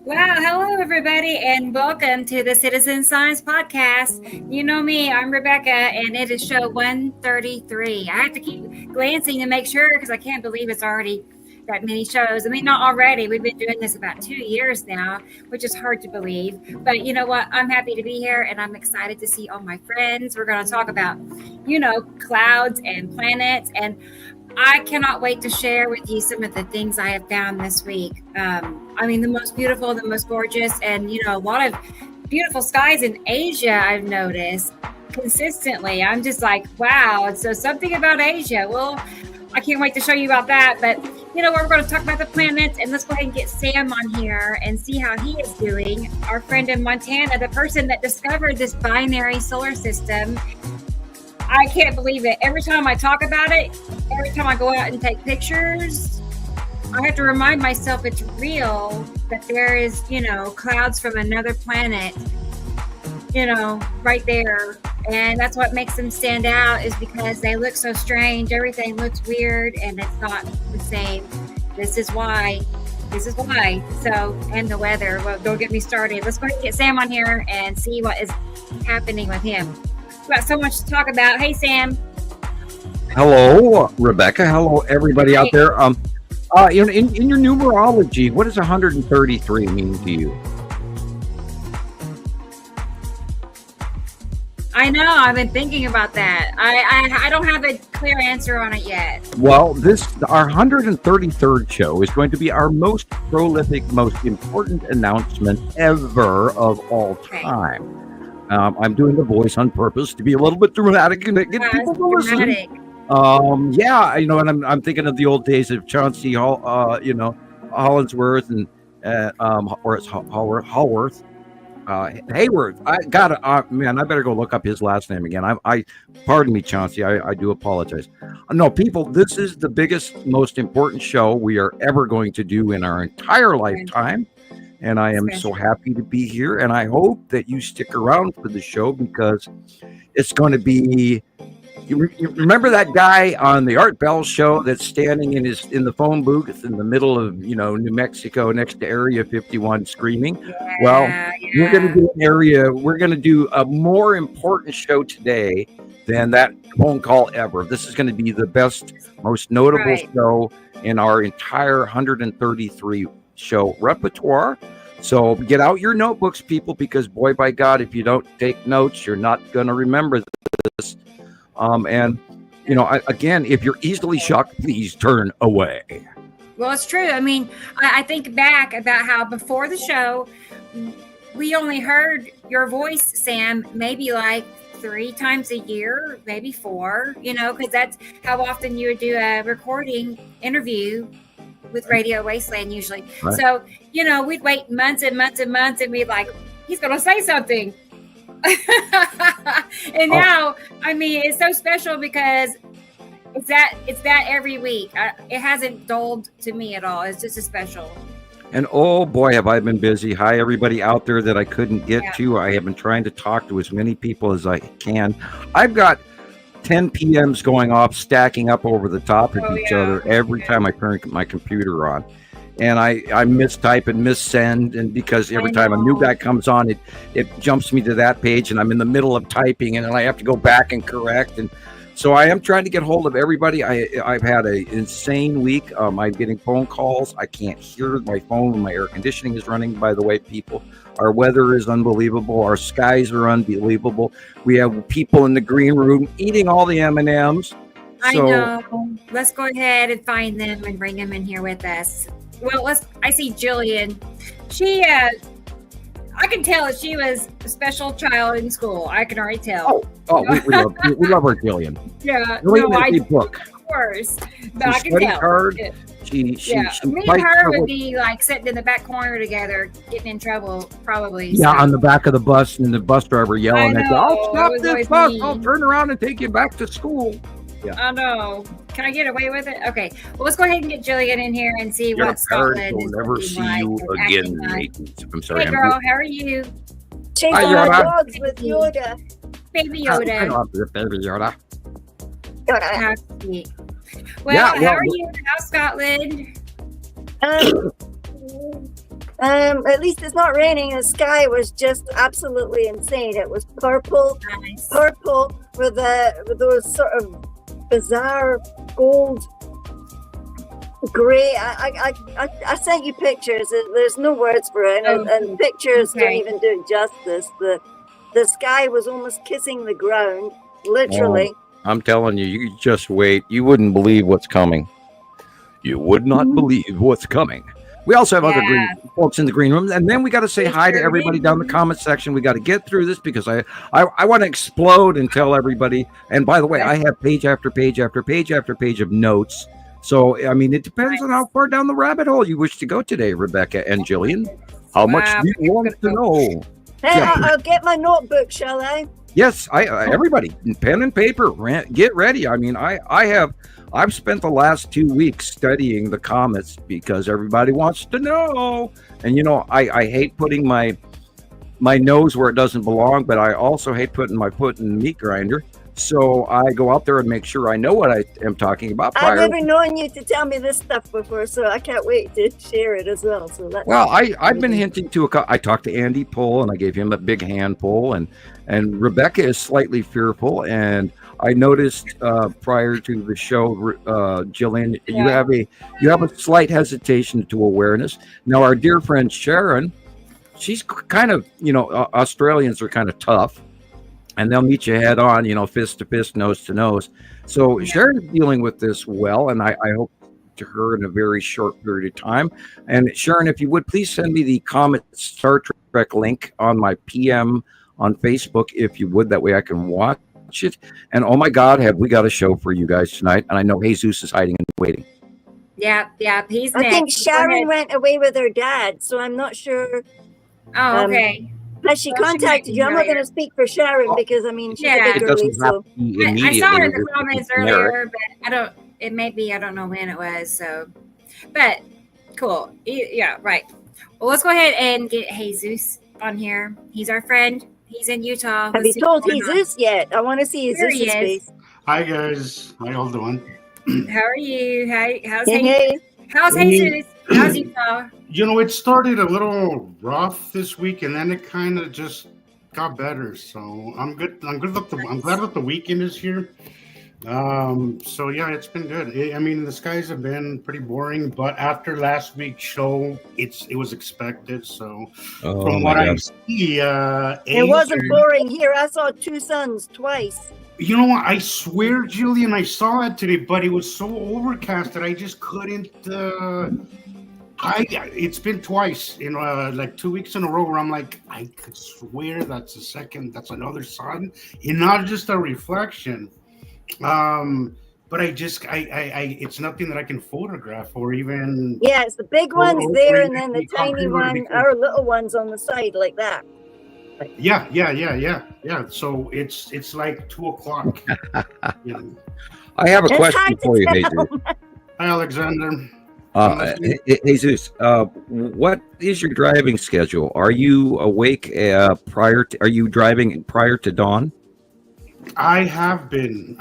Wow, hello everybody, and welcome to the Citizen Science Podcast. You know me, I'm Rebecca, and it is show 133. I have to keep glancing to make sure because I can't believe it's already that many shows. I mean, not already. We've been doing this about 2 years now, which is hard to believe. But you know what? I'm happy to be here, and I'm excited to see all my friends. We're going to talk about, clouds and planets, and I cannot wait to share with you some of the things I have found this week. The most beautiful, the most gorgeous, and a lot of beautiful skies in Asia. I've noticed consistently. I'm just like, wow. So something about Asia. Well, I can't wait to show you about that. But we're going to talk about the planets, and let's go ahead and get Sam on here and see how he is doing. Our friend in Montana, the person that discovered this binary solar system. I can't believe it. Every time I talk about it, every time I go out and take pictures, I have to remind myself it's real, that there is, clouds from another planet, right there. And that's what makes them stand out, is because they look so strange. Everything looks weird and it's not the same. This is why. So, and the weather. Well, don't get me started. Let's go ahead and get Sam on here and see what is happening with him. We've got so much to talk about. Hey, Sam. Hello, Rebecca. Hello, everybody out there. In your numerology, what does 133 mean to you? I know. I've been thinking about that. I don't have a clear answer on it yet. Well, our 133rd show is going to be our most prolific, most important announcement ever of all time. I'm doing the voice on purpose to be a little bit dramatic and get people to listen. And I'm thinking of the old days of Chauncey Hall, Hollingsworth and or it's Hallworth, Hayworth. I better go look up his last name again. Pardon me, Chauncey. I do apologize. No, people, this is the biggest, most important show we are ever going to do in our entire lifetime. And I am so happy to be here, and I hope that you stick around for the show, because it's going to be. You remember that guy on the Art Bell show that's standing in the phone booth in the middle of New Mexico next to Area 51 screaming? We're going to do a more important show today than that phone call ever. This is going to be the best, most notable show in our entire 133 show repertoire. So get out your notebooks, people, because boy, by God, if you don't take notes, you're not going to remember this. Again, if you're easily shocked, please turn away. Well, it's true. I mean, I think back about how before the show, we only heard your voice, Sam, maybe like 3 times a year, maybe 4, because that's how often you would do a recording interview with Radio Wasteland usually. Right. So, we'd wait months and months and months, and we'd like, he's going to say something. And now, it's so special because it's that every week. It hasn't dulled to me at all. It's just as special. And oh boy, have I been busy. Hi, everybody out there that I couldn't get to. I have been trying to talk to as many people as I can. I've got 10 PMs going off, stacking up over the top of each other every time I turn my computer on. And I mistype and missend, and because every time a new guy comes on, it jumps me to that page, and I'm in the middle of typing, and then I have to go back and correct. And so I am trying to get hold of everybody. I've had an insane week. I'm getting phone calls. I can't hear my phone when my air conditioning is running, by the way, people. Our weather is unbelievable. Our skies are unbelievable. We have people in the green room eating all the M&Ms. I know. Let's go ahead and find them and bring them in here with us. Well, I see Gillian. She, I can tell that she was a special child in school. I can already tell. We love her, Gillian. Yeah. Book. Of course. But I can tell. Hard. Yeah. She Me and her would be like sitting in the back corner together, getting in trouble, probably. Yeah, on the back of the bus, and the bus driver yelling at you, "I'll stop this bus. I'll turn around and take you back to school." Yeah. I know. Can I get away with it? Okay. Well, let's go ahead and get Jillian in here and see what Scotland is never see like you again, mate. I'm sorry. Hey, girl. How are you? Chasing our dogs with Yoda. Baby Yoda. I love your baby Yoda. How sweet. Well, how are you? How's Scotland? At least it's not raining. The sky was just absolutely insane. It was purple with those sort of bizarre gold, gray. I sent you pictures. There's no words for it, and pictures don't even do it justice. The sky was almost kissing the ground, literally. I'm telling you, you just wait. You wouldn't believe what's coming. You would not believe what's coming. We also have other green folks in the green room, and then we got to say hi to everybody down the comment section. We got to get through this because I want to explode and tell everybody. And by the way, I have page after page after page after page of notes. So I mean, it depends on how far down the rabbit hole you wish to go today, Rebecca and Jillian. How much do you want to know? Hey, I'll get my notebook, shall I? Yes, everybody, pen and paper, get ready. I mean, I've spent the last 2 weeks studying the comets because everybody wants to know. And, you know, I hate putting my nose where it doesn't belong, but I also hate putting my foot in the meat grinder. So I go out there and make sure I know what I am talking about. I've never known you to tell me this stuff before, so I can't wait to share it as well. So I've been hinting to I talked to Andy Pohl and I gave him a big hand pull, and Rebecca is slightly fearful, and I noticed prior to the show, Gillian, you have a slight hesitation to awareness. Now, our dear friend Sharon, she's kind of, you know, Australians are kind of tough, and they'll meet you head on, you know, fist to fist, nose to nose. So Sharon's dealing with this well, and I hope to her in a very short period of time. And Sharon, if you would please send me the Comet Star Trek link on my PM on Facebook, if you would, that way I can watch it. And oh my God, have we got a show for you guys tonight? And I know Jesus is hiding and waiting. Yeah, he's I think Sharon went away with her dad, so I'm not sure. Oh, okay. Has she contacted you? I'm not going to speak for Sharon because I mean she's a big girly. So I saw her in the comments earlier, but I don't know when it was. So, but cool. Yeah, right. Well, let's go ahead and get Jesus on here. He's our friend. He's in Utah. Have you told Jesus yet? I want to see Jesus' face. Hi guys, how y'all doing? How are you? How's hey. How's Jesus? How's Utah? You know, it started a little rough this week, and then it kind of just got better. So I'm good. I'm glad that the weekend is here. So yeah, it's been good. I mean, the skies have been pretty boring, but after last week's show, it was expected. So from what I see, it wasn't boring here. I saw two suns twice. You know what? I swear, Jillian, I saw it today, but it was so overcast that I just couldn't. It's been twice in like 2 weeks in a row where I'm like, I could swear that's another sun, and not just a reflection. But it's nothing that I can photograph or even. Yeah, it's the big ones there, and then the tiny one, our little ones on the side like that. Yeah. So it's like 2:00. You know. I have a question for you, Jesus. Hi, Alexander. Jesus, what is your driving schedule? Are you awake are you driving prior to dawn? I have been.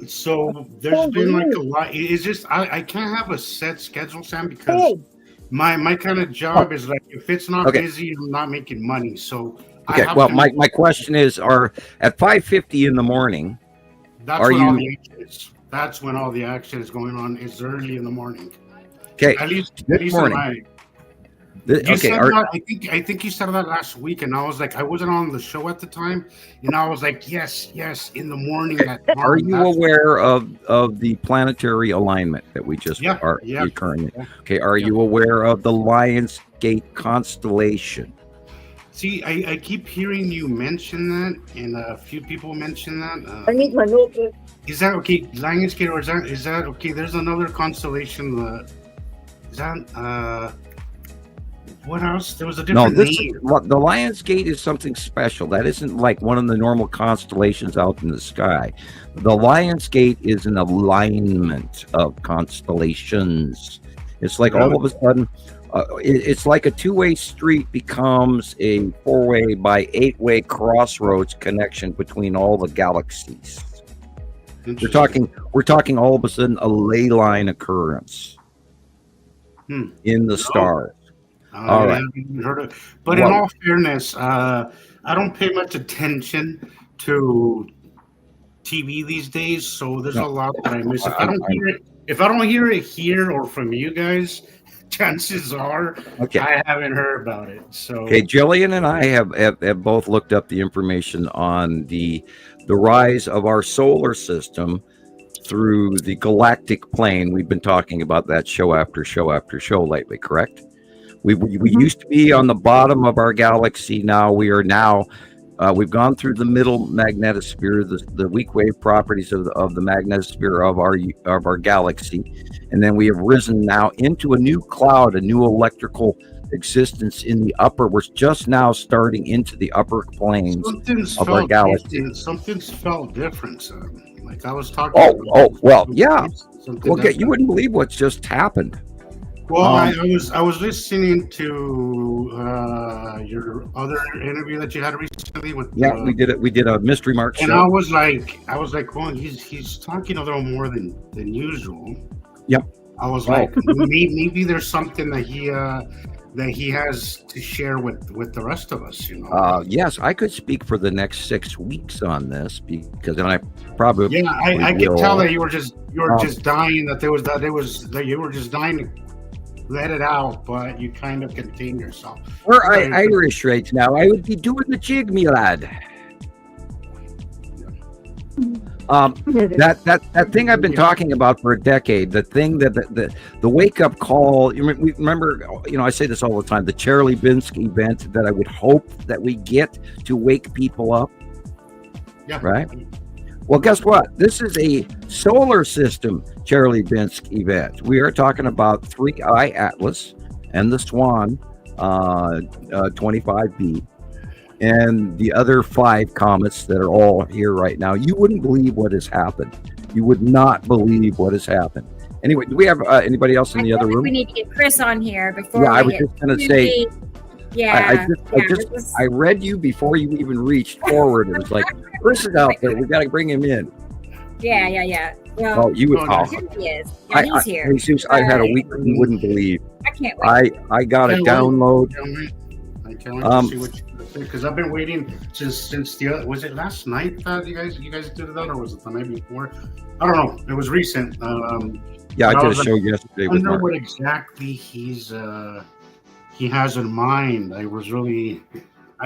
So there's been like a lot. It's just I can't have a set schedule, Sam, because my kind of job is like if it's not busy, I'm not making money. So my question is, at 5:50 in the morning, that's when all the action is going on. It's early in the morning. Okay, at least morning. I think you said that last week, and I was like, I wasn't on the show at the time, and I was like, yes, in the morning. Are you aware of the planetary alignment that we just are currently? Okay, are you aware of the Lion's Gate constellation? See, I keep hearing you mention that, and a few people mention that. I need my notebook. Is that okay, Lion's Gate, or is that okay? There's another constellation. Is that what else? There was a different name. The Lion's Gate is something special. That isn't like one of the normal constellations out in the sky. The Lion's Gate is an alignment of constellations. It's like all of a sudden, it's like a two-way street becomes a four-way by eight-way crossroads connection between all the galaxies. We're talking all of a sudden a ley line occurrence. in the stars. All right. Heard of, but in all fairness, I don't pay much attention to TV these days, so there's a lot that I miss. If I don't hear it here or from you guys, chances are I haven't heard about it. So Gillian and I have both looked up the information on the rise of our solar system through the galactic plane. We've been talking about that show after show after show lately, correct? We used to be on the bottom of our galaxy. Now we are we've gone through the middle magnetosphere, the weak wave properties of the magnetosphere of our galaxy, and then we have risen now into a new cloud, a new electrical existence in the upper. We're just now starting into the upper planes of our galaxy. Something's felt different. Like I was talking. Well, yeah. You wouldn't believe what's just happened. Well, I was listening to your other interview that you had recently with. We did it. We did a Mystery Mark show. And I was like, well, he's talking a little more than usual. Yep. I was like, maybe there's something that he has to share with the rest of us, you know. Yes, I could speak for the next 6 weeks on this because I probably I could tell that you were just dying, that you were just dying to let it out, but you kind of contain yourself. We're Irish right now. I would be doing the jig, me lad. That thing I've been talking about for a decade, the thing that the wake up call. Remember, I say this all the time. The Chelyabinsk event that I would hope that we get to wake people up. Yeah. Right. Well, guess what? This is a solar system Chelyabinsk event. We are talking about 3I Atlas and the Swan 25B and the other 5 comets that are all here right now. You wouldn't believe what has happened. You would not believe what has happened. Anyway, do we have anybody else in the other room? We need to get Chris on here before. I was just going to say. Yeah, I read you before you even reached forward. It was like, Chris is out there. We got to bring him in. Yeah. Well, you would. Here he is. Yeah, he's here. Jesus, I had a week you wouldn't believe. I can't wait. I got a download. I can't wait to see what you say, because I've been waiting since was it last night that you guys did that, or was it the night before? I don't know. It was recent. I did a show yesterday. I wonder what exactly he has in mind. I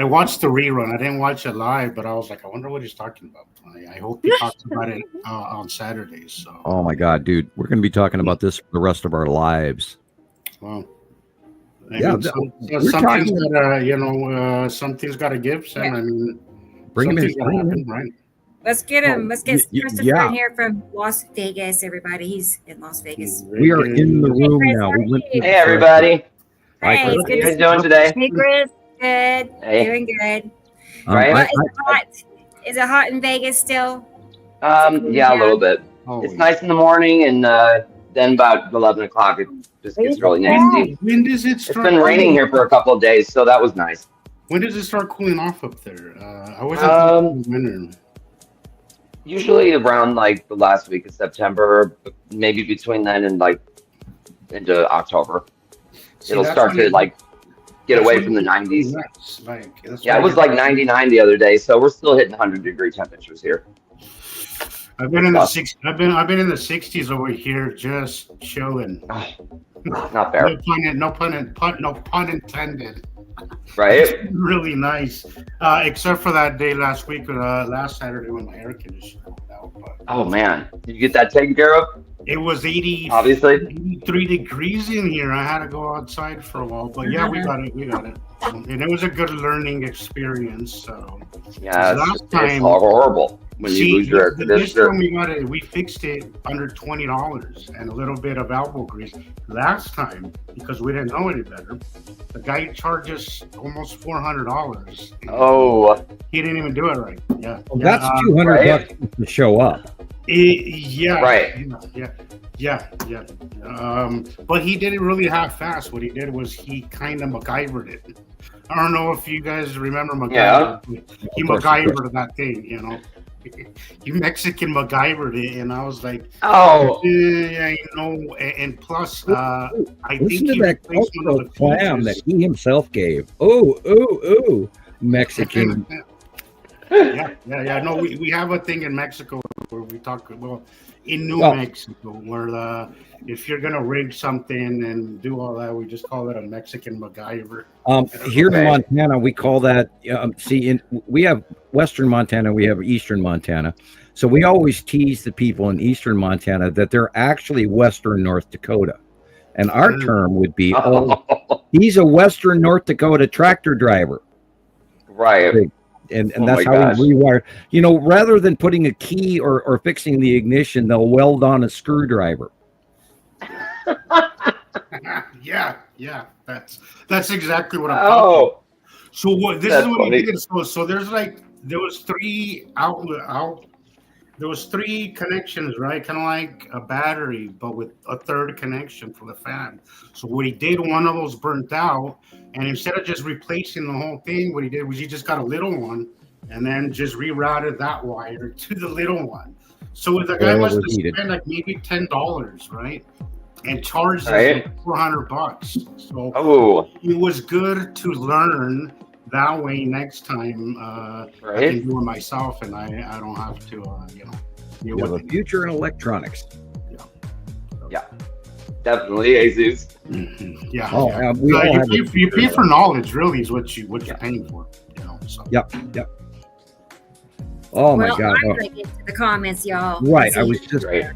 watched the rerun. I didn't watch it live, but I was like, I wonder what he's talking about. I hope he talks about it on Saturdays. So. Oh my God, dude, we're going to be talking about this for the rest of our lives. Well, something's got to give, Sam. Yeah. I mean, bring him in, right? Let's get him. Let's get Christopher in here from Las Vegas. Everybody, he's in Las Vegas. We are in the room now. Hey, everybody. Hey, what are you guys doing today? Hey, Chris. Good. Hey. Doing good. Right? Is it hot in Vegas still? Yeah, a little bit. It's nice in the morning, and then about 11 o'clock, it just gets really nasty. When does it start? It's been raining here for a couple of days, so that was nice. When does it start cooling off up there? I wasn't winter. Usually around like the last week of September, maybe between then and like into October. It'll start to get away from the 90s. It was like 99 the other day, so we're still hitting 100-degree temperatures here. I've been in the 60s. I've been in the 60s over here, just chilling. Not fair. No pun intended. Right. It's really nice, except for that day last week, last Saturday when my air conditioner went out. Oh man, did you get that taken care of? It was 83 degrees in here. I had to go outside for a while, but yeah, we got it. And it was a good learning experience. So yeah, it's horrible when you lose your air conditioner. We fixed it under $20 and a little bit of elbow grease. Last time, because we didn't know any better, the guy charged us almost $400. Oh, he didn't even do it right. Yeah, well, that's $200 to show up. Right. Yeah. But he didn't really half-ass. What he did was he kind of MacGyvered it. I don't know if you guys remember MacGyver. Yeah. He MacGyvered that thing, You Mexican MacGyvered it, and I was like, Oh, yeah, you know. And plus, I think Listen to he that replaced one of cultural the clam filters. that he himself gave. Oh, Mexican. Yeah. No, we have a thing in Mexico where we talk in New Mexico where if you're gonna rig something and do all that, we just call it a Mexican MacGyver. Here in Montana, we call that. We have Western Montana, we have Eastern Montana, so we always tease the people in Eastern Montana that they're actually Western North Dakota, and our term would be, he's a Western North Dakota tractor driver, right. And that's how we rewire. You know, rather than putting a key or fixing the ignition, they'll weld on a screwdriver. Yeah, that's exactly what I'm talking about. So what this is what he did. So there was three connections, right? Kind of like a battery, but with a third connection for the fan. So what he did, one of those burnt out, and instead of just replacing the whole thing, what he did was he just got a little one and then just rerouted that wire to the little one. So the guy must have spent like maybe $10, right? And charged like $400. So it was good to learn that way. Next time, I can do it myself, and I don't have to, You have a future in electronics. Yeah, definitely, Jesus. Yeah. You pay for knowledge, really, is what you're paying for. So. Yep. Oh my God! I'm gonna get to the comments, y'all. Right, I was just gonna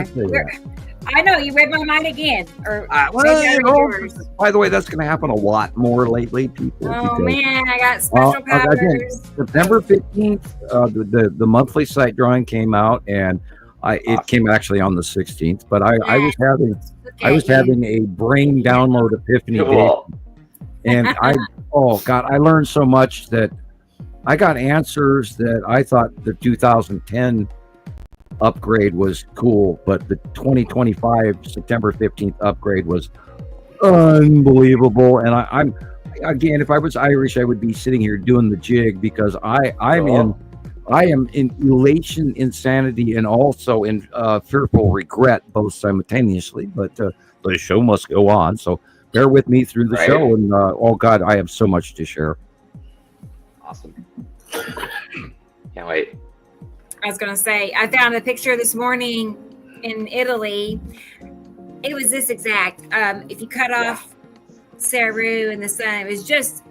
say that. I know you read my mind again. By the way, that's going to happen a lot more lately, people. Oh man, I got special powers. Again, September 15th, the monthly site drawing came out, and it came actually on the 16th. But I was having a brain download epiphany day, and I learned so much that I got answers that I thought the 2010 upgrade was cool, but the 2025 September 15th upgrade was unbelievable. And I'm again, if I was Irish, I would be sitting here doing the jig, because I am in elation, insanity, and also in fearful regret, both simultaneously. But the show must go on, so bear with me through the show. And oh God, I have so much to share. Awesome. Can't wait. I was going to say, I found a picture this morning in Italy. It was this exact. If you cut off Saru and the sun, it was just,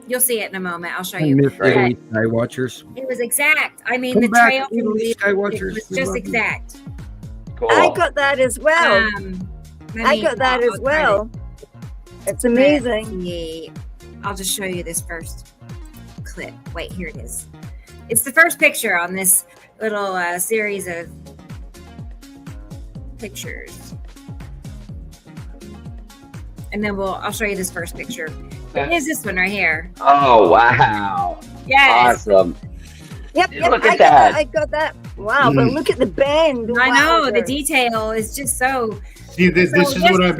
you'll see it in a moment. I'll show you. Italy Sky Watchers. It was exact. I mean, the trail Sky Watchers, it was just exact. Cool. I got that as well. It's amazing. I'll just show you this first clip. Wait, here it is. It's the first picture on this little series of pictures. And then I'll show you this first picture. It is this one right here. Oh, wow. Yes. Awesome. Yep. Look at that. I got that. Wow, but look at the bend. I know, the detail is just so... See, this is what I've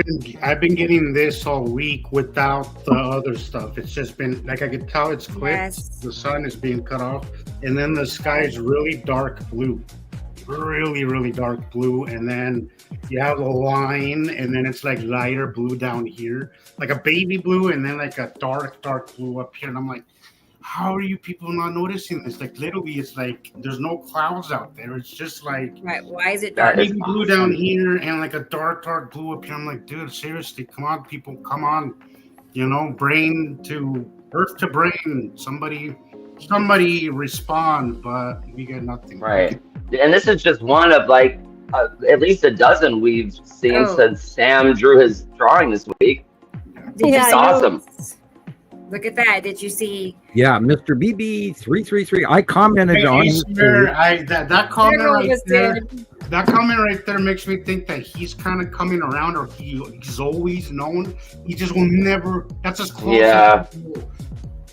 been getting this all week without the other stuff. It's just been, like, I could tell it's quick. Yes. The sun is being cut off, and then the sky is really dark blue. Really, really dark blue, and then you have a line, and then it's like lighter blue down here, like a baby blue, and then like a dark blue up here. And I'm like, how are you people not noticing this? Like, literally, it's like there's no clouds out there. It's just like, right? Why is it dark? Baby blue down here and like a dark blue up here. I'm like, dude, seriously, come on, people, come on. Brain to earth to brain. Somebody respond, but we get nothing. Right. And this is just one of like at least a dozen we've seen since Sam drew his drawing this week. It's awesome. Look at that. Did you see? Yeah, Mr. BB333. I commented on it. That comment right there makes me think that he's kind of coming around, or he's always known. He just will never. That's as close. Yeah.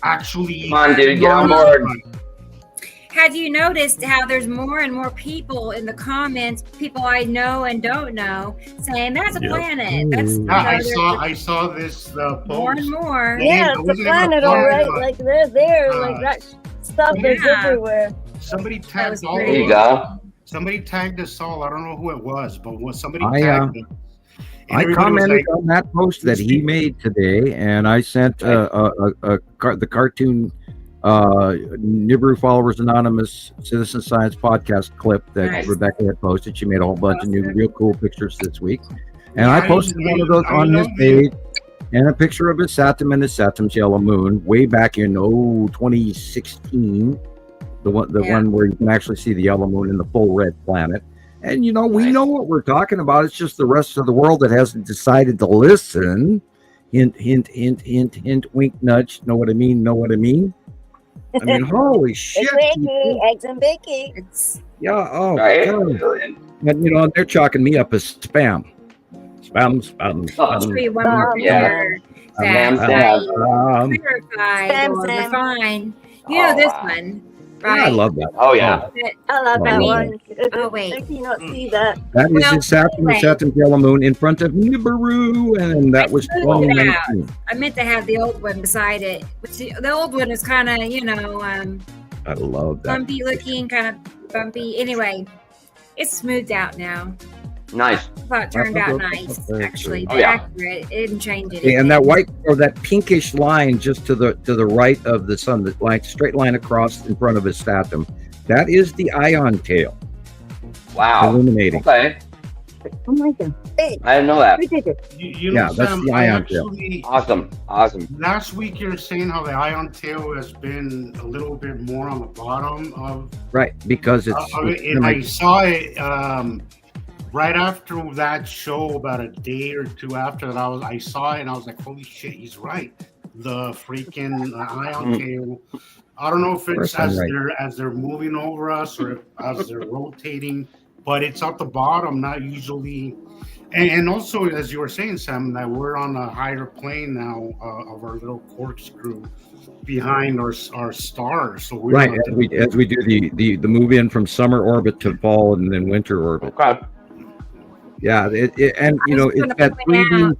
Actually, come on, dude, get on board. Have you noticed how there's more and more people in the comments, people I know and don't know, saying that's a planet? That's I saw this post. More and more. Yeah, it's a planet, all right. Like they're there. Like that stuff is everywhere. somebody tagged all There of you us. go. Somebody tagged us all. I don't know who it was, but somebody I, tagged us. And I everybody was commented like, on that post that he made today, and I sent the cartoon Nibiru Followers Anonymous Citizen Science podcast clip that Nice. Rebecca had posted. She made a whole bunch of new, real cool pictures this week, and Yeah, I posted one of those I on his love it. page, and a picture of his Saturn and his Saturn's yellow moon way back in 2016. The one where you can actually see the yellow moon and the full red planet. And we know what we're talking about. It's just the rest of the world that hasn't decided to listen. Hint, hint, hint, hint, hint, wink, nudge. Know what I mean? Know what I mean? I mean, holy shit. It's Vicky, eggs and Vicky. Yeah, oh, Right? God. And, they're chalking me up as spam. Spam. I'll show you one more Yeah. picture Sam, that Sam. verified or Sam. refined. This one, right? Yeah, I love that. Oh, yeah. I love that Oh, one. Oh, wait. I cannot see that. That is his Saturn anyway. and Saturn's yellow moon in front of Nibiru, and that was I smoothed it out. 2019. I meant to have the old one beside it, which the old one is kind of, I love that. bumpy looking, kind of bumpy. Anyway, it's smoothed out now. Nice. I thought it turned out nice, actually. Oh, yeah. Accurate. It didn't change it. Okay, and that white or that pinkish line just to the right of the sun, the line straight line across in front of his Saturn, that is the ion tail Wow. illuminating. Okay. Oh my God. Hey, I didn't know that. who did it? Yeah, that's Sam, the I ion tail. actually- Awesome. Last week you were saying how the ion tail has been a little bit more on the bottom of Right, because it's it, and I saw it right after that show, about a day or two after that. I saw it and I was like, holy shit, he's right. The freaking ion tail. I don't know if it's as they're moving over us or as they're rotating, but it's at the bottom, not usually. And also, as you were saying, Sam, that we're on a higher plane now of our little corkscrew behind our stars. So we're right as we do the move in from summer orbit to fall and then winter orbit. Okay. Yeah, and it's that 3D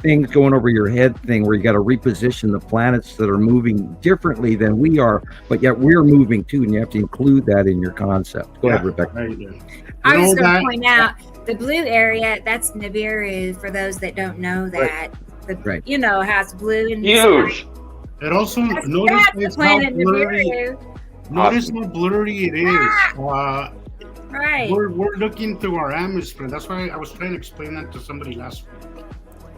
things going over your head thing where you got to reposition the planets that are moving differently than we are, but yet we're moving too, and you have to include that in your concept. Go ahead, Rebecca. There you go. I was going to point out the blue area, that's Nibiru, for those that don't know that. Right. How it's blue and Huge. It also that's notice the how planet blurry. Nibiru. Notice how blurry it is. Right. We're looking through our atmosphere. That's why I was trying to explain that to somebody last week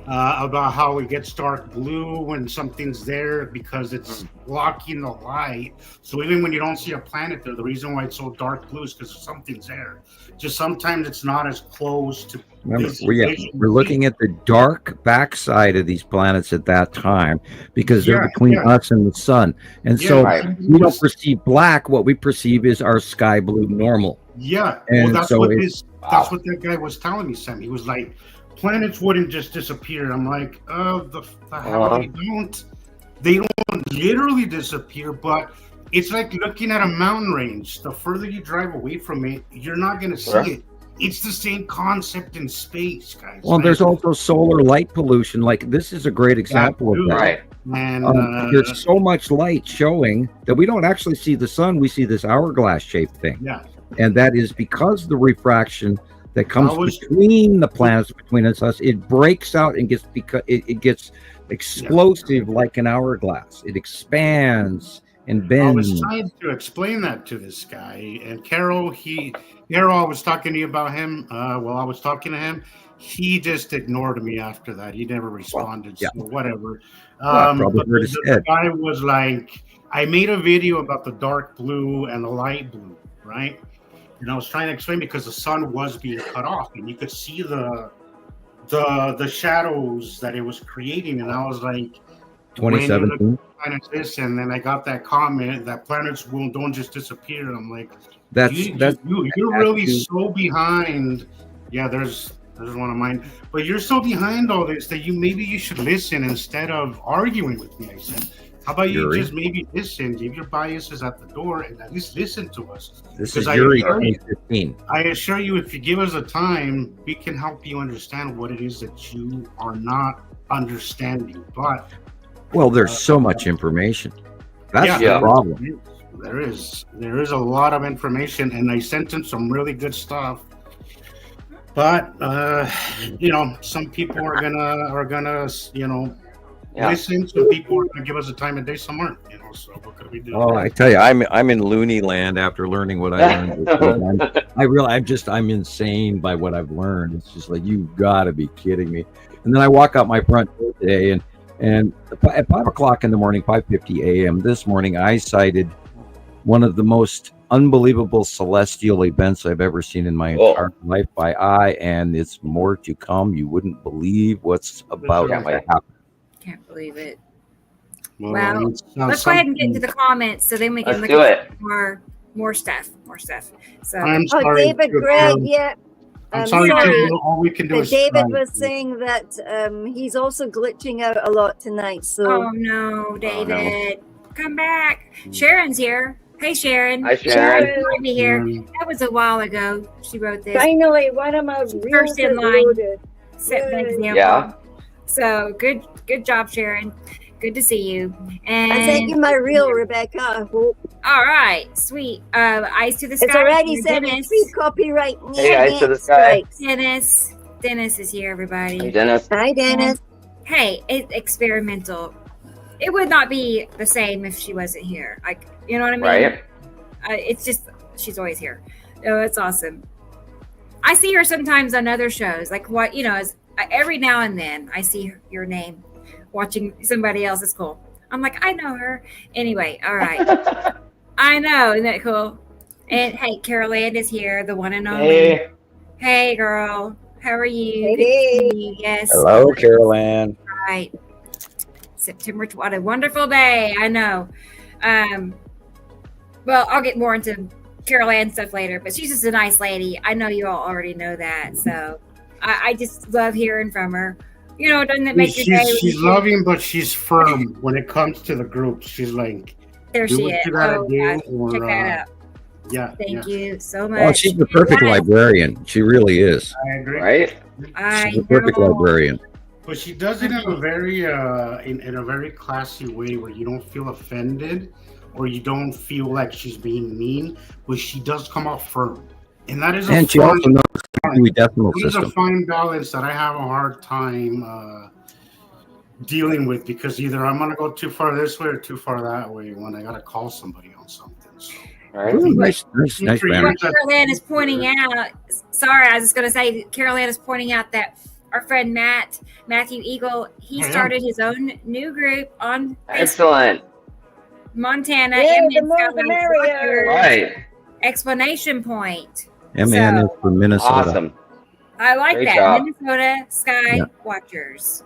about how it gets dark blue when something's there because it's blocking the light. So even when you don't see a planet there, the reason why it's so dark blue is because something's there. Just sometimes it's not as close to. Remember, we're looking at the dark backside of these planets at that time because they're between us and the sun, and so we don't perceive black. What we perceive is our sky blue normal. Yeah, and that's what that guy was telling me, Sam. He was like, planets wouldn't just disappear. I'm like, the hell they don't literally disappear, but it's like looking at a mountain range. The further you drive away from it, you're not going to see it. It's the same concept in space, guys. Well, there's also solar light pollution. Like, this is a great example of that. Right. And there's so much light showing that we don't actually see the sun. We see this hourglass shaped thing. Yeah. And that is because the refraction that comes between the planets, between us, it breaks out and it gets explosive like an hourglass. It expands and bends. I was trying to explain that to this guy, and Carol, I was talking to you about him. While I was talking to him, he just ignored me after that. He never responded. So whatever. But the guy was like, I made a video about the dark blue and the light blue, right? And I was trying to explain because the sun was being cut off, and you could see the shadows that it was creating. And I was like, 2017. This, and then I got that comment that planets don't just disappear. And I'm like, you're really so behind. Yeah, there's one of mine, but you're so behind all this that maybe you should listen instead of arguing with me. I said, how about you just maybe listen, leave your biases at the door, and at least listen to us. This is Yuri 2015. I assure you, if you give us a time, we can help you understand what it is that you are not understanding. But there's so much information. That's the problem. There is a lot of information, and I sent him some really good stuff. But some people are gonna listen. Some people are gonna give us a time of day somewhere. So what could we do? Oh, I tell you, I'm in loony land after learning what I learned. I'm insane by what I've learned. It's just like, you've got to be kidding me. And then I walk out my front door today, and at 5 o'clock in the morning, 5:50 a.m. this morning, I sighted one of the most unbelievable celestial events I've ever seen in my entire life by eye, and it's more to come. You wouldn't believe what's about to happen. Can't believe it. Well, let's go ahead and get into the comments so then we can Let's look do at it. more stuff. So I'm sorry. David Gregg, I'm sorry. All we can do is David was saying that he's also glitching out a lot tonight. So oh no, David, come back. Sharon's here. Hey, Sharon. Hi, Sharon. Sharon be here. That was a while ago. She wrote this. Finally, one of my First in line. Set an example. Yeah. So good job, Sharon. Good to see you. And I sent you my reel, Rebecca. I hope. All right, sweet. Eyes to the sky. It's already Dennis. 73 copyright. Hey, Eyes to the sky. Dennis is here, everybody. Hey, Dennis. Hi, Dennis. Hey, it's experimental. It would not be the same if she wasn't here. Like, you know what I mean? Right. It's just, she's always here. Oh, it's awesome. I see her sometimes on other shows. Like what, every now and then I see your name watching somebody else. Is cool. I'm like, I know her. Anyway, all right. I know. Isn't that cool? And hey, Carol Ann is here, the one and only. Hey, girl. How are you? Hey. Yes. Hello, Carol Ann. Right. September, what a wonderful day. I know. Well, I'll get more into Carol Ann stuff later, but she's just a nice lady. I know you all already know that. So I just love hearing from her. Doesn't it make your day? She's loving, but she's firm when it comes to the group. She's like, there she is. Check that out. Yeah. Thank you so much. Oh, she's the perfect librarian. She really is. I agree. Right? She's the perfect librarian. But she does it in a very in a very classy way where you don't feel offended or you don't feel like she's being mean, but she does come off firm. And that is she also knows the decimal system. It's a fine balance that I have a hard time dealing with, because either I'm gonna go too far this way or too far that way when I gotta call somebody on something. So. Right. Ooh, nice what Carol Ann is pointing out, sorry, I was just going to say, Carol Ann is pointing out that our friend Matthew Eagle, he started his own new group on Excellent. Montana. The more the merrier. Right. Exclamation point. MN is from Minnesota. Awesome. I like Great that. job. Minnesota Sky Watchers.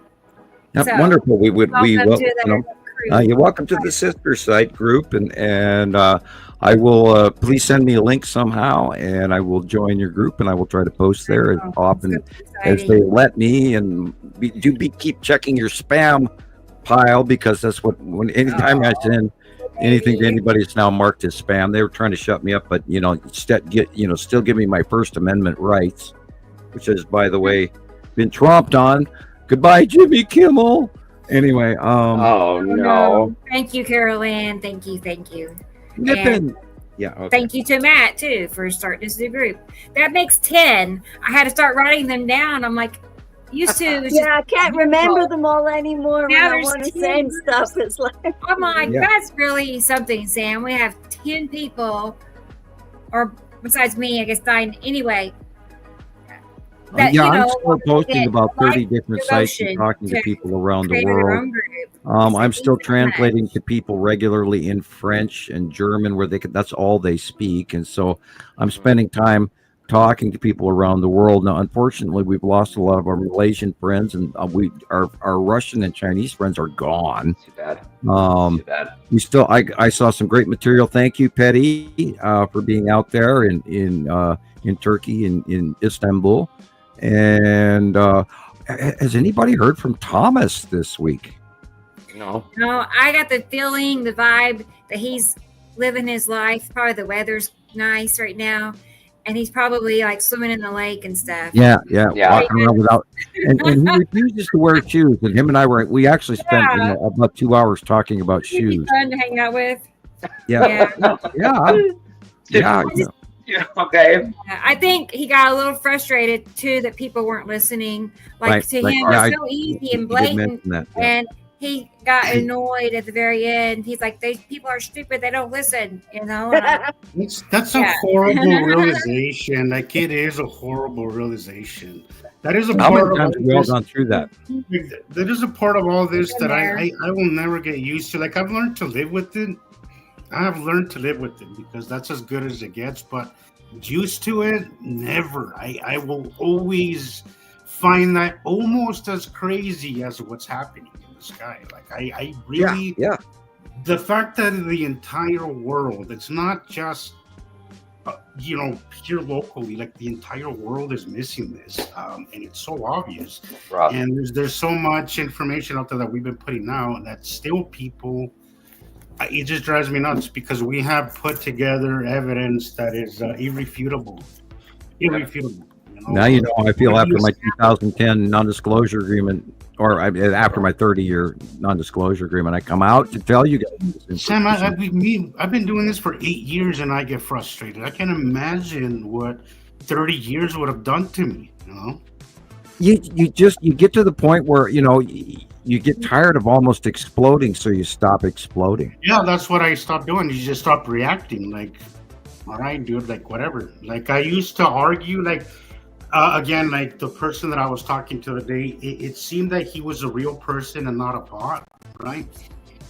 Yep, wonderful. You're welcome to the sister site group, and I will please send me a link somehow, and I will join your group, and I will try to post there as often as they let me. And keep checking your spam pile, because that's anytime I send anything to anybody, it's now marked as spam. They were trying to shut me up, but still give me my First Amendment rights, which has, by the way, been tromped on. Goodbye, Jimmy Kimmel. Anyway, oh no. Thank you, Carol Ann. Thank you. Nippin'. Yeah. Okay. Thank you to Matt too for starting this new group. That makes 10. I had to start writing them down. I'm like, used to. I can't remember them all anymore when I want to send stuff. It's like, I'm like, that's really something, Sam. We have 10 people, or besides me, I guess 9 anyway. I'm still posting about 30 different sites and talking to people around the world. I'm still translating to people regularly in French and German, where that's all they speak. And so I'm spending time talking to people around the world. Now, unfortunately, we've lost a lot of our Malaysian friends, and our Russian and Chinese friends are gone. Too bad. Too bad. We still, I saw some great material. Thank you, Petty, for being out there in Turkey, in Istanbul. And has anybody heard from Thomas this week? No, I got the feeling, the vibe that he's living his life. Probably the weather's nice right now, and he's probably like swimming in the lake and stuff. Yeah. Walking around without, and he refuses to wear shoes. And him and I we actually spent about 2 hours talking about shoes. Fun to hang out with. Yeah. Yeah. Okay. I think he got a little frustrated too that people weren't listening. Like Right, to right. him, Yeah, it's so easy He and did blatant, mention that. Yeah. and he got annoyed at the very end. He's like, "These people are stupid. They don't listen." And That's a horrible realization. Like, it is a horrible realization. That is a How part many of times all have we all this. gone through that? That is a part of all this Been that there. I will never get used to. Like, I've learned to live with it. I have learned to live with it because that's as good as it gets. But used to it, never. I will always find that almost as crazy as what's happening in the sky. Like, I really, Yeah. the fact that the entire world, it's not just here locally, like the entire world is missing this, and it's so obvious. Rough. And there's so much information out there that we've been putting out that still people, it just drives me nuts because we have put together evidence that is irrefutable. Now you know how I feel after my 2010 non-disclosure agreement, or after my 30-year non-disclosure agreement. I come out to tell you guys. Sam, I've been doing this for 8 years and I get frustrated. I can't imagine what 30 years would have done to me. You get to the point where you get tired of almost exploding, so you stop exploding. Yeah, that's what I stopped doing. You just stop reacting. Like, all right, dude, like whatever. Like, I used to argue, like, again, like the person that I was talking to today, it seemed that he was a real person and not a bot, right?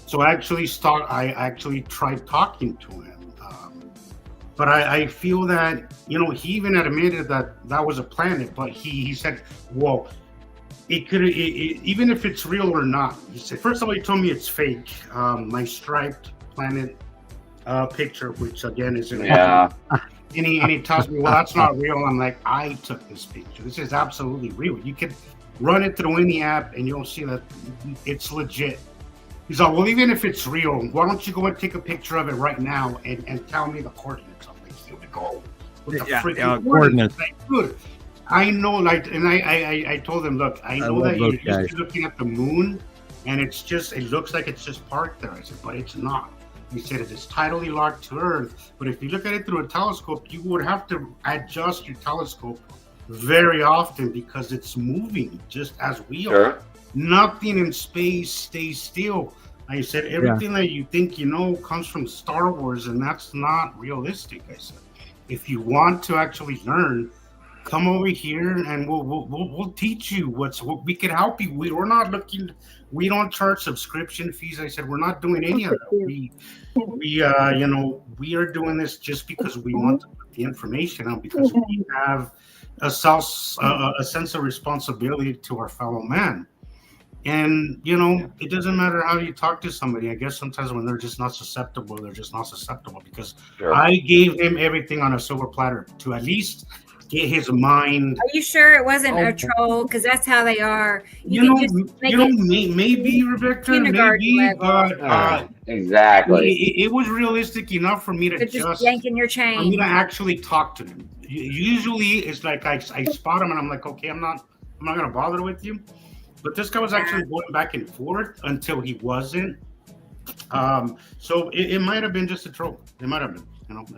So I actually tried talking to him. But I feel that, he even admitted that was a planet, but he said, well, it could, even if it's real or not. He said, first of all, he told me it's fake. My striped planet picture, which again is in and he tells me, well, that's not real. I'm like, I took this picture. This is absolutely real. You could run it through any app and you'll see that it's legit. He's like, well, even if it's real, why don't you go and take a picture of it right now and tell me the coordinates? I'm like, here we go. With the freaking coordinates. Like, dude, I know, like, and I told him, look, I know that you're used to looking at the moon and it looks like it's just parked there. I said, but it's not. He said it is tidally locked to Earth, but if you look at it through a telescope, you would have to adjust your telescope very often because it's moving just as we are. Nothing in space stays still. I said everything that you think comes from Star Wars, and that's not realistic. I said, if you want to actually learn, come over here and we'll teach you what we can help you. We're not looking. We don't charge subscription fees. I said we're not doing any of that. We are doing this just because we want to put the information out because we have a sense of responsibility to our fellow man. And it doesn't matter how you talk to somebody. I guess sometimes when they're just not susceptible, because I gave him everything on a silver platter to at least get his mind. Are you sure it wasn't a troll? Because that's how they are. Maybe Rebecca, maybe, but exactly. It was realistic enough for me to just yanking your chain. For me to actually talk to him. Usually, it's like I spot him and I'm like, okay, I'm not gonna bother with you. But this guy was actually going back and forth until he wasn't. So it might have been just a troll. It might have been.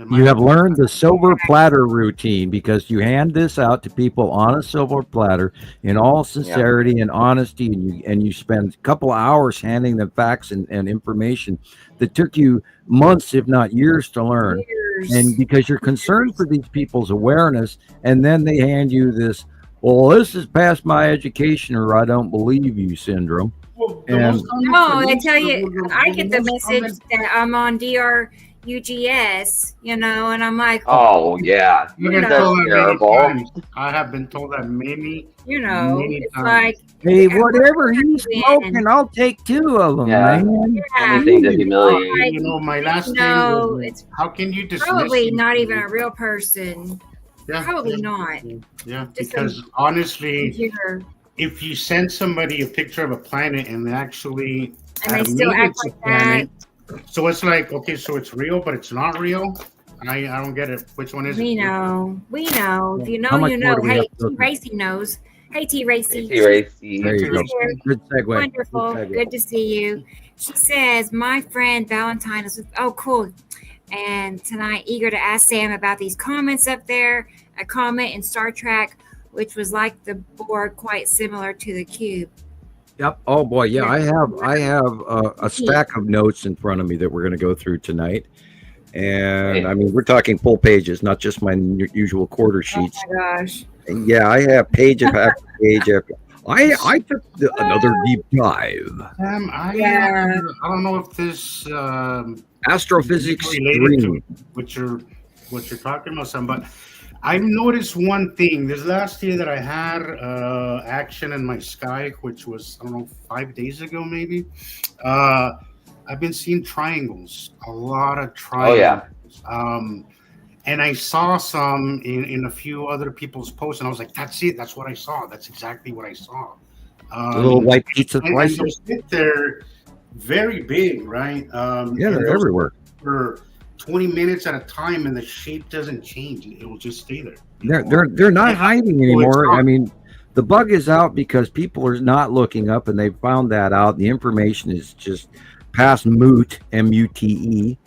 You have learned the silver platter routine because you hand this out to people on a silver platter in all sincerity and honesty, and you spend a couple of hours handing them facts and information that took you months, if not years, to learn. And because you're concerned for these people's awareness, and then they hand you this, well, this is past my education, or I don't believe you syndrome. Well, I tell you, I get the message that I'm on DRUGS, and I'm like, oh yeah, that's terrible. I have been told that many it's times. like, hey, whatever he's smoking, I'll take 2 of them, man. Anything to humiliate. My last thing is, how can you dismiss probably not even a real person. Yeah, probably not. Yeah, because honestly, if you send somebody a picture of a planet and they actually they still act like that, so it's like, okay, so it's real, but it's not real. I don't get it. Which one is it? We know. If you know, you know. Hey, Team Racing knows. Hey, T. Racy. Hey, Racy. There you go. Good segue. Wonderful. Good segue. Good to see you. She says, my friend Valentine is, oh, cool. And tonight, eager to ask Sam about these comments up there. A comment in Star Trek, which was like the board, quite similar to the cube. Yep. Oh boy, yeah. I have a stack of notes in front of me that we're going to go through tonight, and I mean we're talking full pages, not just my usual quarter sheets. Oh my gosh. Yeah, I have page after page after. I took another deep dive. I don't know if this Astrophysics related dream. to what you're talking about, Sam, but I've noticed one thing. This last year that I had action in my sky, which was, I don't know, 5 days ago maybe, I've been seeing triangles, a lot of triangles. Oh, yeah. And I saw some in a few other people's posts, and I was like, that's it. That's what I saw. That's exactly what I saw. The little white pizza slices. They're very big, right? Yeah, they're everywhere. For 20 minutes at a time, and the shape doesn't change. It will just stay there. They're not hiding anymore. I mean, the bug is out because people are not looking up, and they found that out. The information is just past moot, M-U-T-E,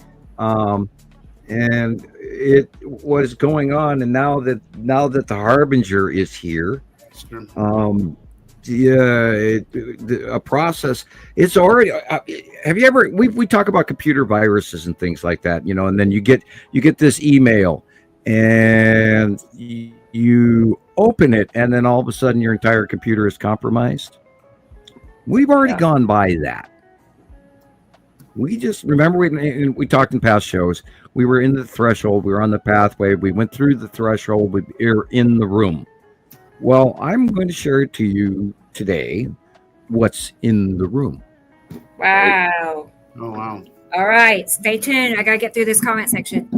and it was going on. And now that the Harbinger is here, a process. It's already. Have you ever? We talk about computer viruses and things like that, you know, and then you get this email, and you open it, and then all of a sudden your entire computer is compromised. We've already gone by that. We just remember we talked in past shows. We were in the threshold. We were on the pathway. We went through the threshold. We're in the room. Well, I'm going to share to you today what's in the room. Wow. Oh, wow. All right. Stay tuned. I got to get through this comment section.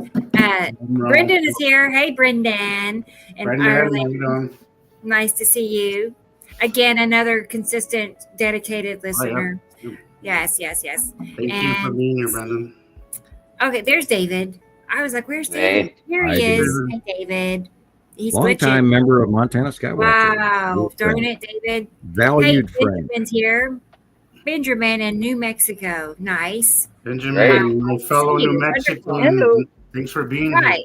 Brendan is here. Hey, Brendan. And Ireland. Nice to see you. Again, another consistent, dedicated listener. Oh, yeah. Yes. Thank you for being here, Brendan. Okay, there's David. I was like, where's David? Here he is. Hey, David. He's long-time member of Montana Skywatcher. Wow. Darn it, David. Valued friend. Benjamin's here. Benjamin in New Mexico. Nice. Benjamin, my fellow New Mexican. Hello. Thanks for being here.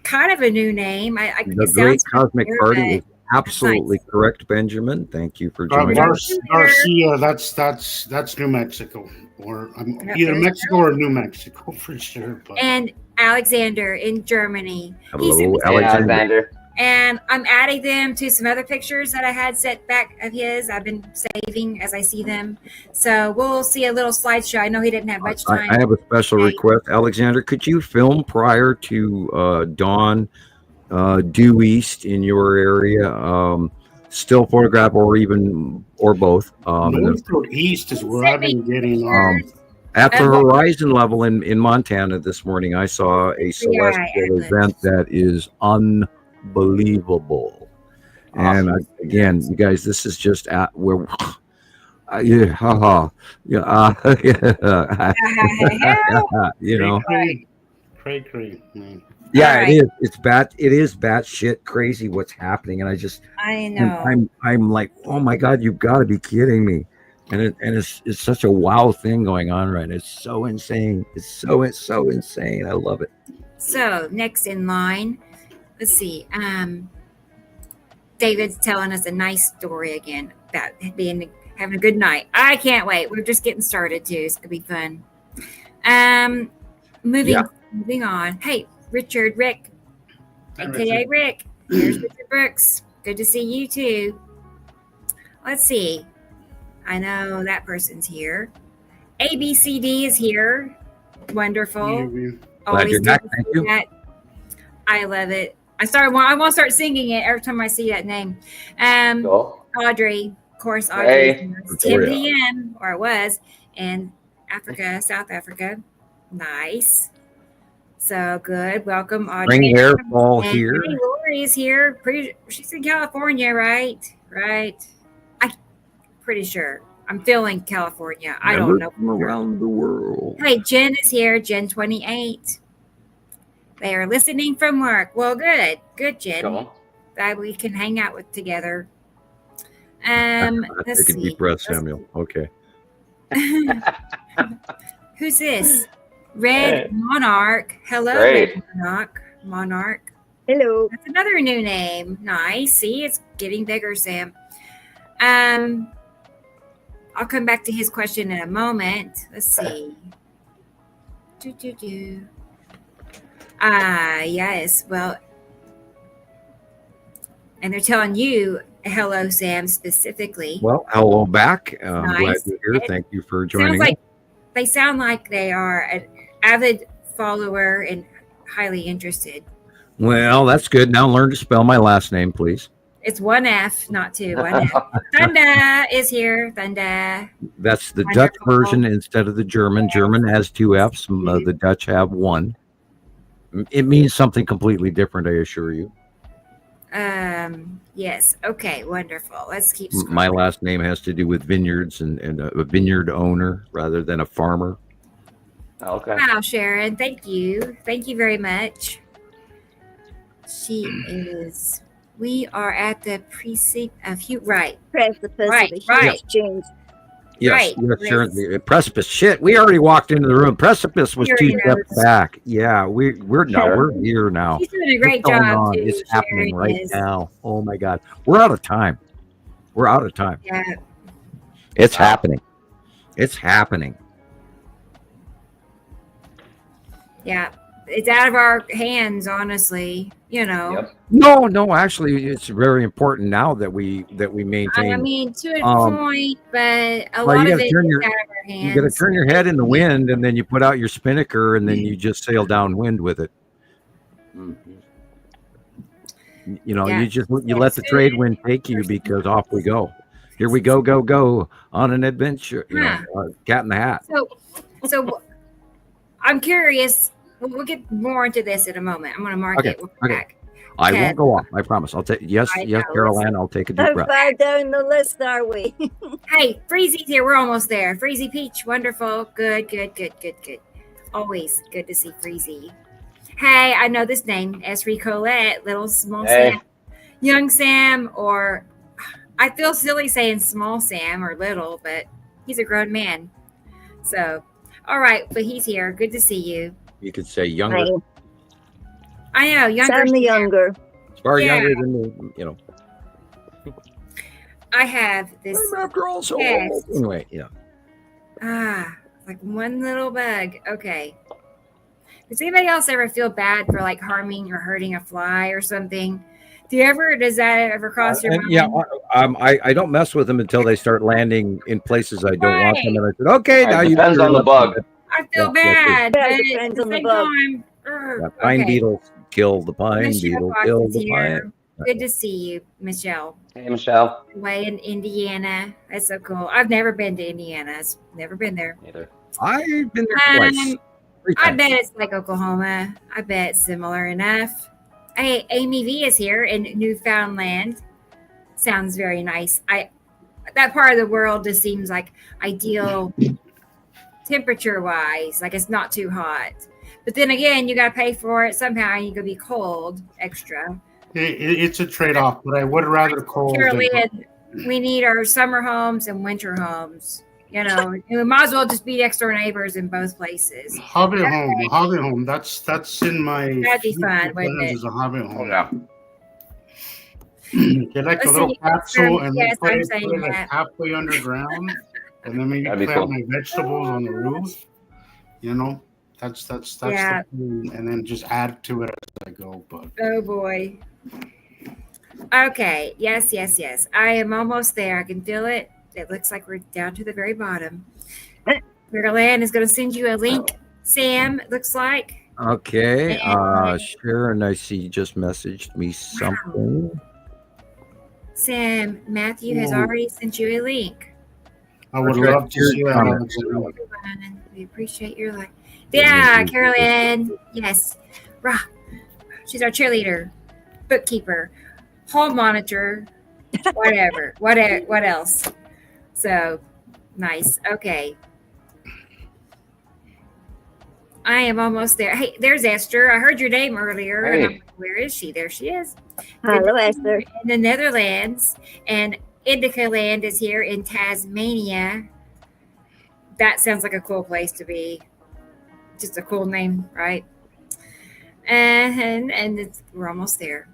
Kind of a new name. The Great Cosmic Party is absolutely correct, Benjamin. Thank you for joining us. Garcia, that's New Mexico. Or either Mexico or New Mexico for sure. But. And Alexander in Germany. Hello, Alexander. And I'm adding them to some other pictures that I had set back of his. I've been saving as I see them. So we'll see a little slideshow. I know he didn't have much time. I have a special request. Alexander, could you film prior to dawn due east in your area? Still photograph or both. North or east is where I've been getting at the horizon level in Montana this morning. I saw a celestial event that is unbelievable. Awesome. And again, you guys, this is just at where you know, cray, man. Yeah, right. It is batshit crazy what's happening, and I know. I'm like, oh my god, you've got to be kidding me, and it's such a wow thing going on right now. It's so insane. It's so insane. I love it. So next in line, let's see. David's telling us a nice story again about having a good night. I can't wait. We're just getting started too. It's gonna be fun. Moving on. Hey. Rick. AKA Rick. Here's Richard Brooks. Good to see you too. Let's see. I know that person's here. ABCD is here. Wonderful. Glad you're back. Thank you. That. I love it. I want to start singing it every time I see that name. Audrey. Of course, Audrey. 10 p.m. or it was in Africa, South Africa. Nice. So good. Welcome, Audrey. Spring hair fall here. Lori's here. She's in California, right? I'm pretty sure. I'm feeling California. I don't know. From around the world. Hey, Jen is here. Jen 28. They are listening from work. Well, good. Good, Jen. Glad we can hang out together. Let's Take a see. deep breath, Samuel. Okay. Who's this? Red Monarch. Hello, Great. Red Monarch. Hello. That's another new name. Nice. See, it's getting bigger, Sam. I'll come back to his question in a moment. Let's see. Yes. Well, and they're telling you hello, Sam, specifically. Well, hello back. I'm glad Nice. you're here. Thank you for joining Sounds us. like they sound like they are an avid follower and highly interested. Well, that's good. Now learn to spell my last name, please. It's one F, not two. One F. Thunda is here. Thunda. That's the Wonderful. Dutch version instead of the German. German has two F's. The Dutch have one. It means something completely different, I assure you. Yes. Okay. Wonderful. Let's keep scrolling. My last name has to do with vineyards and a vineyard owner rather than a farmer. Okay. Wow, Sharon. Thank you. Thank you very much. She is. We are at the precipice of right. Precipice Right, of a huge right. change. Yes, Right. yes, sure. The precipice. Shit, we already walked into the room. Precipice was He already two steps knows. back. Yeah, we're here now. She's doing a great What's going job on? too. It's happening Sharon right is. now. Oh my God, we're out of time. We're out of time. Yeah. It's happening. It's happening. Yeah. It's out of our hands, honestly. You know. Yep. No, actually, it's very important now that we maintain. I mean, to a point, but a well, lot you of gotta it turn is your- out of our hands. You got to turn your head in the wind, and then you put out your spinnaker, and then you just sail downwind with it. You know, Yeah. you let the trade wind take you because off we go. Here we go on an adventure. You know, cat in the hat. So I'm curious. We'll get more into this in a moment. I'm going to mark Okay, it. We'll come okay. back. I Okay. won't go off. I promise. I'll take yes, I know. Carol Ann. I'll take a deep How breath. far down the list are we? Hey, Freezy's here. We're almost there. Freezy Peach, wonderful. Good. Always good to see Freezy. Hey, I know this name. Esri Colette, little small Hey. Sam, young Sam, or I feel silly saying small Sam or little, but he's a grown man. So, all right, but he's here. Good to see you. You could say younger, Right. I know, younger. Sam the younger. far Yeah. younger than me. You know. I have this. I'm after all so Yes. old. Anyway, Like one little bug. Okay. Does anybody else ever feel bad for like harming or hurting a fly or something? Does that ever cross your mind? yeah. I don't mess with them until they start landing in places I don't want them, and I said, okay, Right, now you depends on the bug. I feel Yeah, bad. Yeah, it but depends at on the the same bug. time, Pine okay. beetles kill the pine Michelle beetle, Fox kill is the here. pine. Good to see you, Michelle. Hey, Michelle. Away in Indiana. That's so cool. I've never been to Indiana. I've never been there. Neither. I've been there twice. Three I times. bet it's like Oklahoma. I bet it's similar enough. Hey, Amy V is here in Newfoundland. Sounds very nice. That part of the world just seems like ideal temperature wise. Like it's not too hot. But then again, you got to pay for it somehow. And you could be cold extra. It's a trade-off, but I would rather cold. Carolyn, we need our summer homes and winter homes. You know, and we might as well just be next door neighbors in both places. Hobby home. That's in my. That'd be fun, wouldn't it? Is a hobby home. Yeah. Get like a Listen, little capsule and yes, put I'm it saying like that. halfway underground, and then maybe That'd be plant cool. my vegetables on the roof. You know, that's Yeah. the plan, and then just add to it as I go. But Oh boy. Okay. Yes. I am almost there. I can feel it. It looks like we're down to the very bottom. Maryland is going to send you a link, Sam, it looks like. Okay. Sharon, I see you just messaged me something. Sam, Matthew has Ooh. already sent you a link. I would Okay. love to see that. Comments. Everyone, we appreciate your like. Yeah, Carolyn. Yes. Rah. She's our cheerleader, bookkeeper, hall monitor, whatever. What else? So nice. Okay. I am almost there. Hey, there's Esther. I heard your name earlier. And I'm Hey. like, where is she? There she is. Hello, Esther. In the Netherlands. And Indica Land is here in Tasmania. That sounds like a cool place to be. Just a cool name, right? And we're almost there.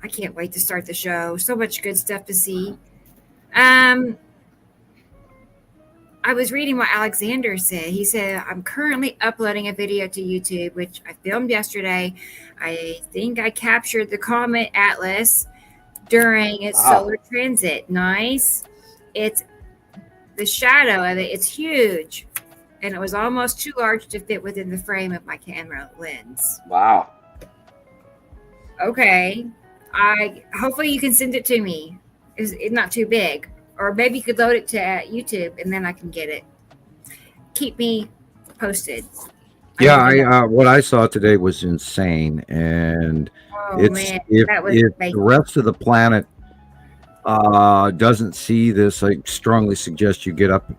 I can't wait to start the show. So much good stuff to see. I was reading what Alexander said. He said, I'm currently uploading a video to YouTube, which I filmed yesterday. I think I captured the Comet Atlas during its solar transit. Nice. It's the shadow of it. It's huge. And it was almost too large to fit within the frame of my camera lens. Wow. Okay. Hopefully you can send it to me. It's not too big. Or maybe you could load it to YouTube and then I can get it. Keep me posted. Yeah, what I saw today was insane, and if the rest of the planet doesn't see this, I strongly suggest you get up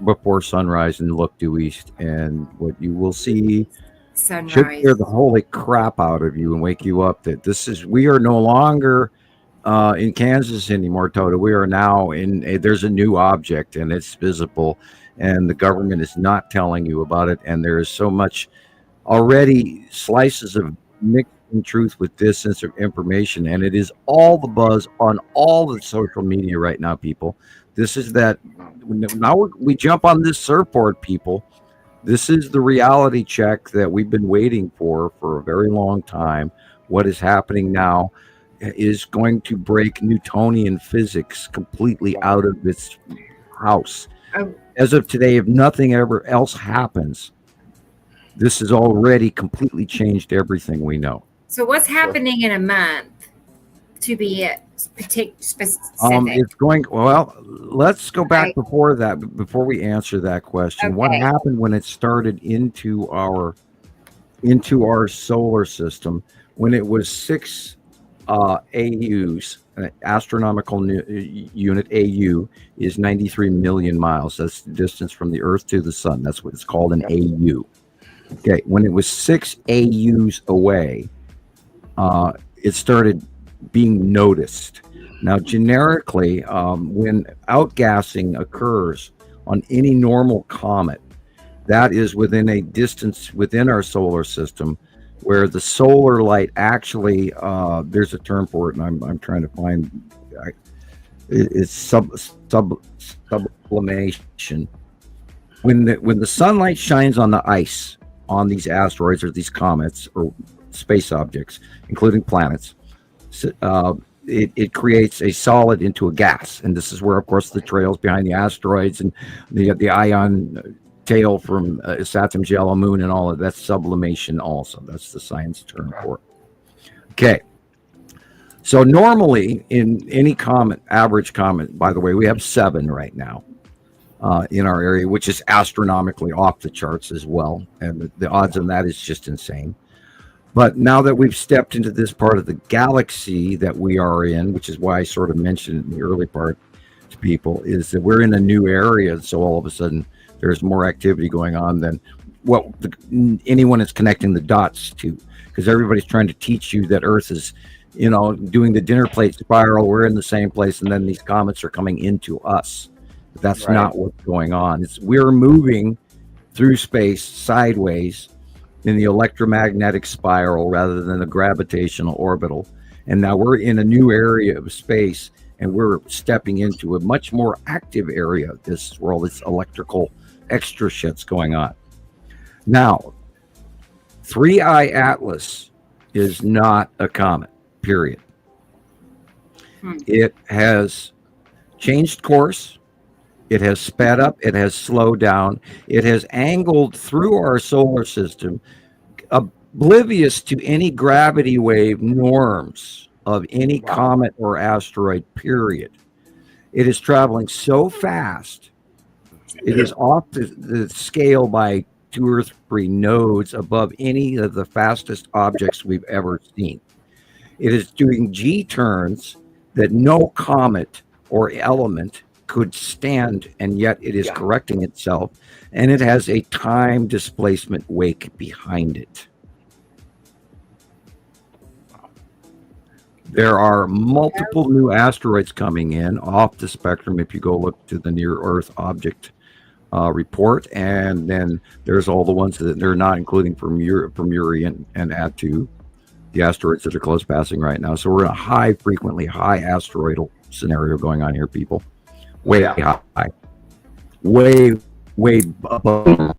before sunrise and look due east, and what you will see should scare the holy crap out of you and wake you up that we are no longer in Kansas anymore, Toto. We are now there's a new object and it's visible, and the government is not telling you about it. And there is so much already slices of mixing truth with distance of information, and it is all the buzz on all the social media right now, people. This is that now we jump on this surfboard, people. This is the reality check that we've been waiting for a very long time. What is happening now is going to break Newtonian physics completely out of its house. As of today, if nothing ever else happens, this has already completely changed everything we know. So what's happening in a month, to be specific? It's going, well, let's go back before that, before we answer that question. Okay. What happened when it started into our solar system, when it was 6 AUs, astronomical unit AU is 93 million miles. That's the distance from the Earth to the sun. That's what it's called, an AU. Okay, when it was 6 AUs away, it started being noticed. Now, generically, when outgassing occurs on any normal comet, that is within a distance within our solar system where the solar light actually, there's a term for it, and I'm trying to find, it's sublimation. When the sunlight shines on the ice on these asteroids or these comets or space objects, including planets, it creates a solid into a gas. And this is where, of course, the trails behind the asteroids and the ion tail from Saturn's yellow moon and all of that's sublimation also. That's the science term for it. Okay. So normally in any comet, average comet, by the way, we have 7 right now in our area, which is astronomically off the charts as well. And the odds on that is just insane. But now that we've stepped into this part of the galaxy that we are in, which is why I sort of mentioned in the early part to people, is that we're in a new area. So all of a sudden there's more activity going on than what anyone is connecting the dots to, because everybody's trying to teach you that Earth is, doing the dinner plate spiral. We're in the same place, and then these comets are coming into us. But that's not what's going on. We're moving through space sideways in the electromagnetic spiral rather than the gravitational orbital. And now we're in a new area of space, and we're stepping into a much more active area of this world. It's electrical extra shit's going on. Now, 3I Atlas is not a comet, period. It has changed course. It has sped up. It has slowed down. It has angled through our solar system, oblivious to any gravity wave norms of any comet or asteroid, period. It is traveling so fast. It is off the scale by 2 or 3 nodes above any of the fastest objects we've ever seen. It is doing G-turns that no comet or element could stand, and yet it is correcting itself, and it has a time displacement wake behind it. There are multiple new asteroids coming in off the spectrum if you go look to the Near Earth Object report, and then there's all the ones that they're not including from Uri and Atu, the asteroids that are close passing right now. So we're in a frequently high asteroidal scenario going on here, people. Way high, way above.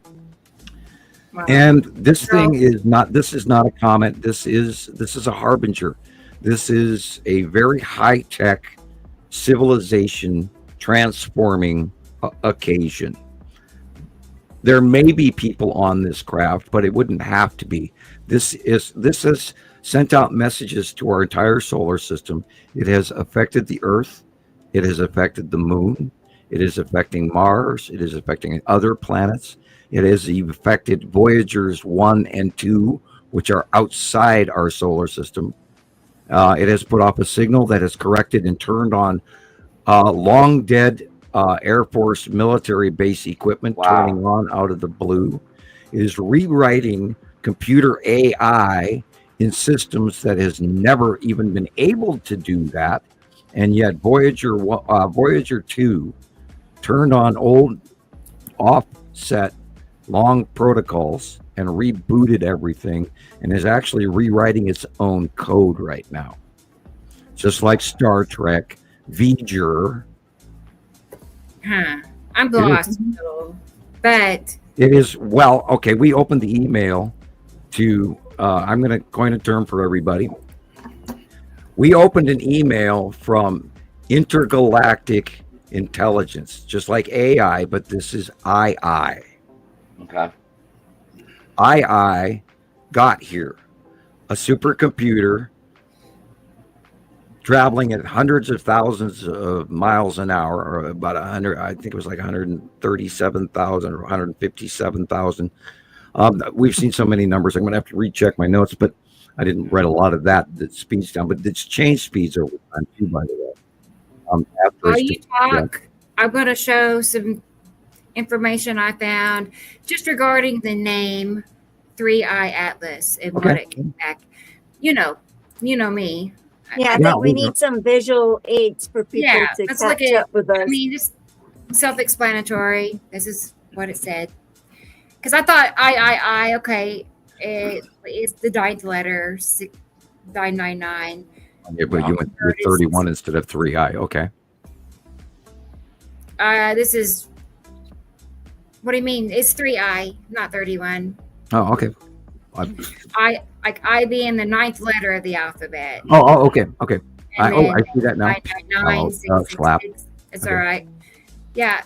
Wow. And this thing is not. This is not a comet. This is a harbinger. This is a very high tech civilization transforming occasion. There may be people on this craft, but it wouldn't have to be. This has sent out messages to our entire solar system. It has affected the Earth. It has affected the Moon. It is affecting Mars. It is affecting other planets. It has affected Voyagers 1 and 2, which are outside our solar system. It has put off a signal that has corrected and turned on long dead Air Force military base equipment turning on out of the blue. It is rewriting computer AI in systems that has never even been able to do that. And yet Voyager 2 turned on old offset long protocols and rebooted everything and is actually rewriting its own code right now. Just like Star Trek, Voyager. I'm lost a little, but it is, well, okay, we opened the email to, I'm going to coin a term for everybody. We opened an email from intergalactic intelligence, just like AI, but this is II. Okay. II got here, a supercomputer traveling at hundreds of thousands of miles an hour, or about 100, I think it was like 137,000 or 157,000. We've seen so many numbers. I'm going to have to recheck my notes, but I didn't write a lot of that speeds down, but it's changed speeds over time too, by the way. While you talk, I'm going to show some information I found just regarding the name 3i Atlas and what it came back. You know me. Yeah, I think we need some visual aids for people to catch up with us. I mean, just self-explanatory. This is what it said. Because I thought I okay, it's the ninth letter, 999. Yeah, but you went with 31 instead of 3i. Okay. This is. What do you mean? It's 3i, not 31. Oh, okay. I being the ninth letter of the alphabet. Oh, okay. I see that now. 999, 666. It's all right. Yeah.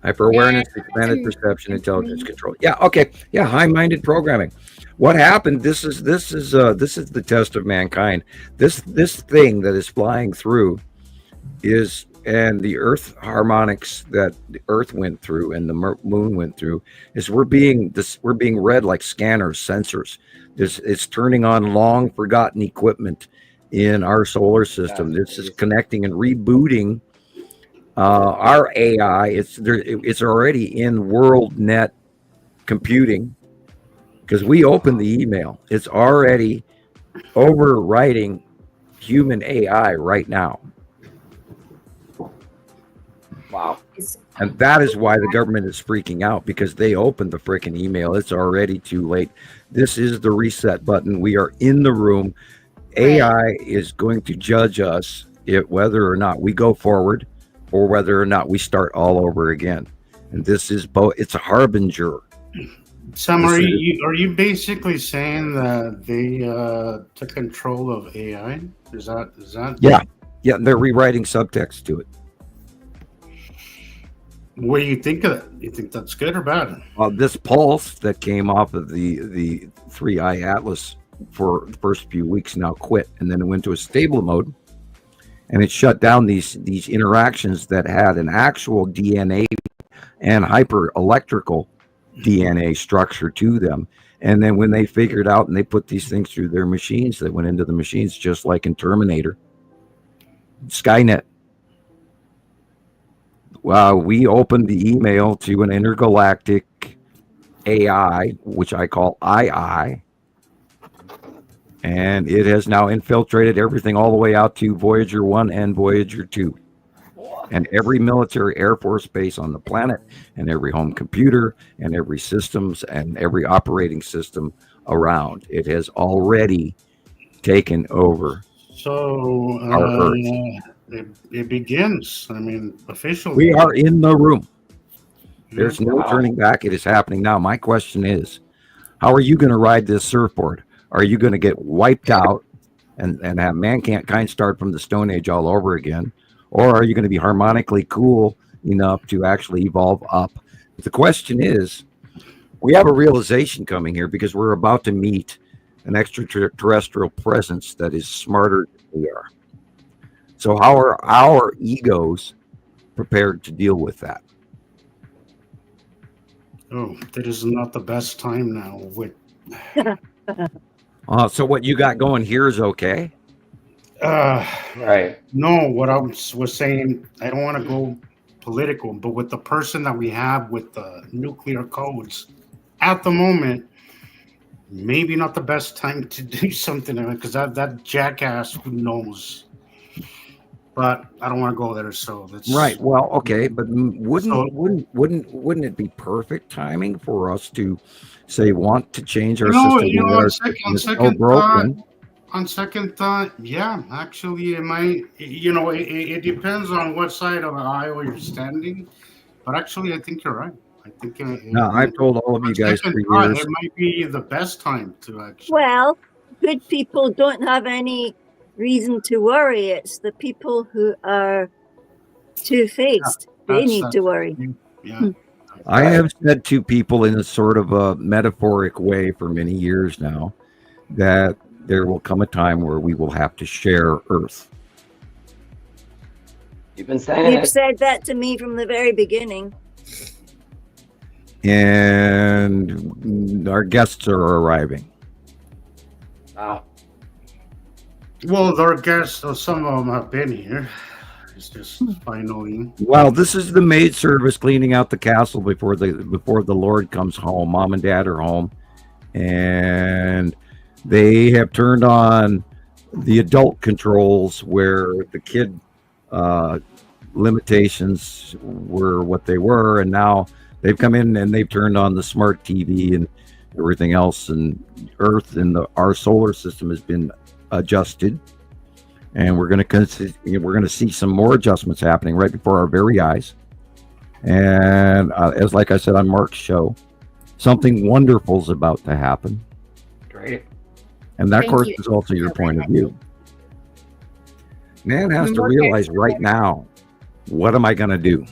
Hyper awareness, expanded perception, intelligence control. Yeah. Okay. Yeah. High-minded programming. What happened? This is the test of mankind. This thing that is flying through is, and the Earth harmonics that the Earth went through and the Moon went through, is we're being read like scanners, sensors. It's turning on long forgotten equipment in our solar system. This is connecting and rebooting our AI. It's already in WorldNet computing because we opened the email. It's already overwriting human AI right now. Wow. And that is why the government is freaking out, because they opened the freaking email. It's already too late. This is the reset button. We are in the room. AI is going to judge us whether or not we go forward or whether or not we start all over again. And this is both. It's a harbinger. Sam, are you basically saying that they took control of AI? Is that? Yeah. They're rewriting subtext to it. What do you think of that? You think that's good or bad? This pulse that came off of the 3i Atlas for the first few weeks now quit, and then it went to a stable mode, and it shut down these interactions that had an actual DNA and hyper electrical DNA structure to them. And then when they figured out and they put these things through their machines, that went into the machines, just like in Terminator, Skynet. We opened the email to an intergalactic AI, which I call II, And it has now infiltrated everything all the way out to Voyager 1 and Voyager 2. And every military Air Force base on the planet, and every home computer, and every systems, and every operating system around. It has already taken over So our Earth. it begins. I mean, officially. We are in the room. There's no turning back. It is happening now. My question is, how are you going to ride this surfboard? Are you going to get wiped out and have mankind start from the Stone Age all over again? Or are you going to be harmonically cool enough to actually evolve up? The question is, we have a realization coming here because we're about to meet an extraterrestrial presence that is smarter than we are. So how are our egos prepared to deal with that? Oh, that is not the best time now. So what you got going here is okay? Right. No, what I was saying, I don't want to go political, but with the person that we have with the nuclear codes at the moment, maybe not the best time to do something because that jackass, who knows. But I don't want to go there, so that's right. Well, okay, but wouldn't it be perfect timing for us to say want to change our system? On second thought, yeah, actually, it might. It depends on what side of the aisle you're standing. But actually, I think you're right. I think. No, I've told all of you guys for years. It might be the best time to actually. Well, good people don't have any reason to worry. It's the people who are two-faced. They need to worry. Yeah. I have said to people in a sort of a metaphoric way for many years now that there will come a time where we will have to share Earth. You've been saying You've said that to me from the very beginning. And our guests are arriving. Wow. Well, our guests, some of them have been here. It's just finally. Well, this is the maid service cleaning out the castle before the Lord comes home. Mom and Dad are home, and they have turned on the adult controls where the kid limitations were what they were, and now they've come in and they've turned on the smart TV and everything else, and Earth and our solar system has been adjusted, and we're going to see some more adjustments happening right before our very eyes. And as like I said on Mark's show, something wonderful is about to happen. Great. And that, of course, is also your point of view. Man has to realize right now, what am I going to do?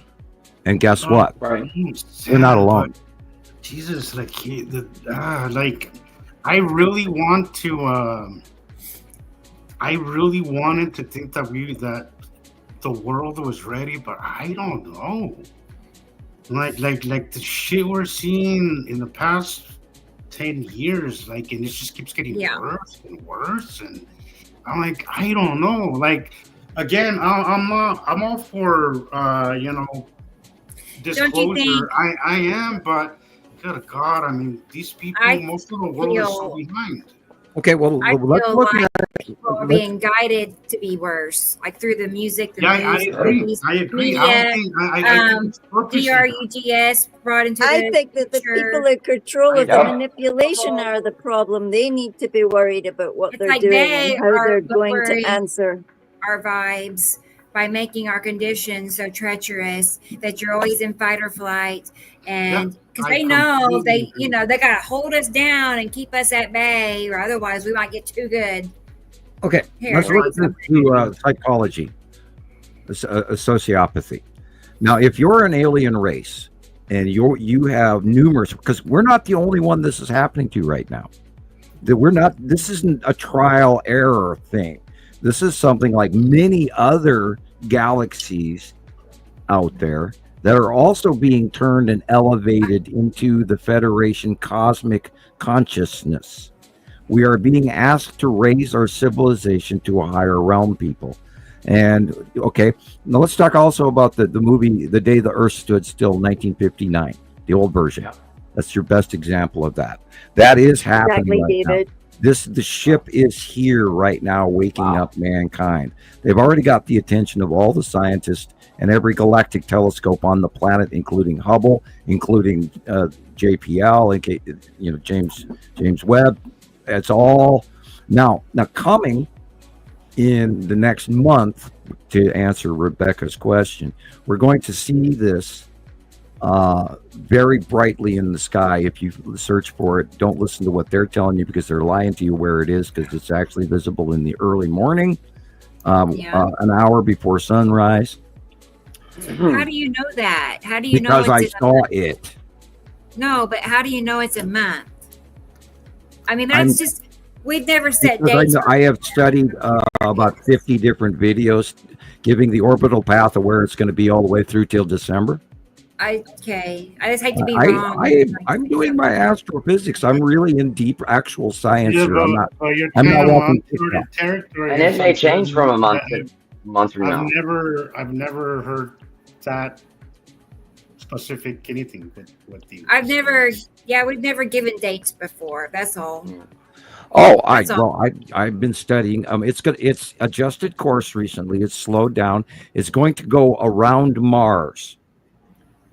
And guess what? Right. You're not alone. Jesus, I really want to. I really wanted to think that the world was ready, but I don't know. Like the shit we're seeing in the past 10 years, and it just keeps getting worse and worse, and I'm like, I don't know. Like, again, I'm all for disclosure. I am, but good God, I mean, these people, most of the world is so behind. Okay, well, let's look at people are being guided to be worse, like through the music, the news, I agree. Media, DRUGS brought into I think that the people in control of the manipulation are the problem. They need to be worried about what they're doing and how they're going to answer our vibes by making our conditions so treacherous that you're always in fight or flight, and because they know they gotta hold us down and keep us at bay, or otherwise we might get too good. Okay, let's look into psychology, sociopathy. Now, if you're an alien race and you have numerous, because we're not the only one this is happening to right now. This isn't a trial error thing. This is something like many other galaxies out there that are also being turned and elevated into the Federation cosmic consciousness. We are being asked to raise our civilization to a higher realm, people. And okay, now let's talk also about the movie The Day the Earth Stood Still, 1959, the old version. That's your best example of that. That is happening right now. The ship is here right now, waking up mankind. They've already got the attention of all the scientists and every galactic telescope on the planet, including Hubble, including JPL, and James Webb. It's all now coming in the next month. To answer Rebecca's question, we're going to see this very brightly in the sky. If you search for it, don't listen to what they're telling you, because they're lying to you where it is, because it's actually visible in the early morning, an hour before sunrise. How do you know that? How do you know? Because I saw it. No, but how do you know it's a month? I mean, we've never set dates. I have studied about 50 different videos giving the orbital path of where it's going to be all the way through till December. Okay. I just hate to be wrong. I'm doing my astrophysics. I'm really in deep actual science here. I'm not walking territory. And it may change from a month from now. I've never heard that specific anything with the. We've never given dates before. That's all. Oh, I've been studying. It's adjusted course recently. It's slowed down. It's going to go around Mars,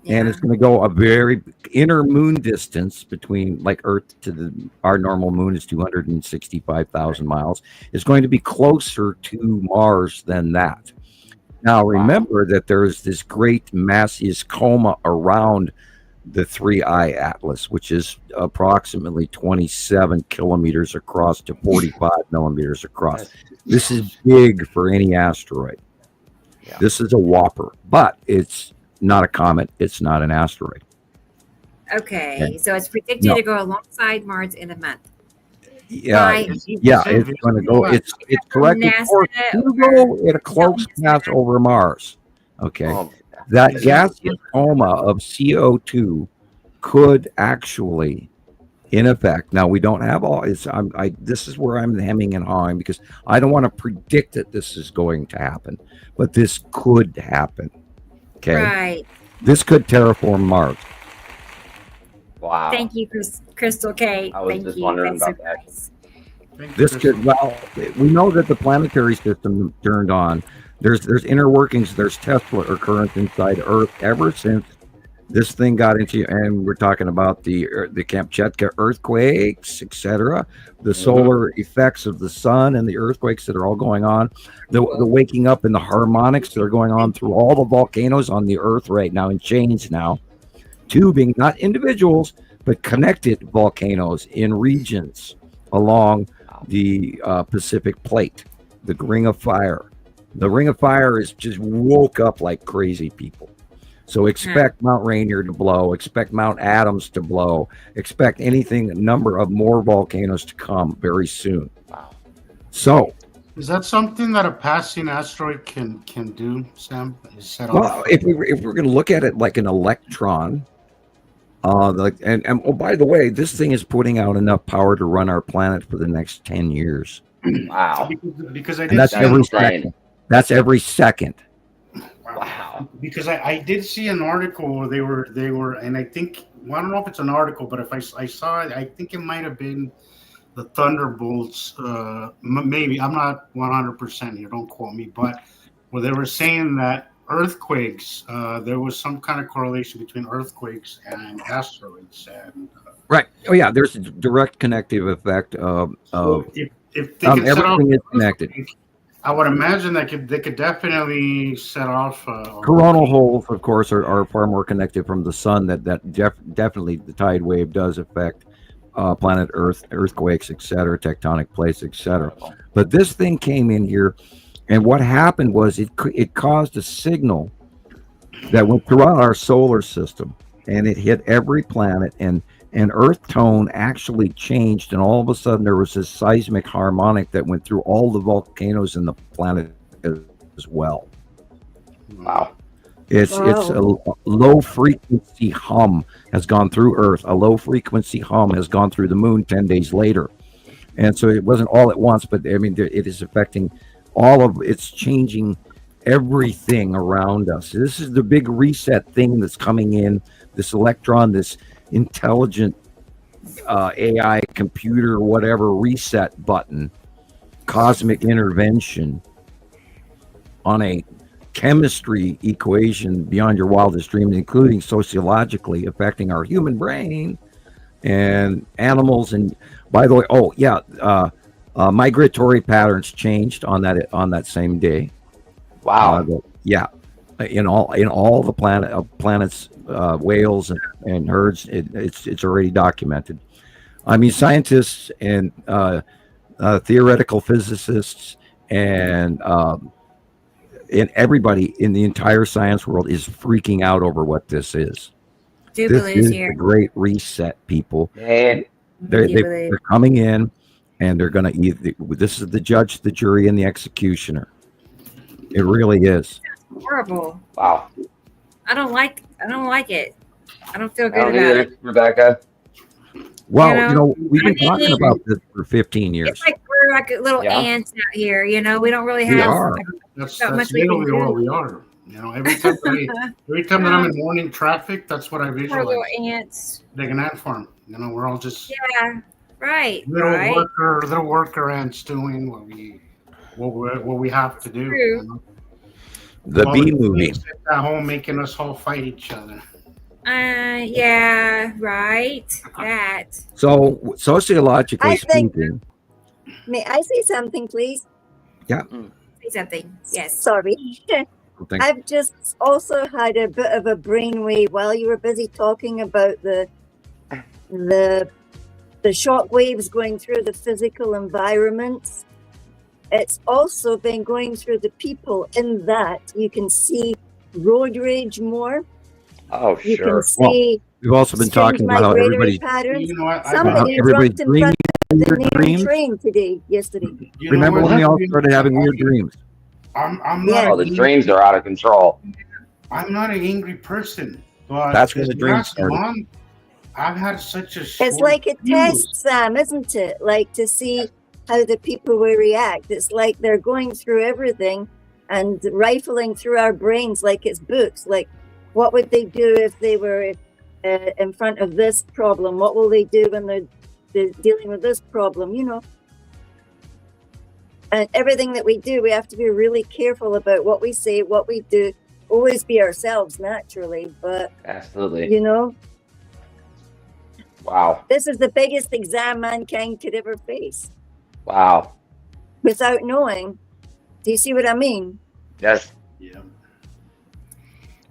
and it's going to go a very inner moon distance between, like, Earth to our normal moon is 265,000 miles. It's going to be closer to Mars than that. Now, remember that there's this great massive coma around the 3I Atlas, which is approximately 27 kilometers across to 45 millimeters across. This is big for any asteroid. Yeah. This is a whopper, but it's not a comet. It's not an asteroid. Okay. So it's predicted to go alongside Mars in a month. Yeah, it's going to go. It's corrected course to go at a close pass over Mars. Okay. That gaseous coma of CO2 could actually, in effect, now we don't have all. This is where I'm hemming and hawing, because I don't want to predict that this is going to happen, but this could happen. Okay, right. This could terraform Mars. Wow. Thank you, Crystal K. I was just wondering about that. Nice. This could. Well, we know that the planetary system turned on. There's inner workings, there's Tesla currents inside Earth ever since this thing got into, and we're talking about the Kamchatka earthquakes, etc., the solar effects of the sun and the earthquakes that are all going on, the waking up and the harmonics that are going on through all the volcanoes on the Earth right now in chains now, tubing, not individuals, but connected volcanoes in regions along the Pacific plate, the Ring of Fire. The Ring of Fire is just woke up like crazy people. So expect Mount Rainier to blow, expect Mount Adams to blow, expect a number of more volcanoes to come very soon. Wow. So is that something that a passing asteroid can do, Sam? If we're going to look at it like an electron, and by the way, this thing is putting out enough power to run our planet for the next 10 years. Wow. Because that's every second. That's every second. Wow. Because I did see an article where they were, and I think, well, I don't know if it's an article, but if I saw it, I think it might have been the Thunderbolts. Maybe, I'm not 100% here, don't quote me, but where they were saying that earthquakes, there was some kind of correlation between earthquakes and asteroids. And right. Oh yeah, there's a direct connective effect of if they can everything is connected. I would imagine that they could definitely set off. Coronal holes, of course, are far more connected from the sun. Definitely the tide wave does affect planet Earth, earthquakes, etc., tectonic plates, etc. But this thing came in here, and what happened was it caused a signal that went throughout our solar system, and it hit every planet, and Earth tone actually changed, and all of a sudden there was this seismic harmonic that went through all the volcanoes in the planet as well. Wow. It's a low frequency hum has gone through Earth. A low frequency hum has gone through the moon 10 days later. And so it wasn't all at once, but I mean, it is affecting it's changing everything around us. This is the big reset thing that's coming in, this electron, this intelligent AI, computer, whatever reset button, cosmic intervention on a chemistry equation beyond your wildest dreams, including sociologically affecting our human brain and animals. And by the way, migratory patterns changed on that same day. Wow. In all the planets, whales and herds, it's already documented. I mean, scientists and theoretical physicists and everybody in the entire science world is freaking out over what this is. This is the Great Reset, people. Man. They're coming in, and they're going to this is the judge, the jury, and the executioner. It really is. Horrible. Wow. I don't like it. I don't feel good I don't about either, it. Rebecca. Well, we've been talking about this for 15 years. It's like we're like little ants out here, we don't really have that's much we can literally do. what we are. Every time that I'm in morning traffic, that's what I visualize. We're little ants. Like an ant farm. We're all just right. little worker ants doing what we have to do. True. The bee movie. At home making us all fight each other. Right. That. So sociologically speaking, may I say something, please? Yeah. Say something. Yes. Sorry. I've just also had a bit of a brainwave while you were busy talking about the shock waves going through the physical environments. It's also been going through the people in that you can see road rage more. Oh, you sure. can see we've also been talking about how everybody's somebody everybody's dropped in front of the weird dreams. Train yesterday. Remember when we all started having weird dreams? I'm not. Oh, the dreams are out of control. I'm not an angry person, but that's when the dreams started. I've had such a. It's like a test, Sam, isn't it? Like to see how the people will react. It's like they're going through everything and rifling through our brains like it's books. Like, what would they do if they were in front of this problem? What will they do when they're dealing with this problem? And everything that we do, we have to be really careful about what we say, what we do. Always be ourselves naturally, but absolutely, Wow. This is the biggest exam mankind could ever face. Wow. Without knowing. Do you see what I mean? Yes. Yeah.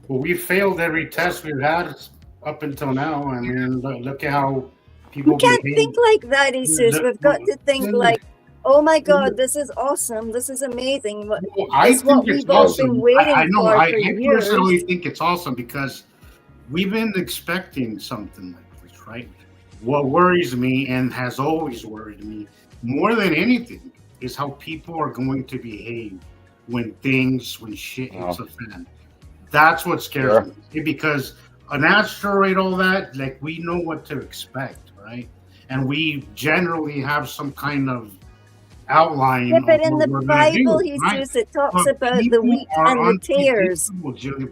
Well, we failed every test we've had up until now. I mean, look at how people. We can't think like that, Jesus. We've got to think like, oh my God, this is awesome. This is amazing. It's what we've all been waiting for I personally think it's awesome because we've been expecting something like this, right? What worries me and has always worried me more than anything is how people are going to behave when shit hits a fan. That's what scares me because an asteroid, all that, like we know what to expect, right? And we generally have some kind of outline. Yeah, but in the Bible, it talks about the wheat and the tares.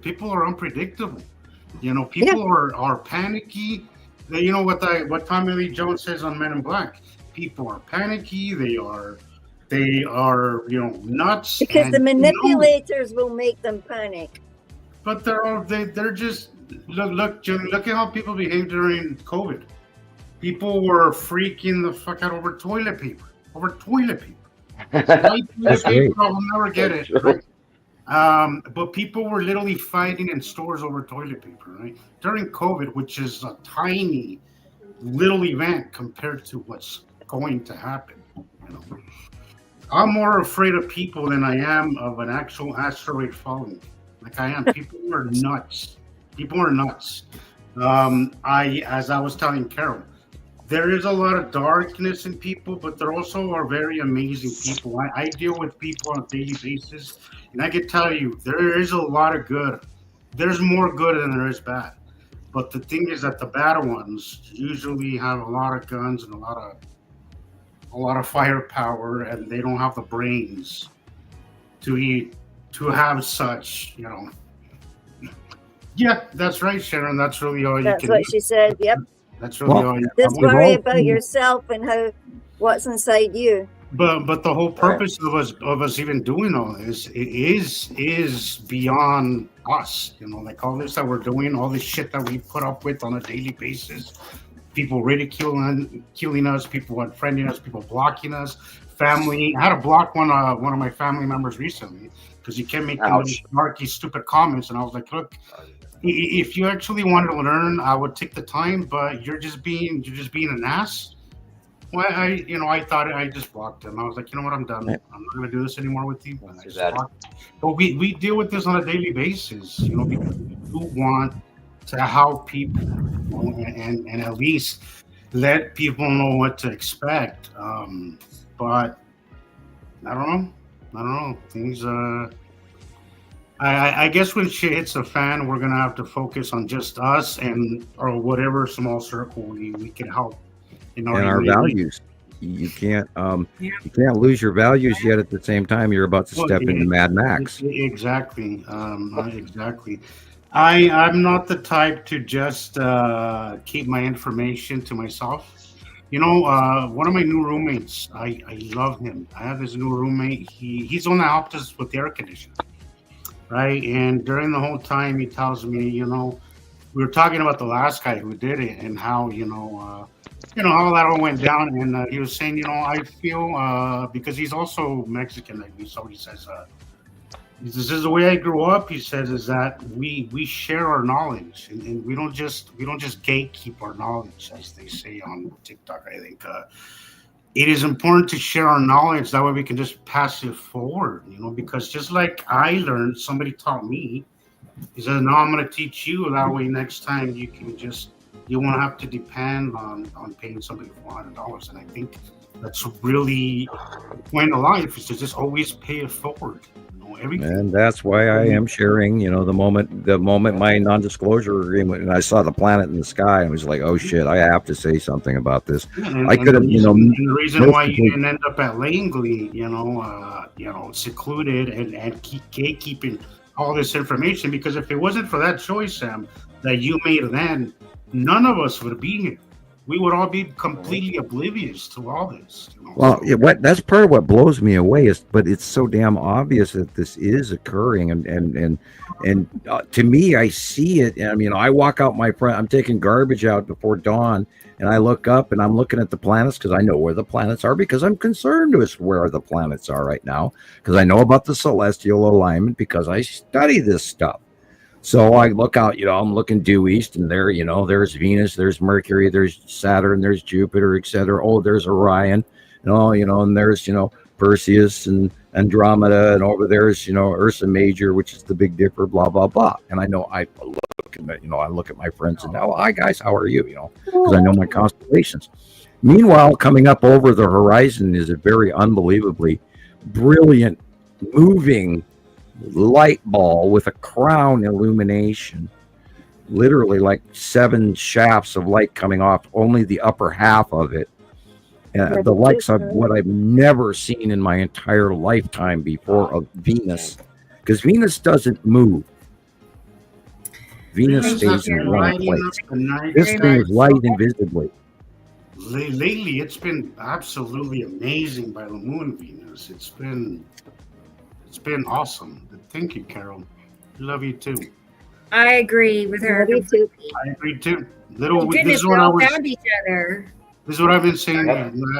People are unpredictable. People are panicky. What Tommy Lee Jones says on Men in Black. People are panicky. They are nuts. Because the manipulators will make them panic. But they're just look at how people behaved during COVID. People were freaking the fuck out over toilet paper. That's great. I'll never get it. Right? But people were literally fighting in stores over toilet paper, right? During COVID, which is a tiny little event compared to what's going to happen. I'm more afraid of people than I am of an actual asteroid falling. Like I am. People are nuts. As I was telling Carol, there is a lot of darkness in people, but there also are very amazing people. I deal with people on a daily basis, and I can tell you, there is a lot of good. There's more good than there is bad. But the thing is that the bad ones usually have a lot of guns and a lot of firepower, and they don't have the brains to have such, Yeah, that's right, Sharon. That's really all you can do. That's what she said. Yep. That's really all. Just worry about yourself and how what's inside you. But the whole purpose of us even doing all this is beyond us. You know, like all this that we're doing, all this shit that we put up with on a daily basis. People ridiculing us, people unfriending us, people blocking us. Family. I had to block one of my family members recently because he kept making those snarky, stupid comments, and I was like, look. If you actually wanted to learn, I would take the time, but you're just being an ass. Well, I thought I just blocked him. I was like, you know what, I'm done. I'm not going to do this anymore with you. And I just but we deal with this on a daily basis, you know, because we do want to help people, you know, and at least let people know what to expect. But I don't know. Things I guess when shit hits the fan, we're gonna have to focus on just us or whatever small circle we can help in our values. You can't lose your values yet. At the same time, you're about to step into Mad Max. Exactly. Exactly. I'm not the type to just keep my information to myself. You know, one of my new roommates, I love him. I have this new roommate. He's the one that helped us with the air conditioning. Right, and during the whole time, he tells me, you know, we were talking about the last guy who did it and how, how that all went down. And he was saying, you know, I feel because he's also Mexican, like me, so he says, this is the way I grew up. He says is that we share our knowledge, and we don't just gatekeep our knowledge, as they say on TikTok. I think. It is important to share our knowledge. That way we can just pass it forward, you know, because just like I learned, somebody taught me. He said, no, I'm going to teach you. That way next time you won't have to depend on paying somebody $400. And I think that's really the point of life is to just always pay it forward. Everything. And that's why I am sharing, you know, the moment my non-disclosure agreement, and I saw the planet in the sky, I was like, oh shit, I have to say something about this. I could have, you know, and the reason why you didn't end up at Langley, secluded and keep gatekeeping all this information, because if it wasn't for that choice, Sam, that you made then, none of us would be here. We would all be completely oblivious to all this. You know? Well, that's part of what blows me away but it's so damn obvious that this is occurring, and to me, I see it. I mean, I walk out I'm taking garbage out before dawn, and I look up and I'm looking at the planets because I know where the planets are, because I'm concerned with where the planets are right now, because I know about the celestial alignment, because I study this stuff. So I look out, you know, I'm looking due east, and there, you know, there's Venus, there's Mercury, there's Saturn, there's Jupiter, etc. Oh, there's Orion, and there's, Perseus and Andromeda, and over there's, Ursa Major, which is the Big Dipper, blah, blah, blah. And I know I look at my friends and now, hi guys, how are you? Because I know my constellations. Meanwhile, coming up over the horizon is a very unbelievably brilliant, moving light ball with a crown illumination, literally like 7 shafts of light coming off only the upper half of it. The likes of what I've never seen in my entire lifetime before of Venus, because Venus doesn't move. Venus stays in one place. This thing is light invisibly. Lately, it's been absolutely amazing by the moon, Venus. It's been awesome. Thank you, Carol. Love you too. I agree with her. Love you too. I agree too. Goodness, we all found each other. This is what I've been saying.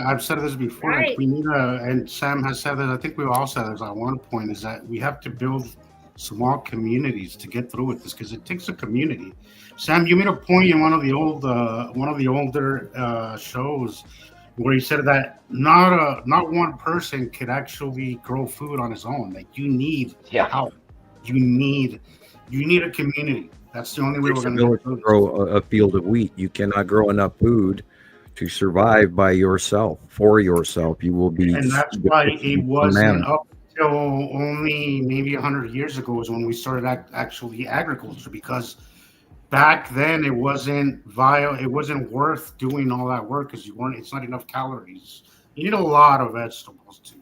I've said this before. Right. We need and Sam has said this. I think we've all said this at one point, is that we have to build small communities to get through with this, because it takes a community. Sam, you made a point in one of the older shows where he said that not one person could actually grow food on his own. Like, you need help. You need a community. That's the only way we're going to grow a field of wheat. You cannot grow enough food to survive by yourself. For yourself, you will be. And that's why it wasn't up till only maybe 100 years ago was when we started actually agriculture, because back then it wasn't worth doing all that work, because it's not enough calories. You need a lot of vegetables too.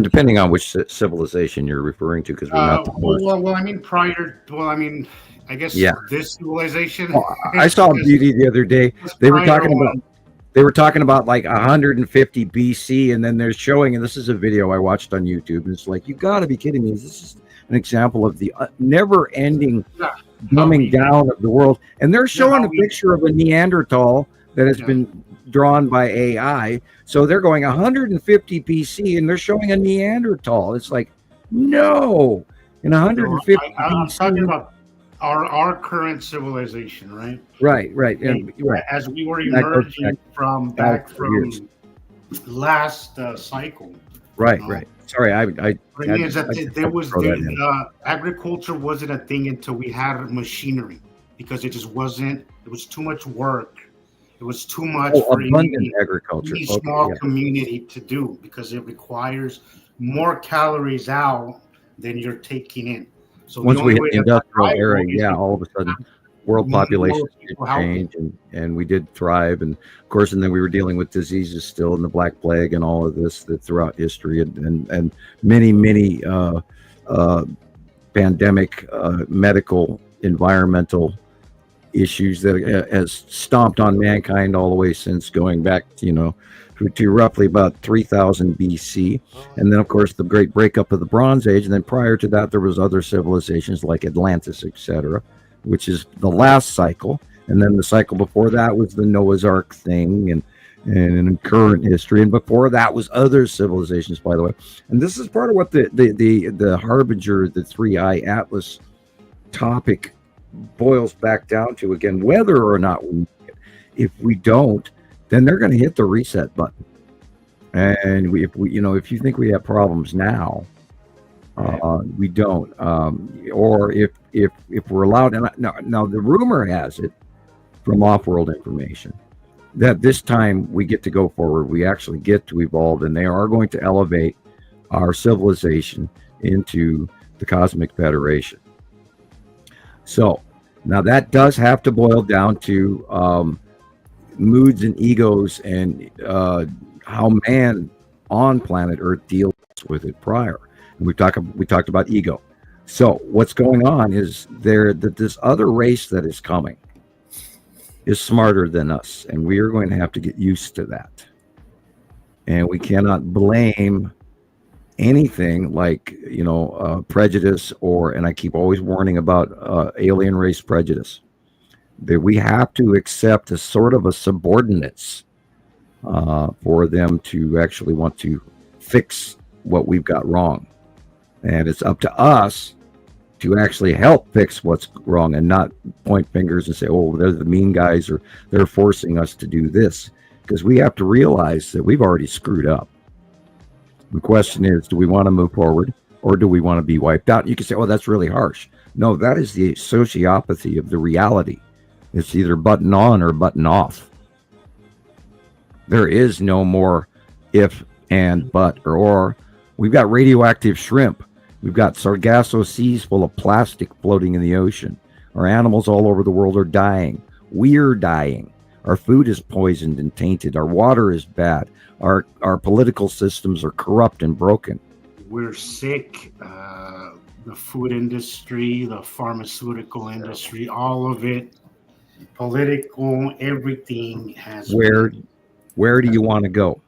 Depending on which civilization you're referring to, because we're not. I guess Yeah. this civilization. Oh, I saw Beauty the other day. They were talking about like 150 BC, and then they're showing, and this is a video I watched on YouTube, and it's like, you got to be kidding me! This is an example of the never-ending dumbing down of the world, and they're showing a picture of a Neanderthal that has been drawn by AI. So they're going 150 BC, and they're showing a Neanderthal. It's like, no, in 150 I'm talking BC. about our current civilization, right? Right. As we were emerging from last cycle. Right. Sorry, agriculture wasn't a thing until we had machinery, because it just wasn't. It was too much work. It was too much for abundant agriculture. Any small community to do, because it requires more calories out than you're taking in. So once we hit the industrial era, all of a sudden, world population did change, and we did thrive. And of course, and then we were dealing with diseases still, and the Black Plague, and all of this that throughout history, and many pandemic, medical, environmental issues that has stomped on mankind all the way since going back, to roughly about 3000 BC. And then, of course, the great breakup of the Bronze Age. And then prior to that, there was other civilizations like Atlantis, etc., which is the last cycle. And then the cycle before that was the Noah's Ark thing, and in current history. And before that was other civilizations, by the way. And this is part of what the Harbinger, the 3i Atlas topic boils back down to again, whether or not if we don't, then they're going to hit the reset button. And if you think we have problems now, we don't. Or if we're allowed, and now the rumor has it from off-world information that this time we get to go forward. We actually get to evolve, and they are going to elevate our civilization into the Cosmic Federation. So now that does have to boil down to moods and egos, and how man on planet Earth deals with it prior. And we talked about ego. So what's going on is that this other race that is coming is smarter than us, and we are going to have to get used to that. And we cannot blame anything like prejudice, and I keep always warning about alien race prejudice, that we have to accept a sort of a subordinates for them to actually want to fix what we've got wrong. And it's up to us to actually help fix what's wrong, and not point fingers and say, oh, they're the mean guys, or they're forcing us to do this, because we have to realize that we've already screwed up. The question is, do we want to move forward, or do we want to be wiped out? You can say, oh, that's really harsh. No, that is the sociopathy of the reality. It's either button on or button off. There is no more if, and, but, or. We've got radioactive shrimp. We've got Sargasso seas full of plastic floating in the ocean. Our animals all over the world are dying. We're dying. Our food is poisoned and tainted. Our water is bad. Our political systems are corrupt and broken. We're sick. The food industry, the pharmaceutical industry, all of it, political, everything has. Where do you want to go?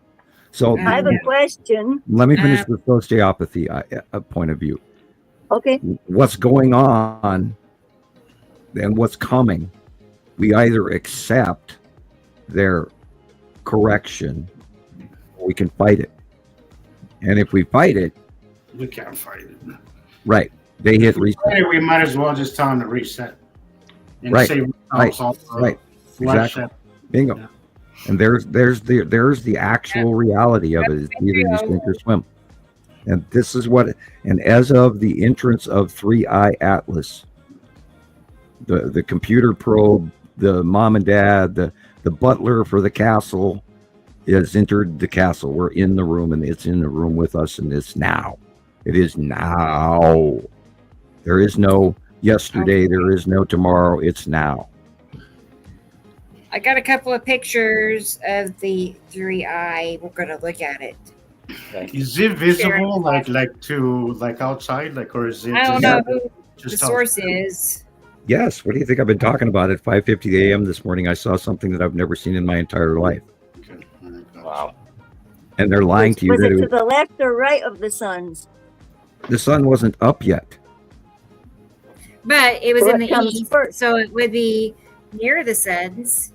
So I have a question. Let me finish the sociopathy point of view. Okay. What's going on and what's coming, we either accept their correction, or we can fight it. And if we fight it, we can't fight it. Right. They hit reset. We might as well just tell them to reset. And right. Say right. Exactly. Bingo. Yeah. And there's the actual reality of it. Is either you sink or swim. And this is what, and as of the entrance of 3i Atlas, the computer probe, the mom and dad, the butler for the castle has entered the castle. We're in the room, and it's in the room with us, and it's now. It is now. There is no yesterday. There is no tomorrow. It's now. I got a couple of pictures of the 3i. We're going to look at it. Is it visible like outside, or is it? I don't know who the source is. Yes. What do you think I've been talking about at 5:50 a.m. this morning? I saw something that I've never seen in my entire life. Okay. All right, gotcha. Wow. And they're lying to you Was that it to the left or right of the suns? the sun wasn't up yet. But it was What in the comes east, first? so it would be near the suns.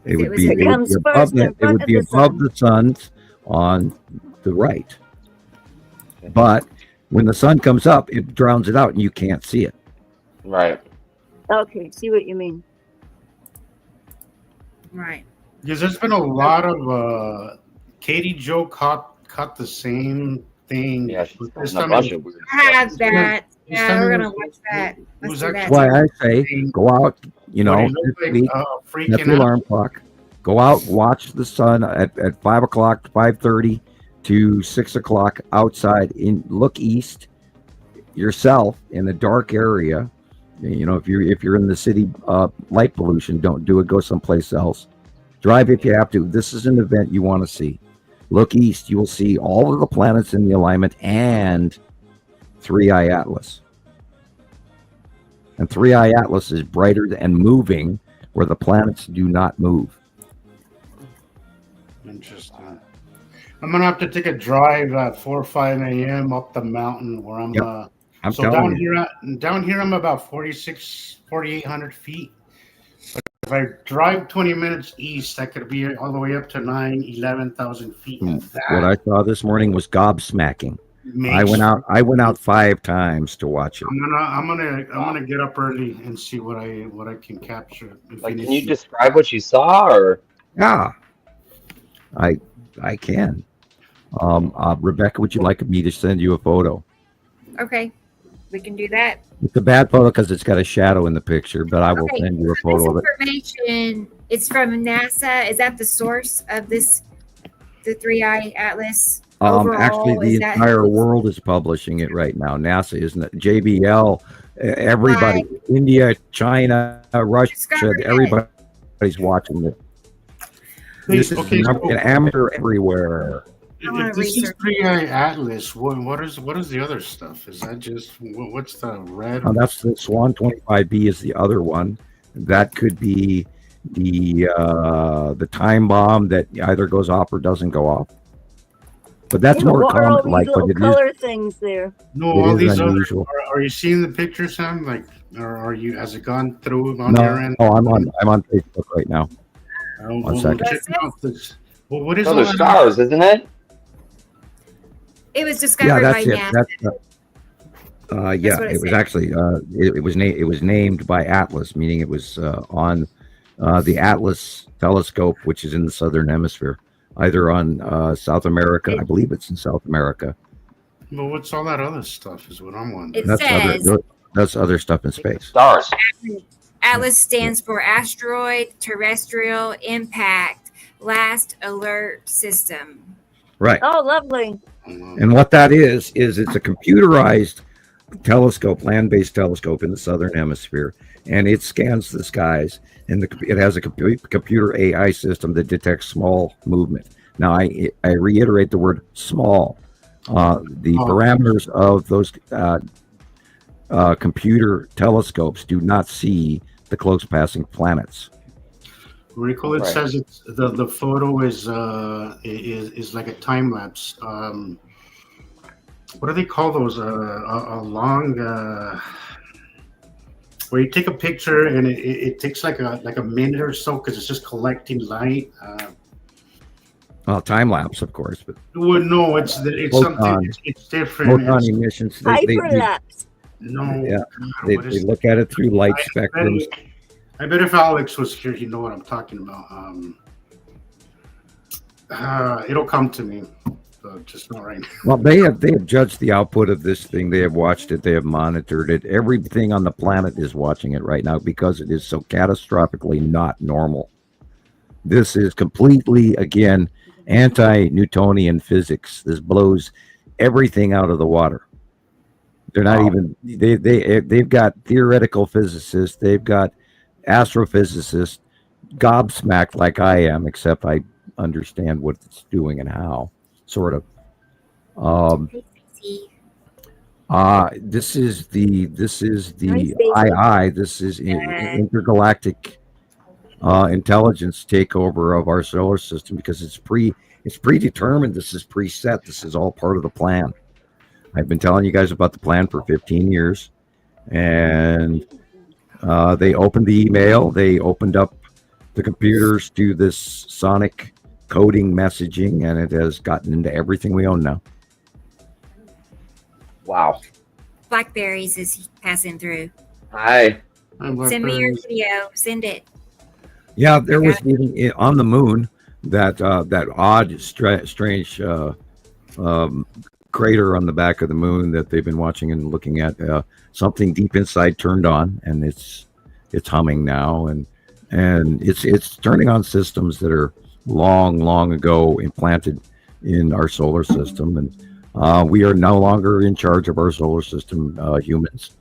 It would was be, in it the would be comes above first in that. It front would of be the above sun. the suns on the right. But when the sun comes up, it drowns it out and you can't see it. Right. Okay, see what you mean. Right. Because there's been a lot of Katie Joe caught the same thing. Yeah, she's but got this a time bunch it of weird I have stuff. that. This Yeah, time we're it gonna was- watch that. it Let's was do that. That's why I say was- go out, you but know, it looked like, set freaking the out. alarm clock. Go out, watch the sun at 5 o'clock, 5:30 to 6 o'clock outside. Look east yourself in a dark area. You know, if you're in the city, light pollution, don't do it. Go someplace else. Drive if you have to. This is an event you want to see. Look east. You will see all of the planets in the alignment and 3i Atlas. And 3i Atlas is brighter and moving where the planets do not move. Interesting. I'm gonna have to take a drive at 4 or 5 a.m. up the mountain where I'm. Yep. I'm So telling you. down here, I'm about 4,800 feet. But if I drive 20 minutes east, I could be all the way up to 11,000 feet. And What I saw this morning was gobsmacking. I went out 5 times to watch it. I'm gonna get up early and see what I can capture. Like, can you describe what you saw, or? Yeah, I can. Rebecca, would you like me to send you a photo? Okay, we can do that. It's a bad photo because it's got a shadow in the picture, but I will Okay. send you a This photo of it. information, it's from NASA. Is that the source of this, the 3i Atlas? Overall, Actually, the is that- entire world is publishing it right now. NASA isn't it? JBL, everybody, India, China, Russia, Discovered it. everybody's watching it. This is Okay, so- an amateur everywhere. I wanna If this is research 3i Atlas, what is the other stuff? Is that just what's the red? That's the Swan 25B is the other one. That could be the time bomb that either goes off or doesn't go off. But that's more what are all common, like, these but little it is, color things there? No, it all is these other. unusual. Are you seeing the picture, Sam? Like, or are you? Has it gone through on your No, end? I'm on Facebook right now. One second. Check out this. Well, what is No, all they're that? stars, isn't it? It was Yeah, discovered by that's it. NASA. Yeah, what it it was said. actually it was named by Atlas, meaning it was on the Atlas telescope, which is in the southern hemisphere, either on South America. I believe it's in South America. But what's all that other stuff? Is what I'm wondering. It says That's other stuff in space. Stars. Atlas stands for Asteroid Terrestrial Impact Last Alert System. Right. Oh, lovely. And what that is it's a computerized telescope, land-based telescope in the southern hemisphere, and it scans the skies, and it has a computer AI system that detects small movement. Now, I reiterate the word small. The parameters of those computer telescopes do not see the close passing planets. Rico, it Right. says it's the photo is like a time lapse. What do they call those? A long where you take a picture and it takes like a minute or so because it's just collecting light. Well, time lapse, of course, but Well, no, it's something. Photon. It's different. photon It's- emissions. Hyperlapse. no, Yeah, God, they what is look at it through light I spectrums. bet if Alex was here, he'd know what I'm talking about. It'll come to me, just not right now. Well, they have judged the output of this thing. They have watched it. They have monitored it. Everything on the planet is watching it right now because it is so catastrophically not normal. This is completely, again, anti-Newtonian physics. This blows everything out of the water. They're not even. They've got theoretical physicists. They've got astrophysicists gobsmacked like I am, except I understand what it's doing and how, sort of. This is the Nice, Daisy. II. This is intergalactic intelligence takeover of our solar system because it's predetermined. This is preset. This is all part of the plan. I've been telling you guys about the plan for 15 years, and they opened the email. They opened up the computers to this sonic coding messaging, and it has gotten into everything we own now. Wow. Blackberries is passing through. Hi. Send me your video. Send it. Yeah, there was even on the moon that odd, strange crater on the back of the moon that they've been watching and looking at. Something deep inside turned on, and it's humming now, and it's turning on systems that are long ago implanted in our solar system, and we are no longer in charge of our solar system, humans.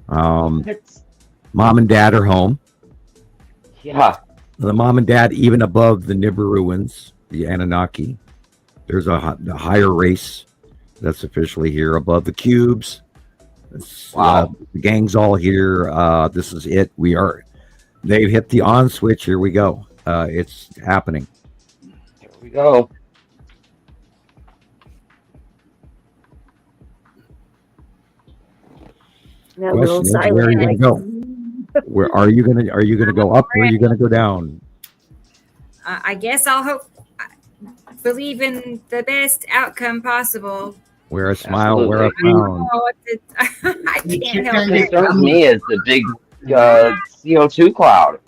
Mom and Dad are home. Yeah. The mom and dad, even above the Nibiruans, the Anunnaki. There's a higher race that's officially here above the cubes. Wow. The gang's all here. This is it. They've hit the on switch. Here we go. It's happening. Here we go. That little Question is, where are you silent. going to go? Where are you going to go up, or are you going to go down? I guess I'll believe in the best outcome possible. Wear a smile, Absolutely. wear a frown. I can't help What it. concerns me is the big CO2 cloud.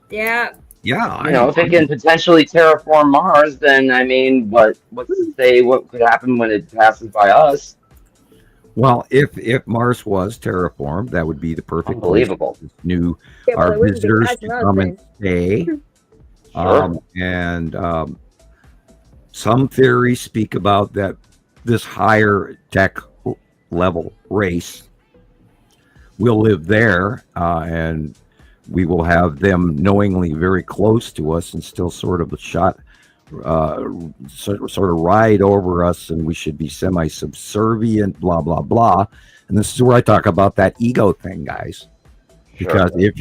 Yeah. Yeah, You know, if it can potentially terraform Mars, then I mean, what's to say what could happen when it passes by us? Well, if Mars was terraformed, that would be the perfect Unbelievable. place for new Yeah, well, our it wouldn't be visitors passing to us come and then. stay. Sure. And some theories speak about that this higher tech level race will live there, and we will have them knowingly very close to us and still sort of sort of ride over us, and we should be semi-subservient, blah blah blah. And this is where I talk about that ego thing, guys. Because if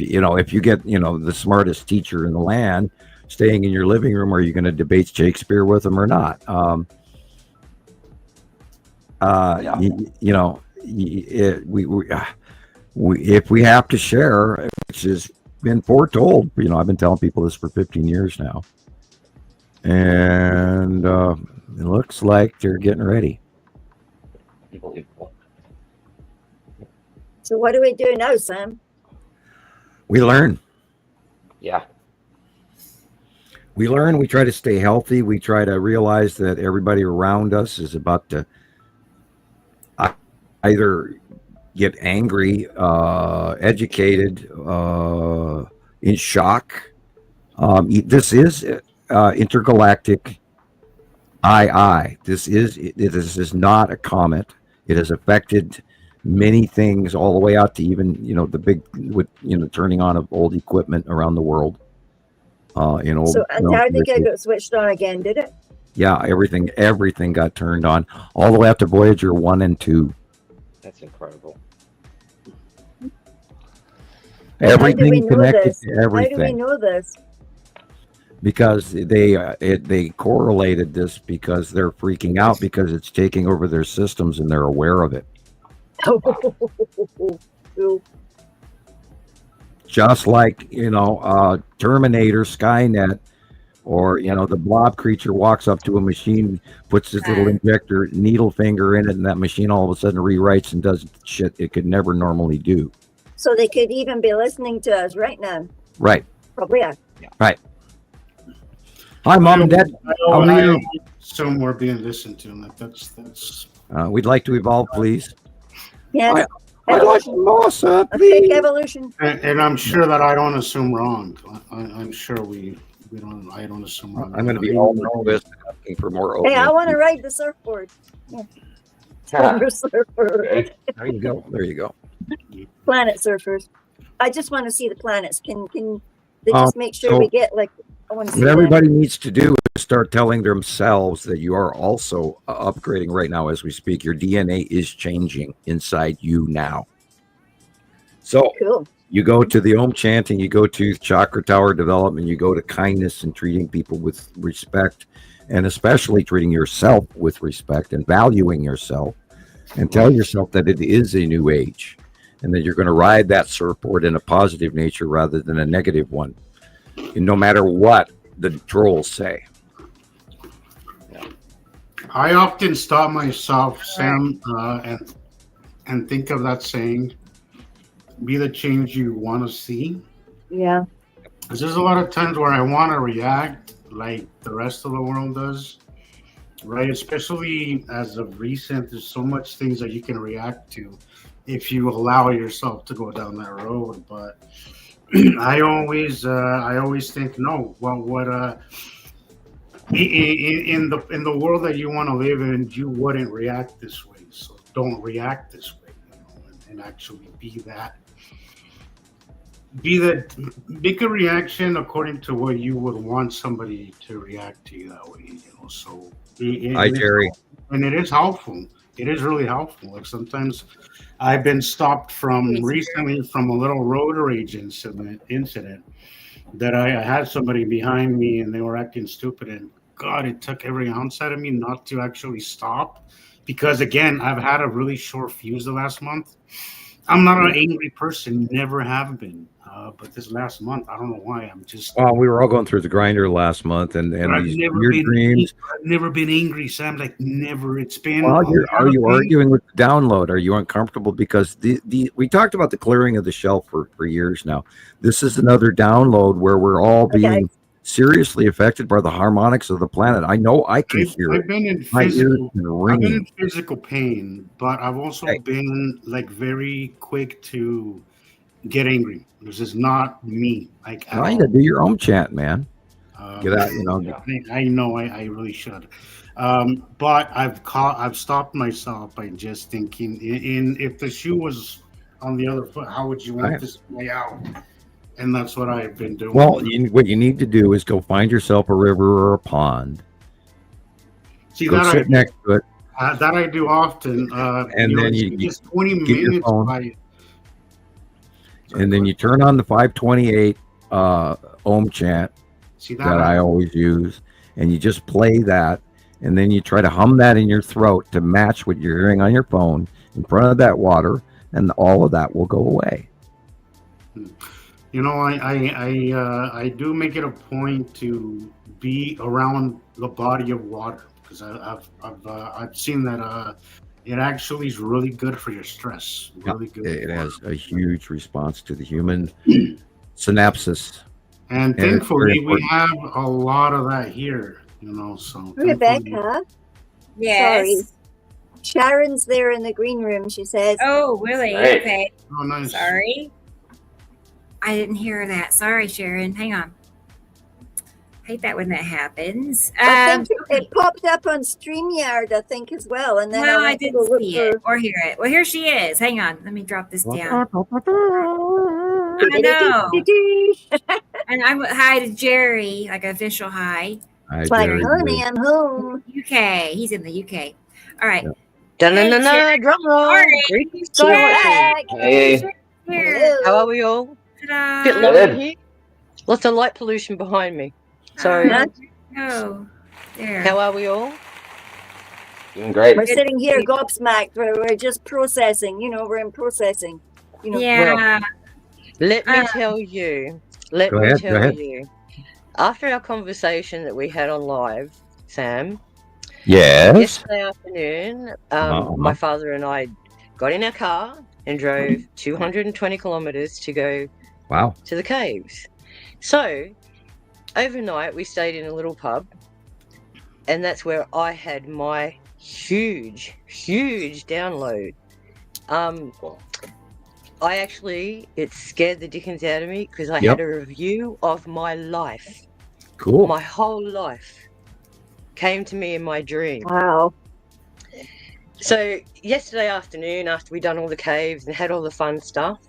you get the smartest teacher in the land staying in your living room, are you going to debate Shakespeare with them or not? If we have to share, which has been foretold, I've been telling people this for 15 years now, and it looks like they're getting ready. Unbelievable. So what do we do now, Sam? We learn. Yeah. We learn. We try to stay healthy. We try to realize that everybody around us is about to either get angry, educated, in shock. This is intergalactic II. This is not a comet. It has affected many things all the way out to even the big turning on of old equipment around the world. So Antarctica got switched on again, did it? Yeah, everything got turned on all the way up to Voyager 1 and 2. That's incredible. Everything connected to everything. How do we know this? Because they correlated this because they're freaking out because it's taking over their systems and they're aware of it. Just like Terminator, Skynet, or the blob creature walks up to a machine, puts his little injector needle finger in it, and that machine all of a sudden rewrites and does shit it could never normally do. So they could even be listening to us right now. Right. Probably are. Yeah. Right. Hi, Mom and Dad. How are you? Some more being listened to. That's. We'd like to evolve, please. Yes. I'd like more, sir, A please. fake evolution. And I'm sure that I don't assume wrong. I'm sure we don't. I don't assume wrong. I'm going to be all nervous asking for more. Hey, I want to ride the surfboard. Yeah. Surfboard. There you go. There you go. Planet surfers. I just want to see the planets. Can they just make sure we get like I want to see What that. everybody needs to do is start telling themselves that you are also upgrading right now as we speak. Your DNA is changing inside you now. So Cool. you go to the Om chanting, you go to chakra tower development, you go to kindness and treating people with respect, and especially treating yourself with respect and valuing yourself, and tell yourself that it is a new age and that you're going to ride that surfboard in a positive nature rather than a negative one, and no matter what the trolls say. I often stop myself, Sam, and think of that saying, be the change you want to see. Yeah. Because there's a lot of times where I want to react like the rest of the world does, right? Especially as of recent, there's so much things that you can react to if you allow yourself to go down that road. But I always think, no, well, in the world that you want to live in, you wouldn't react this way. So don't react this way, and actually make a reaction according to what you would want somebody to react to you that way. So Hi, Jerry. And it is helpful. It is really helpful. Like sometimes I've been stopped recently from a little road rage incident that I had somebody behind me and they were acting stupid, and God, it took every ounce out of me not to actually stop, because again, I've had a really short fuse the last month. I'm not an angry person, never have been. But this last month, I don't know why. I'm just. Well, we were all going through the grinder last month, and these weird dreams. I've never been angry, Sam. Like never. It's been. Well, are you arguing with the download? Are you uncomfortable because we talked about the clearing of the shelf for years now. This is another download where we're all being seriously affected by the harmonics of the planet. I know I can hear it. I've been in physical pain, but I've also been like very quick to get angry. This is not me. Like you gotta do your own chant, man. Get out, I know I really should. But I've stopped myself by just thinking, if the shoe was on the other foot, how would you want this to play out? And that's what I've been doing. Well, what you need to do is go find yourself a river or a pond. Go sit next to it. That I do often. And then you just 20 minutes. And then you turn on the 528 Om chant that I always use, and you just play that, and then you try to hum that in your throat to match what you're hearing on your phone in front of that water, and all of that will go away. I do make it a point to be around the body of water, because I've seen that it actually is really good for your stress. Really good. It has a huge response to the human synapses. And thankfully, we have a lot of that here, so. Rebecca? Yes. Sorry. Sharon's there in the green room, she says. Oh, really? Right. Okay. Oh, nice. Sorry. I didn't hear that. Sorry, Sharon. Hang on. Hate that when that happens. I think it popped up on StreamYard, I think, as well. And then I didn't see it or hear it. Well, here she is. Hang on. Let me drop this down. I know. And hi to Jerry, like an official hi. Hi, like, Jerry. honey, I'm home. UK. He's in the UK. All right. Da-na-na-na, drum roll. Greetings, Hey. How are we all? Ta-da. Bit low here. Lots of light pollution behind me. Sorry. Oh, there. How are we all? Doing great. We're sitting here gobsmacked. We're just processing. We're in processing. Yeah. Well, let me tell you. Go ahead. After our conversation that we had on live, Sam. Yes. Yesterday afternoon, my father and I got in our car and drove 220 kilometers to go to the caves. So overnight we stayed in a little pub, and that's where I had my huge download. It scared the dickens out of me, because I had a review of my life. Cool. My whole life came to me in my dream. Wow. So yesterday afternoon, after we'd done all the caves and had all the fun stuff,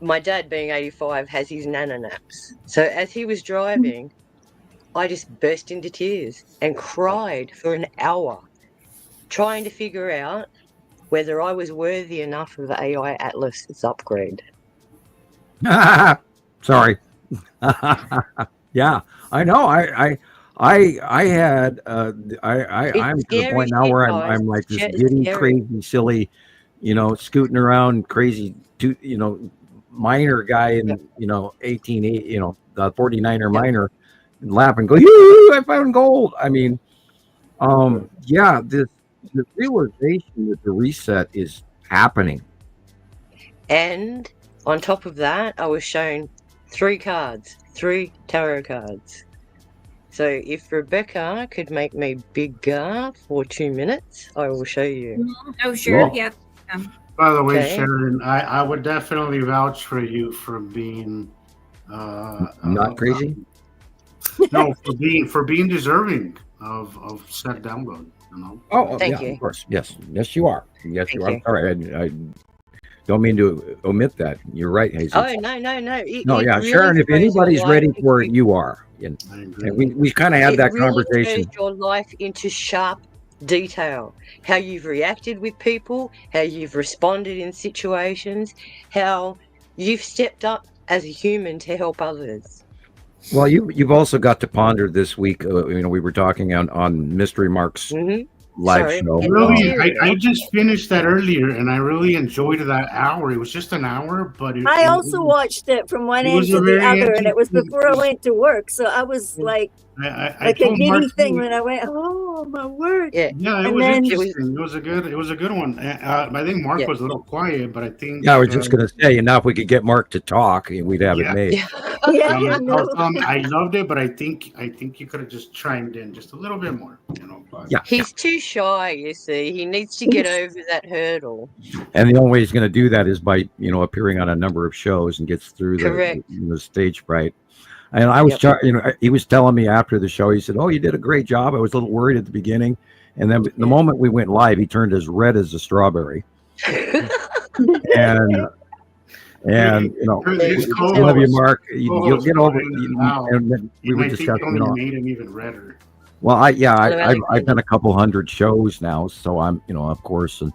my dad, being 85, has his nana naps. So as he was driving, I just burst into tears and cried for an hour, trying to figure out whether I was worthy enough of the AI Atlas's upgrade. Sorry. Yeah, I know. I'm to the point now where I'm like this giddy, crazy, silly, scooting around, crazy, minor guy in 1880, the 49er minor, and laugh and go, "Yoo, I found gold." I mean, yeah, the realization that the reset is happening. And on top of that, I was shown 3 tarot cards. So if Rebecca could make me bigger for 2 minutes, I will show you. Oh, sure. Yeah. By the way, Sharon, I would definitely vouch for you for being not crazy. No, for being deserving of said download. Oh, thank yeah, you. Of course, yes, you are. Yes, you are. I'm sorry, I don't mean to omit that. You're right, Jesus. Oh no! No, yeah, really Sharon. If anybody's ready for it, you are. And we kind of had that really conversation. Shows your life into sharp detail. How you've reacted with people, how you've responded in situations, how you've stepped up as a human to help others. Well, you've also got to ponder this week. We were talking on Mystery Mark's live show. Really, I just finished that earlier, and I really enjoyed that hour. It was just an hour, but I also watched it from one end to the other, and it was before I went to work, so I was like a giddy thing when I went. Oh my word! Yeah, it was interesting. It was a good one. I think Mark was a little quiet, but I think. Yeah, I was just going to say, now if we could get Mark to talk, we'd have it made. I loved it, but I think you could have just chimed in just a little bit more. He's too shy. You see, he needs to get over that hurdle. And the only way he's going to do that is by appearing on a number of shows and gets through the stage fright. And I was, he was telling me after the show, he said, "Oh, you did a great job. I was a little worried at the beginning, and then the moment we went live, he turned as red as a strawberry." and love you, Mark. You'll get over it. And we were discussing. Made him even redder. Well, I've done a couple hundred shows now, so I'm, of course, and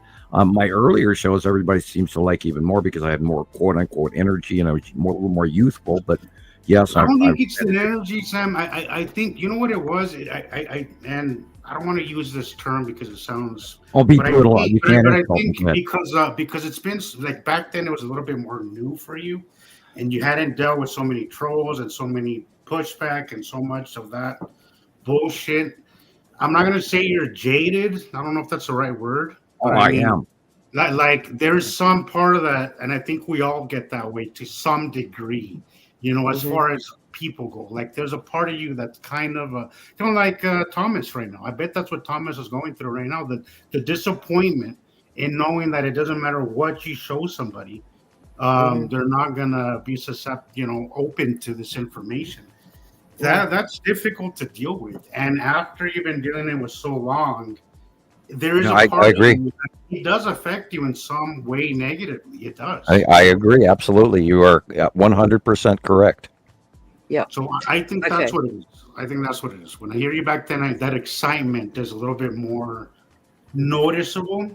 my earlier shows, everybody seems to like even more because I had more quote unquote energy and I was more youthful. But yes, I don't think it's the energy, Sam. I think you know what it was. And I don't want to use this term because it sounds. Oh, be brutal. You can't. But I think because it's been like back then, it was a little bit more new for you, and you hadn't dealt with so many trolls and so many pushback and so much of that bullshit. I'm not gonna say you're jaded. I don't know if that's the right word. Oh, I am. Like there's some part of that, and I think we all get that way to some degree. As far as people go, like there's a part of you that's kind of like Thomas right now. I bet that's what Thomas is going through right now. The disappointment in knowing that it doesn't matter what you show somebody, they're not gonna be open to this information. That's difficult to deal with, and after you've been dealing it with so long, there is a part I agree. Of you that it does affect you in some way negatively. It does. I agree absolutely. You are 100% correct. Yeah. So I think that's what it is. I think that's what it is. When I hear you back then, that excitement is a little bit more noticeable.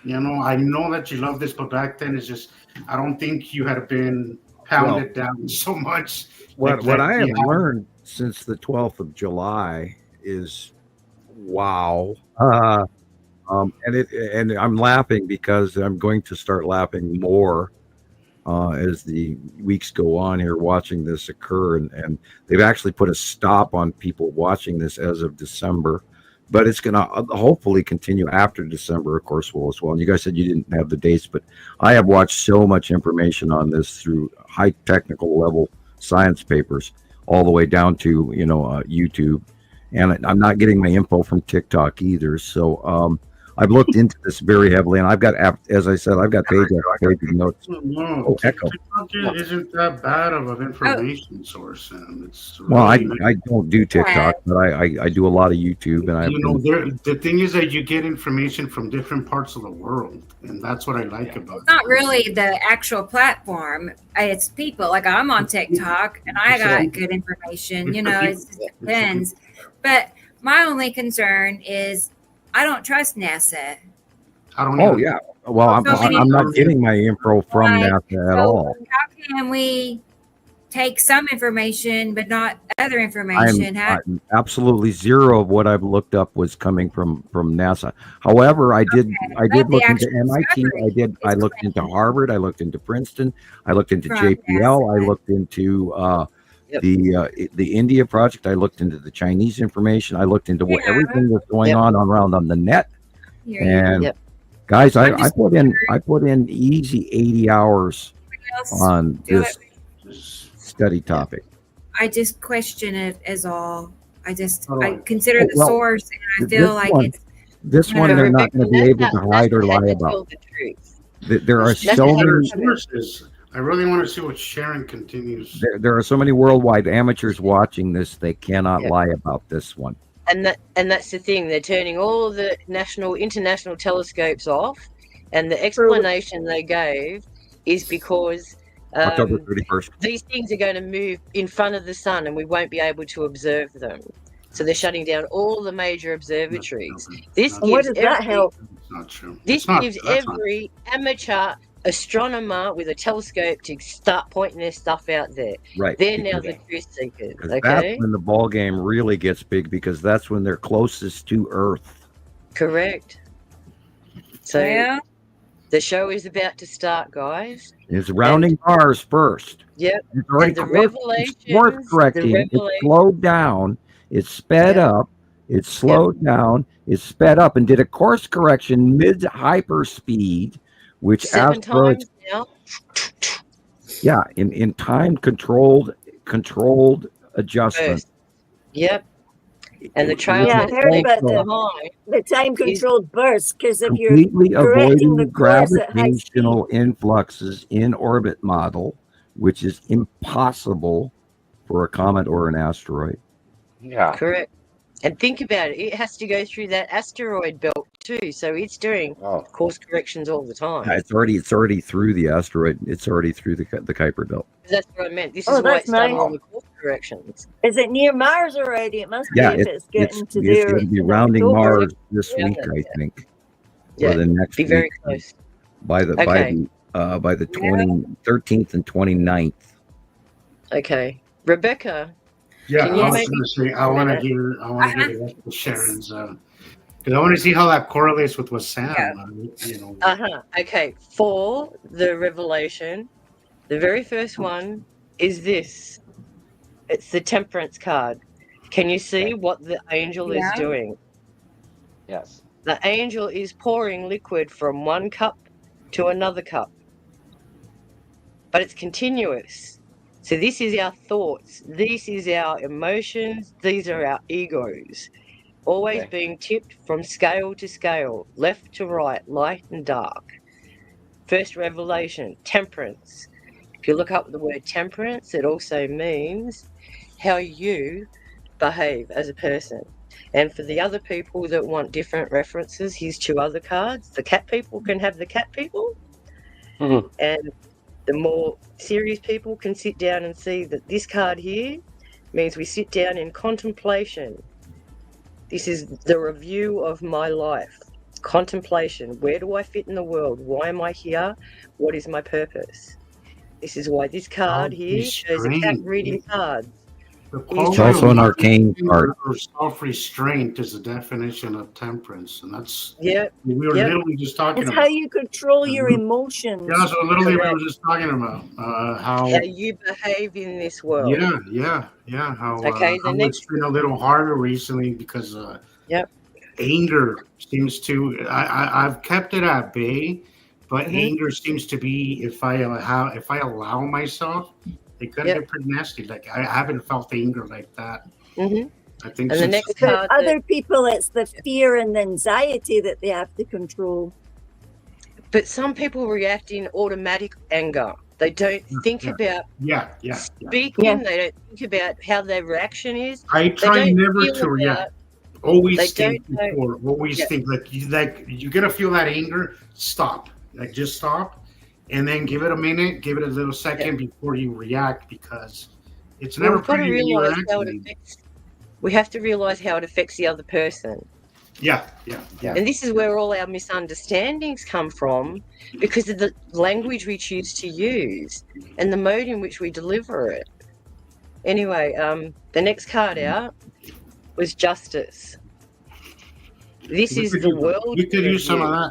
I know that you love this, but back then it's just I don't think you had been pounded down so much. What I have learned since the 12th of July is wow. And I'm laughing because I'm going to start laughing more as the weeks go on here watching this occur. And they've actually put a stop on people watching this as of December. But it's going to hopefully continue after December, of course, as well. And you guys said you didn't have the dates, but I have watched so much information on this through high technical level science papers all the way down to, YouTube. And I'm not getting my info from TikTok either. So I've looked into this very heavily, and I've got, as I said, I've got page after page of notes. No, Oh, echo. TikTok isn't that bad of an information source, and it's Well, I really don't do TikTok, but I do a lot of YouTube, and the thing is that you get information from different parts of the world, and that's what I like about it. It's not really the actual platform; it's people. Like I'm on TikTok, and I got good information. It depends. But my only concern is I don't trust NASA. I don't know. Oh yeah. Well, I'm not getting my info from NASA at all. How can we take some information but not other information? I'm absolutely zero of what I've looked up was coming from NASA. However, I did look into MIT. I looked into Harvard. I looked into Princeton. I looked into JPL. I looked into the India project. I looked into the Chinese information. I looked into everything that's going on around on the net. And guys, I put in easy 80 hours on this study topic. I just question it as all. I consider the source, and I feel like it's this one they're not going to be able to hide or lie about. There are so many sources. I really want to see what Sharon continues. There are so many worldwide amateurs watching this; they cannot lie about this one. And that's the thing. They're turning all the international telescopes off, and the explanation they gave is because October 31st. These things are going to move in front of the sun, and we won't be able to observe them. So they're shutting down all the major observatories. This gives every amateur astronomer with a telescope to start pointing their stuff out there. Right. They're now the truth seekers. Okay. That's when the ball game really gets big, because that's when they're closest to Earth. Correct. So the show is about to start, guys. It's rounding Mars first. Yep. It's already course correcting. It's slowed down. It's sped up. It's slowed down. It's sped up and did a course correction mid hyperspeed, which 7 times now. Yeah, in time controlled adjustment. Yep. And the trail the time controlled burst, because if you're completely avoiding the gravitational influxes in orbit model, which is impossible for a comet or an asteroid. Yeah. Correct. And think about it. It has to go through that asteroid belt too, so it's doing course corrections all the time. Yeah, it's already through the asteroid. It's already through the Kuiper belt. That's what I meant. This is why it's done all the course corrections. Is it near Mars already? It must be. It's going to be rounding Mars this week, I think. Yeah. Or the next be very close. By the 13th and 29th. Okay, Rebecca. Yeah, I was going to say I want to hear the rest of Sharon's because I want to see how that correlates with what Sam. Okay, for the revelation, the very first one is this. It's the Temperance card. Can you see what the angel is doing? Yes. The angel is pouring liquid from one cup to another cup, but it's continuous. So this is our thoughts, this is our emotions, these are our egos, always being tipped from scale to scale, left to right, light and dark. First revelation, temperance. If you look up the word temperance, it also means how you behave as a person. And for the other people that want different references, here's 2 other cards. The cat people can have the cat people. Mm-hmm. And the more serious people can sit down and see that this card here means we sit down in contemplation. This is the review of my life. Contemplation. Where do I fit in the world? Why am I here? What is my purpose? This is why this card here shows a cat reading cards. It's also an arcane card. Self-restraint is the definition of temperance, and that's we were literally just talking about. It's how you control your emotions. Yeah, so literally we were just talking about how you behave in this world. Yeah. How it's been a little harder recently because anger seems to. I've kept it at bay, but anger seems to be if I allow myself. It could get pretty nasty. Like I haven't felt anger like that I think. And the next But card. other people, it's the fear and the anxiety that they have to control. But some people react in automatic anger. They don't think about speaking. They don't think about how their reaction is. I try never to react. Always think before. Always think like you're gonna feel that anger. Stop. Like just stop, and then give it a minute. Give it a little second before you react, because it's never pretty when you're acting. We have to realize how it affects the other person. Yeah. And this is where all our misunderstandings come from, because of the language we choose to use and the mode in which we deliver it. Anyway, the next card out was justice. This is the world. You could use some of that.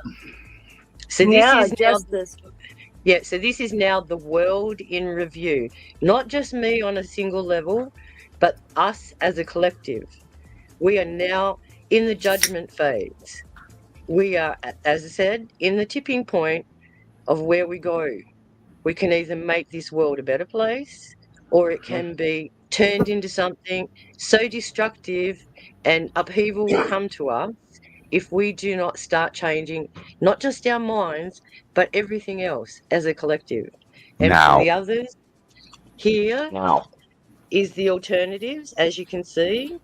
So this is justice. So this is now the world in review. Not just me on a single level, but us as a collective. We are now in the judgment phase. We are, as I said, in the tipping point of where we go. We can either make this world a better place, or it can be turned into something so destructive, and upheaval will come to us if we do not start changing not just our minds, but everything else as a collective. And for the others, here is the alternatives, as you can see.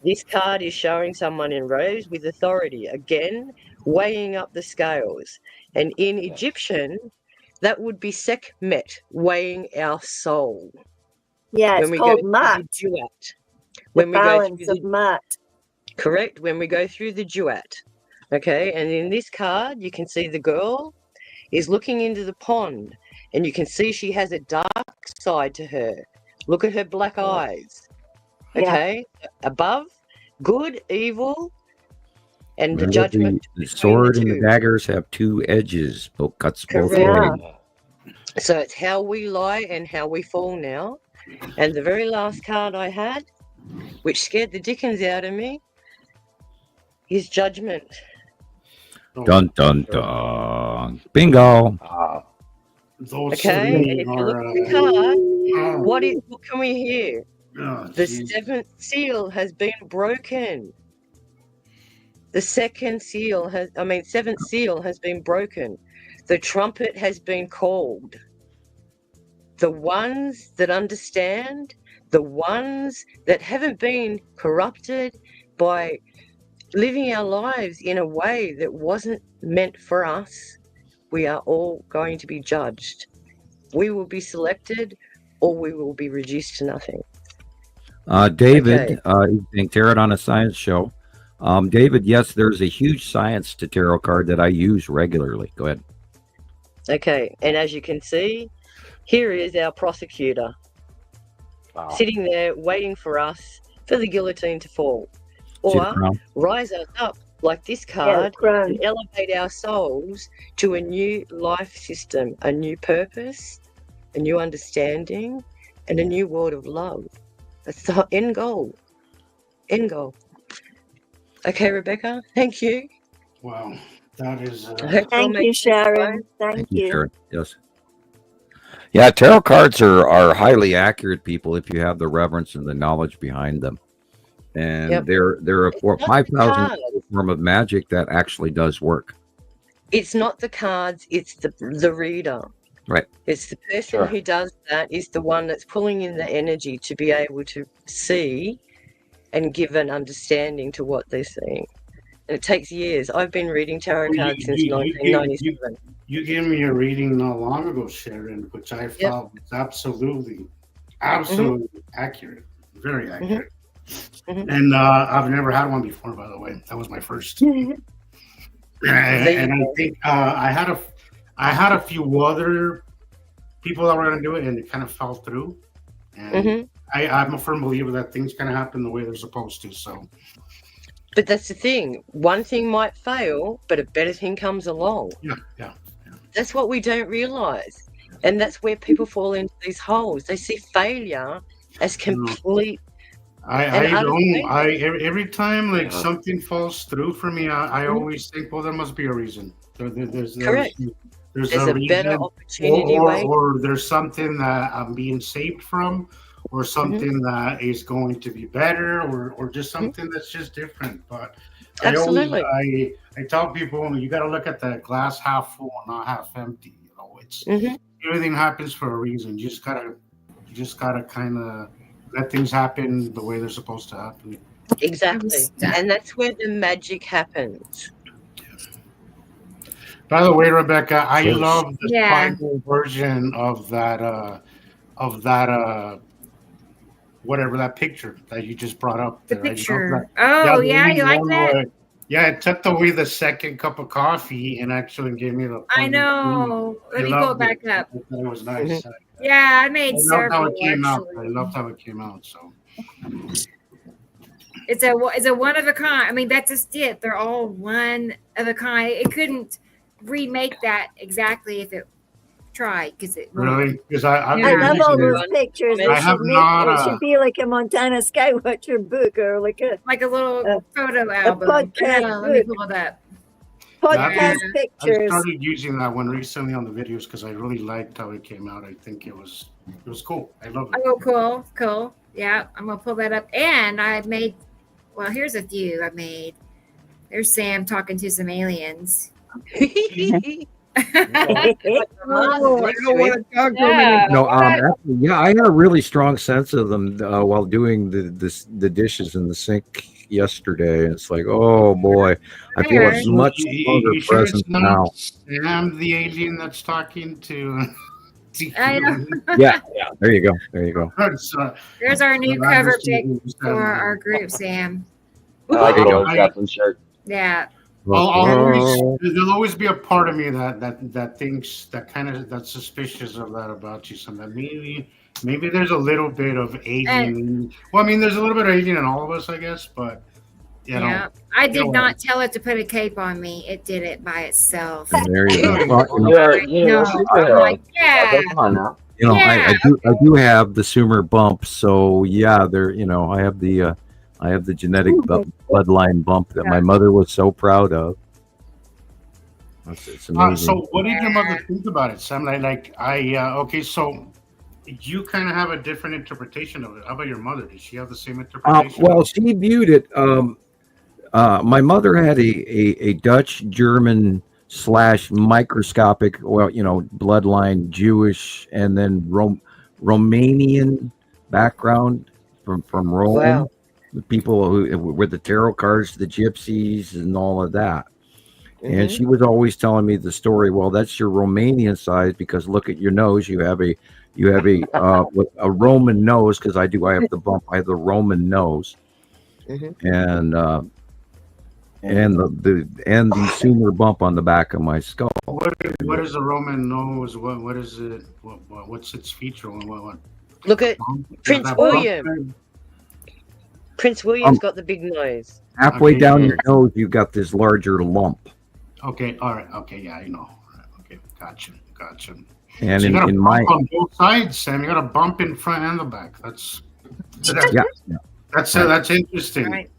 This card is showing someone in rose with authority, again, weighing up the scales. And in Egyptian, that would be Sekhmet, weighing our soul. Yeah, it's called Mat. When we go through the Mat. Correct, when we go through the duat. Okay, and in this card, you can see the girl is looking into the pond, and you can see she has a dark side to her. Look at her black eyes. Okay, above, good, evil, and the judgment. The sword and the daggers have two edges, both cuts both ways. So it's how we lie and how we fall now. And the very last card I had, which scared the dickens out of me, is judgment. Dun dun dun. Bingo. Okay, and if you look at the card, what can we hear? The seventh seal has been broken. The seventh seal has been broken. The trumpet has been called. The ones that understand, the ones that haven't been corrupted by living our lives in a way that wasn't meant for us, we are all going to be judged. We will be selected, or we will be reduced to nothing. David, being Tarot on a Science Show. David, yes, there's a huge science to tarot card that I use regularly. Go ahead. Okay, and as you can see, here is our prosecutor sitting there waiting for us for the guillotine to fall, or rise us up like this card and elevate our souls to a new life system, a new purpose, a new understanding, and a new world of love. That's the end goal. End goal. Okay, Rebecca, thank you. Wow, that is... Thank you, Sharon. Thank you. Sharon. Yes. Yeah, tarot cards are highly accurate, people, if you have the reverence and the knowledge behind them. And they're a 5,000 form of magic that actually does work. It's not the cards, it's the reader. Right. It's the person who does that is the one that's pulling in the energy to be able to see and give an understanding to what they're seeing. And it takes years. I've been reading tarot cards since 1997. You gave me a reading not long ago, Sharon, which I felt was absolutely accurate. Very accurate. And I've never had one before, by the way. That was my first. And I think I had a few other people that were going to do it, and it kind of fell through. And I'm a firm believer that things kind of happen the way they're supposed to. So, but that's the thing. One thing might fail, but a better thing comes along. Yeah. That's what we don't realize, and that's where people fall into these holes. They see failure as complete. Every time something falls through for me, I always think, well, there must be a reason. Correct. There's a reason, better opportunity or there's something that I'm being saved from, or something that is going to be better, or just something that's just different. But Absolutely. I tell people, you got to look at the glass half full, not half empty. You know, it's everything happens for a reason. You just gotta kind of let things happen the way they're supposed to happen. Exactly, and that's where the magic happens. By the way, Rebecca, I love the final version of that whatever that picture that you just brought up there. The picture. Oh yeah, you like that? Yeah, it took away the second cup of coffee and actually gave me the. I know. Let me pull it back up. It was nice. Yeah, I made several. I loved how it came out. So it's a one of a kind. I mean, that's just it. They're all one of a kind. It couldn't remake that exactly if it tried, because it really, because I love all those pictures. It should be like a Montana Skywatcher book, or like a little photo album. Podcast let me pull it up. Podcast pictures. I started using that one recently on the videos because I really liked how it came out. I think it was cool. I love it. Oh, cool. Yeah, I'm gonna pull that up. And I made. Well, here's a few I made. There's Sam talking to some aliens. Actually, I had a really strong sense of them while doing the dishes in the sink yesterday. It's like, oh boy, I feel a much stronger presence now. I'm the alien that's talking to. I know. Yeah. There you go. There's our new cover pic for our group, Sam. I like the old Chaplin shirt. Yeah. There'll always be a part of me that thinks that's suspicious of that about you. Sometimes maybe there's a little bit of alien. Well, I mean, there's a little bit of alien in all of us, I guess. But yeah, I did not tell it to put a cape on me. It did it by itself. And there you go. Come on now. I do have the Sumer bump. So yeah, I have the genetic bloodline bump that my mother was so proud of. It's amazing. So what did your mother think about it, Sam? Okay, so you kind of have a different interpretation of it. How about your mother? Did she have the same interpretation? Well, she viewed it. My mother had a Dutch, German / microscopic, bloodline, Jewish, and then Romanian background from Rome. Wow. The people who were the tarot cards, the gypsies, and all of that. And she was always telling me the story. Well, that's your Romanian side, because look at your nose. You have a a Roman nose, because I have the bump. I have the Roman nose, and the Sumer bump on the back of my skull. What is a Roman nose? What is it? What's its feature? What? Look at Prince William. Prince William's got the big nose. Halfway down your nose, you've got this larger lump. Okay, all right. Okay, yeah, I know. Okay, gotcha. And so in my on both sides, Sam, you got a bump in front and the back. That's interesting. Right.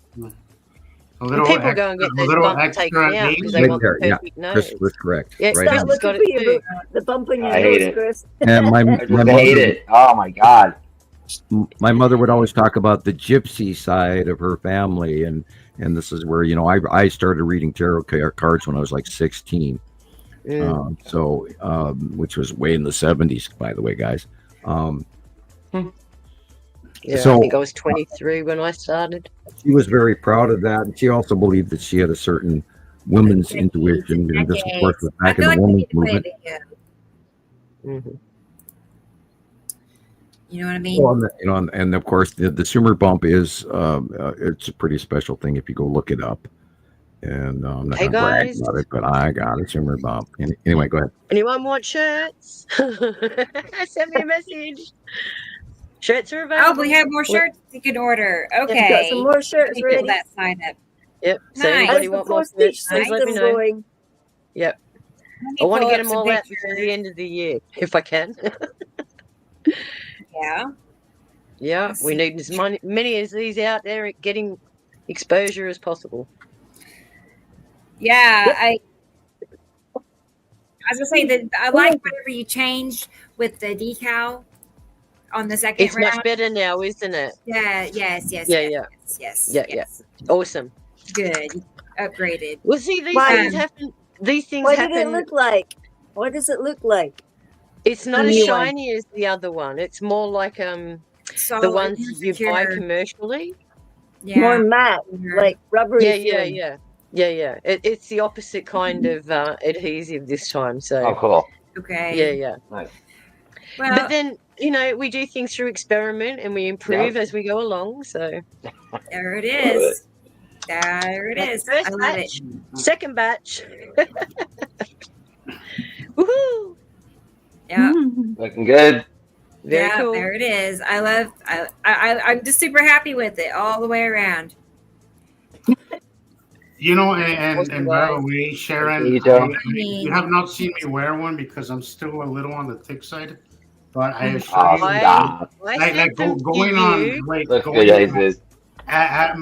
People go and get those bumps taken out because they want the perfect nose. Chris was correct. Yeah, right. Chris got it too. The bump on your nose, Chris. And my hate it. Oh my God. My mother would always talk about the gypsy side of her family, and this is where I started reading tarot cards when I was like 16. Which was way in the 70s, by the way, guys. Yeah, so, I think I was 23 when I started. She was very proud of that, and she also believed that she had a certain woman's intuition, and this, of course, was back in the women's movement. You know what I mean? Well, and of course, the Sumer bump is it's a pretty special thing if you go look it up. And I'm not going to brag about it, but I got a Sumer bump. Anyway, go ahead. Anyone want shirts? Send me a message. Shirts are available. Oh, we have more shirts you can order. Okay. We've got some more shirts ready. That sign up. Yep. So anybody want more shirts, please let me know. Yep. I want to get them all out before the end of the year, if I can. Yeah, we need as many as these out there getting exposure as possible. Yeah, I was gonna say that I like whatever you changed with the decal. on the second It's round. much better now, isn't it? Yeah. Yes. Awesome. Good. Upgraded. Well, see, these Why- things happen. These things What happen. did it look like? What does it look like? It's not The as new one? shiny as the other one. It's more like the Solid, ones you buy secure. commercially. Yeah. More matte, like rubbery. Yeah. It's the opposite kind of adhesive this time. So Oh, cool. Okay. yeah. Nice. Well, But then we do things through experiment and we improve as we go along. So there it is. There it is. First I love batch, it. second batch. Woohoo! Yeah. Looking good. Very Yeah, cool. there it is. I'm just super happy with it all the way around. You know, and Awesome, by the guys. way, Sharon, You too. you have not seen me wear one because I'm still a little on the thick side. But I assure Oh, you, stop. I like sent them to going you. on, like Looks going good, on, Jesus. at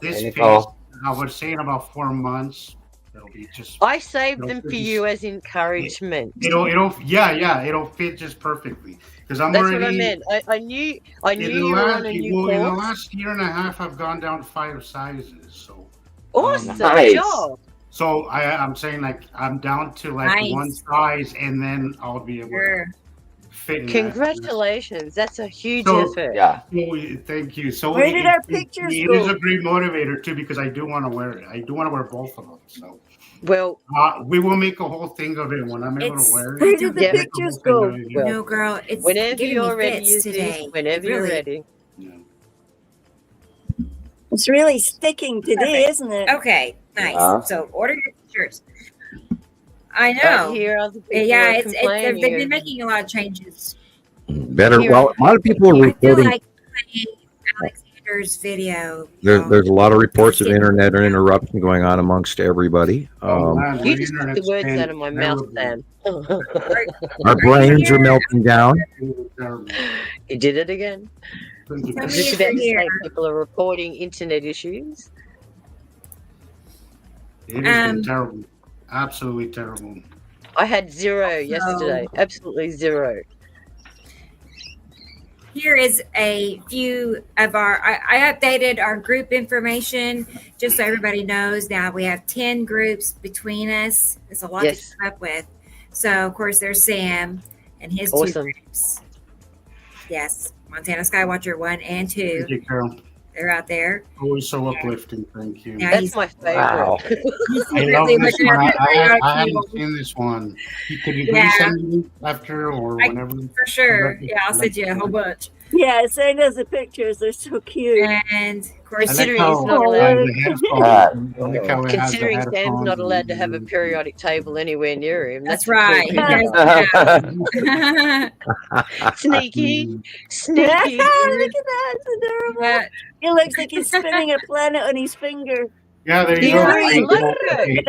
this Hey, pace, Nicole. I would say in about 4 months, it'll be just. I saved them for you as encouragement. It'll fit just perfectly because I'm That's already. what I meant. I knew In the you were on a new in the course. last year and a half, I've gone down 5 sizes. So Awesome Nice. job. So I'm saying like I'm down to like Nice. one size, and then I'll be able Sure. to fit. In that. Congratulations. That's a huge So- effort. Yeah. So, thank you. So Where did our pictures it go? is a great motivator too because I do want to wear it. I do want to wear both of them. So Well, we will make a whole thing of it when I'm able It's- to wear it. Where did the Yeah. pictures go? Well, No, girl, it's whenever giving you're me ready, fits use today. this. Whenever you're Really. ready. Yeah. It's really sticking today, Perfect. isn't it? Okay, nice. Yeah. So order your t-shirts. I But know. here other people Yeah, are they've complaining. been making a lot of changes. Better. Here. Well, a lot of people are I feel reporting. like playing Alexander's video. There's a lot of reports of internet interruption going on amongst everybody. Man, You the just took the internet's words been out of my mouth, terrible. Sam. Our brains are melting down. Terrible. You did it again. I was just about to say people are reporting internet issues. It has been terrible. Absolutely terrible. I had 0 yesterday. Absolutely 0. Here is a few of I updated our group information just so everybody knows. Now we have 10 groups between us. It's a lot to Yes. keep up with. So, of course, there's Sam and his Awesome. 2 groups. Yes, Montana Skywatcher 1 and 2. Thank you, Carol. They're out there. Always so uplifting. Thank you. Now That's he's my favorite. Wow. he's I love secretly this looking one. at the I video. haven't seen this one. Could you Yeah. please send me after or I- whenever? For sure. Yeah, I'll send you a whole bunch. Yeah, send us the pictures. They're so cute. And of course, Considering I he's like not how allowed- the headphones- I like how it has the Considering Sam's headphones not allowed to have a and- periodic table anywhere near him. that's the cool right. thing Yes, about it. yeah. Sneaky. Sneaky. Look at that. It's adorable. Yeah. It looks like he's spinning a planet on his finger. Yeah, there you You go. already love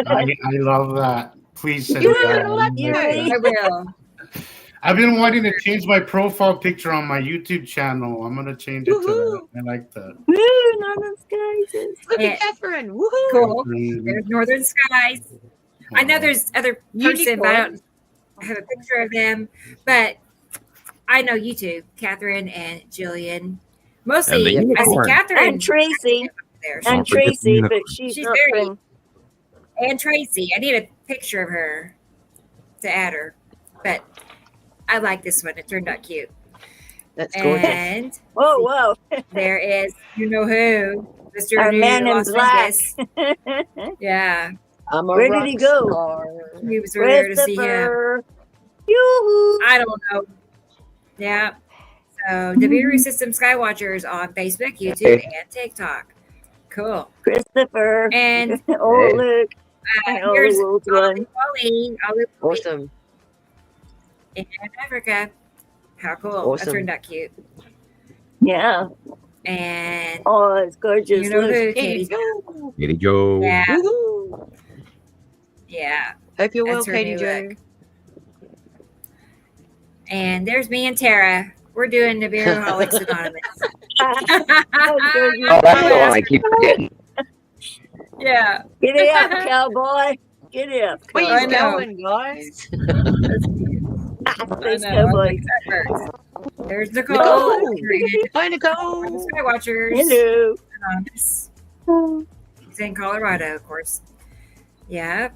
I love that. Please send You it already out. love You it. really- I will. I've been wanting to change my profile picture on my YouTube channel. I'm gonna change it to that. I like that. Woo, Northern Skies. Look Yeah. at Catherine. Woohoo. Cool. Mm, There's Northern Skies. I know there's other person, but I don't have a picture of them. But I know you two, Catherine and Gillian. Mostly, And the I see unicorn. Catherine And Tracy. there. Don't And forget the Tracy, unicorn. but she's She's not very- friend. And Tracy. I need a picture of her to add her. But I like this one. It turned out cute. That's gorgeous. And Oh, wow. there is, you know who, Mr. Our New man in Las black. Vegas. Yeah. I'm a Where did he rock go? star. We was there to see him. Christopher. Yoo-hoo. I don't know. Yeah. So Nibiru System Skywatchers on Facebook, YouTube, and TikTok. Cool. Christopher. And Oh, look. Oh, here's the world's Ollie one. Wally Awesome. in Africa. How cool. Awesome. That turned out cute. Yeah. And Oh, it's gorgeous. you know Look. who, Here you Katie's. go. Katie Joe. Yeah. Woohoo. Yeah. Hope you're well, That's her Katie new Jo. look. And there's me and Tara. We're doing Nibiru Holics Anonymous. Oh, gorgeous. Oh, that's the one I keep forgetting. Yeah. Get it up, cowboy. Get it up. Where I you know. going, guys? Thanks, I know. cowboy. That hurts. There's Nicole. Hi, Nicole. The Skywatchers. Hello. Anonymous. He's in Colorado, of course. Yep.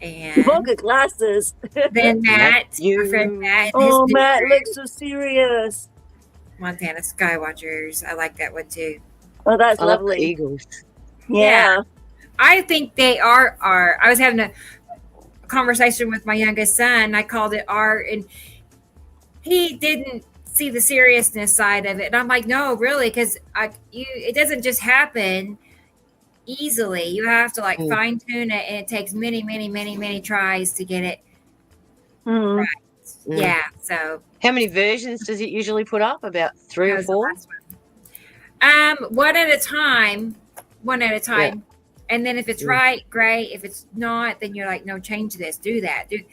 You've all And got glasses. then Matt, our friend Matt. and his Oh, new Matt friend, looks so serious. Montana Skywatchers. I like that one too. Oh, that's I love the lovely. Eagles. Yeah. I think they are art. I was having a conversation with my youngest son. I called it art, and he didn't see the seriousness side of it. And I'm like, no, really, because it doesn't just happen easily. You have to like fine tune it, and it takes many, many, many, many tries to get it Mm. right. Yeah. So How many versions does it usually put up? About 3 that or was the 4? last one. One at a time. One at a time. And then if it's right, great. If it's not, then you're like, no, change this, do that, and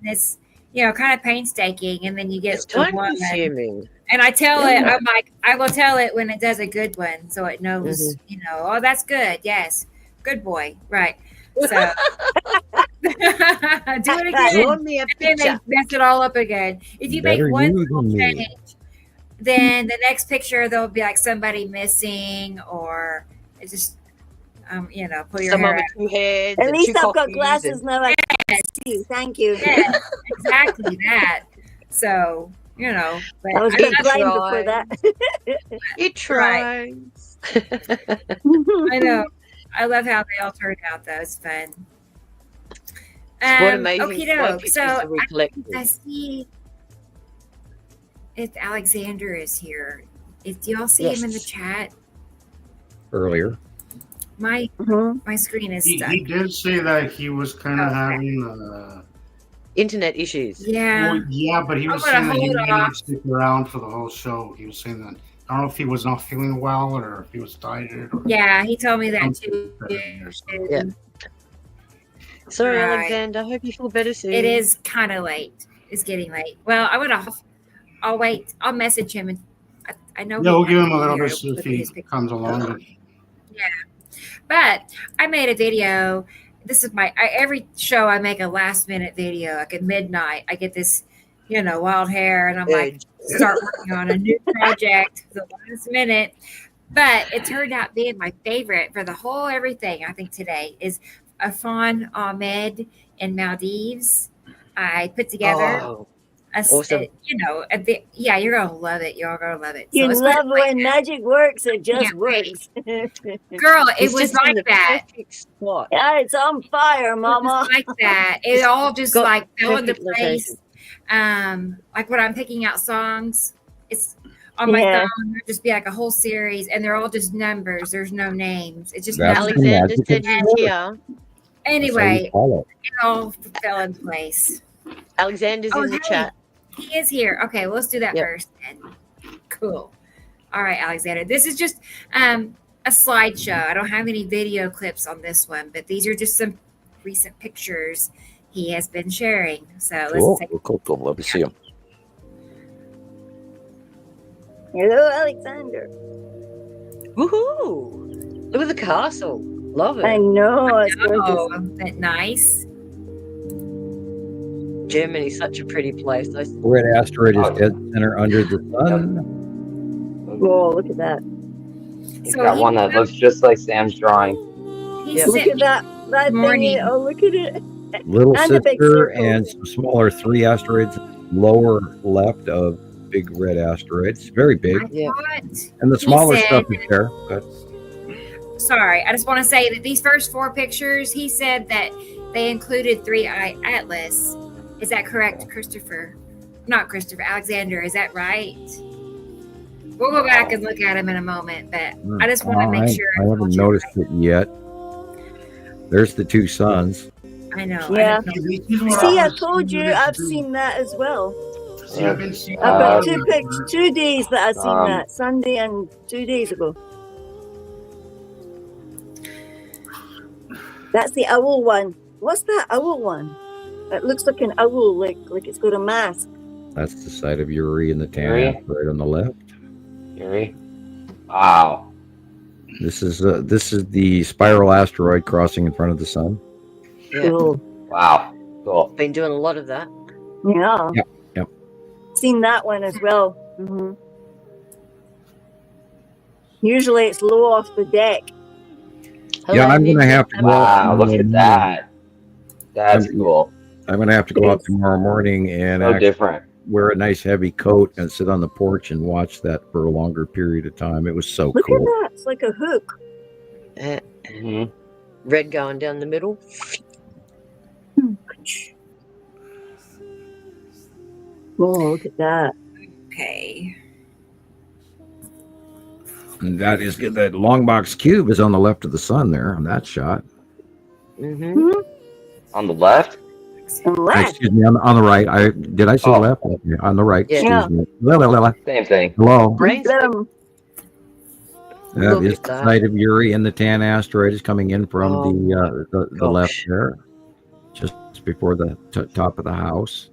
it's kind of painstaking. And then you get It's the time one, consuming. and I tell it, I'm like, I will tell it when it does a good one, so it knows, oh, that's good. Yes, good boy, right? So do it again. Draw me a And then they picture. mess it all up again. If you make Better one you little than me. change, then the next picture there'll be like somebody missing, or it's just pull your Some hair of out. the 2 heads. At and least 2 I've got cockies glasses now. I can see. Thank you. Yeah, exactly that. So but I was I being love- blind before that. It tries. I know. I love how they all turned out, though. It's fun. What amazing okey-doke. pictures So that we collected. I see if Alexander is here. Do y'all see him in the Yes. chat? Earlier. My Mhm. my screen is stuck. He did say that he was kind of Okay. having Internet issues. Yeah. well, yeah, but he was I'm gonna saying that he hold might not off. stick around for the whole show. He was saying that I don't know if he was not feeling well or if he was tired or Yeah, he told me that something too. or something. Yeah. Sorry, Right. Alexander. Hope you feel better soon. It is kind of late. It's getting late. Well, I'll wait. I'll message him, and I know. Yeah, we'll give him a he'll little be bit here. see if Look at he his picture. comes along. But I made a video. This is every show I make a last minute video. Like at midnight, I get this, wild hair, and I'm like, start working on a new project the last minute. But it turned out being my favorite for the whole everything. I think today is Afan Ahmed in Maldives. I put together awesome. you're gonna love it. You're gonna love it. You it's love gonna be when magic works. It just Yeah. works. girl. It It's was just in like the that. perfect spot. Yeah, it's on fire, It Mama. was like that. It all just got like fell into perfect place. Like when I'm picking out songs, it's on my Yeah. phone. There'll just be like a whole series, and they're all just numbers. There's no names. It's just That's numbers. the Alexander magic said of you're sport. here. That's how Anyway, you call it. it all fell in place. Alexander's in the hey, chat. he is here. Okay, let's do that Yep. first. Then. Cool. All right, Alexander. This is just a slideshow. I don't have any video clips on this one, but these are just some recent pictures he has been sharing. So let's take Cool. Let me see him. Hello, Alexander. Woohoo! Look at the castle. Love I it. know. It's gorgeous. Oh, isn't that nice? Germany's such a pretty place. Red asteroid is dead center under the sun. Whoa, look at that. He's So got he- one that looks just like Sam's drawing. He Yeah. Look sent at me that Morning. thing. Oh, look at it. Little And a big sister circle. and some smaller 3 asteroids lower left of big red asteroids. Very big. Yeah. what? And the He smaller said- stuff is there. But Sorry, I just want to say that these first 4 pictures, he said that they included 3-eye atlas. Is that correct, Christopher? Not Christopher, Alexander. Is that right? We'll go back and look at them in a moment, but I just want to make sure. I haven't noticed it yet. There's the 2 suns. I know. Yeah. These were See, I always told you similar I've to- seen that as well. See, I've been seeing I've got Um, 2 days that I've seen um, that. Sunday and 2 days ago. That's the owl one. What's that owl one? It looks like an owl, like it's got a mask. That's the site of Uri and the tan Uri? asteroid on the left. Yuri? Wow. This is the spiral asteroid crossing in front of the sun. Yeah. Cool. Wow. Cool. Been doing a lot of that. Yeah. Yep. seen that one as well. Mm-hmm. Usually it's low off the deck. Yeah, I'm going to have to go Wow, look at that. That's cool. I'm going to have to go out tomorrow morning and different. Wear a nice heavy coat and sit on the porch and watch that for a longer period of time. It was so Look cool. at that. It's like a hook. Red going down the middle. Oh, look at that. Okay. And that is good. That long box cube is on the left of the sun there on that shot. On the left? Excuse me, on the right. Did I say left? Yeah, on the right. Yeah. Excuse me. Same thing. Hello. That is the site of Uri, and the tan asteroid is coming in from the left there, just before the top of the house.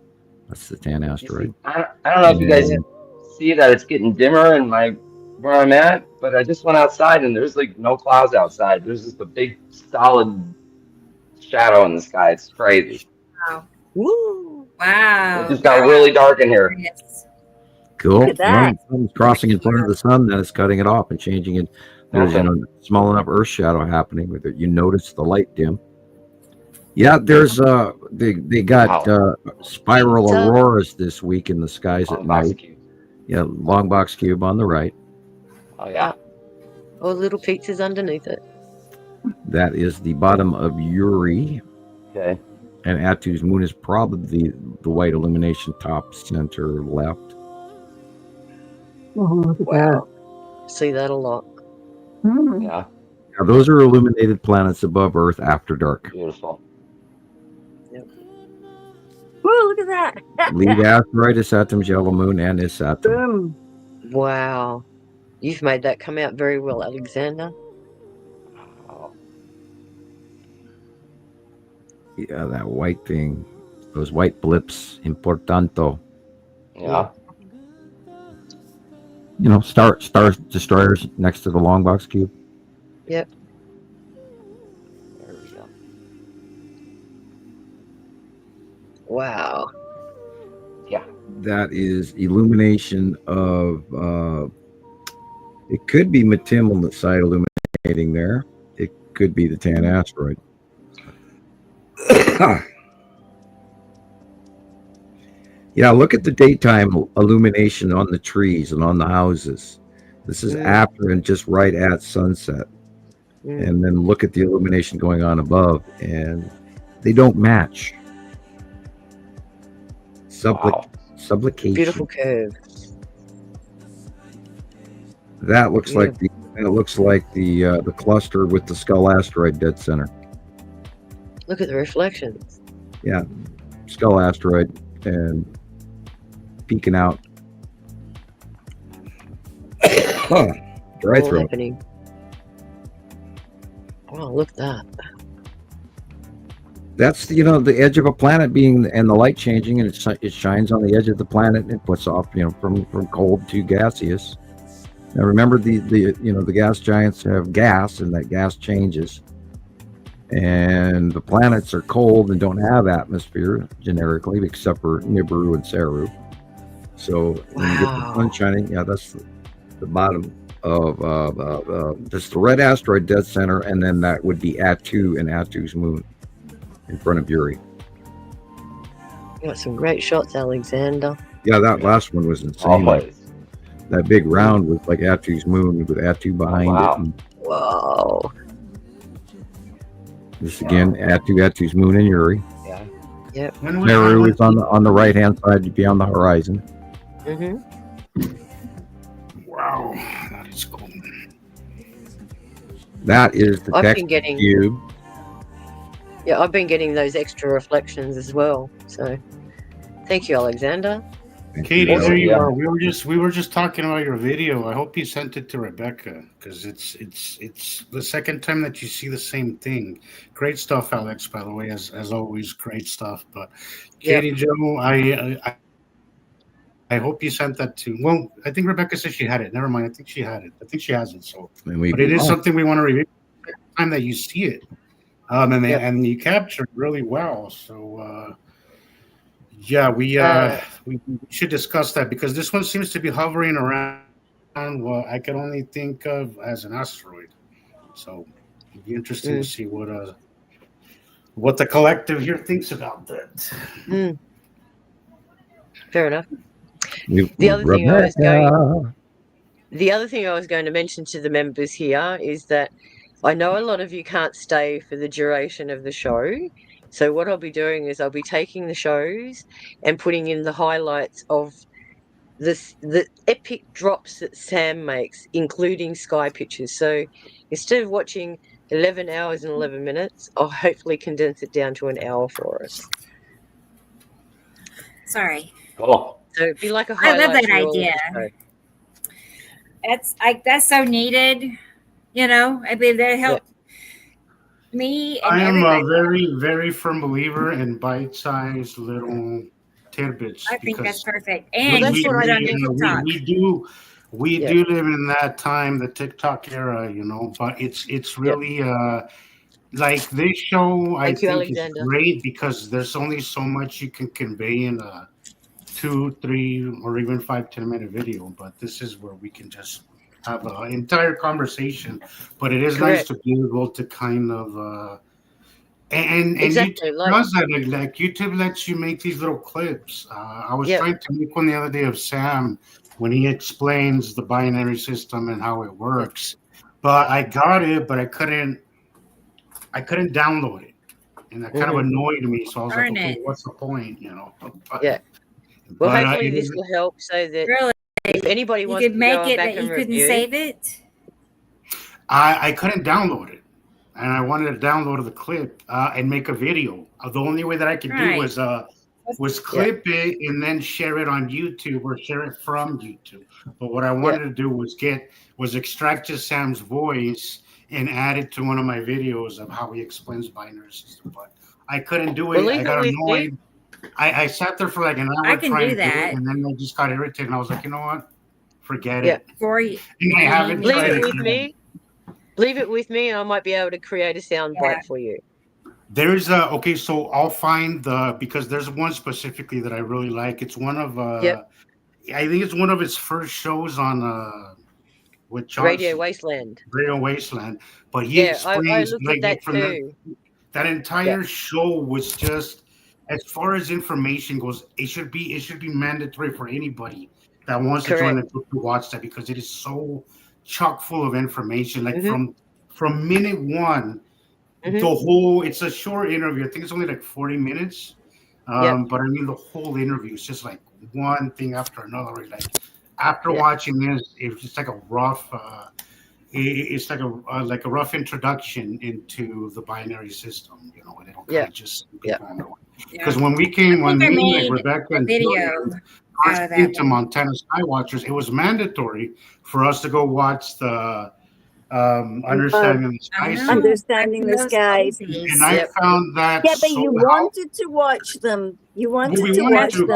That's the tan asteroid. I don't know if you guys see that it's getting dimmer in where I'm at, but I just went outside and there's like no clouds outside. There's just a big solid shadow in the sky. It's crazy. Wow. Woo. Wow. It just got really dark in here. Cool. Look at that. Sun's crossing in front of the sun, then it's cutting it off and changing it. There's small enough Earth shadow happening with it. You notice the light dim. Yeah, there's they got spiral auroras this week in the skies at night. Cube. Yeah, long box cube on the right. Oh yeah. All little pizzas underneath it. That is the bottom of Uri. Okay. And Atu's moon is probably the white illumination top center left. Wow. See that a lot. Yeah. Now, those are illuminated planets above Earth after dark. Beautiful. Whoa, look at that. Lead asteroid is Saturn's yellow moon and is Saturn. Boom. Wow. You've made that come out very well, Alexander. Yeah, that white thing. Those white blips. Importanto. Yeah. You know, star destroyers next to the long box cube. Yep. There we go. Wow. Yeah. That is illumination of it could be Matim on the side illuminating there. It could be the tan asteroid. Yeah, look at the daytime illumination on the trees and on the houses. This is after and just right at sunset. And then look at the illumination going on above, and they don't match. Sublocation. Beautiful curve. That looks like the cluster with the Skull asteroid dead center. Look at the reflections. Yeah, Skull asteroid and peeking out. Dry throat. Happening. Wow, look at that. That's the edge of a planet being and the light changing, and it shines on the edge of the planet and it puts off from cold to gaseous. Now remember the gas giants have gas, and that gas changes. And the planets are cold and don't have atmosphere generically, except for Nibiru and Saru. So when you get the sun shining, that's the bottom of this the red asteroid dead center, and then that would be Atu and Atu's moon in front of Uri. You got some great shots, Alexander. Yeah, that last one was insane. Always. That big round was like Atu's moon with Atu behind it. And whoa. This again, Atu's moon and Uri. Yeah. Yep. Meru is on the right hand side beyond the horizon. Wow, that is cool. That is the text cube. Yeah, I've been getting those extra reflections as well. So, thank you, Alexander. Katie, there you are. We were just talking about your video. I hope you sent it to Rebecca, because it's the second time that you see the same thing. Great stuff, Alex. By the way, as always, great stuff. But Katie, Joe, I hope you sent that to. Well, I think Rebecca said she had it. Never mind. I think she had it. I think she has it. So, but it is something we want to review the time that you see it. And you captured really well. So Yeah, we should discuss that because this one seems to be hovering around what I could only think of as an asteroid. So it'd be interesting to see what the collective here thinks about that. Fair enough. The other thing I was going to mention to the members here is that I know a lot of you can't stay for the duration of the show. So what I'll be doing is I'll be taking the shows and putting in the highlights of the epic drops that Sam makes, including sky pictures. So instead of watching 11 hours and 11 minutes, I'll hopefully condense it down to an hour for us. Sorry. Cool. So it'd be like a highlight. I love that idea. That's so needed. You know, I mean, that helped me. And I am a very, very firm believer in bite-sized little tidbits. I think that's perfect. And that's what I do. We do live in that time, the TikTok era, you know. But it's really like this show. I think is great because there's only so much you can convey in a 2, 3, or even 5, 10-minute video. But this is where we can just have an entire conversation. But it is nice to be able to kind of and exactly, YouTube does that. Like YouTube lets you make these little clips. I was trying to make one the other day of Sam when he explains the binary system and how it works. But I got it, but I couldn't download it, and that kind of annoyed me. So I was like, okay, what's the point, you know? But, well, hopefully this will help so that if anybody wants to make it, that you couldn't save it. I couldn't download it, and I wanted to download the clip and make a video. The only way that I could do was clip it and then share it on YouTube or share it from YouTube. But what I wanted to do was extract just Sam's voice and add it to one of my videos of how he explains binary system. But I couldn't do it. I got annoyed. I sat there for like an hour trying to do it, and then I just got irritated. And I was like, you know what? Forget it. And I haven't tried it with me. Leave it with me, and I might be able to create a sound bite for you. There's so I'll find because there's one specifically that I really like. It's one of I think it's one of his first shows on with Johnson, Radio Wasteland. But he explains I looked at that too. That entire show was just, as far as information goes, it should be mandatory for anybody that wants to join the group to watch that, because it is so chock full of information. Like from minute one, the whole, it's a short interview. I think it's only like 40 minutes. But I mean, the whole interview is just like one thing after another. Like after watching this, it's just like a rough, it's like a rough introduction into the binary system, you know, and it'll kind of just because when me like Rebecca and to Montana Skywatchers, it was mandatory for us to go watch the Understanding the Skies. Understanding the Skies. And I found that but you wanted to watch them. You wanted to watch them.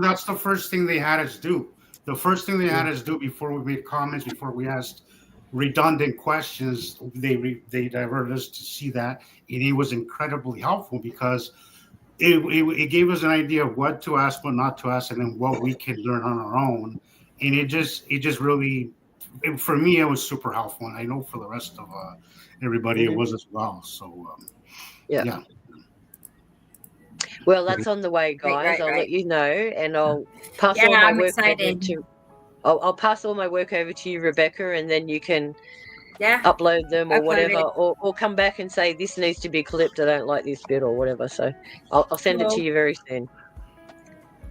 That's the first thing they had us do. The first thing they had us do before we made comments, before we asked redundant questions, they diverted us to see that, and it was incredibly helpful because it gave us an idea of what to ask, what not to ask, and then what we can learn on our own. And it just really, for me, it was super helpful, and I know for the rest of everybody it was as well. So yeah. Well, that's on the way, guys. I'll let you know, and I'll pass all my work over to. I'll pass all my work over to you, Rebecca, and then you can upload them or whatever, or come back and say this needs to be clipped. I don't like this bit or whatever. So I'll send it to you very soon.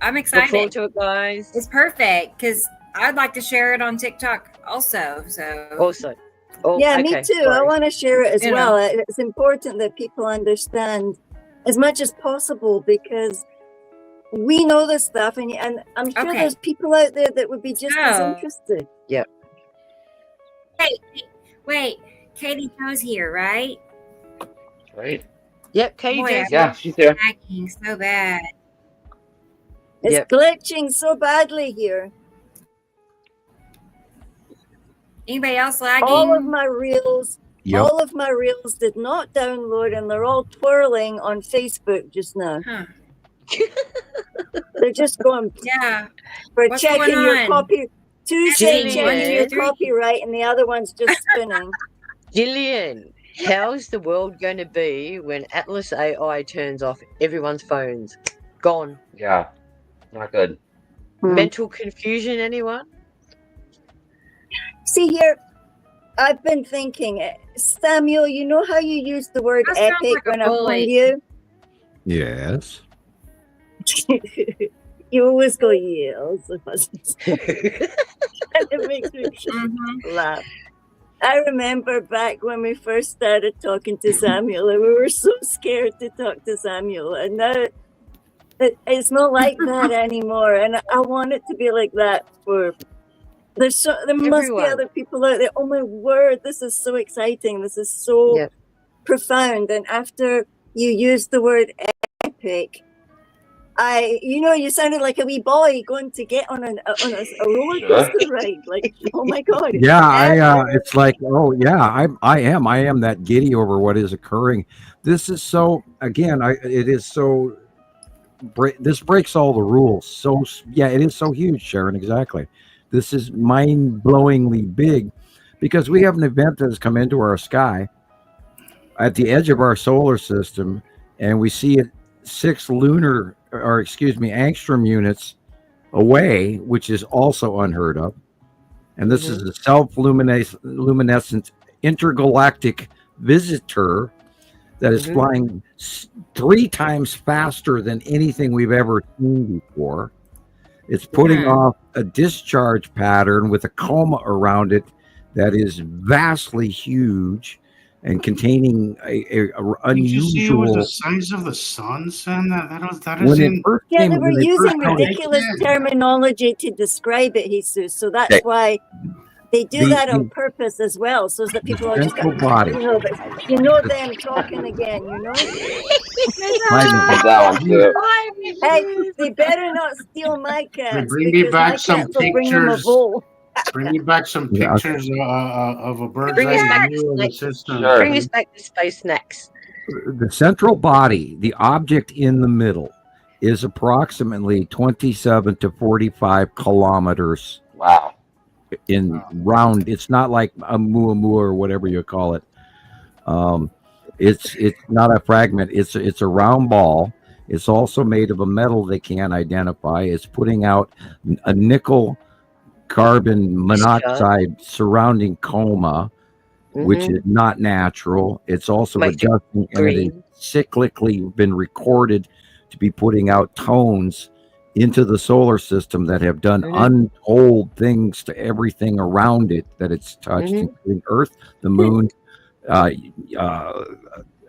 I'm excited. Look forward to it, guys. It's perfect because I'd like to share it on TikTok also. Me too. Sorry. I want to share it as well. It's important that people understand as much as possible, because we know this stuff, and I'm sure there's people out there that would be just as interested. Yeah. Wait, Katie Joe's here, right? Right. Yep, Katie Joe's. Yeah, she's there. Lagging so bad. It's glitching so badly here. Anybody else lagging? All of my reels did not download, and they're all twirling on Facebook just now. They're just going. Yeah. We're What's checking going your on? copy. Two say checking your copyright, and the other one's just spinning. Gillian, how's the world going to be when Atlas AI turns off everyone's phones? Gone. Yeah, not good. Mental confusion, anyone? See here, I've been thinking, Samuel, you know how you use the word That sounds epic like a when I bully. phoned you? Yes. You always go, yes. And it makes me laugh. I remember back when we first started talking to Samuel, and we were so scared to talk to Samuel. And now it's not like that anymore. And I want it to be like that for... there must be other people out there. Oh my word, this is so exciting. This is so profound. And after you use the word epic, you sounded like a wee boy going to get on a roller coaster ride. Like, oh my God. Yeah, it's like, oh yeah, I am that giddy over what is occurring. This is so, again, it is so, this breaks all the rules. So yeah, it is so huge, Sharon, exactly. This is mind-blowingly big because we have an event that has come into our sky at the edge of our solar system, and we see it 6 angstrom units away, which is also unheard of. And this is a self-luminescent intergalactic visitor that is flying 3 times faster than anything we've ever seen before. It's putting off a discharge pattern with a coma around it that is vastly huge and containing a unusual. Did you see it was the size of the sun, Sam? They were using ridiculous terminology to describe it, Jesus. So that's why they do that on purpose as well, so that people are just going, them talking again, Hey, they better not steal my cats. Bring me back some pictures. Bring me back some pictures of a bird's eye view of the system. Bring us back to space next. The central body, the object in the middle, is approximately 27 to 45 kilometers. Wow. Round. It's not like a muamua or whatever you call it. It's not a fragment. It's a round ball. It's also made of a metal they can't identify. It's putting out a nickel carbon monoxide surrounding coma, which is not natural. It's also adjusting, and it is cyclically been recorded to be putting out tones into the solar system that have done untold things to everything around it that it's touched, including Earth, the moon.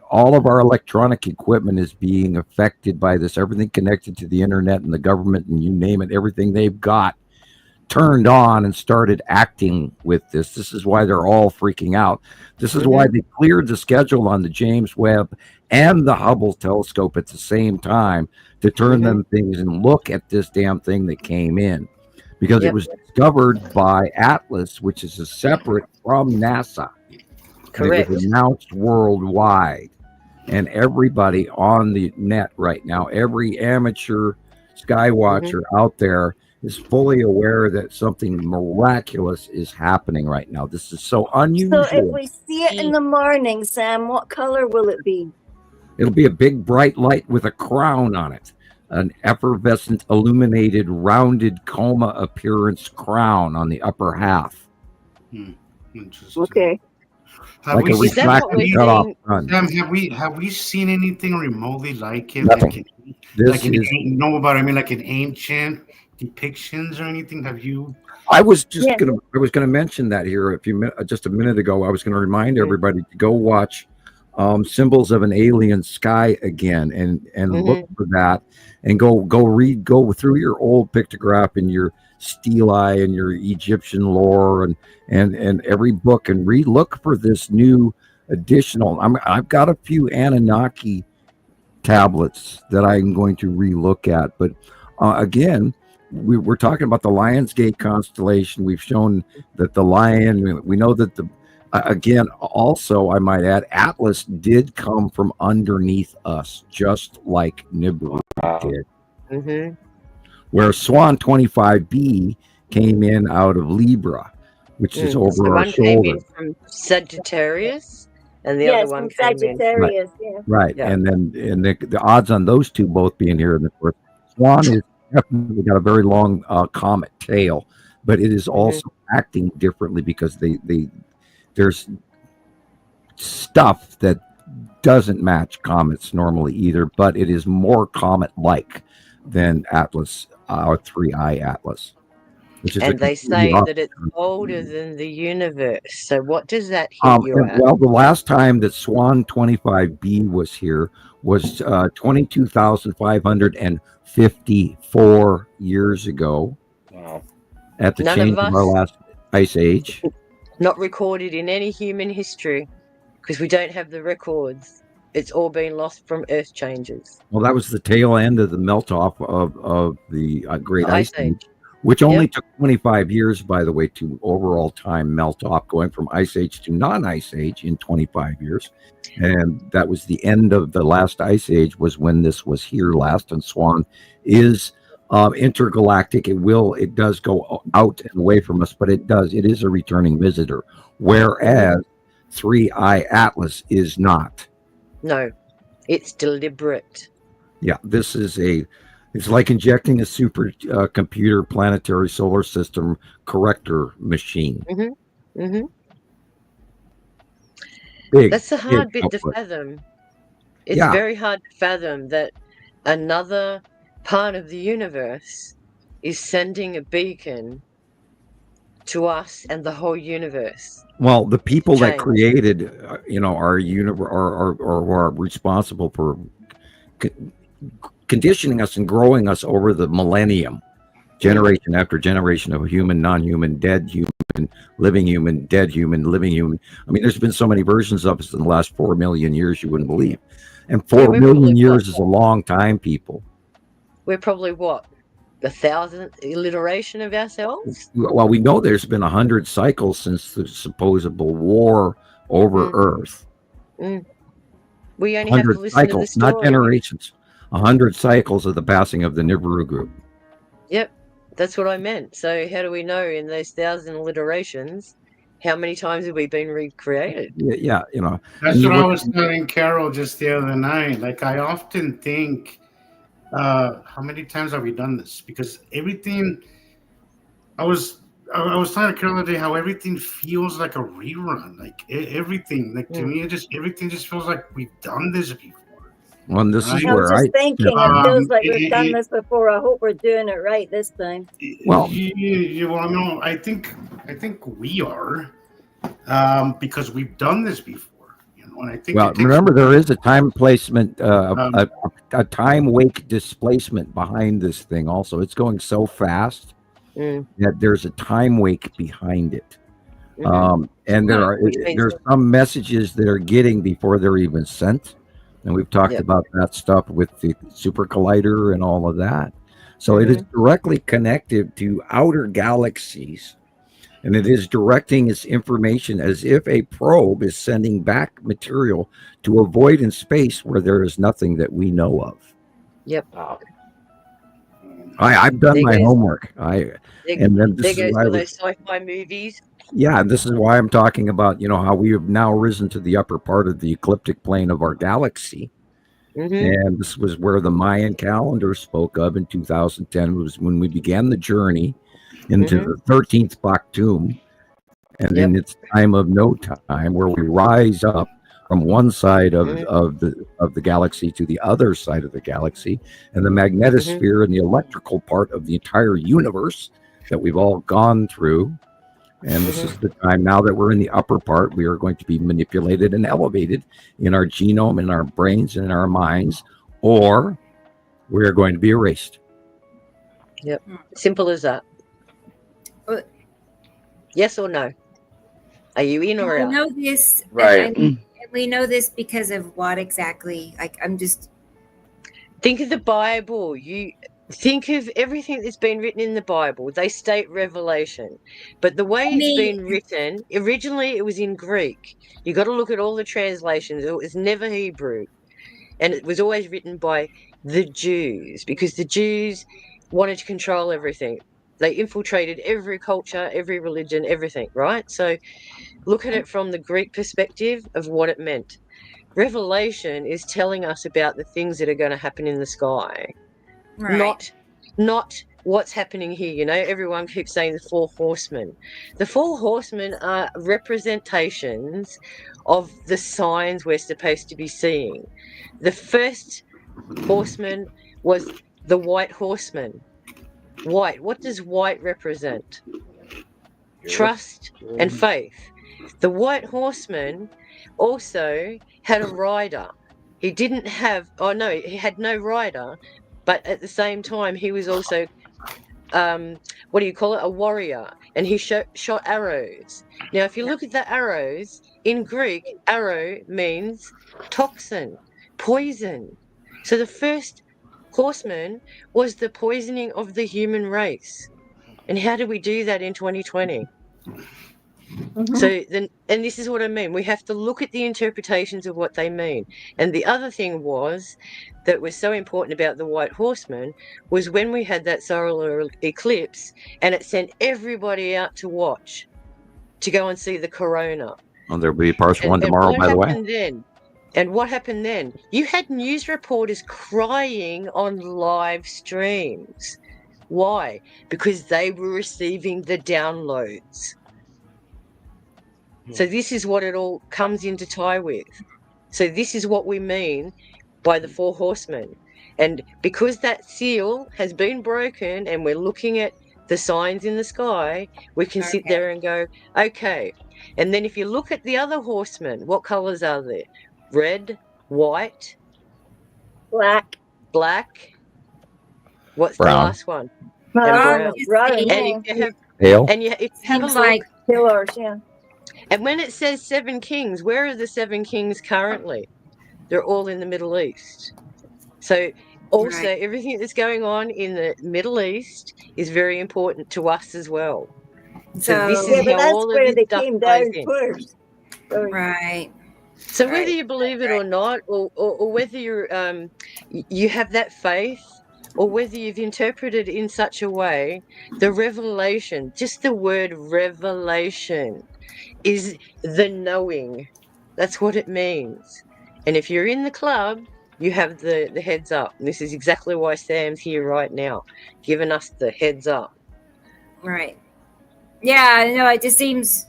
All of our electronic equipment is being affected by this. Everything connected to the internet and the government and you name it, everything they've got turned on and started acting with this. This is why they're all freaking out. This is why they cleared the schedule on the James Webb and the Hubble telescope at the same time to turn them things and look at this damn thing that came in, because it was discovered by Atlas, which is a separate from NASA. Correct. It was announced worldwide, and everybody on the net right now, every amateur sky watcher out there is fully aware that something miraculous is happening right now. This is so unusual. So if we see it in the morning, Sam, what color will it be? It'll be a big bright light with a crown on it, an effervescent, illuminated, rounded coma appearance crown on the upper half. Interesting. Okay. Have like a refracted cutoff sun. Sam, have we seen anything remotely like it? Nothing. Like an ancient depictions or anything? Have you? I was gonna mention that here just a minute ago. I was gonna remind everybody to go watch Symbols of an Alien Sky again and look for that, and go through your old pictograph and your stelae and your Egyptian lore and every book and look for this new additional. I've got a few Anunnaki tablets that I'm going to relook at, but again, we're talking about the Lionsgate constellation. We've shown that the lion, we know that Again, also, I might add, Atlas did come from underneath us, just like Nibiru did. Mm-hmm. Where Swan 25b came in out of Libra, which is over so our one shoulder. came in from Sagittarius, and the other one came Sagittarius, in. Right. Yeah. And then the odds on those two both being here in the first. Swan is definitely got a very long comet tail, but it is also acting differently because there's stuff that doesn't match comets normally either, but it is more comet-like than Atlas, or 3i Atlas. Which is and they say that it's older than the universe. So what does that hit you at? Well, the last time that Swan 25b was here was 22,554 years ago. Wow. At the change of our last ice age. Not recorded in any human history because we don't have the records. It's all been lost from Earth changes. Well, that was the tail end of the melt off of the Great Ice Age, which only took 25 years, by the way, to overall time melt off, going from Ice Age to non-Ice Age in 25 years. And that was the end of the last Ice Age, was when this was here last. And Swan is intergalactic. It does go out and away from us, but it is a returning visitor. Whereas 3i Atlas is not. No, it's deliberate. Yeah, it's like injecting a super computer planetary solar system corrector machine. Mm-hmm. Mm-hmm. That's the hard bit to fathom. It's very hard to fathom that another part of the universe is sending a beacon to us and the whole universe. Well, the people that created, our universe, or are responsible for conditioning us and growing us over the millennium, generation after generation of human, non-human, dead human, living human, dead human, living human. I mean, there's been so many versions of us in the last 4 million years you wouldn't believe. And 4 million years is a long time, people. We're probably what? The 1,000th iteration of ourselves? Well, we know there's been 100 cycles since the supposable war over Earth. We only have to listen cycles, to the story. not generations. 100 cycles of the passing of the Nibiru group. Yep, that's what I meant. So how do we know in those 1,000 iterations how many times have we been recreated? Yeah, That's what I was telling Carol just the other night. Like, I often think, how many times have we done this? Because everything, I was telling Carol the other day how everything feels like a rerun. Like everything, like to me, everything just feels like we've done this before. Well, this is I was where just thinking, it feels like we've done this before. I hope we're doing it right this time. Well, no, I think we are, because we've done this before. And I think remember, there is a time placement, a time wake displacement behind this thing. Also, it's going so fast that there's a time wake behind it, and there's some messages that are getting before they're even sent, and we've talked about that stuff with the super collider and all of that. So it is directly connected to outer galaxies. And it is directing its information as if a probe is sending back material to a void in space where there is nothing that we know of. Yep. I've done my homework. Those sci-fi movies. Yeah, this is why I'm talking about, how we have now risen to the upper part of the ecliptic plane of our galaxy. And this was where the Mayan calendar spoke of in 2010, was when we began the journey into the 13th Baktum, and in its time of no time, where we rise up from one side of the galaxy to the other side of the galaxy, and the magnetosphere and the electrical part of the entire universe that we've all gone through. And this is the time now that we're in the upper part. We are going to be manipulated and elevated in our genome, in our brains, and in our minds, or we are going to be erased. Yep, simple as that. Yes or no? Are you in or out? We know this, right? And we know this because of what exactly? Like, I'm just think of the Bible. think of everything that's been written in the Bible. They state revelation, but the way it's been written, originally it was in Greek. You got to look at all the translations. It was never Hebrew, and it was always written by the Jews, because the Jews wanted to control everything. They infiltrated every culture, every religion, everything, right? So look at it from the Greek perspective of what it meant. Revelation is telling us about the things that are going to happen in the sky. Right. Not what's happening here. You know, everyone keeps saying the 4 horsemen. The 4 horsemen are representations of the signs we're supposed to be seeing. The first horseman was the white horseman. White. What does white represent? Trust and faith. The white horseman also had a rider. He didn't have, he had no rider, but at the same time, he was also, what do you call it? A warrior. And he shot arrows. Now, if you look at the arrows, in Greek, arrow means toxin, poison. So the first horseman was the poisoning of the human race. And how do we do that in 2020? So then, and this is what I mean. We have to look at the interpretations of what they mean. And the other thing that was so important about the white horseman was when we had that solar eclipse, and it sent everybody out to watch, to go and see the corona. Well, there'll be part 1 tomorrow, by the way. And what happened then? You had news reporters crying on live streams. Why? Because they were receiving the downloads. So this is what it all comes into tie with. So this is what we mean by the 4 horsemen. And because that seal has been broken and we're looking at the signs in the sky, we can sit there and go, okay. And then if you look at the other horsemen, what colors are there? Red, white, black. What's brown. The last one? Brown. And if you have, Pale. and you, if you have a Seems look, like pillars, yeah. and when it says 7 kings, where are the 7 kings currently? They're all in the Middle East. So also everything that's going on in the Middle East is very important to us as well. So this is how all of this stuff ties in. First. right. So whether you believe it or not, or whether you have that faith, or whether you've interpreted it in such a way, the revelation, just the word revelation, is the knowing. That's what it means. And if you're in the club, you have the heads up. And this is exactly why Sam's here right now, giving us the heads up. Right. Yeah, no, it just seems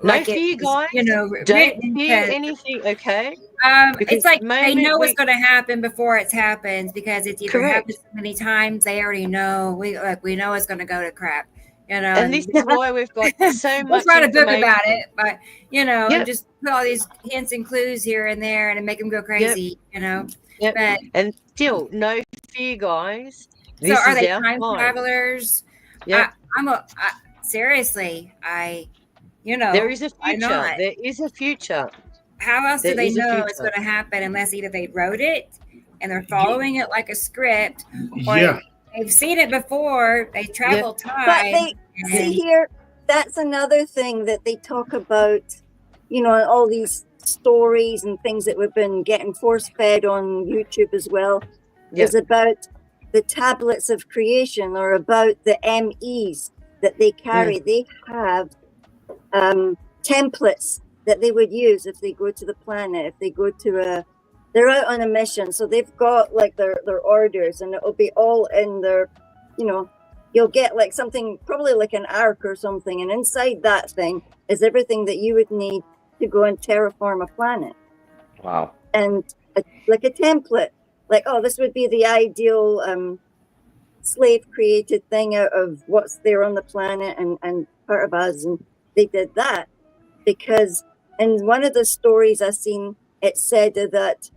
like fear, guys. You know, don't fear anything, okay? It's like they know what's going to happen before it happens, because it's either happened so many times they already know. We know it's going to go to crap, you know. And this is why we've got so much. Let's write a book about it, but you know, and just put all these hints and clues here and there, and make them go crazy, you know. But and still, no fear, guys. So are they time travelers? Yeah, seriously, you know, there is a future. There is a future. How else do they know it's going to happen unless either they wrote it and they're following it like a script, or they've seen it before, they travel time. But see here, that's another thing that they talk about, you know, all these stories and things that we've been getting force-fed on YouTube as well, is about the tablets of creation, or about the MEs that they carry. They have templates that they would use if they go to the planet, if they go to they're out on a mission. So they've got like their orders, and it'll be all in their, you know, you'll get like something, probably like an ark or something. And inside that thing is everything that you would need to go and terraform a planet. Wow. And like a template, like, oh, this would be the ideal slave created thing out of what's there on the planet and part of us. And they did that because in one of the stories I seen, it said that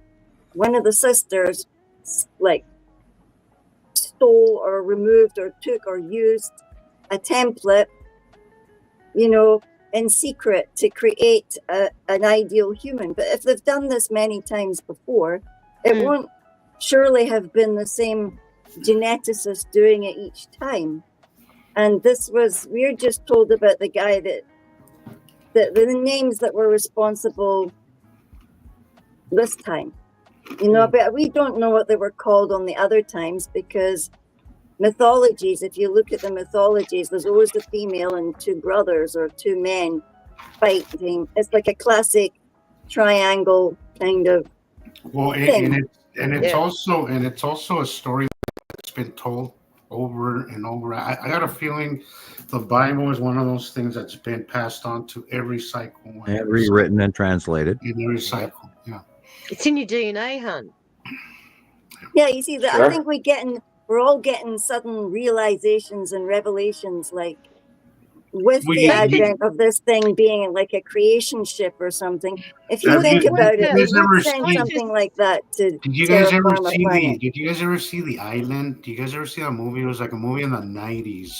one of the sisters like stole or removed or took or used a template, you know, in secret to create an ideal human. But if they've done this many times before, it won't surely have been the same geneticist doing it each time. And we're just told about the guy that the names that were responsible this time, but we don't know what they were called on the other times, because mythologies, if you look at the mythologies, there's always a female and two brothers or two men fighting. It's like a classic triangle kind of thing. And it's also a story that's been told over and over. I got a feeling the Bible is one of those things that's been passed on to every cycle. And rewritten and translated. In every cycle, yeah. It's in your DNA, hon. Yeah, you see that. Sure. I think we're all getting sudden realizations and revelations, like with the advent of this thing being like a creation ship or something. If you think about it, we would send something like that to. Did you guys ever see the Island? Did you guys ever see that movie? It was like a movie in the 90s.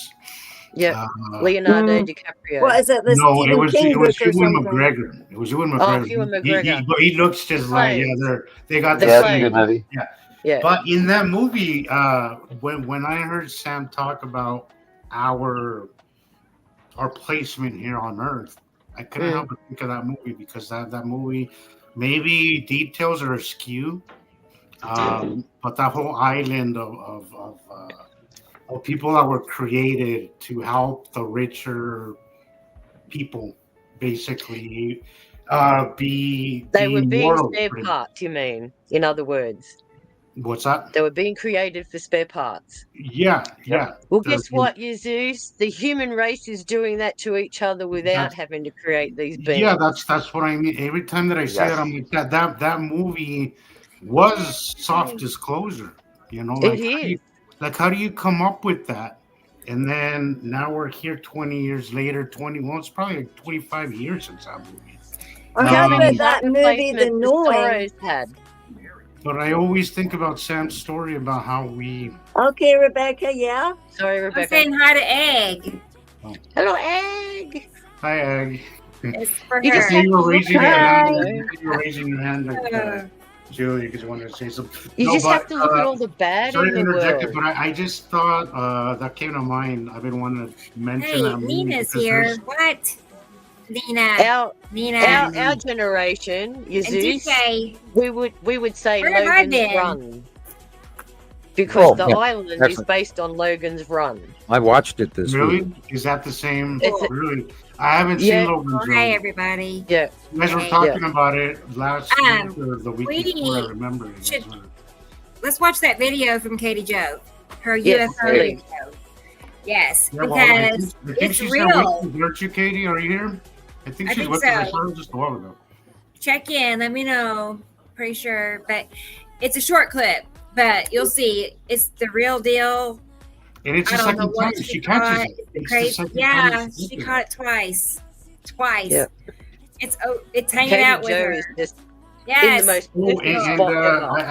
Yeah, Leonardo DiCaprio. What is it? It was Ewan McGregor. It was Ewan McGregor. Oh, Ewan McGregor. He looks just like they got the same. Good movie. Yeah. But in that movie, when I heard Sam talk about our placement here on Earth, I couldn't help but think of that movie, because that movie, maybe details are askew, but that whole island of people that were created to help the richer people, basically, they were being spare parts. You mean, in other words? What's that? They were being created for spare parts. Yeah. Well, guess what, Zeus? The human race is doing that to each other without having to create these beings. Yeah, that's what I mean. Every time that I say that, I'm like, that movie was soft disclosure. It is. How do you come up with that? And then now we're here 20 years later. It's probably like 25 years since that movie. Or how about that movie, The Knowing? But I always think about Sam's story about how we. Okay, Rebecca. Yeah. Sorry, Rebecca. I'm saying hi to Egg. Oh. Hello, Egg. Hi, Egg. It's for you her. You were raising your hand. You were raising your hand like Julie, because you wanted to say something. You have to look at all the bad in the world. But I just thought that came to mind. I've been wanting to mention that. Nina's here. What? Nina. Our generation, we would say Logan's Run, because the island is based on Logan's Run. I watched it this week. Really? Is that the same? Really? I haven't seen Logan's Run. Hi, everybody. Yeah. You guys were talking about it last week or the week before. I remember it. Let's watch that video from Katie Jo. Her UFO video. Yes, because it's real. Aren't you, Katie? Are you here? I think she's with us. I saw her just a while ago. Check in. Let me know. Pretty sure, but it's a short clip. But you'll see, it's the real deal. And it's the second time she catches it. Crazy. Yeah, she caught it twice. Yeah. It's hanging out with her. Yes. I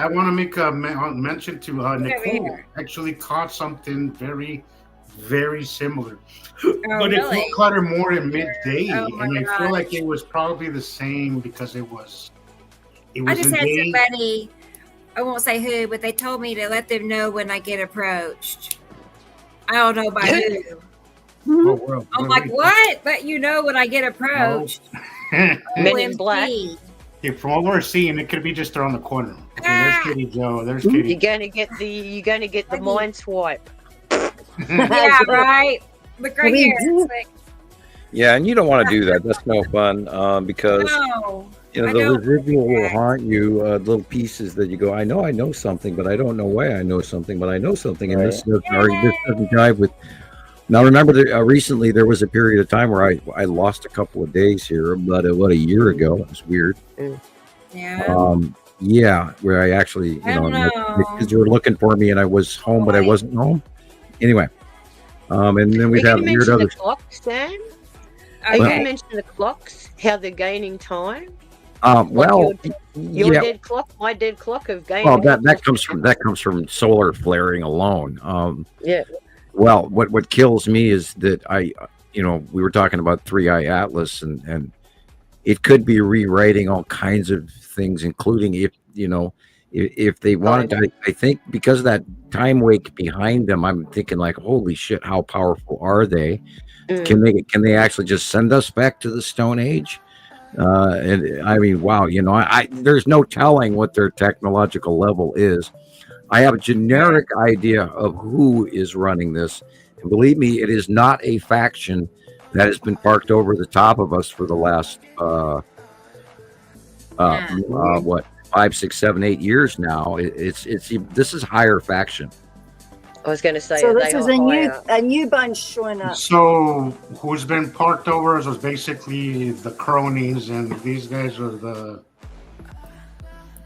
want to make a mention to Nicole. Actually caught something very, very similar. But really? It caught her more in midday, and I feel like it was probably the same because it was. I just had somebody, I won't say who, but they told me to let them know when I get approached. I don't know by who. I'm like, what? Let you know when I get approached. Men in Black. Yeah, from what we're seeing, it could be just around the corner. Okay, there's Katie Jo. There's Katie. You're gonna get the mind swipe. Yeah, right. Look right here. Yeah, and you don't want to do that. That's no fun because the residual will haunt you. Little pieces that you go, I know something, but I don't know why I know something, but I know something, and this doesn't jive with. Now, remember, recently there was a period of time where I lost a couple of days here, about a year ago. It was weird. Yeah. Where I actually, the kids were looking for me, and I was home, but I wasn't home. Anyway, and then we'd have weird other. Clocks, Sam? Are you going to mention the clocks? How they're gaining time? Your dead clock, my dead clock of gaining. Well, that comes from solar flaring alone. Well, what kills me is that we were talking about 3i Atlas, and it could be rewriting all kinds of things, including if they wanted to, I think because of that time wake behind them, I'm thinking like, holy shit, how powerful are they? Can they actually just send us back to the Stone Age? And I mean, wow, I there's no telling what their technological level is. I have a generic idea of who is running this, and believe me, it is not a faction that has been parked over the top of us for the last what 5, 6, 7, 8 years now. This is higher faction. I was going to say, so this is a new bunch showing up. So who's been parked over was basically the cronies, and these guys are the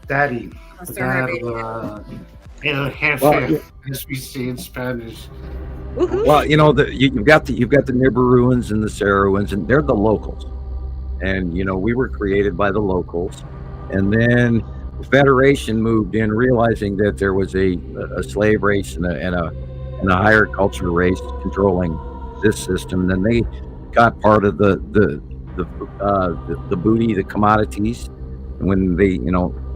daddy, el jefe, as we say in Spanish. Well, you've got the Nibiruans and the Saruans, and they're the locals. And we were created by the locals, and then the Federation moved in, realizing that there was a slave race and a higher culture race controlling this system. Then they got part of the booty, the commodities, and when they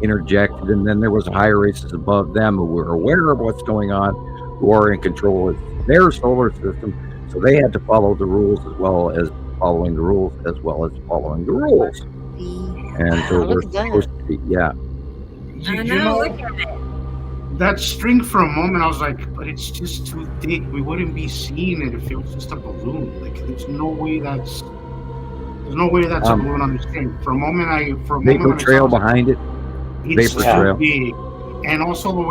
interjected, and then there was higher races above them who were aware of what's going on, who are in control of their solar system, so they had to follow the rules as well as following the rules and so we're supposed to be that string for a moment I was like, but it's just too thick, we wouldn't be seeing it if it was just a balloon. Like there's no way that's a balloon on the string. For a moment vapor trail behind it. It's vapor trail big. And also the way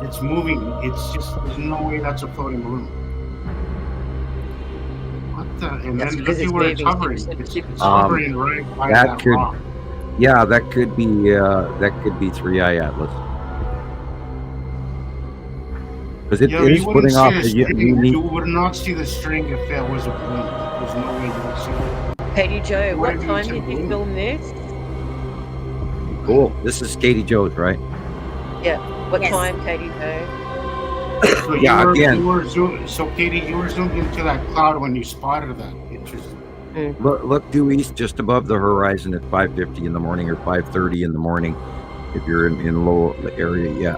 it's moving, it's just, there's no way that's a floating balloon. What the? And then look at where it's hovering. It's hovering right by that rock. Yeah, that could be 3i Atlas. Because it is putting off the you would not see the string if it was a balloon. There's no way you would see it. Katie Joe, what time did you film this? Cool. This is Katie Joe's, right? Yeah. What time, Katie Joe? So Katie, you were zoomed into that cloud when you spotted that. Interesting. Look due east, just above the horizon at 5:50 in the morning or 5:30 in the morning, if you're in low area. Yeah.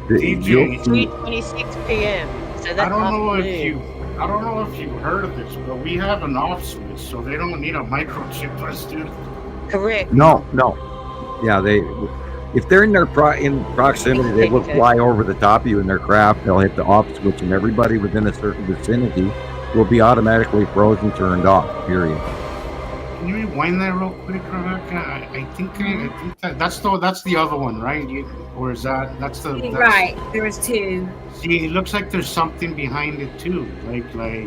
3:26 p.m. So that's I don't know if you heard of this, but we have an off switch, so they don't need a microchip us, dude. Correct. No. Yeah, if they're in proximity, they will fly over the top of you in their craft. They'll hit the off switch, and everybody within a certain vicinity will be automatically frozen, turned off. Period. Can you rewind that real quick, Rebecca? I think that's the other one, right? Or is that's right? There was two. See, it looks like there's something behind it too. Like I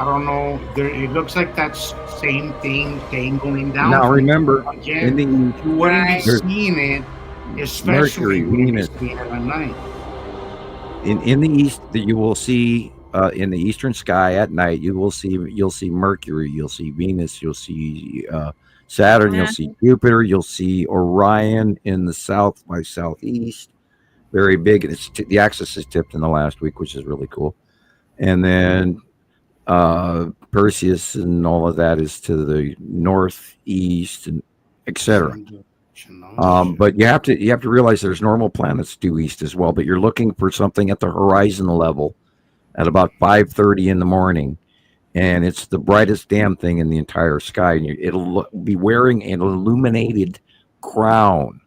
don't know. It looks like that same thing dangling down. Now remember, again, you wouldn't be seeing it, especially Venus at night. In the east, that you will see. In the eastern sky at night, you'll see Mercury, you'll see Venus, you'll see Saturn, you'll see Jupiter, you'll see Orion in the south by southeast, very big. The axis is tipped in the last week, which is really cool. And then Perseus and all of that is to the northeast, and etc. But you have to realize there's normal planets due east as well. But you're looking for something at the horizon level at about 5:30 in the morning, and it's the brightest damn thing in the entire sky. And it'll be wearing an illuminated crown.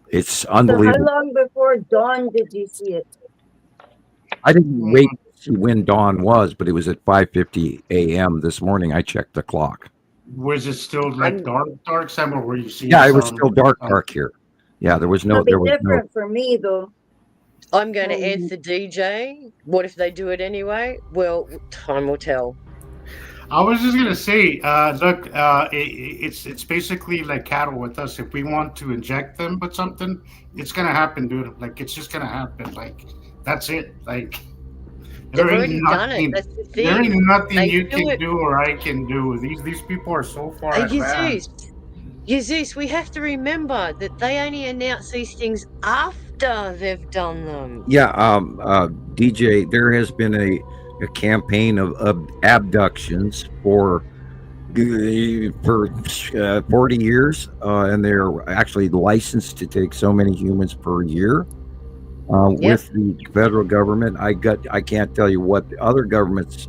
It's unbelievable. So how long before dawn did you see it? I didn't wait to see when dawn was, but it was at 5:50 a.m. this morning. I checked the clock. Was it still like dark summer where you see? Yeah, it was still dark here. Yeah, there was no. It'll be different for me though. I'm going to answer DJ. What if they do it anyway? Well, time will tell. I was just gonna say, look, it's basically like cattle with us. If we want to inject them with something, it's gonna happen, dude. Like it's just gonna happen. Like that's it. Like they've already done it. That's the thing. There ain't nothing you can do or I can do. These people are so far advanced. Jesus, we have to remember that they only announce these things after they've done them. Yeah, DJ, there has been a campaign of abductions for for 40 years, and they're actually licensed to take so many humans per year. With the federal government, I can't tell you what the other governments'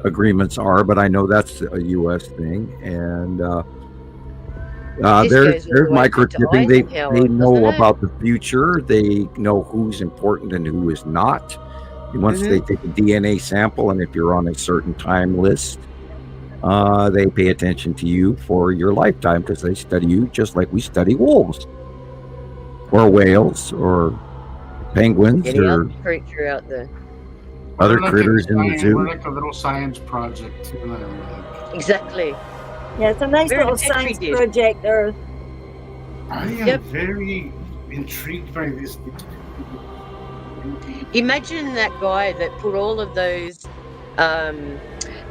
agreements are, but I know that's a U.S. thing. And there's microchipping. They know about the future. They know who's important and who is not. Once they take a DNA sample, and if you're on a certain time list, they pay attention to you for your lifetime because they study you just like we study wolves or whales or penguins or other creature out there. Other critters in the zoo. We're like a little science project. Exactly. Yeah, it's a nice little science project, Earth. I am very intrigued by this. Imagine that guy that put all of those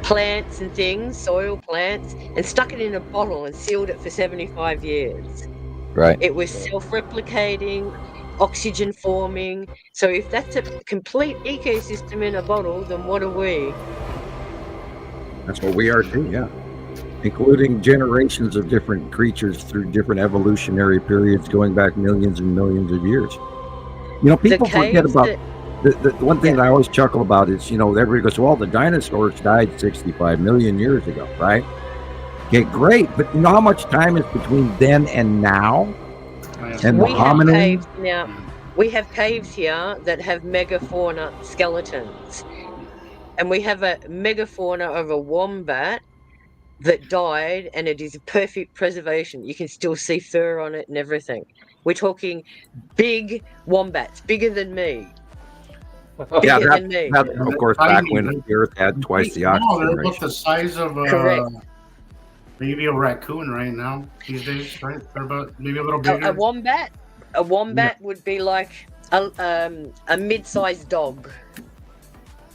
plants and things, soil plants, and stuck it in a bottle and sealed it for 75 years. Right. It was self-replicating, oxygen forming. So if that's a complete ecosystem in a bottle, then what are we? That's what we are too, yeah. Including generations of different creatures through different evolutionary periods going back millions and millions of years. You know, people forget about the one thing that I always chuckle about is, everybody goes, well, the dinosaurs died 65 million years ago, right? Okay, great. But you know how much time is between then and now? And we have caves here that have megafauna skeletons. And we have a megafauna of a wombat that died, and it is a perfect preservation. You can still see fur on it and everything. We're talking big wombats, bigger than me. Than me. That, of course, back when the Earth had twice the oxygen. They're about the size of maybe a raccoon right now these days, right? They're about maybe a little bigger. A wombat would be like a mid-sized dog.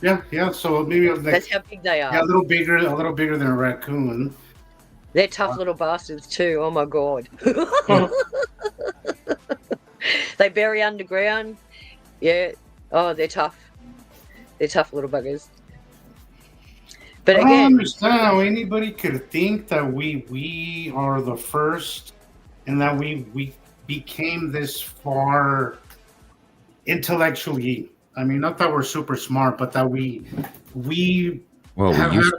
Yeah. So maybe that's how big they are. Yeah, a little bigger than a raccoon. They're tough little bastards too. Oh my god. They bury underground. Yeah. Oh, they're tough. They're tough little buggers. But again, I don't understand how anybody could think that we are the first, and that we became this far intellectually. I mean, not that we're super smart, but that we have had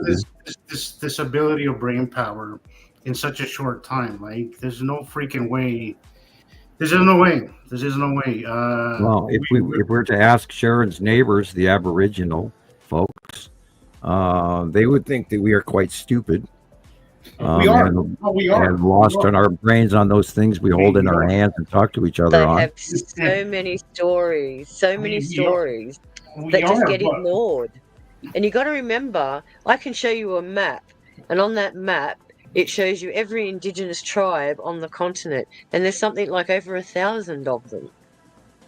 this ability of brain power in such a short time. Like, there's no freaking way. There's no way. Well, if we were to ask Sharon's neighbors, the Aboriginal folks, they would think that we are quite stupid. We are. And lost on our brains on those things we hold in our hands and talk to each other on. They have so many stories that just get ignored. And you got to remember, I can show you a map, and on that map, it shows you every indigenous tribe on the continent, and there's something like over 1,000 of them.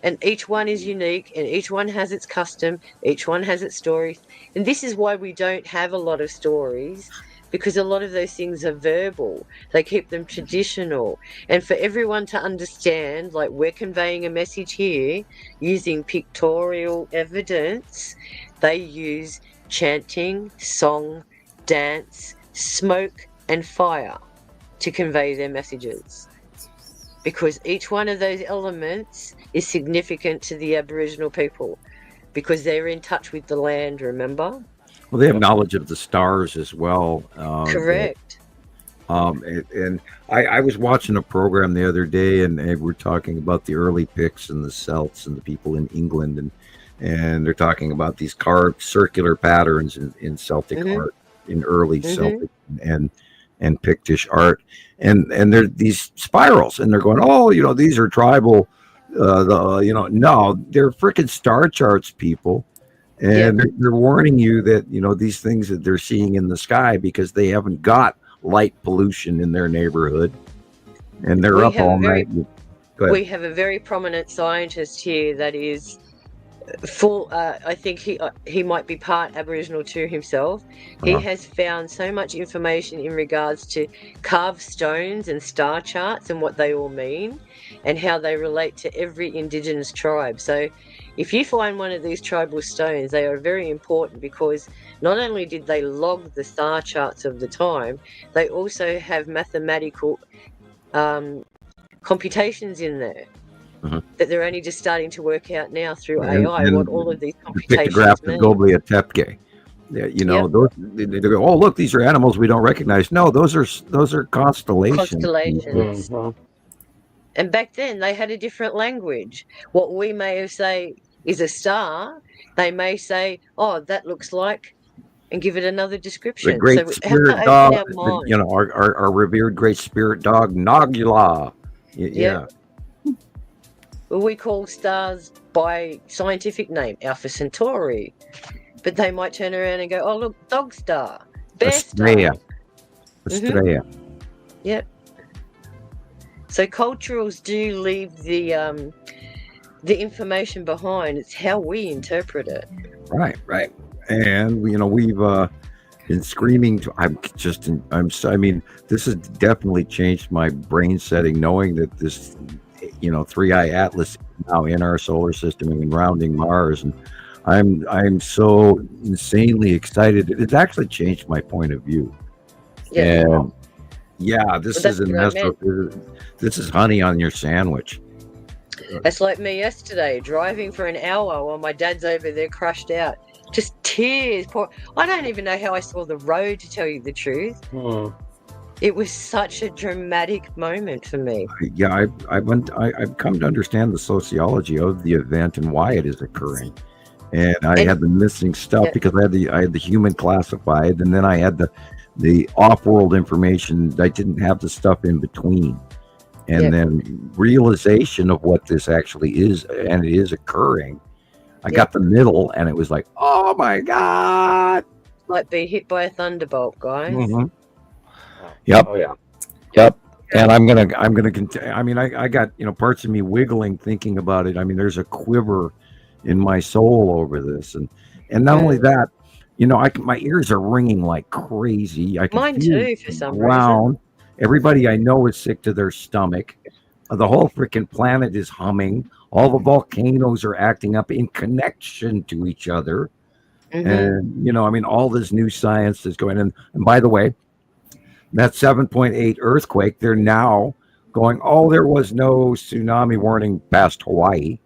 And each one is unique, and each one has its custom, each one has its story. And this is why we don't have a lot of stories, because a lot of those things are verbal. They keep them traditional. And for everyone to understand, like we're conveying a message here using pictorial evidence, they use chanting, song, dance, smoke, and fire to convey their messages. Because each one of those elements is significant to the Aboriginal people, because they're in touch with the land, remember? Well, they have knowledge of the stars as well. Correct. And I was watching a program the other day, and they were talking about the early Picts and the Celts and the people in England, and they're talking about these carved circular patterns in Celtic art, in early Celtic and Pictish art, and they're these spirals, and they're going, oh, these are tribal, no, they're freaking star charts, people. And they're warning you that, these things that they're seeing in the sky, because they haven't got light pollution in their neighborhood, and they're up all night. We have a very prominent scientist here that is full. I think he might be part Aboriginal too himself. He has found so much information in regards to carved stones and star charts and what they all mean and how they relate to every indigenous tribe. So if you find one of these tribal stones, they are very important because not only did they log the star charts of the time, they also have mathematical computations in there that they're only just starting to work out now through AI what all of these computations mean. Goblia tepke. Yeah, you know, those they go, oh look, these are animals we don't recognize. No, those are constellations. Constellations. And back then they had a different language. What we may have say is a star, they may say, oh, that looks like, and give it another description. The great spirit dog, you know, our revered great spirit dog, Nogula. Yeah. Well, we call stars by scientific name, Alpha Centauri. But they might turn around and go, oh, look, dog star, bear Estrella. star. Estrella. Yep. So culturals do leave the information behind. It's how we interpret it. Right. And, you know, we've been screaming to, I mean, this has definitely changed my brain setting, knowing that this, you know, 3i Atlas is now in our solar system and rounding Mars. And I'm so insanely excited. It's actually changed my point of view. Yeah. And this is this is honey on your sandwich. It's like me yesterday, driving for an hour while my dad's over there crushed out. Just tears. I don't even know how I saw the road, to tell you the truth. It was such a dramatic moment for me. Yeah, I've come to understand the sociology of the event and why it is occurring. And I had the missing stuff because I had the human classified, and then I had the off-world information. I didn't have the stuff in between. And then realization of what this actually is, and it is occurring. I got the middle, and it was like, oh my God. Like being hit by a thunderbolt, guys. Yep. Oh yeah. Yep. And I'm gonna continue. I mean, I got, you know, parts of me wiggling thinking about it. I mean, there's a quiver in my soul over this, and not only that, you know, my ears are ringing like crazy. I can Mine feel too, for some reason. Everybody I know is sick to their stomach. The whole freaking planet is humming. All the volcanoes are acting up in connection to each other. And, you know, I mean, all this new science is going in. And by the way, that 7.8 earthquake, they're now going, oh, there was no tsunami warning past Hawaii.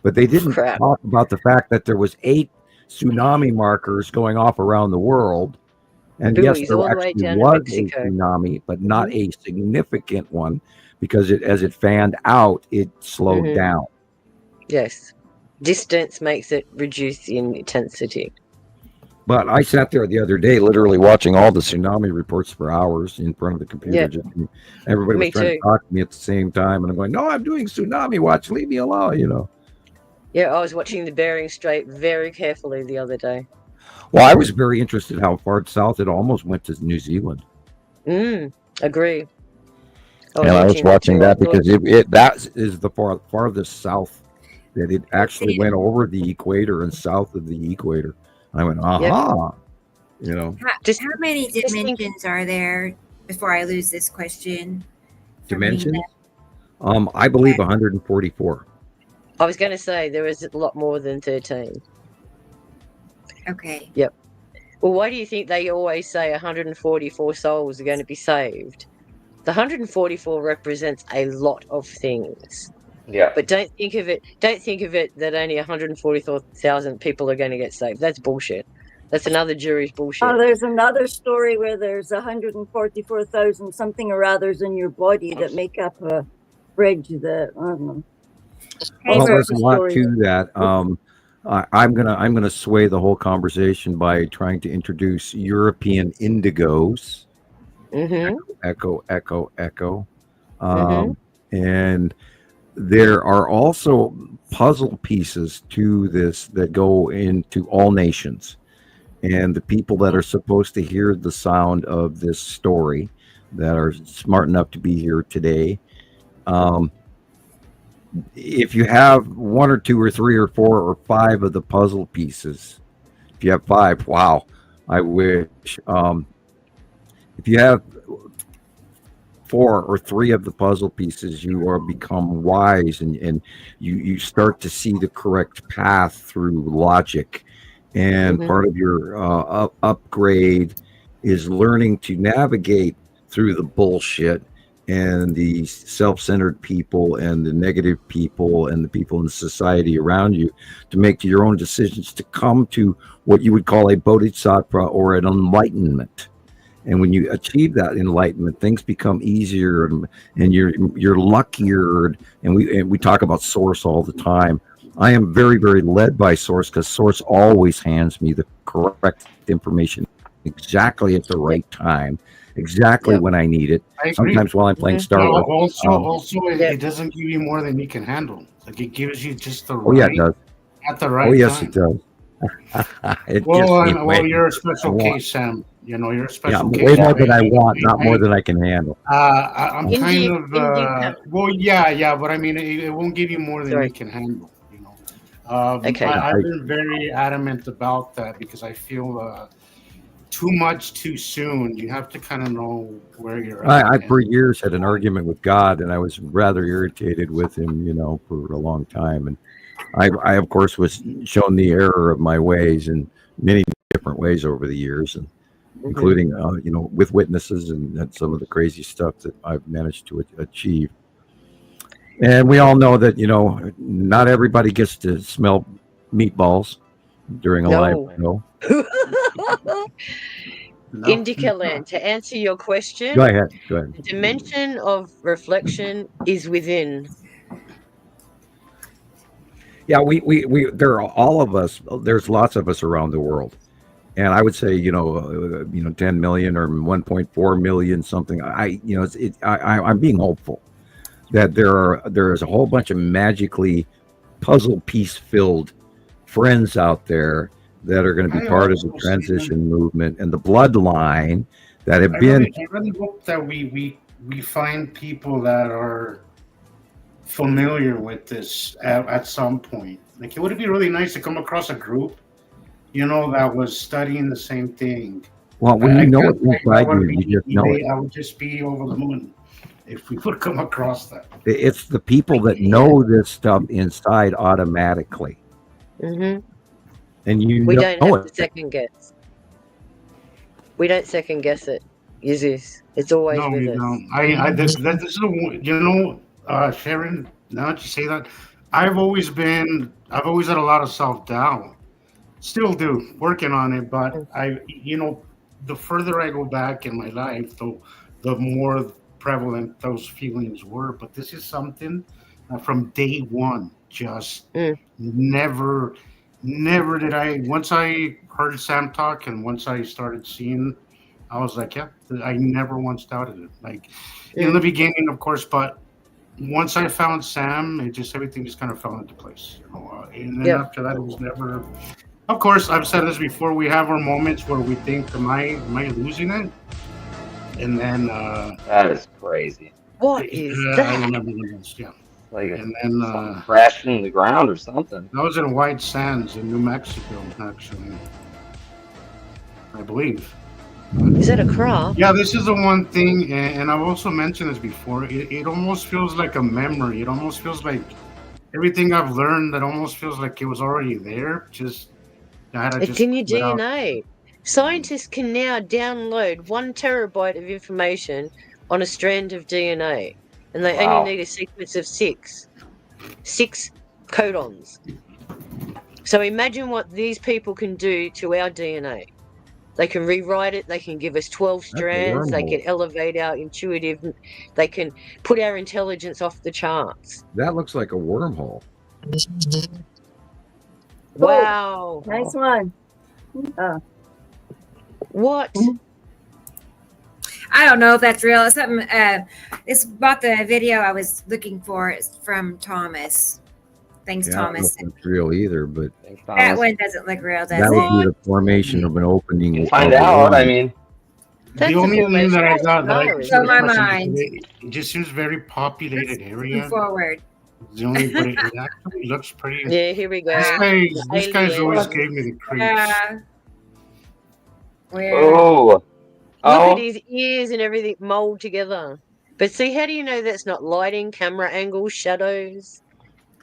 But they didn't talk about the fact that there was 8 tsunami markers going off around the world. And yes, there actually was a tsunami, but not a significant one, because as it fanned out, it slowed down. Yes. Distance makes it reduce in intensity. But I sat there the other day, literally watching all the tsunami reports for hours in front of the computer. Everybody was trying to talk to me at the same time. And I'm going, no, I'm doing tsunami watch. Leave me alone, you know. Yeah, I was watching the Bering Strait very carefully the other day. Well, I was very interested how far south it almost went to New Zealand. Agree. I was watching that because that is the farthest south that it actually went over the equator and south of the equator. I went, you know. How many dimensions are there, before I lose this question? Dimensions? I believe 144. I was going to say there is a lot more than 13. Okay. Yep. Well, why do you think they always say 144 souls are going to be saved? The 144 represents a lot of things. Yeah. But don't think of it that only 144,000 people are going to get saved. That's bullshit. That's another jury's bullshit. Oh, there's another story where there's 144,000 something or others in your body that make up a bridge that, I don't know. Well, there's a lot to that. I'm gonna sway the whole conversation by trying to introduce European indigos. Echo. And there are also puzzle pieces to this that go into all nations, and the people that are supposed to hear the sound of this story, that are smart enough to be here today. If you have 1 or 2 or 3 or 4 or 5 of the puzzle pieces, if you have 5, wow, I wish. If you have 4 or 3 of the puzzle pieces, you are become wise, and you start to see the correct path through logic. And part of your upgrade is learning to navigate through the bullshit and the self-centered people and the negative people and the people in society around you, to make your own decisions to come to what you would call a bodhisattva or an enlightenment. And when you achieve that enlightenment, things become easier, and you're luckier. And we talk about Source all the time. I am very, very led by Source, because Source always hands me the correct information exactly at the right time, exactly when I need it. Sometimes while I'm playing Star Wars. Also, it doesn't give you more than you can handle. Like, it gives you just the right. Oh yeah, it does. At the right. Oh yes, time. it does. Well, you're a special case, Sam. You know, you're a special case. Way more than I want, not more than I can handle. I'm kind of. Well, yeah, but I mean, it won't give you more than you can handle. You know. Okay. I've been very adamant about that, because I feel too much too soon. You have to kind of know where you're at. I for years had an argument with God, and I was rather irritated with him, for a long time. And I of course was shown the error of my ways in many different ways over the years, and including with witnesses and some of the crazy stuff that I've managed to achieve. And we all know that not everybody gets to smell meatballs during a live show. Indica Land, to answer your question, go ahead. The dimension of reflection is within. Yeah, we there are all of us. There's lots of us around the world, and I would say 10 million or 1.4 million something. I'm being hopeful that there is a whole bunch of magically puzzle piece filled friends out there that are going to be part of the transition movement and the bloodline that have been. I really hope that we find people that are familiar with this at some point. Like, it would be really nice to come across a group, that was studying the same thing. Well, when you know it inside you just know it. I would just be over the moon if we would come across that. It's the people that know this stuff inside automatically. Mm-hmm. And we don't have to second guess. We don't second guess it. Jesus, it's always with us. No, this is Sharon. Now that you say that, I've always had a lot of self-doubt. Still do, working on it. But the further I go back in my life, the more prevalent those feelings were. But this is something from day one, just never did I. Once I heard Sam talk, and once I started seeing, I was like, yeah, I never once doubted it. Like, in the beginning, of course, but once I found Sam, everything just kind of fell into place. And then after that, it was never. Of course, I've said this before. We have our moments where we think, am I losing it? And then that is crazy. What is that? I remember those, yeah. Like, and then crashed into the ground or something. That was in White Sands in New Mexico, actually. I believe. Is that a craft? Yeah, this is the one thing, and I've also mentioned this before. It almost feels like a memory. It almost feels like everything I've learned. That almost feels like it was already there. It's in your DNA. Scientists can now download 1 terabyte of information on a strand of DNA, and they only need a sequence of six codons. So imagine what these people can do to our DNA. They can rewrite it. They can give us 12 strands. They can elevate our intuitive. They can put our intelligence off the charts. That looks like a wormhole. Wow. Nice one. What? I don't know if that's real. It's something. It's about the video I was looking for. It's from Thomas. Thanks, Thomas. I don't know if it's real either, but that one doesn't look real, does it? That would be the formation of an opening. You find out. I mean, the only thing that I got blow my mind. It just seems very populated area. Forward. The only, but it actually looks pretty. Yeah, here we go. This guy's always gave me the creeps. Where? Look at his ears and everything mold together. But see, how do you know that's not lighting, camera angles, shadows?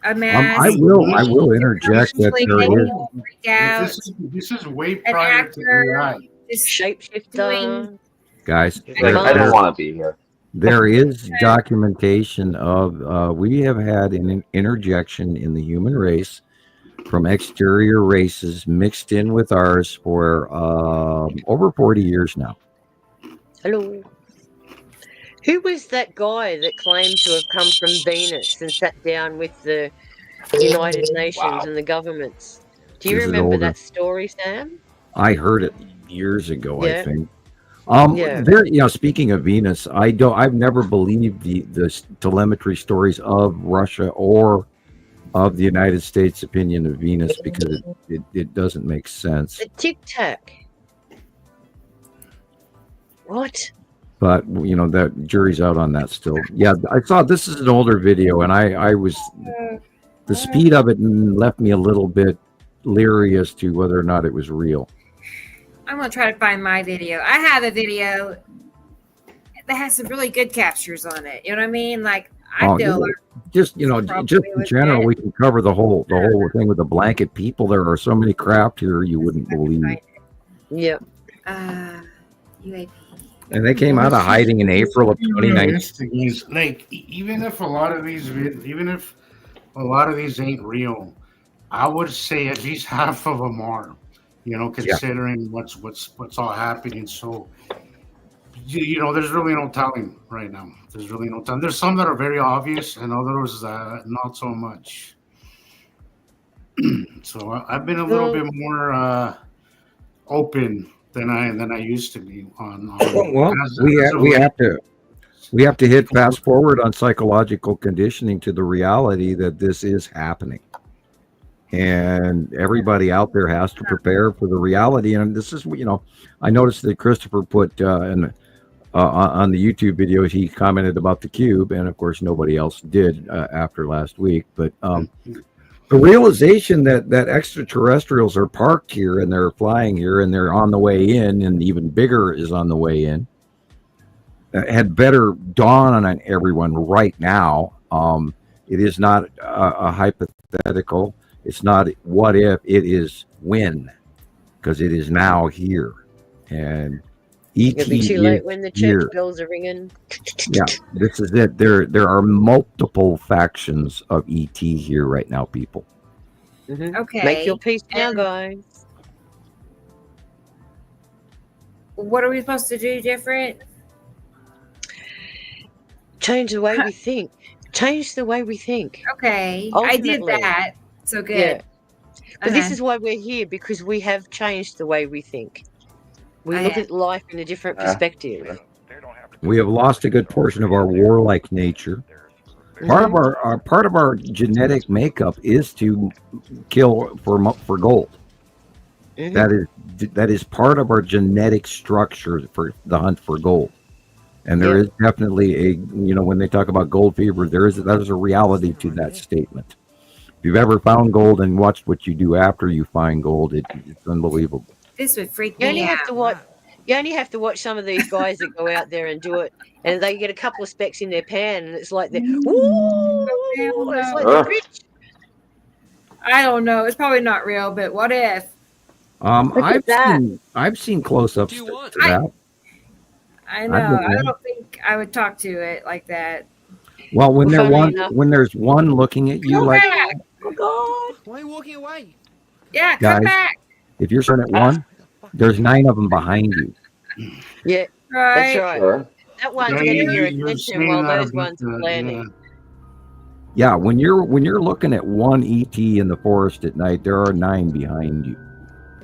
A mask. I will interject that there is. Freak out. This is way An prior to actor. AI. Shapeshifter. Guys, I don't want to be here. there is documentation of we have had an interjection in the human race from exterior races mixed in with ours for over 40 years now. Hello. Who was that guy that claimed to have come from Venus and sat down with the United Nations and the governments? Do you remember that story, Sam? I heard it years ago, I think. Yeah. There, speaking of Venus, I've never believed the telemetry stories of Russia or of the United States' opinion of Venus because it doesn't make sense. The Tic Tac. What? But the jury's out on that still. Yeah, I saw this is an older video, and I was the speed of it left me a little bit leery as to whether or not it was real. I'm gonna try to find my video. I have a video that has some really good captures on it. You know what I mean? Like I feel just in general, we can cover the whole thing with the blanket. People, there are so many craft here you wouldn't believe. Yep. UAP. And they came out of hiding in April of 2019. Like even if a lot of these ain't real, I would say at least half of them are. Considering what's all happening. So, there's really no telling right now. There's really no telling. There's some that are very obvious, and others not so much. So I've been a little bit more open than I used to be on. Well, we have to hit fast forward on psychological conditioning to the reality that this is happening. And everybody out there has to prepare for the reality. And this is, I noticed that Christopher put on the YouTube video, he commented about the cube. And of course, nobody else did after last week. But the realization that extraterrestrials are parked here and they're flying here and they're on the way in, and even bigger is on the way in, had better dawn on everyone right now. It is not a hypothetical. It's not what if, it is when, because it is now here. And ET it'll be too late when the church bells are ringing. Yeah, this is it. There are multiple factions of ET here right now, people. Mm-hmm. Okay. Make your peace now, guys. What are we supposed to do different? Change the way we think. Change the way we think. Okay. Ultimately. I did that. So good. Yeah. But this is why we're here, because we have changed the way we think. We look at life in a different perspective. We have lost a good portion of our warlike nature. Part of our genetic makeup is to kill for gold. Mm-hmm. That is part of our genetic structure for the hunt for gold. And there is definitely when they talk about gold fever, that is a reality to that statement. If you've ever found gold and watched what you do after you find gold, it's unbelievable. This would freak me out. You only have to watch some of these guys that go out there and do it, and they get a couple of specks in their pan, and it's like they're it's like they're rich. I don't know. It's probably not real, but what if? I've seen close-ups to that. I know. I don't think I would talk to it like that. Well, when there's one looking at you like, oh God, why are you walking away? Yeah, guys, come back. If you're starting at one, there's 9 of them behind you. Yeah, right. That's right. Sure. That one's getting your attention while those ones are landing. Yeah, when you're looking at one ET in the forest at night, there are 9 behind you.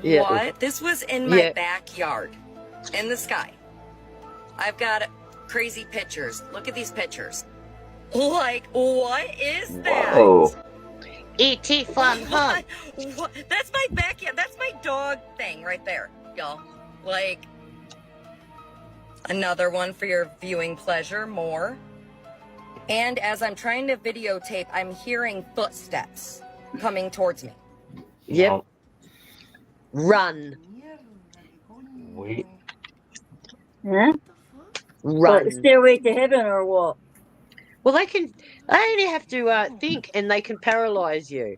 Yeah. What? This was in my backyard, in the sky. I've got crazy pictures. Look at these pictures. Like, what is that? Whoa. E.T. from home. What? That's my backyard. That's my dog thing right there, y'all. Like, another one for your viewing pleasure, more. And as I'm trying to videotape, I'm hearing footsteps coming towards me. Yep. Run. Wait. Huh? What, Stairway to Heaven or what? Well, they only have to think, and they can paralyze you.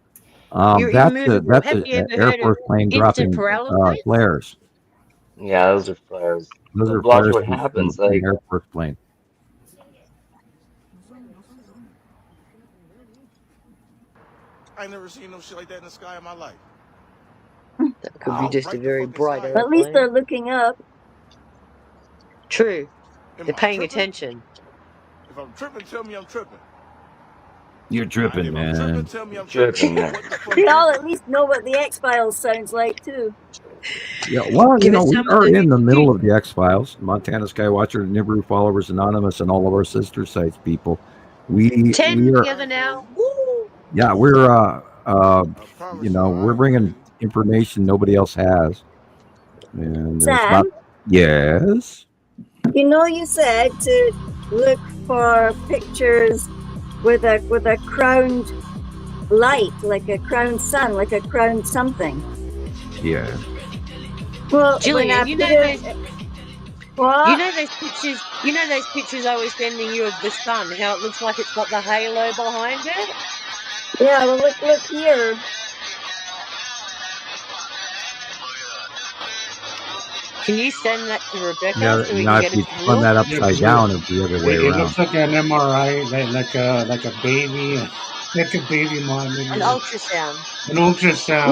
You're That's immovable. Have you an ever Air heard of Force plane instant dropping paralysis? flares. Yeah, those are flares. Those are Watch flares what from happens. an Like, Air Force plane. I ain't never seen no shit like that in the sky in my life. That could be just a very bright airplane. At least they're looking up. True. They're paying attention. If I'm tripping, tell me I'm tripping. You're tripping, man. If I'm tripping, tell me I'm tripping. They all at least know what the X-Files sounds like, too. Yeah, well, we are in the middle of the X-Files. Montana Skywatcher, Nibiru Followers Anonymous, and all of our sister sites, people. We are together now. Woo! Yeah, we're we're bringing information nobody else has. And Sam? Yes. You said to look for pictures with a crowned light, like a crowned sun, like a crowned something. Yeah. Well, Gillian, you know those pictures. You know those pictures I was sending you of the sun. How it looks like it's got the halo behind it. Yeah. Well, look here. Can you send that to Rebecca Yeah, so we now can if you get spun that upside down, it'd be the other way It around. looks like an MRI, like a baby, like a baby monitor. An ultrasound. An ultrasound.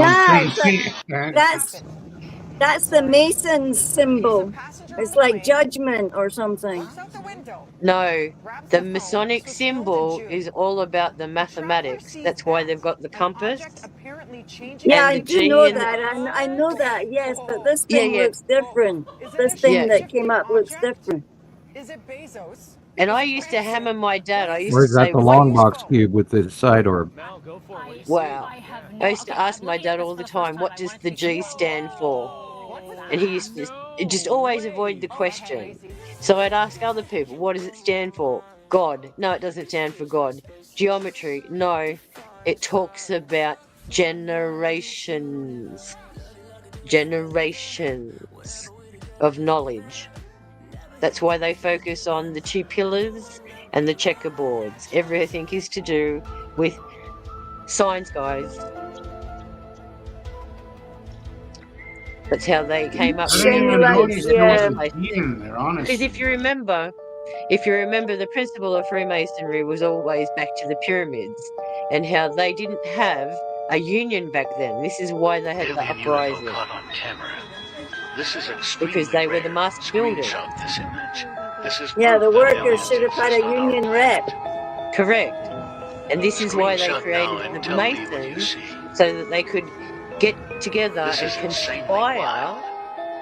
Yeah, that's the Mason's symbol. It's like judgment or something. No, the Masonic symbol is all about the mathematics. That's why they've got the compass. Yeah, I do know that. I know that, yes, but this thing looks different. This thing that came up looks different. Is it Bezos? And I used to hammer my dad. I used Where's to say, that the long box cube with the side orb? Wow. I used to ask my dad all the time, what does the G stand for? And he used to just always avoid the question. So I'd ask other people, what does it stand for? God. No, it doesn't stand for God. Geometry. No, it talks about generations of knowledge. That's why they focus on the two pillars and the checkerboards. Everything is to do with science, guys. That's how they came up with because if you remember, the principle of Freemasonry was always back to the pyramids and how they didn't have a union back then. This is why they had the uprising. Because they were the master builders. Yeah, the workers should have had a union rep. Correct. And this is why they created the Masons, so that they could get together and conspire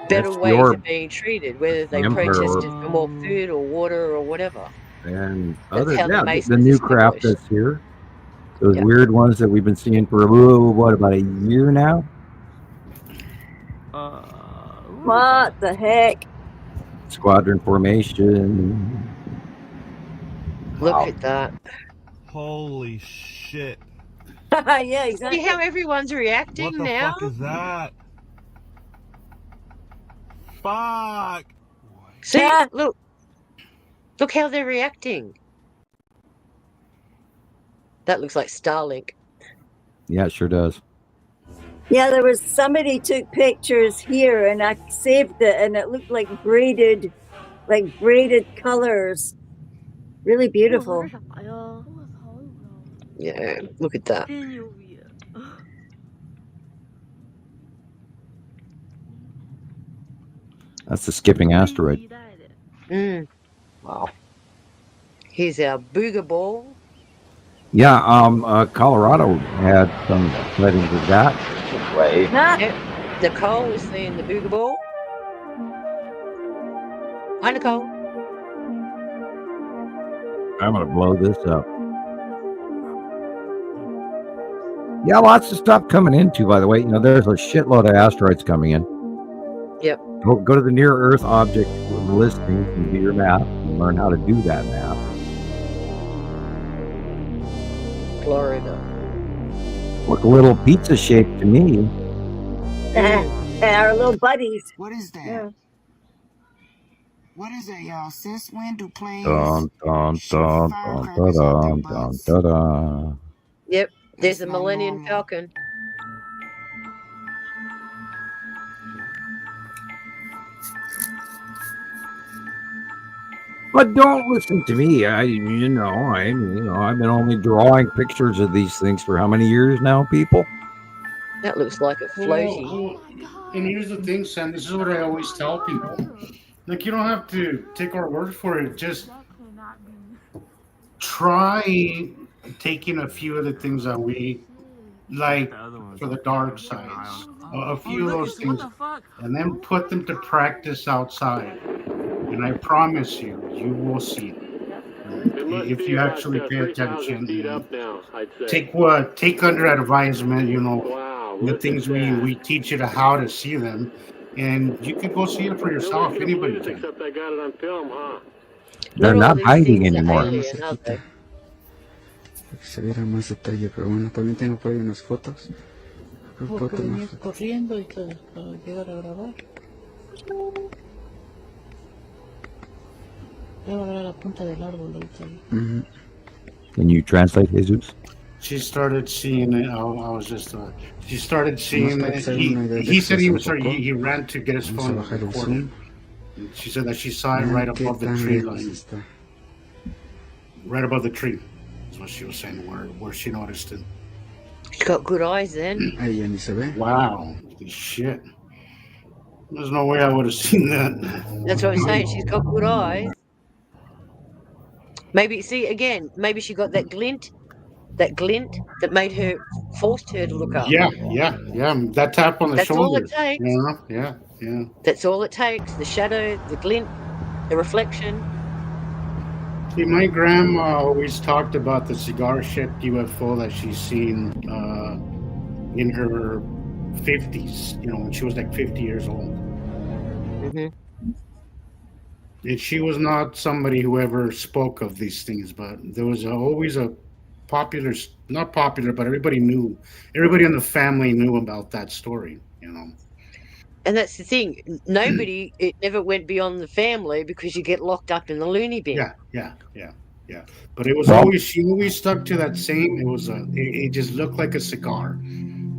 better ways of being treated, whether they protested for more food or water or whatever. And the new crap that's here. Those weird ones that we've been seeing for about a year now? What the heck? Squadron formation. Look at that. Holy shit. Yeah, exactly. See how everyone's reacting what the now? fuck is that? Fuck. See, look how they're reacting. That looks like Starlink. Yeah, it sure does. Yeah, there was somebody took pictures here and I saved it and it looked like braided colors. Really beautiful. Yeah, look at that. That's the skipping asteroid. Wow. Here's our booger ball. Yeah, Colorado had some sightings of that. Right. Yep. Nicole was seeing the booger ball. Hi, Nicole. I'm gonna blow this up. Yeah, lots of stuff coming in too, by the way. There's a shitload of asteroids coming in. Yep. Go to the near Earth object listings and do your math and learn how to do that math. Florida. Look a little pizza shaped to me. Our little buddies. What is that? Yeah. What is it, y'all? Sis Windu plays Dun, dun, shoot dun, dun, firecrackers out their dun, dun, butts. dun, dun. Yep, there's That's a not Millennium normal. Falcon. But don't listen to me. I've been only drawing pictures of these things for how many years now, people? That looks like a floaty. And here's the thing, Sam. This is what I always tell people. Like, you don't have to take our word for it. Just try taking a few of the things that we like for the dark sides, a few of those things, and then put them to practice outside. And I promise you, you will see it. If you actually pay attention, take under advisement, the things we teach you to how to see them, and you can go see it for yourself. Anybody can. Except I got it on film, huh? They're not hiding anymore. Se viera más detalle, pero bueno, también tengo por ahí unas fotos. Porque venía corriendo y todo para llegar a grabar. Voy a ver a la punta del árbol ahorita. Can you translate, Jesus? She started seeing it. She started seeing it. He said he ran to get his phone and record it. She said that she saw it right above the tree line. Right above the tree. That's what she was saying, where she noticed it. She's got good eyes then. Wow. Shit. There's no way I would have seen that. That's what I'm saying. She's got good eyes. Maybe she got that glint that made her, forced her to look up. Yeah. That tap on the shoulder. That's all it takes. Yeah. That's all it takes. The shadow, the glint, the reflection. See, my grandma always talked about the cigar-shaped UFO that she's seen in her 50s, when she was like 50 years old. And she was not somebody who ever spoke of these things, but there was always a popular, not popular, but everybody in the family knew about that story, And that's the thing. It never went beyond the family because you get locked up in the loony bin. Yeah. But it was she always stuck to that same, it just looked like a cigar.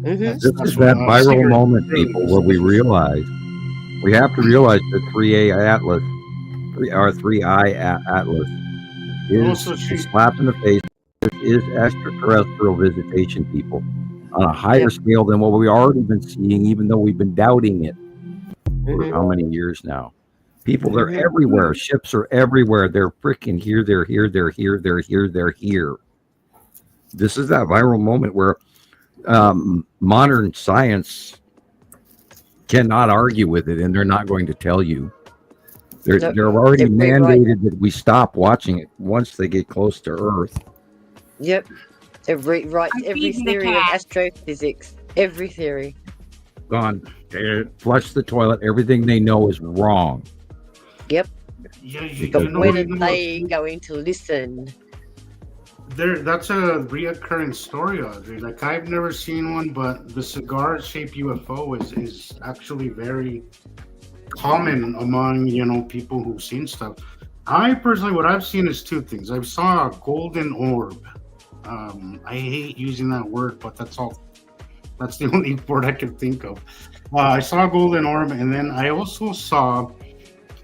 This is that viral moment, people, where we have to realize the 3A Atlas, or 3I Atlas is a slap in the face. This is extraterrestrial visitation, people, on a higher scale than what we've already been seeing, even though we've been doubting it for how many years now. People, they're everywhere. Ships are everywhere. They're freaking here. They're here. They're here. They're here. They're here. This is that viral moment where modern science cannot argue with it, and they're not going to tell you. They're already mandated that we stop watching it once they get close to Earth. Yep. Every theory of astrophysics. Every theory. Gone. They flush the toilet. Everything they know is wrong. Yep. But when are they going to listen? That's a reoccurring story, Audrey. Like, I've never seen one, but the cigar-shaped UFO is actually very common among people who've seen stuff. I personally, what I've seen is two things. I saw a golden orb. I hate using that word, but that's the only word I can think of. I saw a golden orb, and then I also saw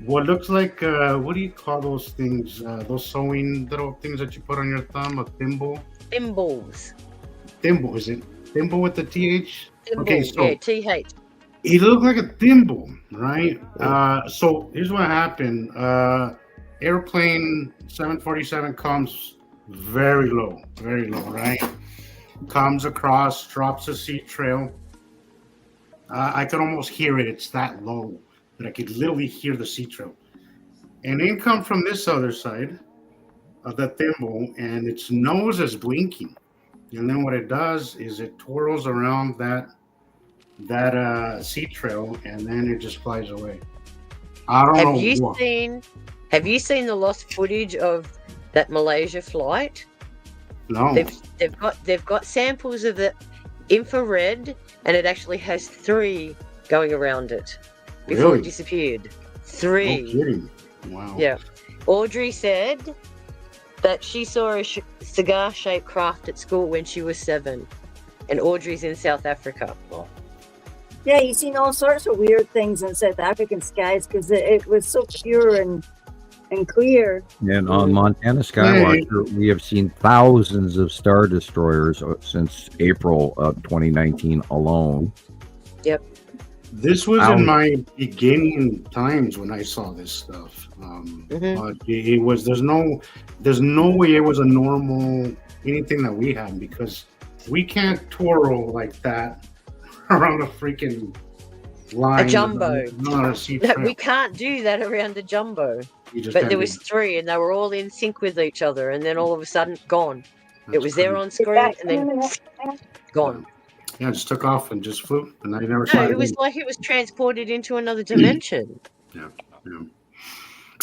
what looks like what do you call those things? Those sewing little things that you put on your thumb, a thimble. Thimbles. Thimble, is it? Thimble with the TH? Thimble, okay, so TH. It looked like a thimble, right? So here's what happened. Airplane 747 comes very low, right? Comes across, drops a sea trail. I could almost hear it. It's that low that I could literally hear the sea trail. And in come from this other side of the thimble, and its nose is blinking. And then what it does is it twirls around that sea trail, and then it just flies away. I don't know. Have you seen the lost footage of that Malaysia flight? No. They've got samples of the infrared, and it actually has 3 going around it before it disappeared. 3. No kidding. Wow. Yeah. Audrey said that she saw a cigar-shaped craft at school when she was 7. And Audrey's in South Africa. Yeah, you've seen all sorts of weird things in South African skies because it was so pure and clear. And on Montana Skywatcher, we have seen thousands of star destroyers since April of 2019 alone. Yep. This was in my beginning times when I saw this stuff. But it was there's no way it was a normal anything that we had, because we can't twirl like that around a freaking line. A jumbo. No, we can't do that around a jumbo. But there was 3 and they were all in sync with each other, and then all of a sudden gone. It was there on screen and then gone. Yeah, it just took off and just flew, and I never saw it. It was like it was transported into another dimension. Yeah.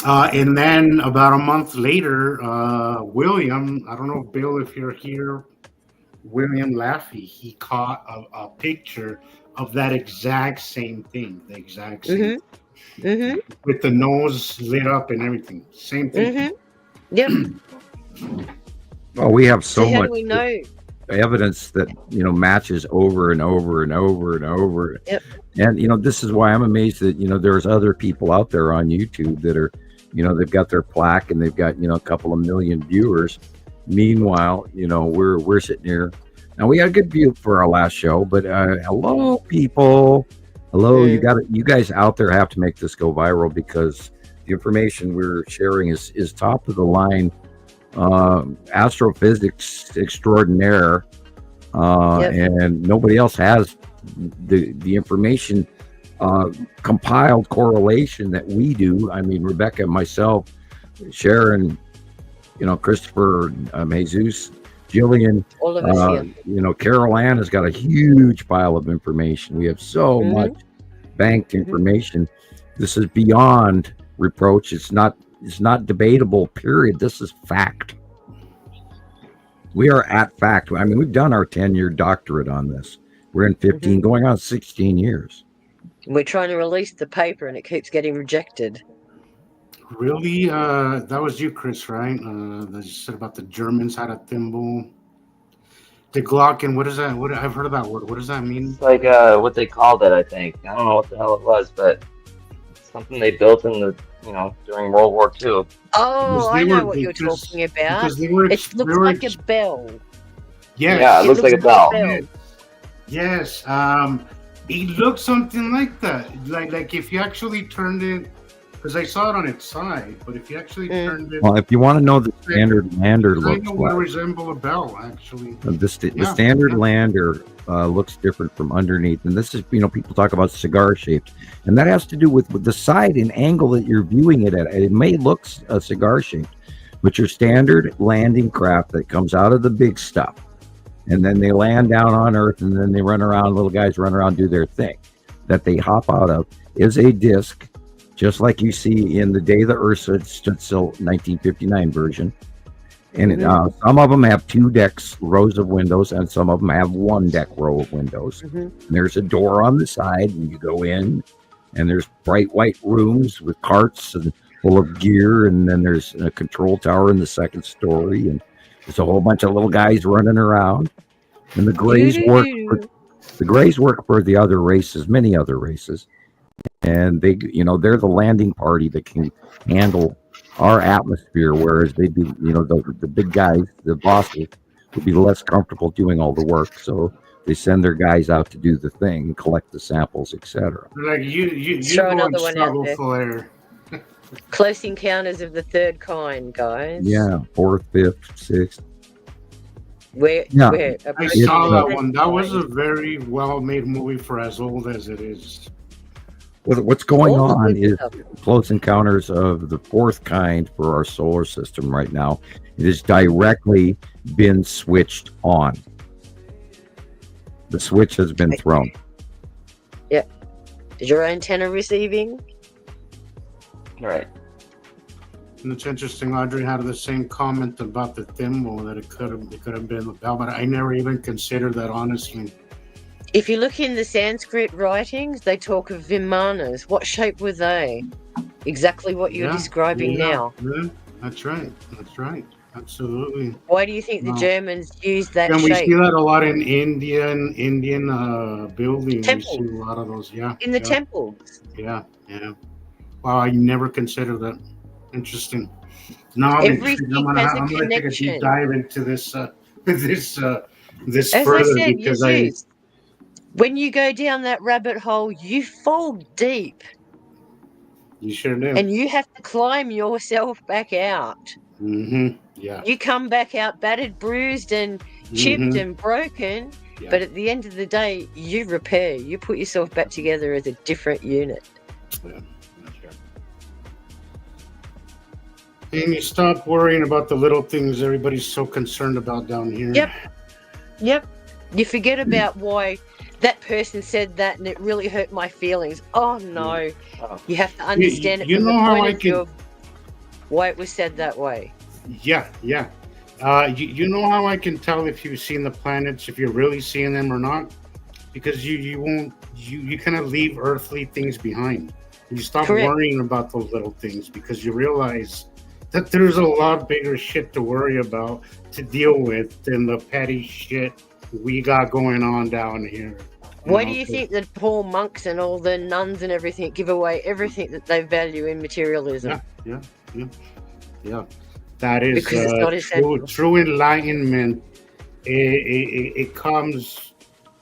And then about a month later, William, I don't know, Bill, if you're here, William Laffey, he caught a picture of that exact same thing, the exact same thing, with the nose lit up and everything. Same thing. Yep. Well, we have so how much do we know? evidence that matches over and over and over and over. Yep. And this is why I'm amazed that there's other people out there on YouTube that are they've got their plaque and they've got a couple of million viewers. Meanwhile, we're sitting here. Now we had a good view for our last show, but hello people, hello, you guys out there have to make this go viral, because the information we're sharing is top of the line. Astrophysics extraordinaire, and nobody else has the information compiled correlation that we do. I mean, Rebecca, myself, Sharon, Christopher, Jesus, Gillian, all of us, Carol Ann has got a huge pile of information. We have so much banked information. This is beyond reproach. It's not debatable, period. This is fact. We are at fact. I mean, we've done our 10-year doctorate on this. We're in 15, going on 16 years. We're trying to release the paper and it keeps getting rejected. Really? That was you, Chris, right? That you said about the Germans had a thimble. The Glocken, what is that? I've heard of that word. What does that mean? It's like what they called it, I think. I don't know what the hell it was, but something they built in the during World War II. Oh, I know what you're talking about. It looks like a bell. Yes. Yeah, it looks like a bell. Yes. It looks something like that. Like if you actually turned it, because I saw it on its side, but if you actually turned it. Well, if you want to know the standard lander looks like, would resemble a bell, actually. The standard lander looks different from underneath, and this is people talk about cigar shaped, and that has to do with the side and angle that you're viewing it at. It may look a cigar shaped, but your standard landing craft that comes out of the big stuff, and then they land down on Earth, and then they run around, little guys run around, do their thing, that they hop out of, is a disc, just like you see in The Day the Earth Stood Still 1959 version. And some of them have 2 decks, rows of windows, and some of them have 1 deck row of windows. And there's a door on the side, and you go in, and there's bright white rooms with carts and full of gear, and then there's a control tower in the 2nd story, and there's a whole bunch of little guys running around. And the Greys work for the other races, many other races, and they, they're the landing party that can handle our atmosphere, whereas they'd be, the big guys, the bosses, would be less comfortable doing all the work, so they send their guys out to do the thing, collect the samples, etc. Like you throw another one out there. For Close Encounters of the Third Kind, guys. Yeah, 4th, 5th, 6th. I saw that one. That was a very well-made movie for as old as it is. What's going on is Close Encounters of the 4th Kind for our solar system right now. It has directly been switched on. The switch has been thrown. Yeah. Is your antenna receiving? Right. And it's interesting. Audrey had the same comment about the thimble, that it could have been the bell, but I never even considered that, honestly. If you look in the Sanskrit writings, they talk of vimanas. What shape were they? Exactly what you're describing now. Yeah, that's right. That's right. Absolutely. Why do you think the Germans use that And we shape? see that a lot in Indian buildings. Temples. We see a lot of those. Yeah. In the temples. Yeah. Yeah. Wow, I never considered that. Interesting. Now I'm intrigued. I'm gonna take a deep dive into this this As further, I said, because when you go down that rabbit hole, you fall deep. You sure do. And you have to climb yourself back out. Mm-hmm. Yeah. You come back out battered, bruised, and chipped and broken. Yeah. But at the end of the day, you repair. You put yourself back together as a different unit. Yeah. And you stop worrying about the little things everybody's so concerned about down here. Yep. You forget about why that person said that and it really hurt my feelings. Oh, no. You have to understand it from the point of view of why it was said that way. Yeah. You know how I can tell if you've seen the planets, if you're really seeing them or not? Because you kind of leave earthly things behind. You stop worrying about those little things because you realize that there's a lot bigger shit to worry about, to deal with, than the petty shit we got going on down here. Why do you think the poor monks and all the nuns and everything give away everything that they value in materialism? Yeah. That is true enlightenment. It comes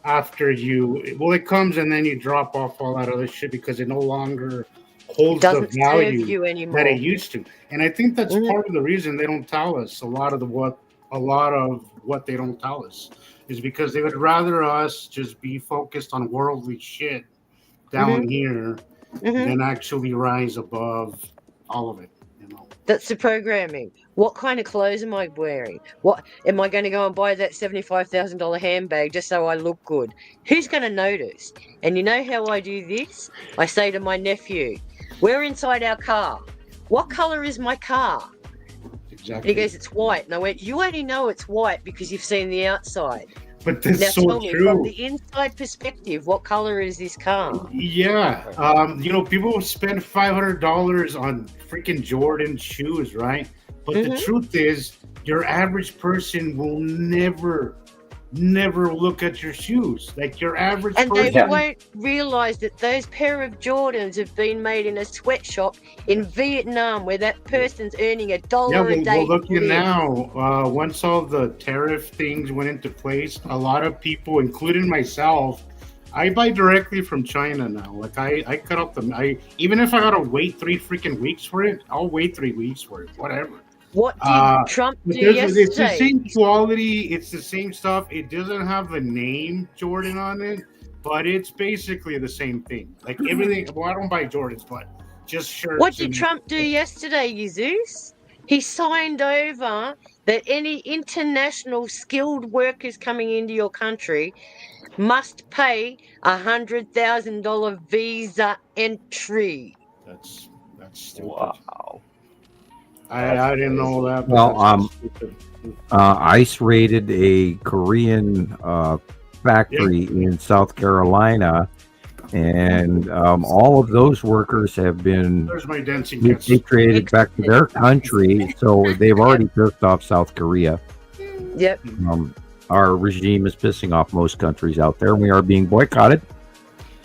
after you. Well, it comes and then you drop off all that other shit because it no longer holds the value that it used to. And I think that's part of the reason they don't tell us a lot of what they don't tell us is because they would rather us just be focused on worldly shit down here than actually rise above all of it. That's the programming. What kind of clothes am I wearing? What am I going to go and buy that $75,000 handbag just so I look good? Who's going to notice? And you know how I do this? I say to my nephew, "We're inside our car. What color is my car?" Exactly. And he goes, "It's white." And I went, "You only know it's white because you've seen the outside." But that's now so tell me, true. From the inside perspective, what color is this car? Yeah. People spend $500 on freaking Jordan shoes, right? But the truth is, your average person will never look at your shoes. Like your average person. And they won't realize that those pair of Jordans have been made in a sweatshop in Vietnam where that person's earning $1 a day. Well, look now. Once all the tariff things went into place, a lot of people, including myself, I buy directly from China now. Like I cut up even if I gotta wait 3 freaking weeks for it, I'll wait 3 weeks for it. Whatever. What did Trump do yesterday? It's the same quality. It's the same stuff. It doesn't have the name Jordan on it, but it's basically the same thing. Like everything. Well, I don't buy Jordans, but just shirts. What did Trump do yesterday, Jesus? He signed over that any international skilled workers coming into your country must pay $100,000 visa entry. That's stupid. Wow. I didn't know that. Well, ICE raided a Korean factory in South Carolina, and all of those workers have been repatriated back to their country. So they've already pissed off South Korea. Yep. Our regime is pissing off most countries out there, and we are being boycotted.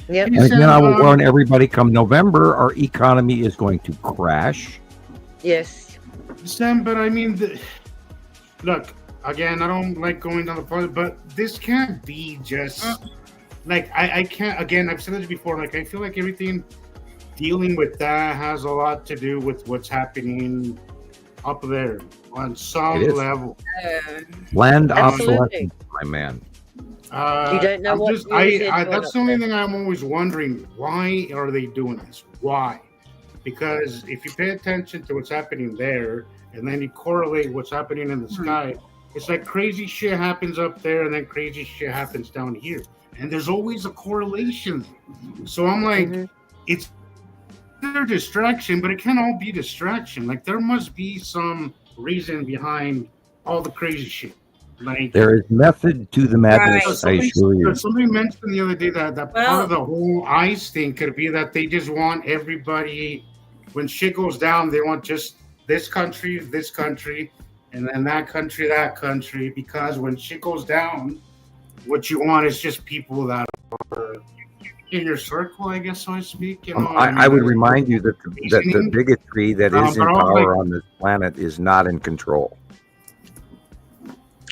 Yep. And again, I will warn everybody: come November, our economy is going to crash. Yes. Sam, but I mean, look, again, I don't like going down the point, but this can't be just like I can't. Again, I've said this before. Like I feel like everything dealing with that has a lot to do with what's happening up there on some level. Land obsolescence, my man. You don't know what. That's the only thing I'm always wondering. Why are they doing this? Why? Because if you pay attention to what's happening there, and then you correlate what's happening in the sky, it's like crazy shit happens up there, and then crazy shit happens down here. And there's always a correlation. So I'm like, it's their distraction, but it can't all be distraction. Like there must be some reason behind all the crazy shit. Like there is method to the madness, I assure you. Somebody mentioned the other day that part of the whole ICE thing could be that they just want everybody when shit goes down, they want just this country, and then that country, because when shit goes down, what you want is just people that are in your circle, I guess, so to speak. You know, I would remind you that the bigotry that is in power on this planet is not in control.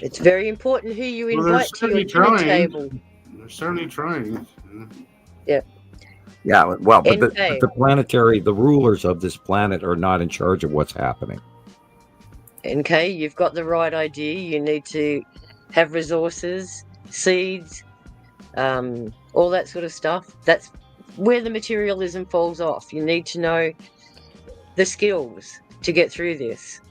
It's very important who you invite to your dinner table. They're certainly trying. Yeah. Yeah, well, but the planetary, the rulers of this planet are not in charge of what's happening. Okay, you've got the right idea. You need to have resources, seeds, all that sort of stuff. That's where the materialism falls off. You need to know the skills to get through this.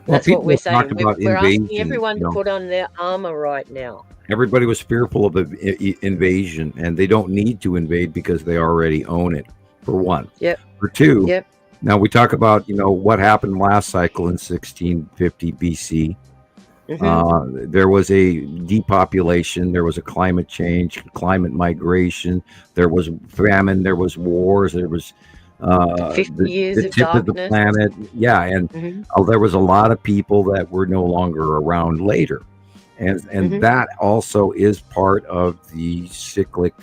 That's what we're saying. We're asking everyone to put on their armor right now. Everybody was fearful of invasion, and they don't need to invade because they already own it, for one. Yep. For two, now we talk about, what happened last cycle in 1650 BC. Mm-hmm. There was a depopulation, there was a climate change, climate migration, there was famine, there was wars, there was 50 years the of tip darkness. of the planet. Yeah, and there was a lot of people that were no longer around later. And that also is part of the cyclic,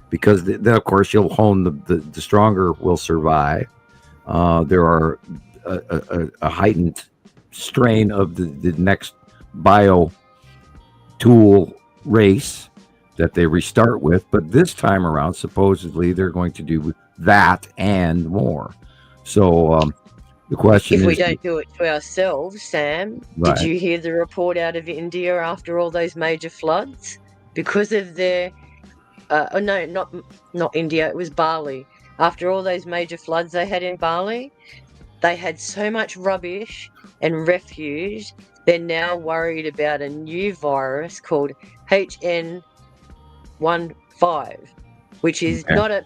because then of course you'll hone the stronger will survive. There are a heightened strain of the next bio tool race that they restart with, but this time around supposedly they're going to do that and more. So the question is, if we don't do it to ourselves, Sam, right. Did you hear the report out of India after all those major floods? Because of their not India, it was Bali. After all those major floods they had in Bali, they had so much rubbish and refuse. They're now worried about a new virus called HN15, which is not a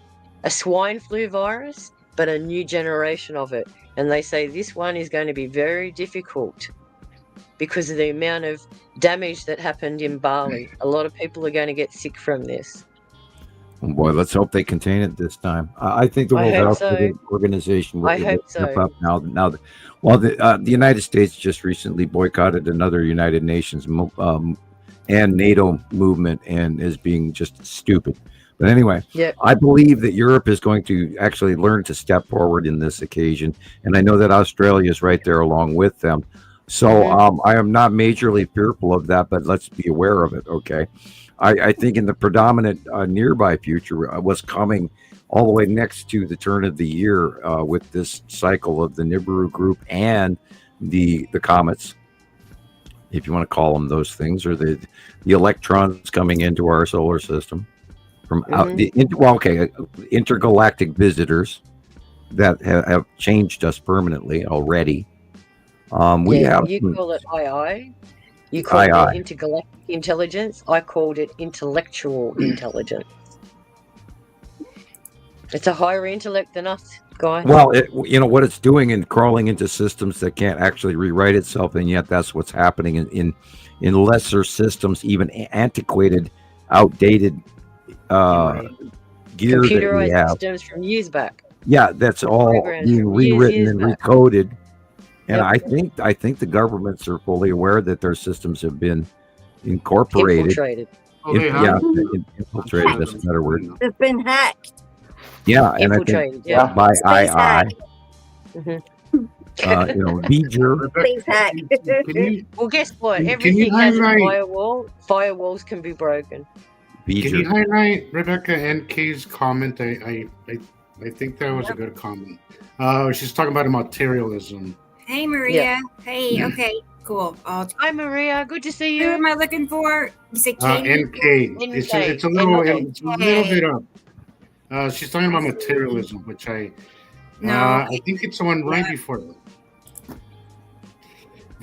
swine flu virus, but a new generation of it. And they say this one is going to be very difficult because of the amount of damage that happened in Bali. A lot of people are going to get sick from this. Oh boy, let's hope they contain it this time. I think the World Health Organization will step up now. The United States just recently boycotted another United Nations and NATO movement, and is being just stupid. But anyway, I believe that Europe is going to actually learn to step forward in this occasion, and I know that Australia is right there along with them. So I am not majorly fearful of that, but let's be aware of it. Okay. I think in the predominant nearby future, what's coming all the way next to the turn of the year with this cycle of the Nibiru group and the comets, if you want to call them those things, or the electrons coming into our solar system from intergalactic visitors that have changed us permanently already. We have. You call it II. You called it intergalactic intelligence. I called it intellectual intelligence. It's a higher intellect than us, guys. Well, what it's doing and crawling into systems that can't actually rewrite itself, and yet that's what's happening in lesser systems, even antiquated, outdated gear that we have. Systems from years back. Yeah, that's all being rewritten and recoded. And I think the governments are fully aware that their systems have been incorporated. Infiltrated. Infiltrated. That's a better word. They've been hacked. Yeah, and I think by II. Beeger. Space hack. Well, guess what? Everything has a firewall. Firewalls can be broken. Beeger. Can you highlight Rebecca NK's comment? I think that was a good comment. She's talking about materialism. Hey, Maria. Hey, okay, cool. Hi, Maria. Good to see you. Who am I looking for? You say Katie? NK. It's a little bit up. She's talking about materialism, which I think it's the one right before that.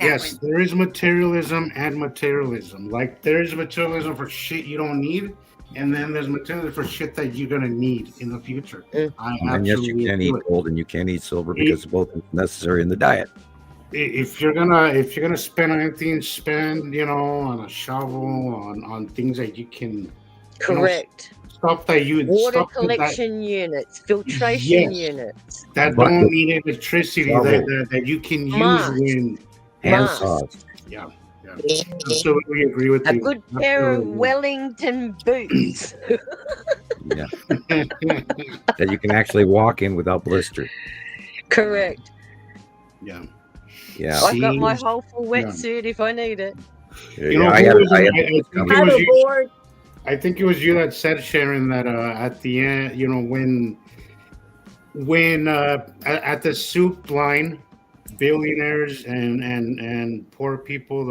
Yes, there is materialism and materialism. Like, there is materialism for shit you don't need, and then there's materialism for shit that you're gonna need in the future. And yes, you can't eat gold and you can't eat silver because both are necessary in the diet. If you're gonna spend anything, spend on a shovel, on things that you can. Correct. stuff that you water stuff collection units, filtration yes, units, that don't need electricity that you can use when hand saws. Yeah, absolutely agree with a you. good pair of Wellington boots. Yeah, that you can actually walk in without blisters. Correct. Yeah. I've got my whole full wetsuit if I need it. You know, I think it was you that said, Sharon, that at the end, you know, when at the soup line, billionaires and poor people,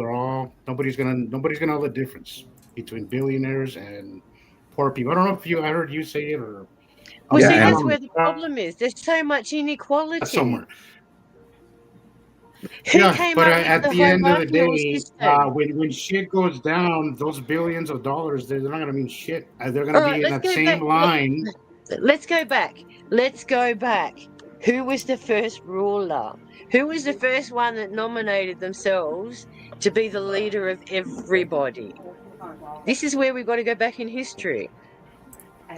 nobody's gonna know the difference between billionaires and poor people. I don't know if I heard you say it or. Well, see, that's where the problem is. There's so much inequality. Somewhere. Who came but up with at the the end of the hierarchical day, system? when shit goes down, those billions of dollars, they're not going to mean shit. They're going to be in that same line. Let's go back. Who was the first ruler? Who was the first one that nominated themselves to be the leader of everybody? This is where we've got to go back in history.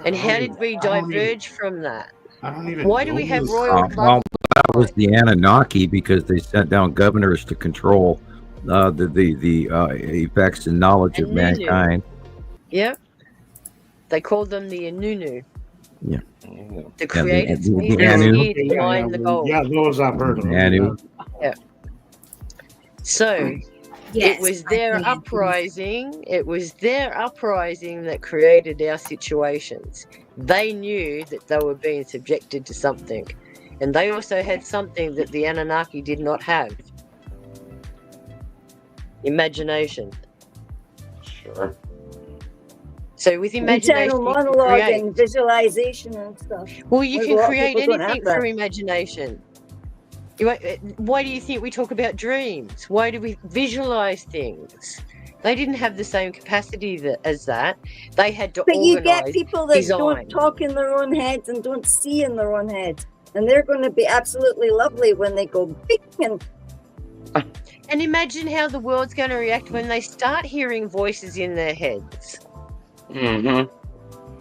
And how did we diverge from that? Why do we have royal Well, that was the Anunnaki because they sent down governors to control the effects and knowledge of mankind. Yep. They called them the Inunu. Yeah. The created species behind the gold. Yeah, those I've heard of. Anu. Yeah. So it was their uprising. It was their uprising that created our situations. They knew that they were being subjected to something. And they also had something that the Anunnaki did not have. Imagination. Sure. So with imagination, internal monologuing, visualization and stuff. Well, you can create anything through imagination. Why do you think we talk about dreams? Why do we visualize things? They didn't have the same capacity as that. They had to organize, you get people that design. Don't talk in their own heads and don't see in their own heads. And they're going to be absolutely lovely when they go big and imagine how the world's going to react when they start hearing voices in their heads. Mm-hmm.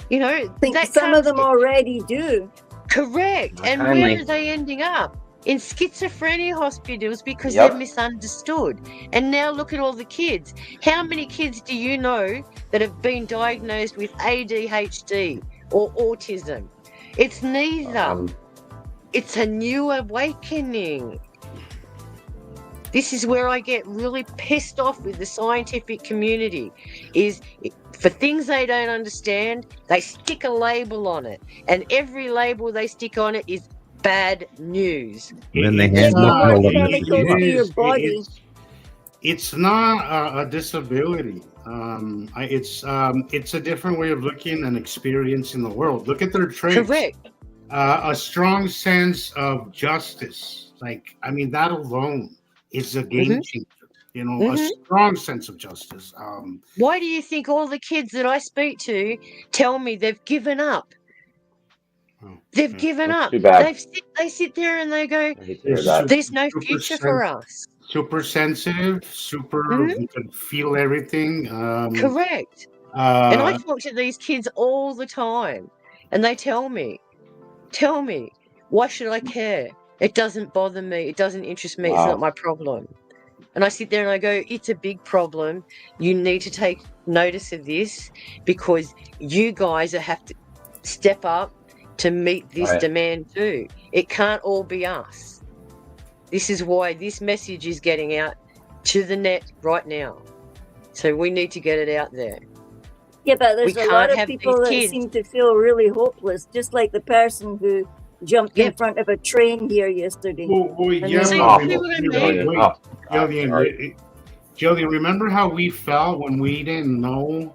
You know, I think some of them already do. Correct. And where are they ending up? In schizophrenia hospitals because they're misunderstood. And now look at all the kids. How many kids do you know that have been diagnosed with ADHD or autism? It's neither. It's a new awakening. This is where I get really pissed off with the scientific community, is for things they don't understand, they stick a label on it. And every label they stick on it is bad news. Then they it's hand not a disability. It's a different way of looking and experiencing the world. Look at their traits. Correct. A strong sense of justice. Like, I mean, that alone is a game changer. You know, a strong sense of justice. Why do you think all the kids that I speak to tell me they've given up? They've given up. Too bad. They sit there and they go, there's no future for us. Super sensitive, you can feel everything. Correct. And I talk to these kids all the time and they tell me, why should I care? It doesn't bother me. It doesn't interest me. It's not my problem. And I sit there and I go, it's a big problem. You need to take notice of this because you guys have to step up to meet this demand too. It can't all be us. This is why this message is getting out to the net right now. So we need to get it out there. Yeah, but there's a lot of people that seem to feel really hopeless, just like the person who jumped in front of a train here yesterday. Gillian, remember how we felt when we didn't know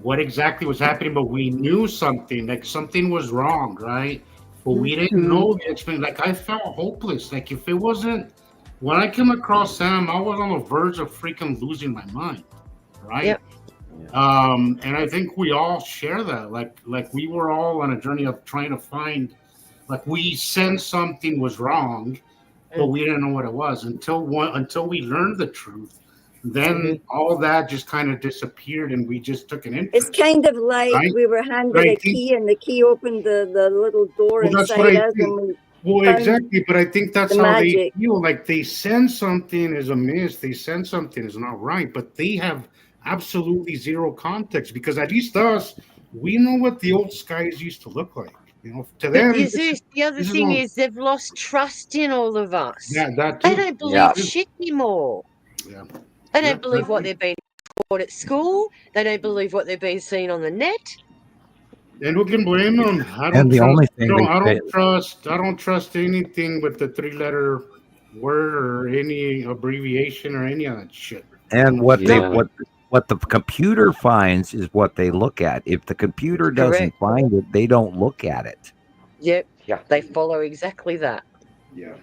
what exactly was happening, but we knew something, like something was wrong, right? But we didn't know the explanation. Like, I felt hopeless. Like, if it wasn't, when I came across Sam, I was on the verge of freaking losing my mind, right? Yep. And I think we all share that. Like we were all on a journey of trying to find, like, we sensed something was wrong, but we didn't know what it was until we learned the truth. then all that just kind of disappeared, and we just took an interest. It's kind of like Right? we were handed But I a think- key, and the key opened the little door Well, that's what inside I us, think. and we Well, found exactly, but I think that's the how magic. they feel. Like they sense something is amiss, they sense something is not right, but they have absolutely zero context because at least us, we know what the old skies used to look like. You know, to them, But Jesus, the other this is thing all- is they've lost trust in all of us. yeah, that They too. don't believe Yeah. shit anymore. Yeah. They Yeah, don't believe that what too. they've been taught at school. They don't believe what they've been seeing on the net. And who can blame them? And the only thing I don't trust anything with the 3-letter word or any abbreviation or any of that shit. And what Yeah. what the computer finds is what they look at. If the computer doesn't Correct. find it, they don't look at it. Yep. Yeah. They follow exactly that. Yeah.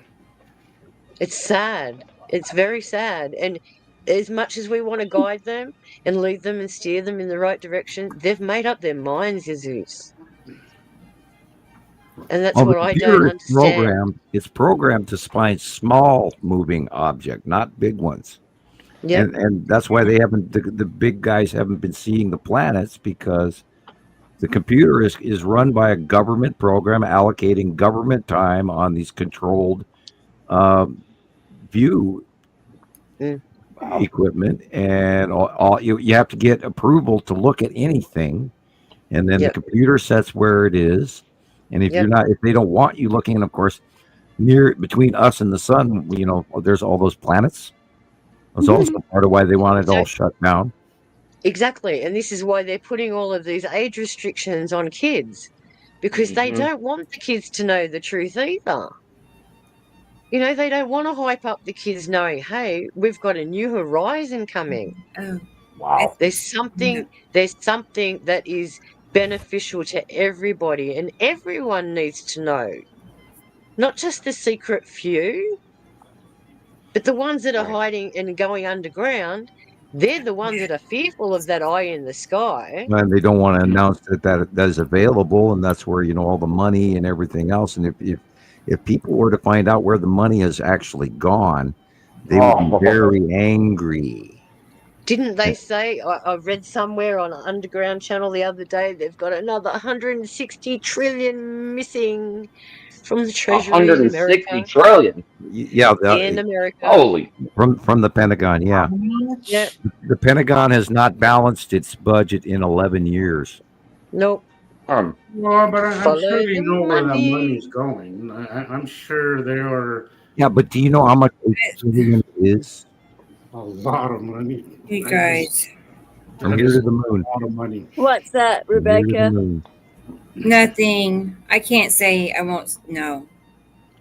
It's sad. It's very sad. And as much as we want to guide them and lead them and steer them in the right direction, they've made up their minds, Jesus. And that's Well, what the I computer don't is understand. it's programmed to find small moving object, not big ones. Yep. And that's why they haven't the big guys haven't been seeing the planets, because the computer is run by a government program allocating government time on these controlled view equipment, and all you have to get approval to look at anything, and then Yep. the computer sets where it is. And if Yep. if they don't want you looking, and of course, near between us and the sun, there's all those planets. That's also part of why they want it all shut down. Exactly. And this is why they're putting all of these age restrictions on kids, because they don't want the kids to know the truth either. You know, they don't want to hype up the kids knowing, hey, we've got a new horizon coming. Oh, Wow. There's something that is beneficial to everybody, and everyone needs to know. Not just the secret few, but the ones that are hiding and going underground. They're the ones that are fearful of that eye in the sky. And they don't want to announce that is available, and that's where all the money and everything else. And if people were to find out where the money has actually gone, they would be very angry. Didn't they say, I read somewhere on an underground channel the other day, they've got another 160 trillion missing from the Treasury in 160 America. trillion. Yeah, In America. Holy. From the Pentagon, yeah. Yeah. The Pentagon has not balanced its budget in 11 years. Nope. Well, but I'm Follow sure they the know where that money. money's going. I'm sure they are Yeah, but do you know how much a trillion is? a lot of money. you guys. From here to the moon. A lot of money. What's that, From here to the Rebecca? moon. Nothing. I can't say. I won't. No.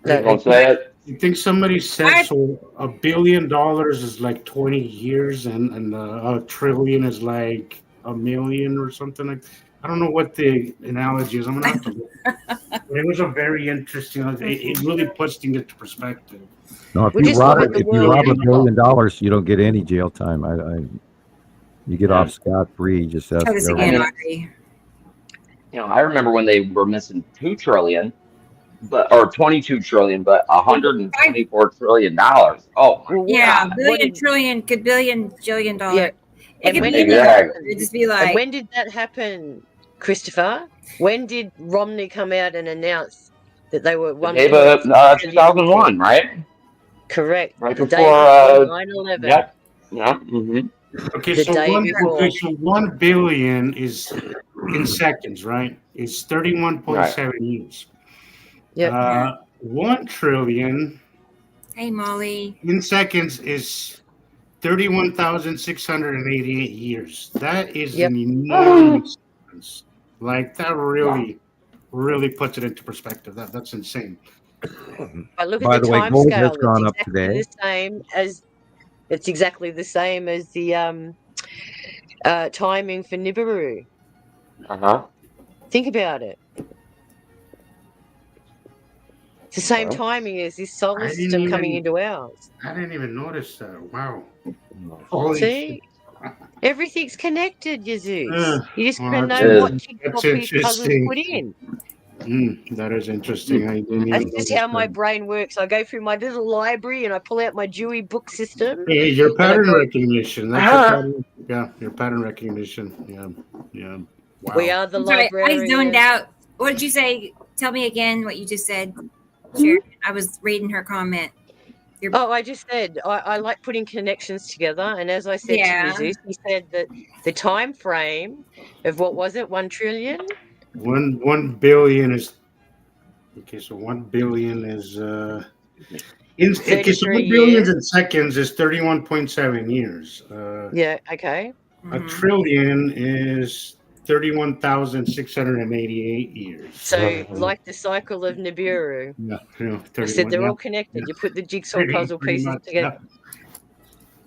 You won't say it? You think somebody said so? $1 billion is like 20 years, and a trillion is like a million or something like. I don't know what the analogy is. I'm gonna have to look. But it was a very interesting. It really puts things into perspective. No, if We you just rob look at the if you world rob in $1 billion, you don't get any jail time. You get off scot free. Just ask Try this the again, government. Audrey. I remember when they were missing 2 trillion, or 22 trillion, but 124 trillion dollars. Oh my Yeah, God. billion, trillion, billion, jillion dollars. Yeah. It And could when be did anything. that Exactly. It'd just be like. And when did that happen, Christopher? When did Romney come out and announce that they were one? Gave 2001, right? Correct. Right The day before before 9/11. Yeah. Yeah. Mm-hmm. Okay, The so day one, before. okay, so 1 billion is in seconds, right? It's 31.7 years. Yep. 1 trillion Hey, Molly. in seconds is 31,688 years. That is Yep. an enormous difference. Like that really puts it into perspective. That's insane. But look By at the the way, time gold scale. has gone up It's today. exactly the same as the timing for Nibiru. Uh-huh. Think about it. It's the same Well, timing as this solar I didn't system coming even- into ours. I didn't even notice that. Wow. Holy See? Everything's connected, Jesus. You just well, gotta that's know it. what jigsaw That's piece puzzles interesting. put in. That is interesting. I didn't That's even just notice how my that. brain works. I go through my little library and I pull out my Dewey book system. Hey, your and I pattern go, recognition. That's your pattern. Yeah, your pattern recognition. Yeah. Wow. We are the I'm sorry, I zoned librarians. out. What did you say? Tell me again what you just said, Sharon. I was reading her comment. Oh, I just said I like putting connections together, and as I said Yeah. to Jesus, he said that the time frame of what was it, 1 trillion? 1 billion is okay. So 1 billion is okay. So 1 billion in seconds is 31.7 years. Yeah. Okay. A trillion is 31,688 years. So, like the cycle of Nibiru. Yeah, I said they're all connected. You put the jigsaw puzzle pieces together.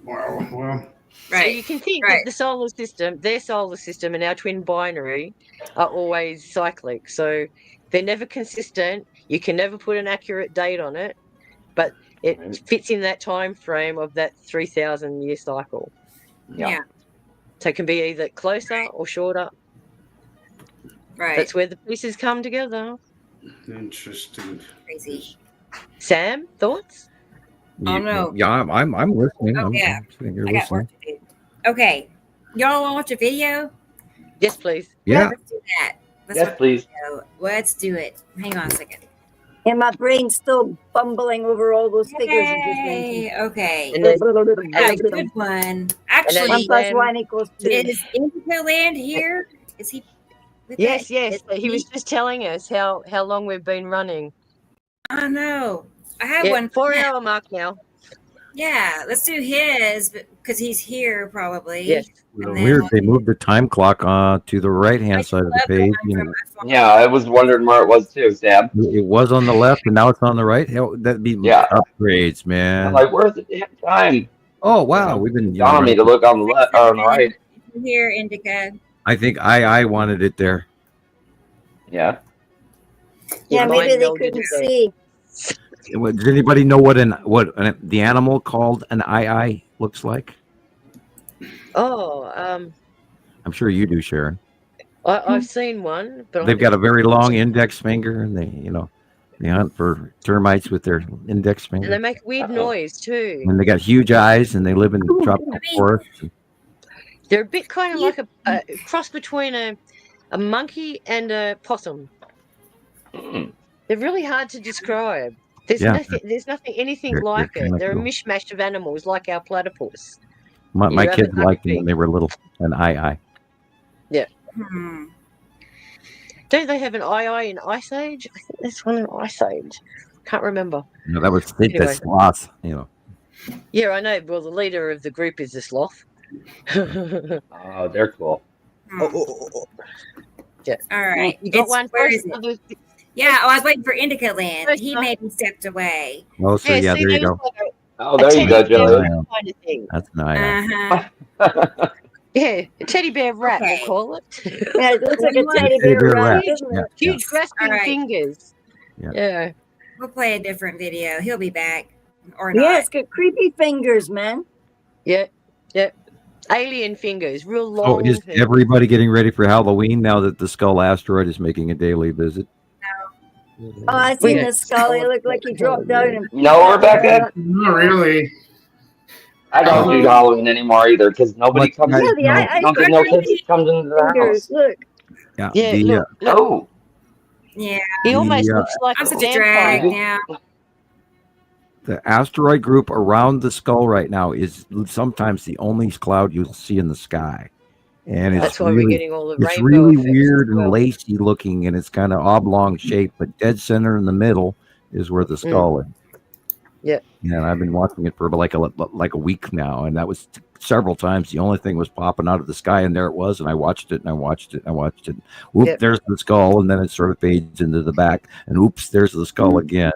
Wow. Well, so you can think that the solar system, their solar system, and our twin binary are always cyclic. So they're never consistent. You can never put an accurate date on it, but it fits in that time frame of that 3,000 year cycle. Yeah. So it can be either closer or shorter. Right. That's where the pieces come together. Interesting. Crazy. Sam, thoughts? Oh no. Yeah, I'm listening. Oh, I'm yeah. sitting here I got work listening. to do. Okay. Y'all want to watch a video? Yes, please. Yeah. Let's do that. Yes, please. Let's do it. Hang on a second. And my brain's still bumbling over all those figures you just mentioned. Yay, okay. And then- A good one. Actually, 1 + 1 = 2. is Indigo Land here? Is he? with Yes, that? yes. He was just telling us how long we've been running. I know. I have one. 4-hour mark now. Yeah, let's do his because he's here probably. Yes. And then Weird. They moved the time clock to the right hand side of the page. Yeah, I was wondering where it was too, Sam. It was on the left, and now it's on the right. Hell, that'd be upgrades, man. I'm like, where's the damn time? Oh wow, we've been telling me to look on the left or on the right. Here, Indica. I think I wanted it there. Yeah. Yeah, maybe they couldn't see. Does anybody know what the animal called an eye looks like? Oh, I'm sure you do, Sharon. I've seen one, but They've got a very long index finger, and they hunt for termites with their index and they finger. make weird noise too. And they got huge eyes, and they live in tropical forests. They're a bit kind of like a cross between a monkey and a possum. They're really hard to describe. There's nothing anything like it. They're a mishmash of animals like our platypus. My kids liked them when they were little. An eye. Yeah. Don't they have an eye in Ice Age? I think there's one in Ice Age. Can't remember. No, that was Anyway. the sloth. Yeah, I know. Well, the leader of the group is the sloth. Oh, they're cool. Yeah. All right. You got one where first? is it? Yeah, I was waiting for Indica Land. He maybe stepped away. Oh, so Yeah, see, there you there's go. like Oh, there you go, Gillian. kind of thing. That's an eye. Uh-huh. Yeah, a teddy bear rat, Okay. we'll call it. Yeah, it looks like a teddy Teddy bear bear rat, rat. doesn't it? Yeah. Huge grasping All right. fingers. Yeah. Yeah. We'll play a different video. He'll be back or not. Yeah, it's got creepy fingers, man. Yeah. Alien fingers, real So long. is fingers. everybody getting ready for Halloween now that the Skull asteroid is making a daily visit? Oh, I seen the skull. It looked like he dropped down. And No, Rebecca. Not really. I don't do Halloween anymore either because nobody comes. Yeah, the eye don't get no kids comes into the fingers. house. Look. Yeah. Yeah, the, look. No. Yeah. He almost the, looks like I'm a such a drag vampire. now. the asteroid group around the skull right now is sometimes the only cloud you'll see in the sky, and it's That's why really, we're getting all the it's rainbow really effects weird as well. and lacy looking, and it's kind of oblong shape, but dead center in the middle is where the skull is. Yeah. And I've been watching it for like a week now, and that was several times. The only thing was popping out of the sky, and there it was, and I watched it, and I watched it, and I watched it. Whoop, Yep. there's the skull, and then it sort of fades into the back, and oops, there's the skull again.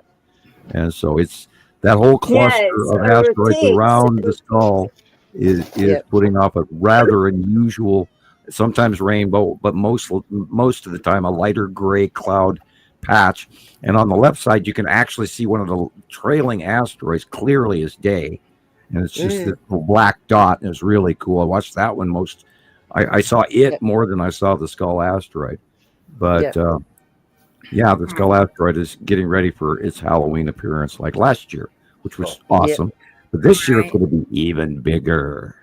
And so it's that whole cluster it's- of it asteroids rotates. around the skull is Yep. putting off a rather unusual, sometimes rainbow, but most of the time a lighter gray cloud patch. And on the left side, you can actually see one of the trailing asteroids clearly as day. And it's just this little black dot, and it's really cool. I watched that one I saw it more than I saw the skull asteroid. But Yeah, the skull asteroid is getting ready for its Halloween appearance, like last year, which was awesome. Yep. But this year it's going to be even bigger.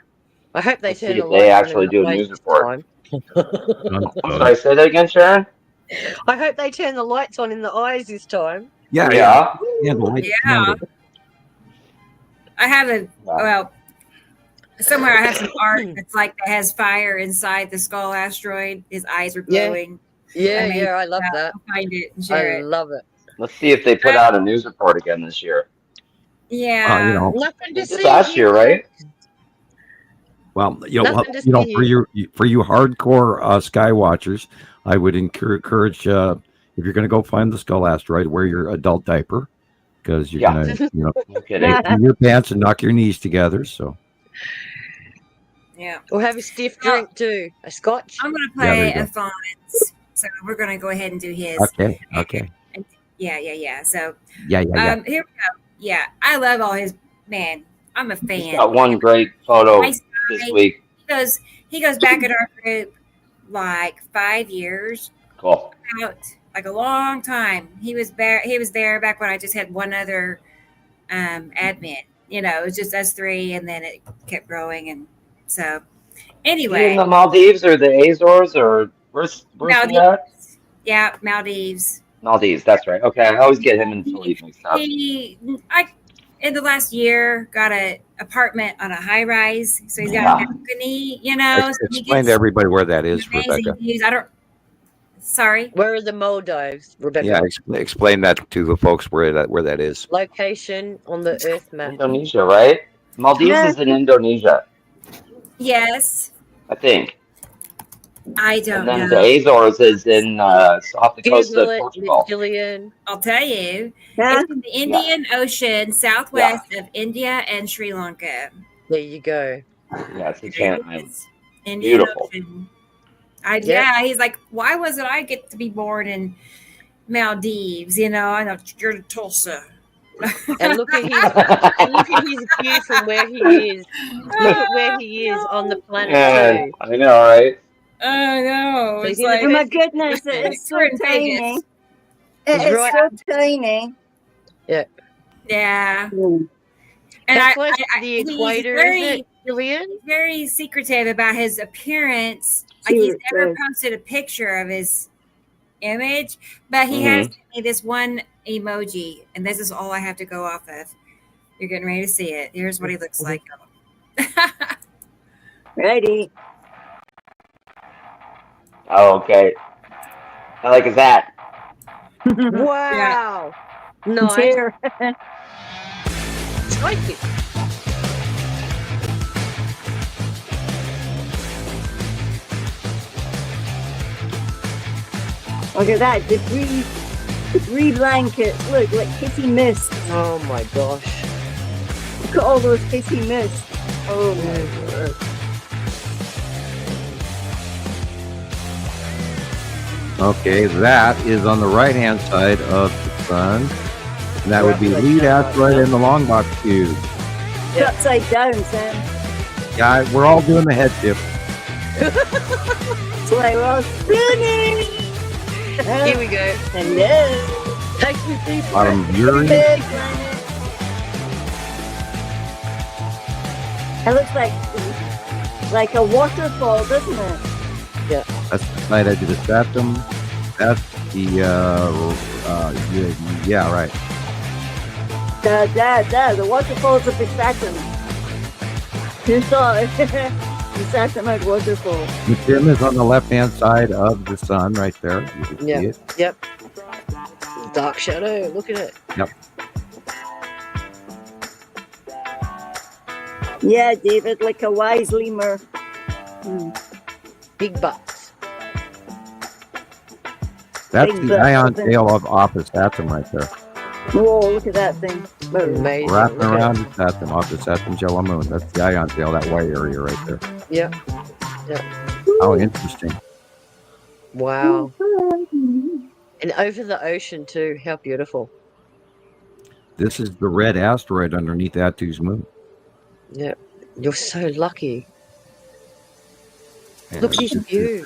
I hope they turn the lights they actually do a news report. I'm sorry, say that again, Sharon. I hope they turn the lights on in the eyes this time. Yeah. The lights candle. I have somewhere I have some art that's like that has fire inside the skull asteroid. His eyes are glowing. Yeah, I love that. I'll find it and share it. I love it. Let's see if they put out a news report again this year. Yeah. Nothing to see last year, right? Well, for you hardcore sky watchers, I would encourage if you're going to go find the skull asteroid, wear your adult diaper because you're going to in your pants and knock your knees together. So. Yeah. We'll have a stiff drink too, a scotch. I'm going to play a Fonz, so we're going to go ahead and do his. Okay. Yeah. So. Yeah. Here we go. Yeah, I love all his. Man, I'm a fan. He's got one great photo this week. He goes back in our group like 5 years. Cool. Like a long time. He was there back when I just had one other admin. It was just us three, and then it kept growing, and so anyway. In the Maldives or the Azores or where's he at? Yeah, Maldives. Maldives, that's right. Okay, I always get him and Philippe mixed up. In the last year, got an apartment on a high rise, so he's got a balcony. Explain to everybody where that is, Rebecca. Views. Sorry. Where are the Maldives, Rebecca? Yeah, explain that to the folks where that is. Location on the Earth map. Indonesia, right? Maldives is in Indonesia. Yes. I think. I don't know. And then the Azores is in off the coast of Portugal. Gillian. I'll tell you. It's in the Indian Ocean, southwest of India and Sri Lanka. There you go. Yeah, it's a giant island. Beautiful. Ocean. He's like, why wasn't I get to be born in Maldives? I know you're in Tulsa. And look at his view from where he is. Look at where he is on the planet. Yeah, I know, right? Oh no! It's like, oh my goodness, it's so tiny. It's so tiny. Yeah. Yeah. Mm. And the equator, is it, Gillian? He's very secretive about his appearance. Like he's never posted a picture of his image, but he has me this one emoji, and this is all I have to go off of. You're getting ready to see it. Here's what he looks like. Ready. Oh, okay. How like is that? Wow. Nice. Here. Spicy. Look at that. Debris blankets. Look, like kissy mist. Oh my gosh. Look at all those kissy mists. Oh my god. Okay, that is on the right-hand side of the sun. And that would be lead asteroid in the long box cube. It's upside down, Sam. Yeah, we're all doing the head tip. It's like we're all spinning. Here we go. Hello. Take me deep. Bottom urine. It looks like a waterfall, doesn't it? Yeah. That's the side edge of the stratum. That's the yeah, right. The waterfalls of the stratum. You saw it. The stratum waterfall. The dim is on the left-hand side of the sun, right there. You can see it. Yep. Dark shadow. Look at it. Yep. Yeah, David, like a wise lemur. Big butts. That's the ion tail of Opus Atom right there. Whoa, look at that thing. Amazing. Wrapping around the Atom, Opus Atom, Jello Moon. That's the ion tail, that white area right there. Yep. Oh, interesting. Wow. And over the ocean too. How beautiful. This is the red asteroid underneath Atu's moon. Yeah. You're so lucky. Look at this view.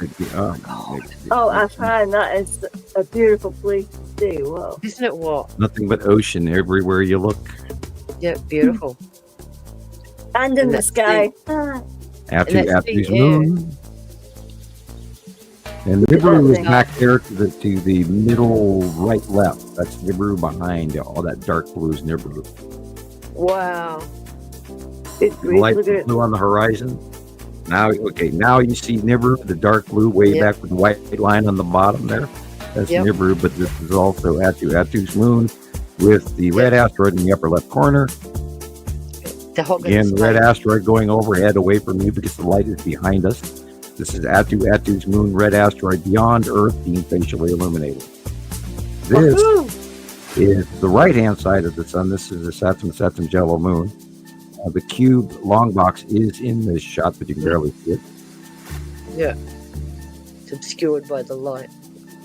I find that is a beautiful place to stay. Wow. Isn't it what? Nothing but ocean everywhere you look. Yeah, beautiful. And in the sky. Atu's moon. And Nibiru is back there to the middle right left. That's Nibiru behind. All that dark blue is Nibiru. Wow. It's The light blue on the horizon. Now you see Nibiru, the dark blue way back with the white line on the bottom there. That's Nibiru, but this is also Atu's moon with the red asteroid in the upper left corner. Again, the red asteroid going overhead away from you because the light is behind us. This is Atu's moon, red asteroid beyond Earth being facially illuminated. This is the right-hand side of the sun. This is the Saturn yellow moon. The cube long box is in this shot, but you can barely see it. Yeah. It's obscured by the light.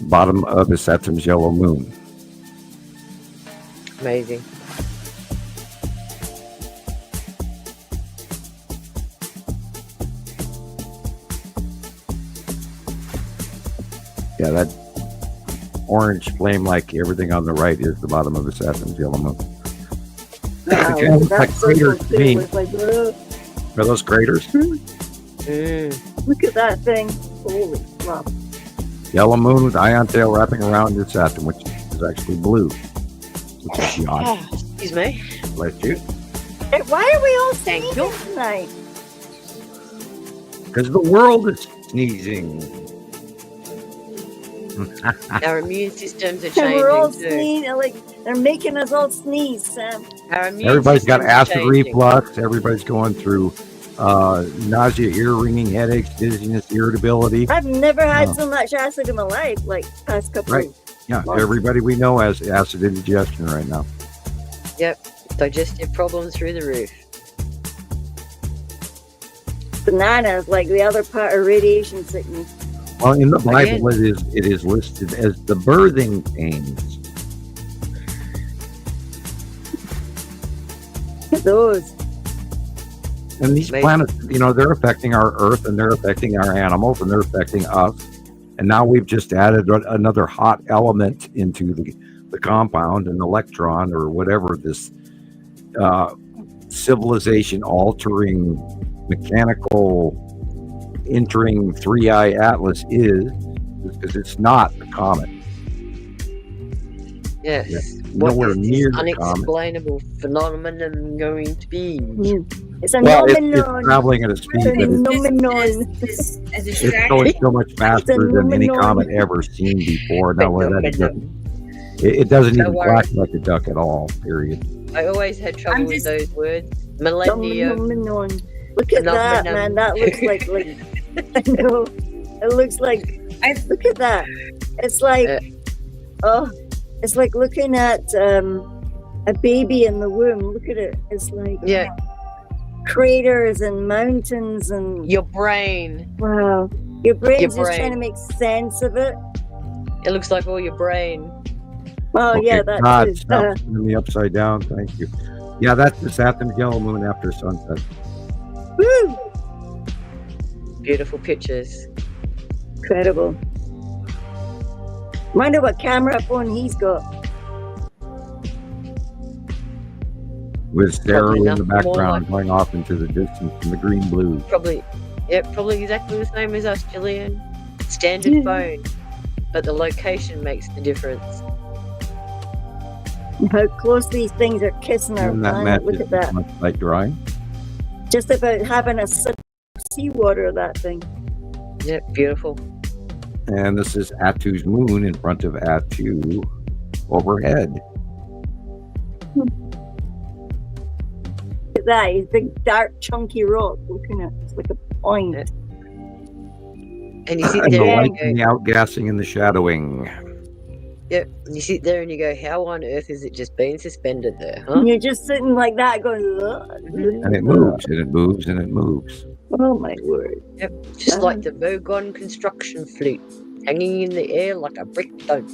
Bottom of the Saturn's yellow moon. Amazing. Yeah, that orange flame, like everything on the right, is the bottom of the Saturn's yellow moon. Wow, like craters to me. Like, Are those craters? Look at that thing. Holy crap. Yellow moon with ion tail wrapping around your Saturn, which is actually blue. Which is odd. Excuse me. Bless you. Hey, why are we all sneezing tonight? Because the world is sneezing. Our immune systems are And changing we're all too. sneezing. Like, they're making us all sneeze, Sam. Everybody's got acid reflux. Everybody's going through nausea, ear ringing, headaches, dizziness, irritability. I've never had so much acid in my life, like past couple of Yeah, months. everybody we know has acid indigestion right now. Yep. Digestive problems through the roof. Bananas, like the other part of radiation sickness. Well, in the Bible, it is listed as the birthing pains. Look at those. And these planets, they're affecting our Earth, and they're affecting our animals, and they're affecting us. And now we've just added another hot element into the compound, an electron or whatever this civilization-altering, mechanical, entering 3-eye atlas is, because it's not the comet. Yes. Nowhere near this the comet. unexplainable phenomenon going to be? It's a Well, phenomenon. it's traveling at a speed that it's going so much faster than any comet ever seen before. Now, it doesn't even quack like a duck at all, period. I always had trouble with those words. Millennium. Look at that, man. That looks like I know. It looks like. Look at that. It's like, it's like looking at a baby in the womb. Look at it. It's like craters and mountains and your brain. Wow, your brain's just trying to make sense of it. It looks like all your brain. Oh yeah, that's stop me upside down. Thank you. Yeah, that's the Saturn's yellow moon after sunset. Woo! Beautiful pictures. Incredible. Wonder what camera phone he's got. With stereo in the background like going off into the distance in the green blue. Probably exactly the same as us, Gillian. Standard phone, but the location makes the difference. How close these things are kissing our planet. Look at that. Like drawing. Just about having a sip of seawater, that thing. Yep, beautiful. And this is Atu's moon in front of Atu overhead. Look at that. He's big, dark, chunky rock. Looking at it's like a point. And you sit And there the and light you and the go, outgassing and the shadowing. yep. And you sit there and you go, how on earth is it just being suspended there, huh? And you're just sitting like that going, And it moves, and it moves, and it moves. oh my word. Yep. Just like the Vogon construction fleet, hanging in the air like a brick boat.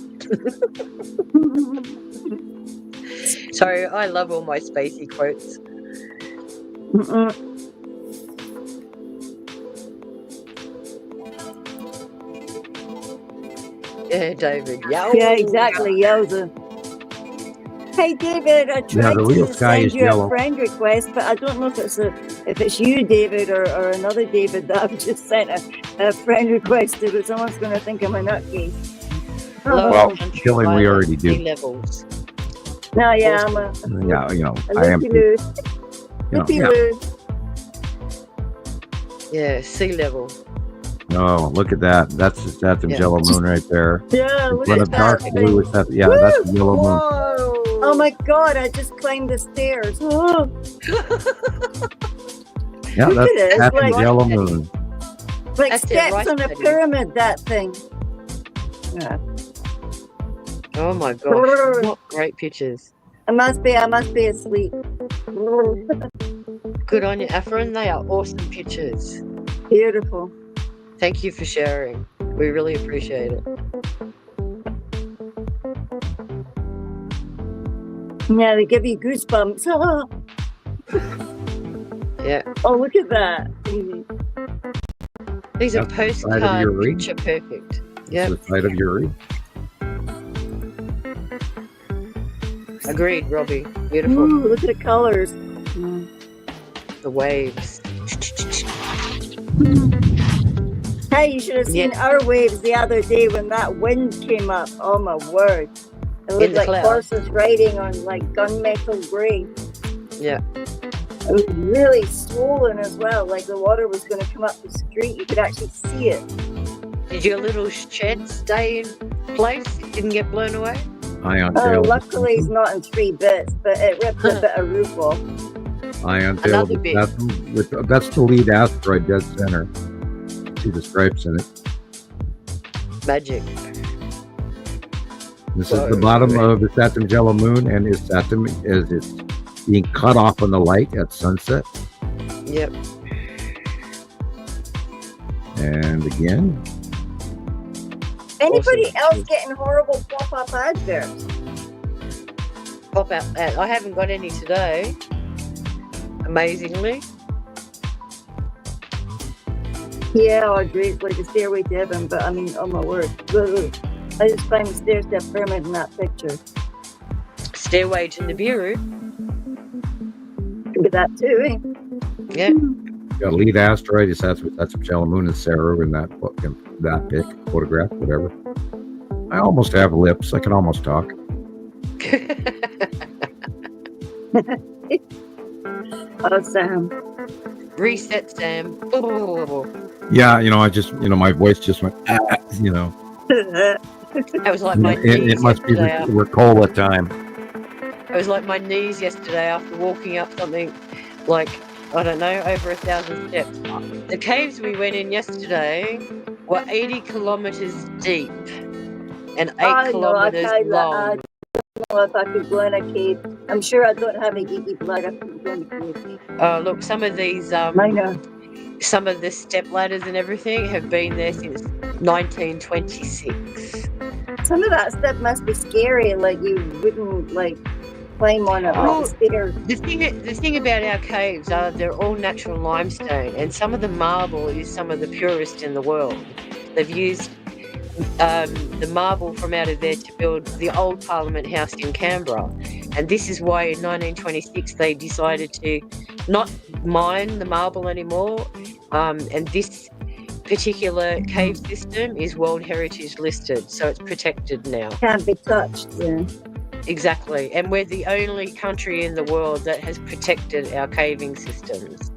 Sorry, I love all my spacey quotes. Yeah, David. Yow. Yeah, exactly. Yowza. Hey, David, I tried the real to sky send is you yellow. a friend request, but I don't know if it's you, David, or another David that I've just sent a friend request to, but someone's going to think I'm a nutcase. Well, Gillian, we already do. Sea levels. No, yeah, I'm a Yeah, you know, a I am. loopy-loo. You know, Loopy-loo. Yeah, sea level. Oh, look at that. That's the Saturn yellow moon right there. Yeah, In look front at of dark that. blue is that. Yeah, Woo! that's the yellow moon. Oh my God, I just climbed the stairs. Oh. Yeah, Look that's at it. It's Saturn's like, yellow moon. like That's it, steps right, on a Betty. pyramid, that thing. Yeah. Oh my gosh, what great pictures. I must be asleep. Good on you, Afrin. They are awesome pictures. Beautiful. Thank you for sharing. We really appreciate it. Yeah, they give you goosebumps. Yeah. Oh, look at that. These are That's the side of postcard Uri. picture perfect. That's the side of Uri. Agreed, Robbie. Beautiful. Ooh, look at the colors. The waves. Hey, you should have seen our waves the other day when that wind came up. Oh my word. It In looked the like cloud. horses riding on like gunmetal gray. Yeah. It was really swollen as well, like the water was going to come up the street. You could actually see it. Did your little shed stay in place? It didn't get blown away? Ion Oh, tail. luckily it's not in 3 bits, but it ripped a bit of roof off. Ion tail. Another bit. That's the lead asteroid dead center. See the stripes in it. Magic. This is the bottom of the Saturn yellow moon, and is Saturn is it's being cut off on the light at sunset. Yep. And again, Anybody else getting horrible pop-up adverts? Pop out. I haven't got any today. Amazingly. Yeah, or great, like the stairway to heaven, but I mean, oh my word. Ugh. I just climbed the stairs to a pyramid in that picture. Stairway to Nibiru. Could be that too, eh? Yeah. got a lead asteroid. That's yellow moon and Saru in that pic, photograph, whatever. I almost have lips. I can almost talk. Oh, Sam. Reset, Sam. Yeah, my voice just went, That was like my knees. It must be the Ricola time. It was like my knees yesterday after walking up something like, I don't know, over 1,000 steps. The caves we went in yesterday were 80 kilometers deep and 8 kilometers long. I don't know if I could go in a cave. I'm sure I don't have a geeky blood. I could go in a cave. Look, some of these, some of the step ladders and everything have been there since 1926. Some of that stuff must be scary. Like you wouldn't climb on it. Well, the thing about our caves are they're all natural limestone, and some of the marble is some of the purest in the world. They've used the marble from out of there to build the old Parliament House in Canberra, and this is why in 1926 they decided to not mine the marble anymore, and this particular cave system is World Heritage listed, so it's protected now. Can't be touched. Yeah. Exactly, and we're the only country in the world that has protected our caving systems.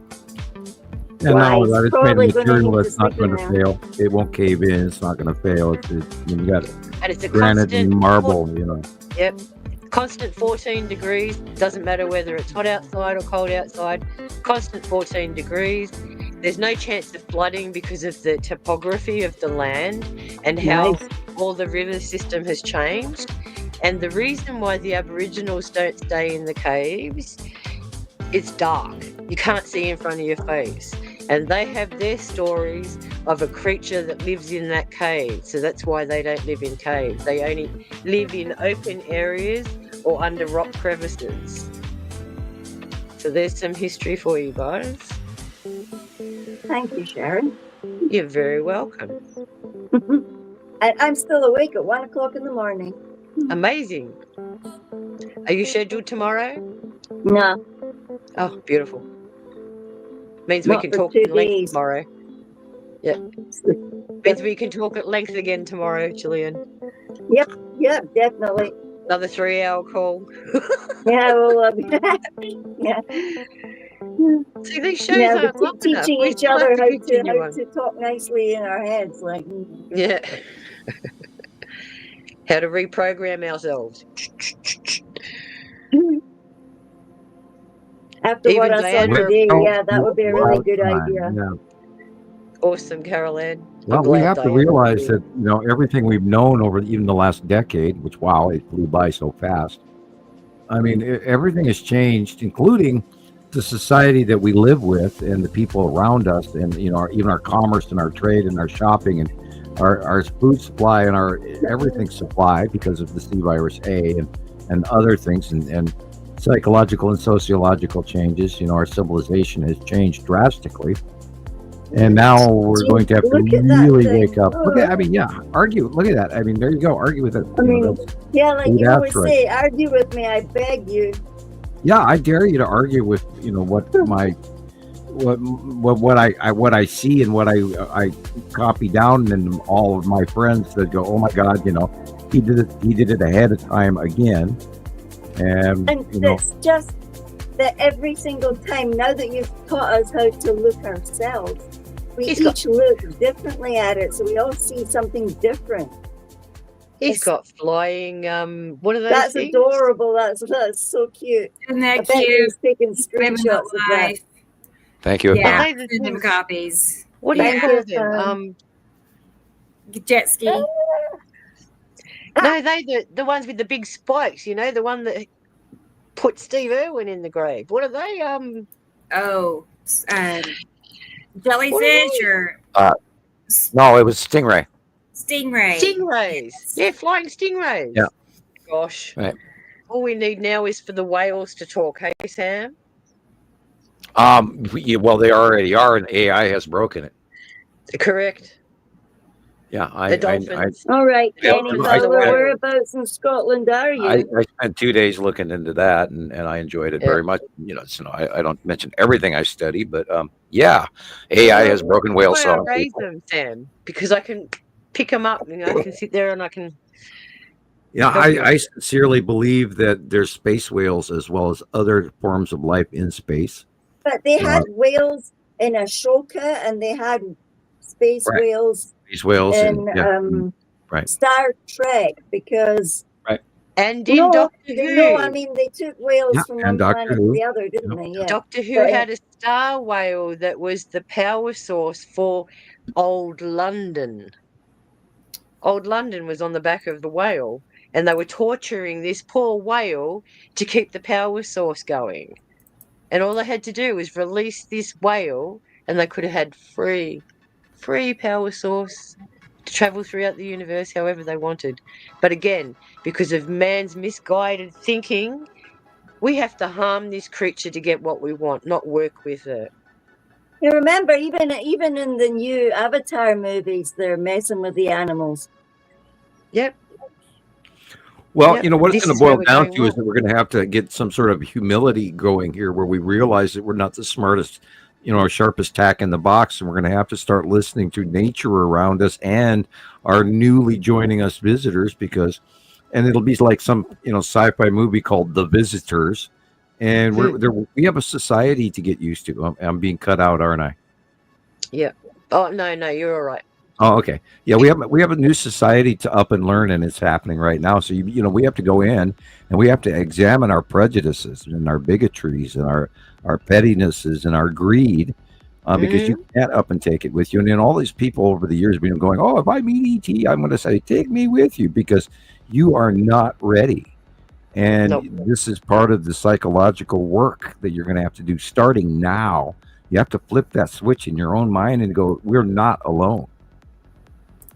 And not only that, it's made of material that's not going to fail. It won't cave in. It's not going to fail. You got it. And it's a granite and marble, Yep. Constant 14 degrees. Doesn't matter whether it's hot outside or cold outside. Constant 14 degrees. There's no chance of flooding because of the topography of the land and how all the river system has changed. And the reason why the Aboriginals don't stay in the caves, it's dark. You can't see in front of your face. And they have their stories of a creature that lives in that cave. So that's why they don't live in caves. They only live in open areas or under rock crevices. So there's some history for you guys. Thank you, Sharon. You're very welcome. I'm still awake at 1 o'clock in the morning. Amazing. Are you scheduled tomorrow? No. Oh, beautiful. Means Not we can for talk 2 at length days. tomorrow. Yeah. Means we can talk at length again tomorrow, Gillian. Yep, definitely. Another 3-hour call. Yeah, well, yeah. See, these shows Yeah, aren't long enough. teaching We each still other have to how continue on. to talk nicely in our heads, like. Yeah. How to reprogram ourselves. After Even what I saw Diana today, Well, yeah, that would be a really good time, idea. yeah. Awesome, Carol Ann. Well, we have to realize that, you know, everything we've known over even the last decade, which, wow, it flew by so fast. I mean, everything has changed, including the society that we live with and the people around us, and, you know, even our commerce and our trade and our shopping and our food supply and our everything supply because of the C virus A and other things and psychological and sociological changes. You know, our civilization has changed drastically. And now we're going to have to really wake up. Look at, I mean, yeah, argue. Look at that. I mean, there you go. Argue with it. I mean, yeah, like you always right. say, argue with me, I beg you. Yeah, I dare you to argue with, you know, what my what I see and what I copy down, and all of my friends that go, oh my God, you know, he did it ahead of time again. And you know, it's just that every single time, now that you've taught us how to look ourselves, we each look differently at it, so we all see something different. He's got flying, what are those That's things? adorable. That's so cute. Isn't that I bet cute? he's taking Living the screenshots of that. life. Thank you. Yeah, Are they the send them things- copies. What do you Thank call you, them? Jet ski. No, the ones with the big spikes, you know, the one that put Steve Irwin in the grave. What are they? Jellyfish or no, it was stingray. stingray. Stingrays. Yeah, flying stingrays. Yeah. Gosh. Right. All we need now is for the whales to talk, hey, Sam? Well, they already are, and AI has broken it. Correct. Yeah, The dolphins. All right, Kenny dolphins Fowler, are the whale. whereabouts in Scotland are you? I spent 2 days looking into that, and I enjoyed it very much. You know, so I don't mention everything I study, but yeah, AI has broken whale That's why I song. raise them, Sam, because I can pick them up. You know, I can sit there and I can. Yeah, I sincerely believe that there's space whales as well as other forms of life in space. But they had whales in Ashoka, and they had space whales. Space whales in right. Star Trek, because and in Doctor Who. No, I mean they took whales from one Doctor planet Who. to the other, didn't they? Yeah. Doctor Who had a star whale that was the power source for Old London. Old London was on the back of the whale, and they were torturing this poor whale to keep the power source going. And all they had to do was release this whale, and they could have had free power source to travel throughout the universe however they wanted. But again, because of man's misguided thinking, we have to harm this creature to get what we want, not work with it. You remember, even in the new Avatar movies, they're messing with the animals. Yep. Well, you know, what it's going to boil down to is that we're going to have to get some sort of humility going here, where we realize that we're not the smartest, you know, our sharpest tack in the box, and we're going to have to start listening to nature around us and our newly joining us visitors, because, and it'll be like some, you know, sci-fi movie called The Visitors, and we have a society to get used to. I'm being cut out, aren't I? Yeah. Oh no, you're all right. Oh, okay. Yeah, we have a new society to up and learn, and it's happening right now. So you know, we have to go in and we have to examine our prejudices and our bigotries and our pettinesses and our greed, because you can't up and take it with you. And then all these people over the years have been going, oh, if I meet ET, I'm going to say, take me with you, because you are not ready. And this is part of the psychological work that you're going to have to do starting now. You have to flip that switch in your own mind and go, we're not alone.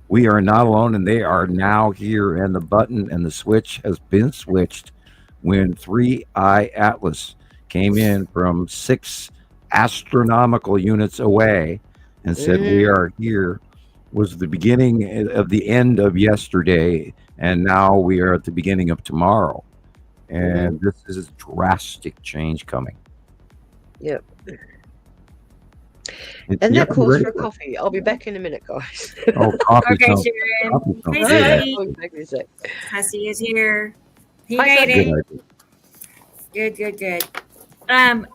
We are not alone, and they are now here. And the button and the switch has been switched when 3I Atlas came in from 6 astronomical units away and said, we are here. was the beginning of the end of yesterday, and now we are at the beginning of tomorrow. And this is a drastic change coming. Yep. And that calls for a coffee. I'll be back in a minute, guys. Oh, coffee. Okay, Sharon. Hey, I'll be back in a sec. Hussy is here. He Hi, made Hussy. it. Good. I'm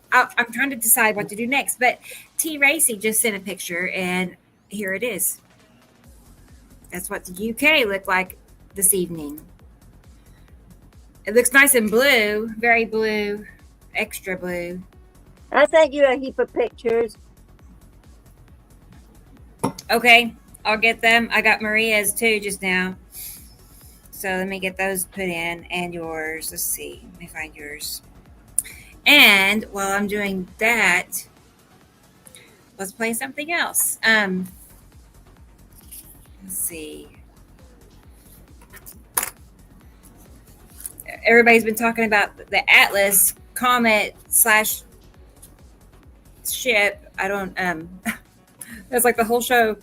trying to decide what to do next, but T. Racy just sent a picture, and here it is. That's what the UK looked like this evening. It looks nice and blue, very blue, extra blue. I sent you a heap of pictures. Okay, I'll get them. I got Maria's too just now. So let me get those put in, and yours. Let's see. Let me find yours. And while I'm doing that, let's play something else. Let's see. Everybody's been talking about the Atlas comet / ship. I don't that's like the whole show.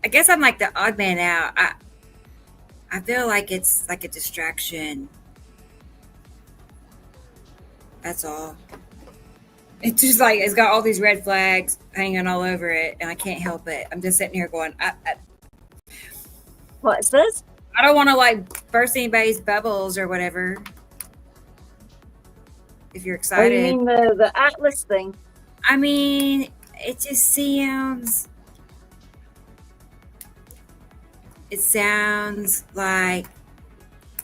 I guess I'm like the odd man out. I feel like it's like a distraction. That's all. It's just like it's got all these red flags hanging all over it, and I can't help it. I'm just sitting here going, What's this? I don't want to like burst anybody's bubbles or whatever. If you're Oh, excited. you mean the Atlas thing? I mean, it just sounds. It sounds like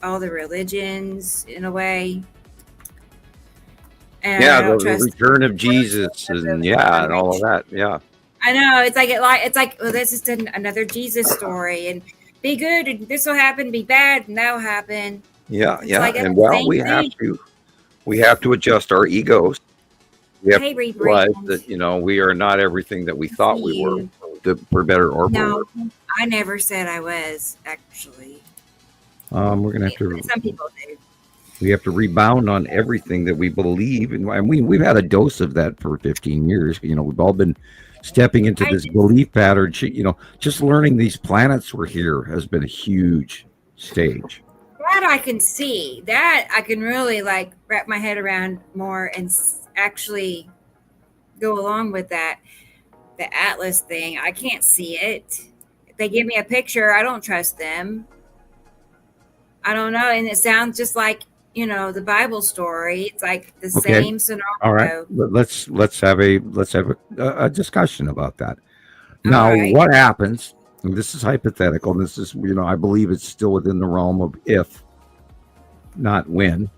all the religions in a way. And the return of Jesus, and and all of that. Yeah, I know. It's like well, this is another Jesus story, and be good, and this will happen. Be bad, and that'll happen. Yeah, like and well, we have to adjust our egos. We have to realize that we are not everything that we thought we were, for better or for worse. No, I never said I was actually. We're gonna have to. Some people do. We have to rebound on everything that we believe, and we've had a dose of that for 15 years. We've all been stepping into this belief pattern. Just learning these planets were here has been a huge stage. That I can see. That I can really like wrap my head around more and actually go along with that. The Atlas thing, I can't see it. If they give me a picture, I don't trust them. I don't know, and it sounds just like the Bible story. It's like the same scenario. All right, let's have a discussion about that. Now, what happens? And this is hypothetical. And this is I believe it's still within the realm of if, not when.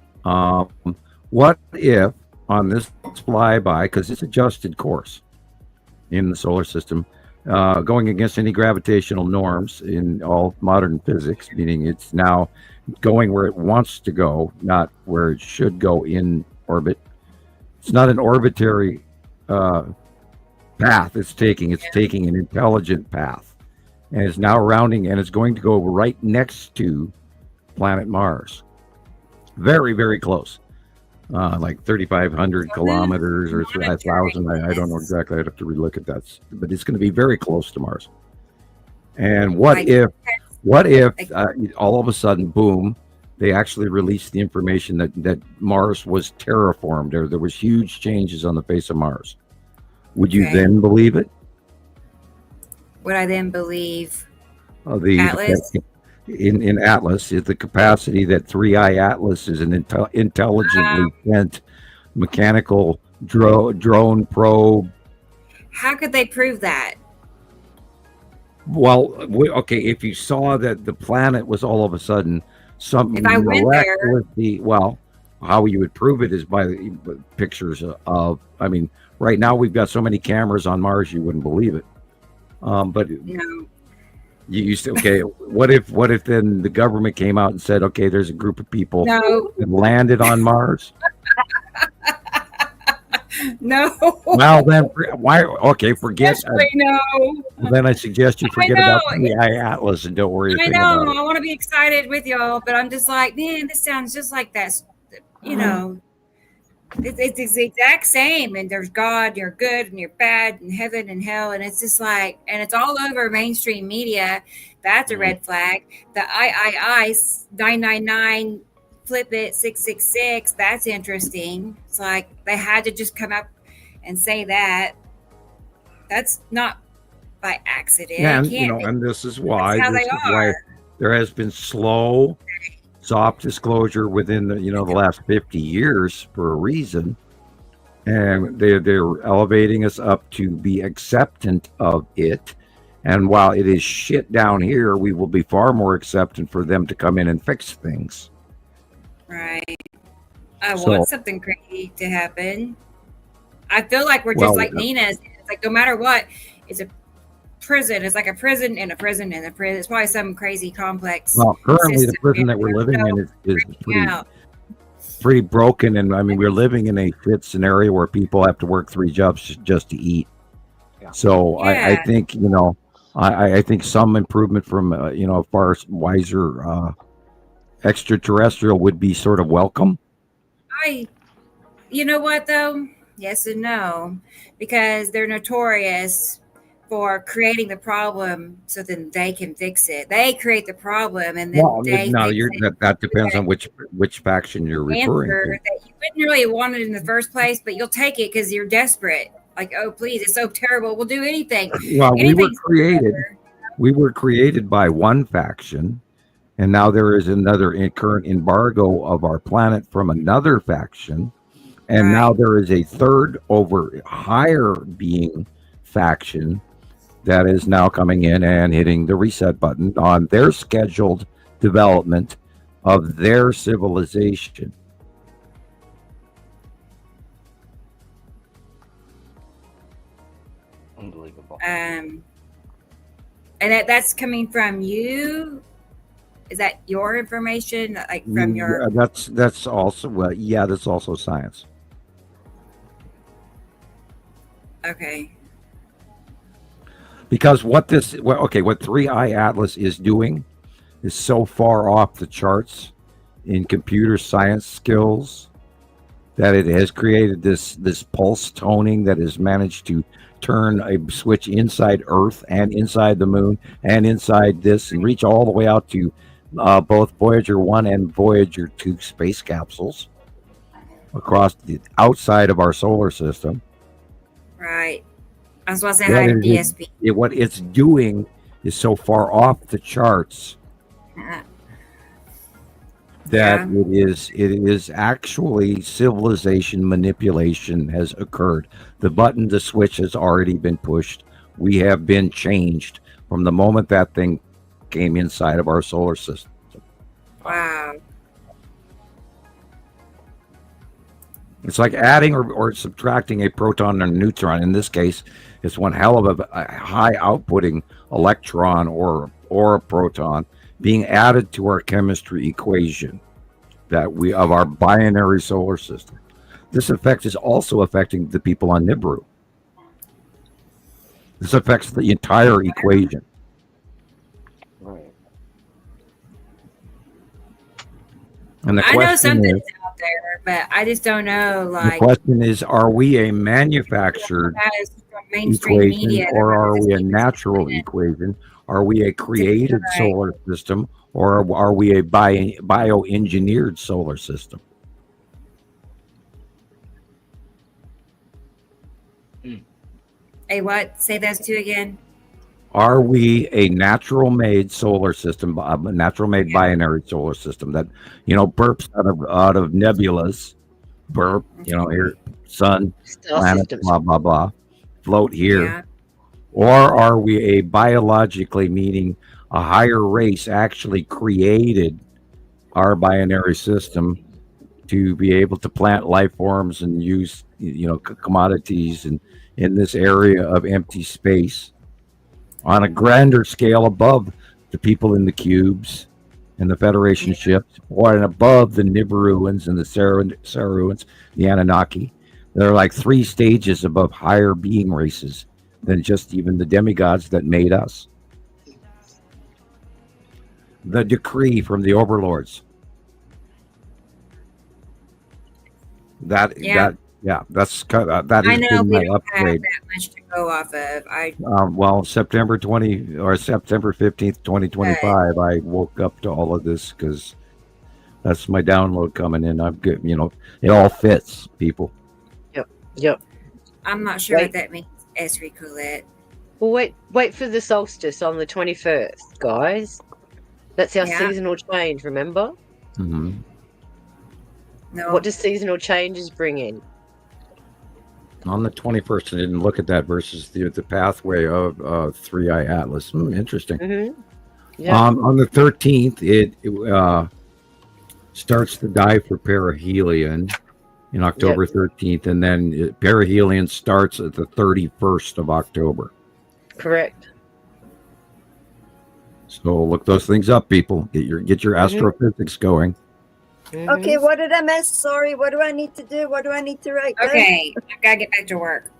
What if on this flyby, because it's adjusted course in the solar system, going against any gravitational norms in all modern physics, meaning it's now going where it wants to go, not where it should go in orbit. It's not an orbitary path it's taking. It's taking an intelligent path, and it's now rounding, and it's going to go right next to planet Mars. Very, very close. Like 3,500 kilometers or 1,000. I don't know exactly. I'd have to relook at that. But it's going to be very close to Mars. And what if all of a sudden, boom, they actually released the information that Mars was terraformed, or there was huge changes on the face of Mars? Would you then believe it? Would I then believe Atlas? In Atlas, is the capacity that 3i Atlas is an intelligently sent mechanical drone probe. How could they prove that? Well, if you saw that the planet was all of a sudden something if I went there, how you would prove it is by pictures of. I mean, right now we've got so many cameras on Mars, you wouldn't believe it. But no. You used to, what if then the government came out and said, okay, there's a group of people that landed on Mars? No. Well, then why? Okay, forget. No. Then I suggest you forget about the Atlas and don't worry. I know. I want to be excited with y'all, but I'm just like, man, this sounds just like that. It's the exact same. And there's God, you're good and you're bad, and heaven and hell. And it's just like, and it's all over mainstream media. That's a red flag. The I 999 flip it 666. That's interesting. It's like they had to just come up and say that. That's not by accident. Yeah, and and this is why there has been slow, soft disclosure within the the last 50 years for a reason, and they're elevating us up to be acceptant of it. And while it is shit down here, we will be far more acceptant for them to come in and fix things. Right. I want something crazy to happen. I feel like we're just like Nina's. It's like no matter what, it's a prison. It's like a prison and a prison and a prison. It's probably some crazy complex. Well, currently the prison that we're living in is pretty broken, and I mean we're living in a fit scenario where people have to work 3 jobs just to eat. Yeah. So I think I think some improvement from a far wiser extraterrestrial would be sort of welcome. You know what though? Yes and no, because they're notorious for creating the problem so then they can fix it. They create the problem and then that depends on which faction you're referring to. That you wouldn't really want it in the first place, but you'll take it because you're desperate. Like, oh please, it's so terrible. We'll do anything. Well, we were created by one faction, and now there is another current embargo of our planet from another faction. And now there is a third over higher being faction that is now coming in and hitting the reset button on their scheduled development of their civilization. Unbelievable. And that's coming from you. Is that your information? Like from your? That's also that's also science. Okay. Because what 3i Atlas is doing is so far off the charts in computer science skills that it has created this pulse toning that has managed to turn a switch inside Earth and inside the moon and inside this and reach all the way out to both Voyager 1 and Voyager 2 space capsules across the outside of our solar system. Right. I was about to say hi to DSP. What it's doing is so far off the charts that it is actually civilization manipulation has occurred. The switch has already been pushed. We have been changed from the moment that thing came inside of our solar system. Wow. It's like adding or subtracting a proton and a neutron. In this case, it's one hell of a high outputting electron or a proton being added to our chemistry equation of our binary solar system. This effect is also affecting the people on Nibiru. This affects the entire equation. And the question I know something's out there, but I just don't know. The question is, are we a manufactured equation or are we a natural equation? Are we a created solar system or are we a bioengineered solar system? Hey, what? Say those two again. Are we a natural-made solar system, a natural-made binary solar system that, burps out of nebulas, here, sun, planet, blah, blah, blah, float here? Yeah. Or are we a biologically, meaning a higher race actually created our binary system to be able to plant life forms and use, commodities and in this area of empty space on a grander scale above the people in the cubes and the Federation ships, or above the Nibiruans and the Saruans, the Anunnaki. There are like 3 stages above higher being races than just even the demigods that made us. The decree from the overlords. That that's kind of, that I has know been we my don't have upgrade. that much to go off of. Well, September 15th, 2025, I woke up to all of this because that's my download coming in. I'm good. It all fits, people. Yep. I'm not sure what that means, Esri Colette. Well, wait for the solstice on the 21st, guys. That's our seasonal change, remember? Mm-hmm. No. What does seasonal changes bring in? On the 21st, I didn't look at that versus the pathway of Three-Eye Atlas. Interesting. Mm-hmm. Yeah. On the 13th, it starts to die for perihelion in October 13th, and then perihelion starts at the 31st of October. Correct. So look those things up, people. Get your astrophysics going. Mm-hmm. Okay, what did I miss? Sorry, what do I need to do? What do I need to write down? Okay, I've got to get back to work.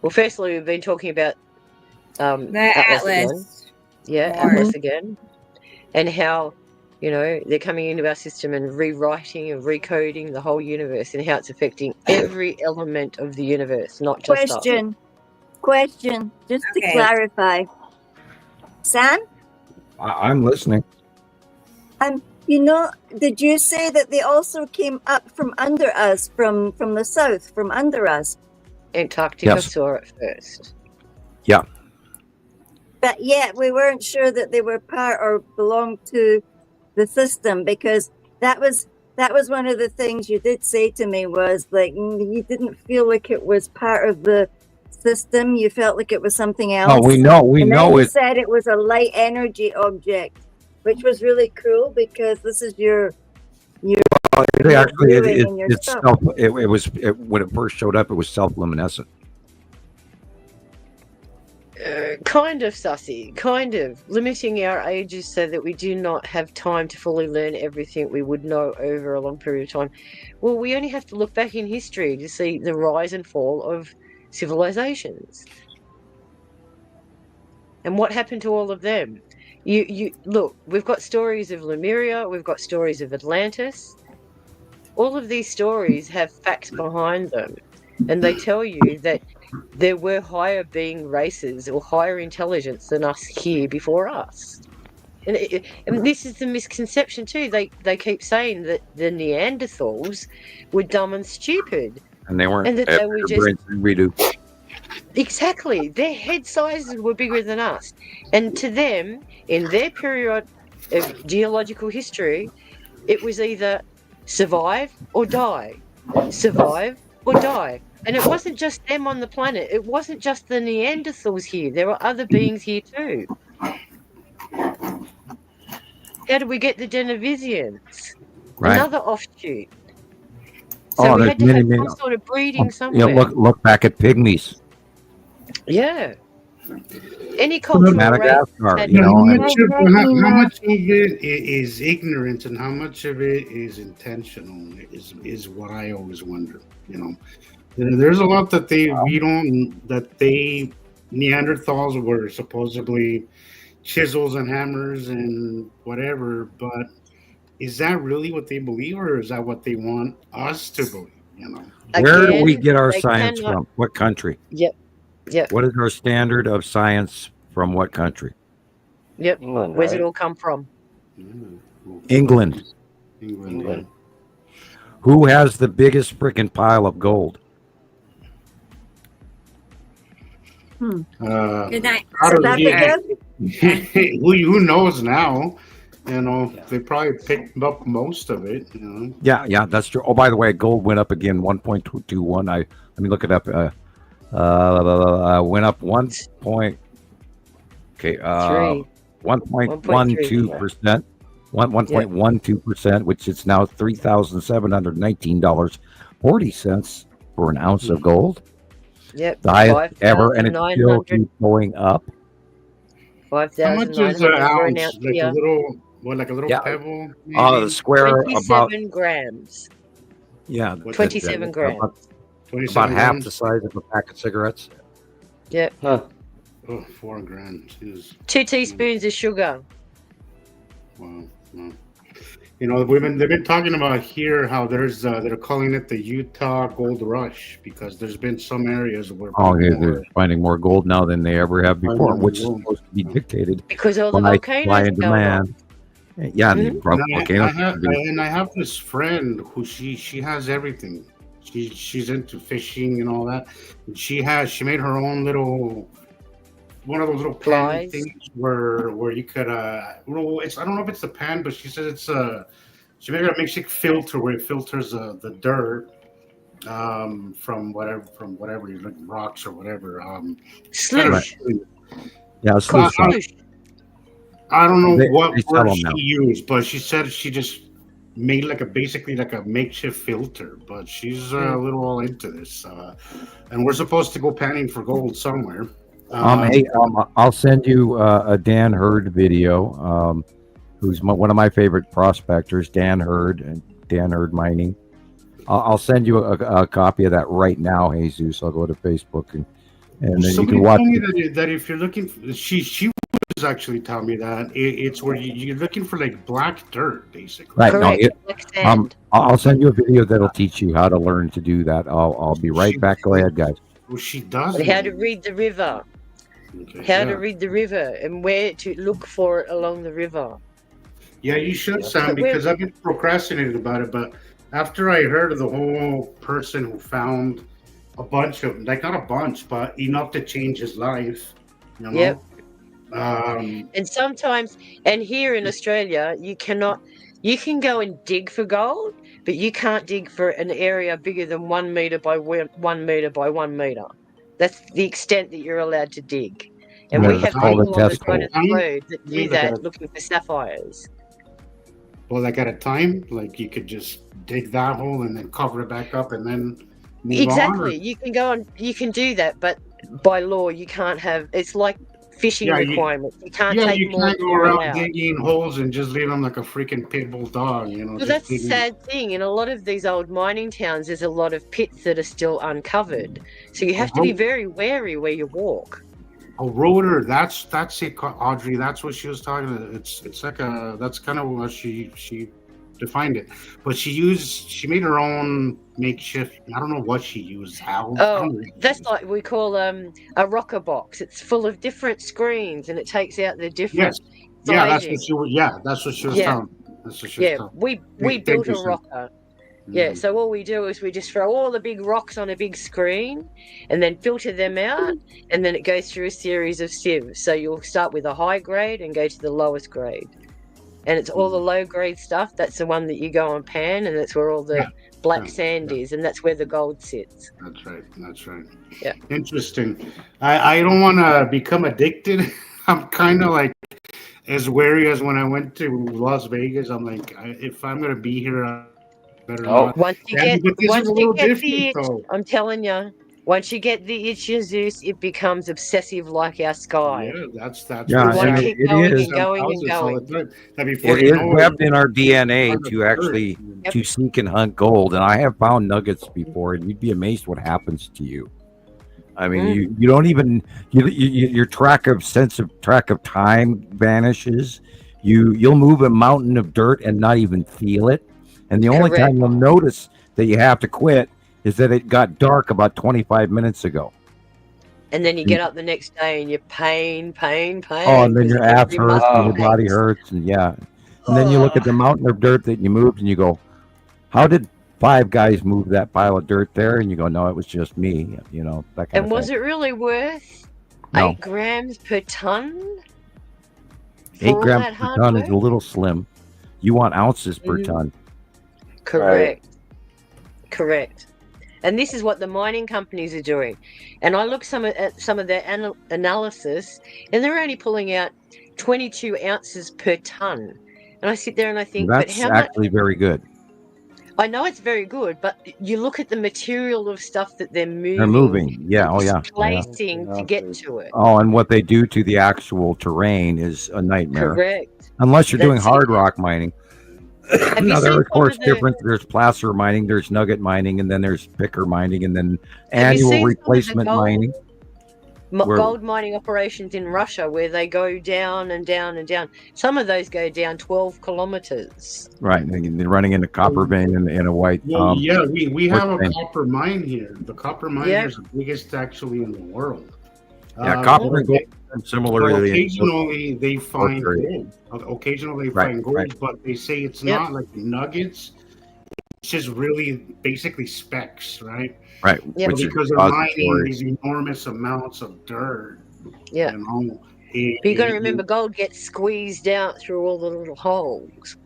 Well, firstly, we've been talking about the Atlas. Again. Atlas again. And how, they're coming into our system and rewriting and recoding the whole universe and how it's affecting every element of the universe, not just us. Question, just to clarify. Sam? I'm listening. Did you say that they also came up from under us, from the south, from under us? Antarctica saw it first. Yeah. But yet we weren't sure that they were part or belonged to the system, because that was one of the things you did say to me was like you didn't feel like it was part of the system. You felt like it was something else. Oh, we know You it. said it was a light energy object, which was really cool because this is your. Actually, when it first showed up, it was self-luminescent. Kind of, Sussy. Kind of. Limiting our ages so that we do not have time to fully learn everything we would know over a long period of time. Well, we only have to look back in history to see the rise and fall of civilizations. And what happened to all of them? You look, we've got stories of Lemuria, we've got stories of Atlantis. All of these stories have facts behind them. And they tell you that there were higher being races or higher intelligence than us here before us. And this is the misconception too. They keep saying that the Neanderthals were dumb and stupid. And they weren't. And that they were just... We do. Exactly. Their head sizes were bigger than us. And to them, in their period of geological history, it was either survive or die. Survive or die. And it wasn't just them on the planet. It wasn't just the Neanderthals here. There were other beings here too. How did we get the Denisovans? Right. Another offshoot. So we had to have some sort of breeding somewhere. Look back at pygmies. Yeah. Any cultural Madagascar, race. How much of it is ignorant and how much of it is intentional is what I always wonder. There's a lot that Neanderthals were supposedly chisels and hammers and whatever, but is that really what they believe, or is that what they want us to believe? Where do we get our science from? What country? Yep. What is our standard of science from what country? Yep. Where's it all come from? England. England. Who has the biggest freaking pile of gold? Good night. Who knows now? They probably picked up most of it. Yeah, that's true. Oh, by the way, gold went up again 1.21. Let me look it up. Went up 1.12%. 1.12%, which is now $3,719.40 for an ounce of gold. Yep. The highest ever, and it still keeps going up. 5,900. How much is an ounce? Like a little pebble? The square 27 grams. Yeah. 27 grams. About half the size of a pack of cigarettes. Yep. Oh, 4 grams. Jeez. 2 teaspoons of sugar. Wow. You know, they've been talking about here how there's they're calling it the Utah Gold Rush because there's been some areas where They're finding more gold now than they ever have before, which is supposed to be dictated because all the by volcanoes supply and demand. Yeah, the volcanoes. And I have this friend who she has everything. She's into fishing and all that. And she made her own little one of those little pan things where you could it's I don't know if it's the pan, but she says it's she made a makeshift filter where it filters the dirt from whatever like rocks or whatever slush. Yeah, slush. I don't know what word she used, but she said she just made basically like a makeshift filter. But she's a little all into this, and we're supposed to go panning for gold somewhere. Hey, I'll send you a Dan Hurd video. Who's one of my favorite prospectors, Dan Hurd and Dan Hurd Mining. I'll send you a copy of that right now, Jesus. I'll go to Facebook and then you can watch. Told me that if you're looking, she was actually telling me that it's where you're looking for like black dirt, basically. Right. No, I'll send you a video that'll teach you how to learn to do that. I'll be right back. Go ahead, guys. Well, she does. How to read the river. Okay, how to read the river and where to look for it along the river. Yeah, you should, Sam, because I've been procrastinating about it. But after I heard of the whole person who found a bunch of, like not a bunch, but enough to change his life, you know? Yep. And sometimes, and here in Australia, you can go and dig for gold, but you can't dig for an area bigger than 1 meter by 1 meter by 1 meter. That's the extent that you're allowed to dig. And we have people on the side of the road that do that looking for sapphires. Well, like at a time, like you could just dig that hole and then cover it back up and then move on. Exactly. You can go on, you can do that, but by law you can't have, it's like fishing requirements. You can't take you more can't go around digging holes and just leave them like a freaking pit bull dog, you know. Well, that's the sad thing. In a lot of these old mining towns, there's a lot of pits that are still uncovered. So you have to be very wary where you walk. A rotor, that's it, Audrey. That's what she was talking about. It's like that's kind of what she defined it. But she made her own makeshift. I don't know what she used. How? Oh, that's like we call a rocker box. It's full of different screens, and it takes out the different. Yes. That's what she was telling. That's what she was telling. We built a rocker. Yeah, so all we do is we just throw all the big rocks on a big screen and then filter them out, and then it goes through a series of sieves. So you'll start with a high grade and go to the lowest grade. And it's all the low grade stuff. That's the one that you go on pan, and that's where all the black sand is, and that's where the gold sits. That's right. Yeah. Interesting. I don't want to become addicted. I'm kind of like as wary as when I went to Las Vegas. I'm like, if I'm going to be here, once you get the itch, I'm telling you, once you get the itch, Jesus, it becomes obsessive like our sky. Yeah, that's we want to keep going and going and going. It is webbed in our DNA to actually to seek and hunt gold, and I have found nuggets before, and you'd be amazed what happens to you. I mean, you don't even your sense of track of time vanishes. You'll move a mountain of dirt and not even feel it. And the only time you'll notice that you have to quit is that it got dark about 25 minutes ago. And then you get up the next day and you're pain. Oh, and then your ass hurts and your body hurts. And and then you look at the mountain of dirt that you moved and you go, how did 5 guys move that pile of dirt there? And you go, no, it was just me. You know, that kind of thing. And was it really worth 8 grams per ton? 8 grams per ton is a little slim. You want ounces per ton. Correct. And this is what the mining companies are doing. And I look at some of their analysis, and they're only pulling out 22 ounces per ton. And I sit there and I think, that's actually very good. I know it's very good, but you look at the material of stuff that they're moving. They're moving, placing to get to it. Oh, and what they do to the actual terrain is a nightmare. Correct. Unless you're doing hard rock mining. Now, there are, of course, different. There's placer mining, there's nugget mining, and then there's picker mining, and then annual replacement mining. gold mining operations in Russia where they go down and down and down. Some of those go down 12 kilometers. Right, and they're running in a copper vein in a white. Well, yeah, we have a vein. copper mine here. The copper mine is the biggest actually in the world. Yeah, copper and gold are similar to occasionally they find gold. Occasionally they find gold, but they say it's not like nuggets. It's just really basically specks, right? Right. Yep. Because they're mining these enormous amounts of dirt. Yeah. You know, but you got to remember, gold gets squeezed out through all the little holes.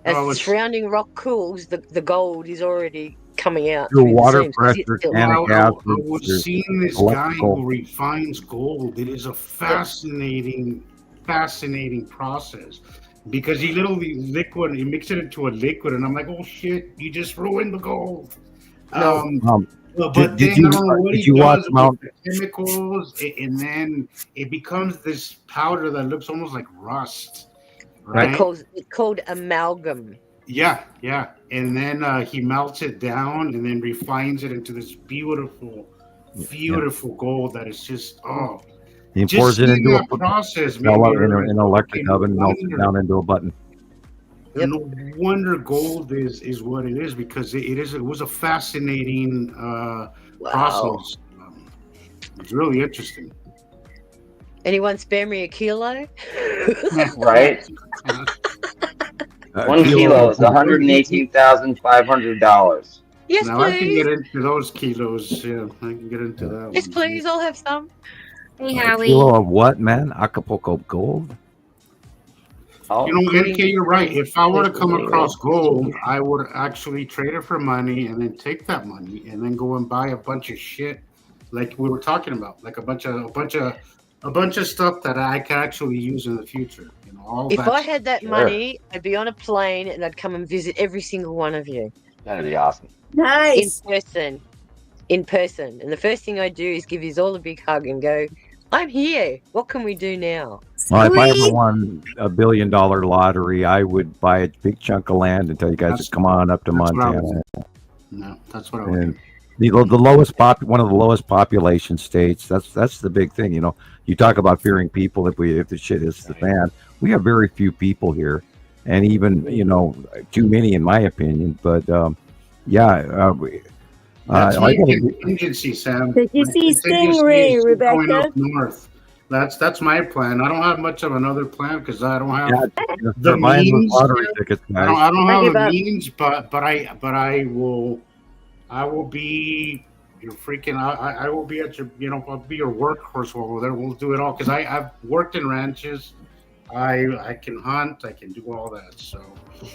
As the surrounding rock cools, the gold is already coming out. Through water pressure, I was seeing this guy who refines gold. It is a fascinating process. Because he literally he mixed it into a liquid, and I'm like, oh shit, you just ruined the gold. But did you watch Mount chemicals, and then it becomes this powder that looks almost like rust. Right? It's called amalgam. Yeah. And then he melts it down and then refines it into this beautiful gold that is just He pours it into a process, in an electric oven, melts it down into a button. And no wonder gold is what it is, because it was a fascinating process. It's really interesting. Anyone spare me a kilo? Right. 1 kilo is $118,500. Yes, now please. I can get into those kilos. Yeah, I can get into that. Yes, please. I'll have some. Hey, Howie. A kilo of what, man? Acapulco gold? You know, NK, you're right. If I were to come across gold, I would actually trade it for money and then take that money and then go and buy a bunch of shit, like we were talking about, like a bunch of stuff that I can actually use in the future. You know, if I had that money, I'd be on a plane and I'd come and visit every single one of you. That'd be awesome. Nice. In person. And the first thing I do is give you all a big hug and go, I'm here. What can we do now? Well, if I ever won $1 billion lottery, I would buy a big chunk of land and tell you guys to come on up to Montana. That's what I would. The lowest one of the lowest population states. That's the big thing. You know, you talk about fearing people. If the shit hits the fan, we have very few people here, and even too many in my opinion. But that's my contingency, Sam. Did you see Stingray, Rebecca? North. That's my plan. I don't have much of another plan because I don't have the means. Lottery tickets, I don't have the means, but I will be your freaking. I will be at your I'll be your workhorse over there. We'll do it all because I've worked in ranches. I can hunt. I can do all that. So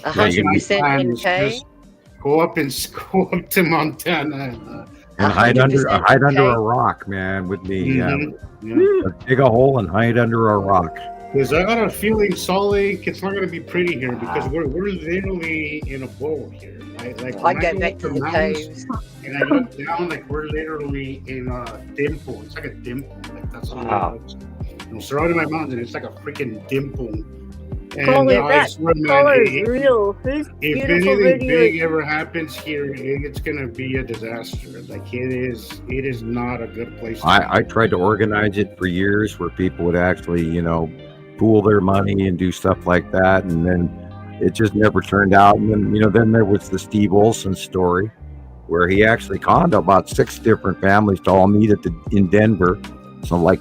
100% NK. Go up to Montana and hide under a rock, man. With me, dig a hole and hide under a rock. Because I got a feeling Salt Lake, it's not going to be pretty here because we're literally in a bowl here. Right? Like I go back to the caves, and I look down, like we're literally in a dimple. It's like a dimple. Like that's I'm surrounded by mountains. It's like a freaking dimple. And that color is real. If anything big ever happens here, it's gonna be a disaster. Like it is not a good place. I tried to organize it for years where people would actually, pool their money and do stuff like that, and then it just never turned out. And then, then there was the Steve Olson story, where he actually conned about 6 different families to all meet in Denver, so like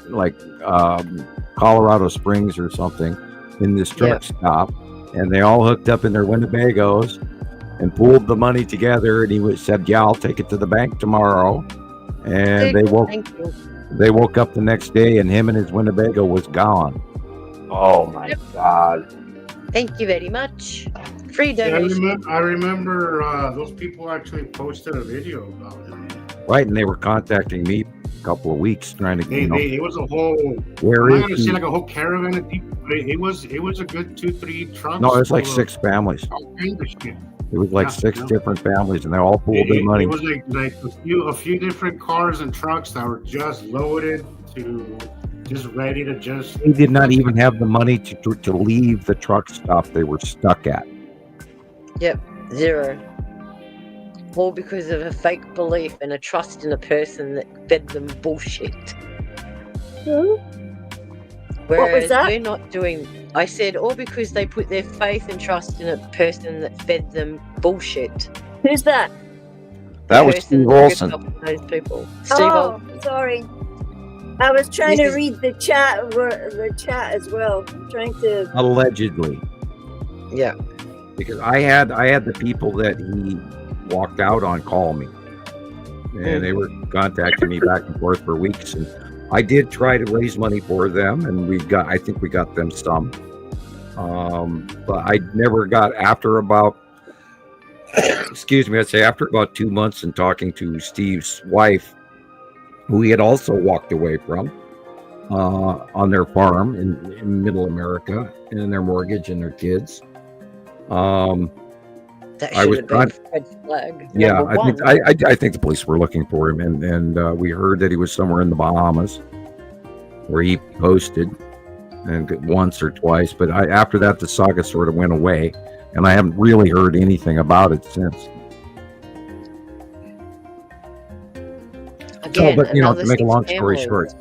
Colorado Springs or something, in this truck stop, and they all hooked up in their Winnebagos and pooled the money together. And he said, "Yeah, I'll take it to the bank tomorrow." And they woke up the next day, and him and his Winnebago was gone. Oh my God! Thank you very much. Free donation. I remember those people actually posted a video about him. Right, and they were contacting me a couple of weeks trying to. It was a whole. Where is he? Like a whole caravan of people. It was a good 2-3 trucks. No, it was like 6 families. All kinds of shit. It was like 6 different families, and they all pooled their money. It was like a few different cars and trucks that were just loaded to. Just ready to just. They did not even have the money to leave the truck stop they were stuck at. Yep, 0. All because of a fake belief and a trust in a person that fed them bullshit. Whereas that? we're not doing. I said all because they put their faith and trust in a person that fed them bullshit. Who's that? That was Steve Olson. Those people. Steve Olson. Sorry. I was trying to read the chat as well. I'm trying to. Allegedly. Yeah. Because I had the people that he walked out on call me, and they were contacting me back and forth for weeks, and I did try to raise money for them, and I think we got them some, but I never got after about excuse me, I'd say after about 2 months and talking to Steve's wife, who he had also walked away from on their farm in middle America, and their mortgage and their kids. That should have been red flag. Yeah, I think the police were looking for him, and we heard that he was somewhere in the Bahamas, where he posted, and once or twice. But after that, the saga sort of went away, and I haven't really heard anything about it since. Again, but to make a long story short,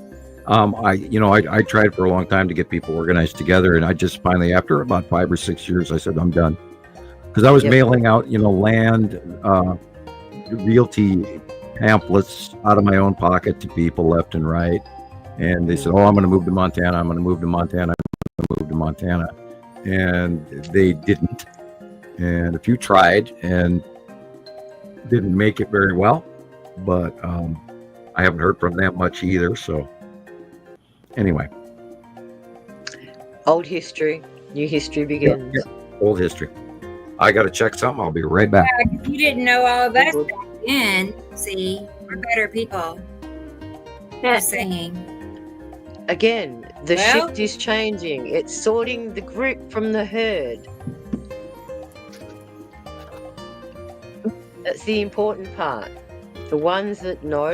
I tried for a long time to get people organized together, and I just finally, after about 5 or 6 years, I said I'm done, because I was mailing out, land, realty pamphlets out of my own pocket to people left and right, and they said, "Oh, I'm going to move to Montana. I'm going to move to Montana. I'm going to move to Montana," and they didn't. And a few tried and didn't make it very well, but I haven't heard from them much either. So anyway, old history, new history begins. Yeah, old history. I got to check something. I'll be right back. If you didn't know all of us back then, see, we're better people. Just saying. Again, the shift is changing. It's sorting the group from the herd. That's the important part. The ones that know,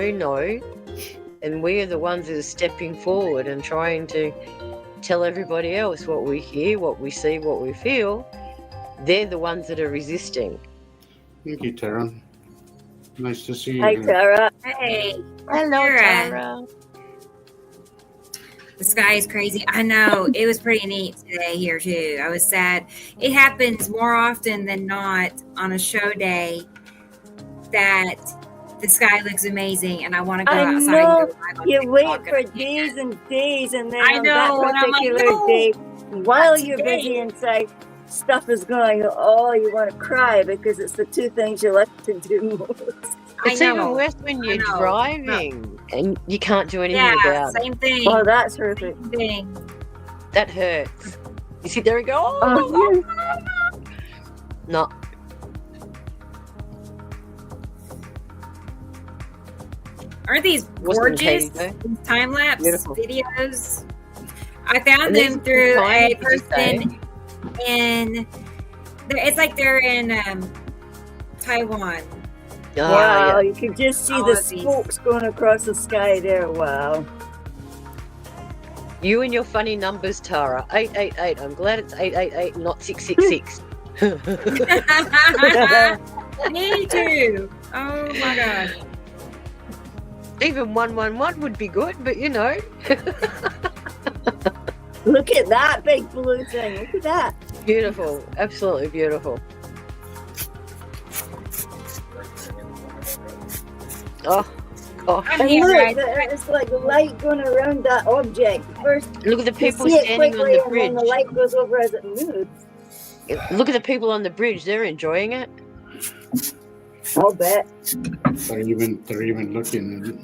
and we are the ones that are stepping forward and trying to tell everybody else what we hear, what we see, what we feel. They're the ones that are resisting. Thank you, Tara. Nice to see you. Hi, Tara. Hey. Hello, Tara. The sky is crazy. I know. It was pretty neat today here, too. I was sad. It happens more often than not on a show day that the sky looks amazing, and I want to go outside. And go you wait for days and days, and then on that particular day, while you're busy inside, stuff is going. Oh, you want to cry because it's the two things you like to do most. It's even worse when you're driving and you can't do anything about it. Same thing. Oh, that's horrific. That hurts. You sit there and go, oh. No. Aren't these gorgeous time-lapse videos? I found them through a person it's like they're in Taiwan. Wow, you can just see the spokes going across the sky there. Wow. You and your funny numbers, Tara. 888. I'm glad it's 888, not 666. Me too. Oh my gosh. Even 111 would be good, but Look at that big blue thing. Look at that. Beautiful. Absolutely beautiful. Oh. And look, it's like the light going around that object. First, look at the people standing on the bridge. And then the light goes over as it moves. Look at the people on the bridge. They're enjoying it. I'll bet. They're even looking at it.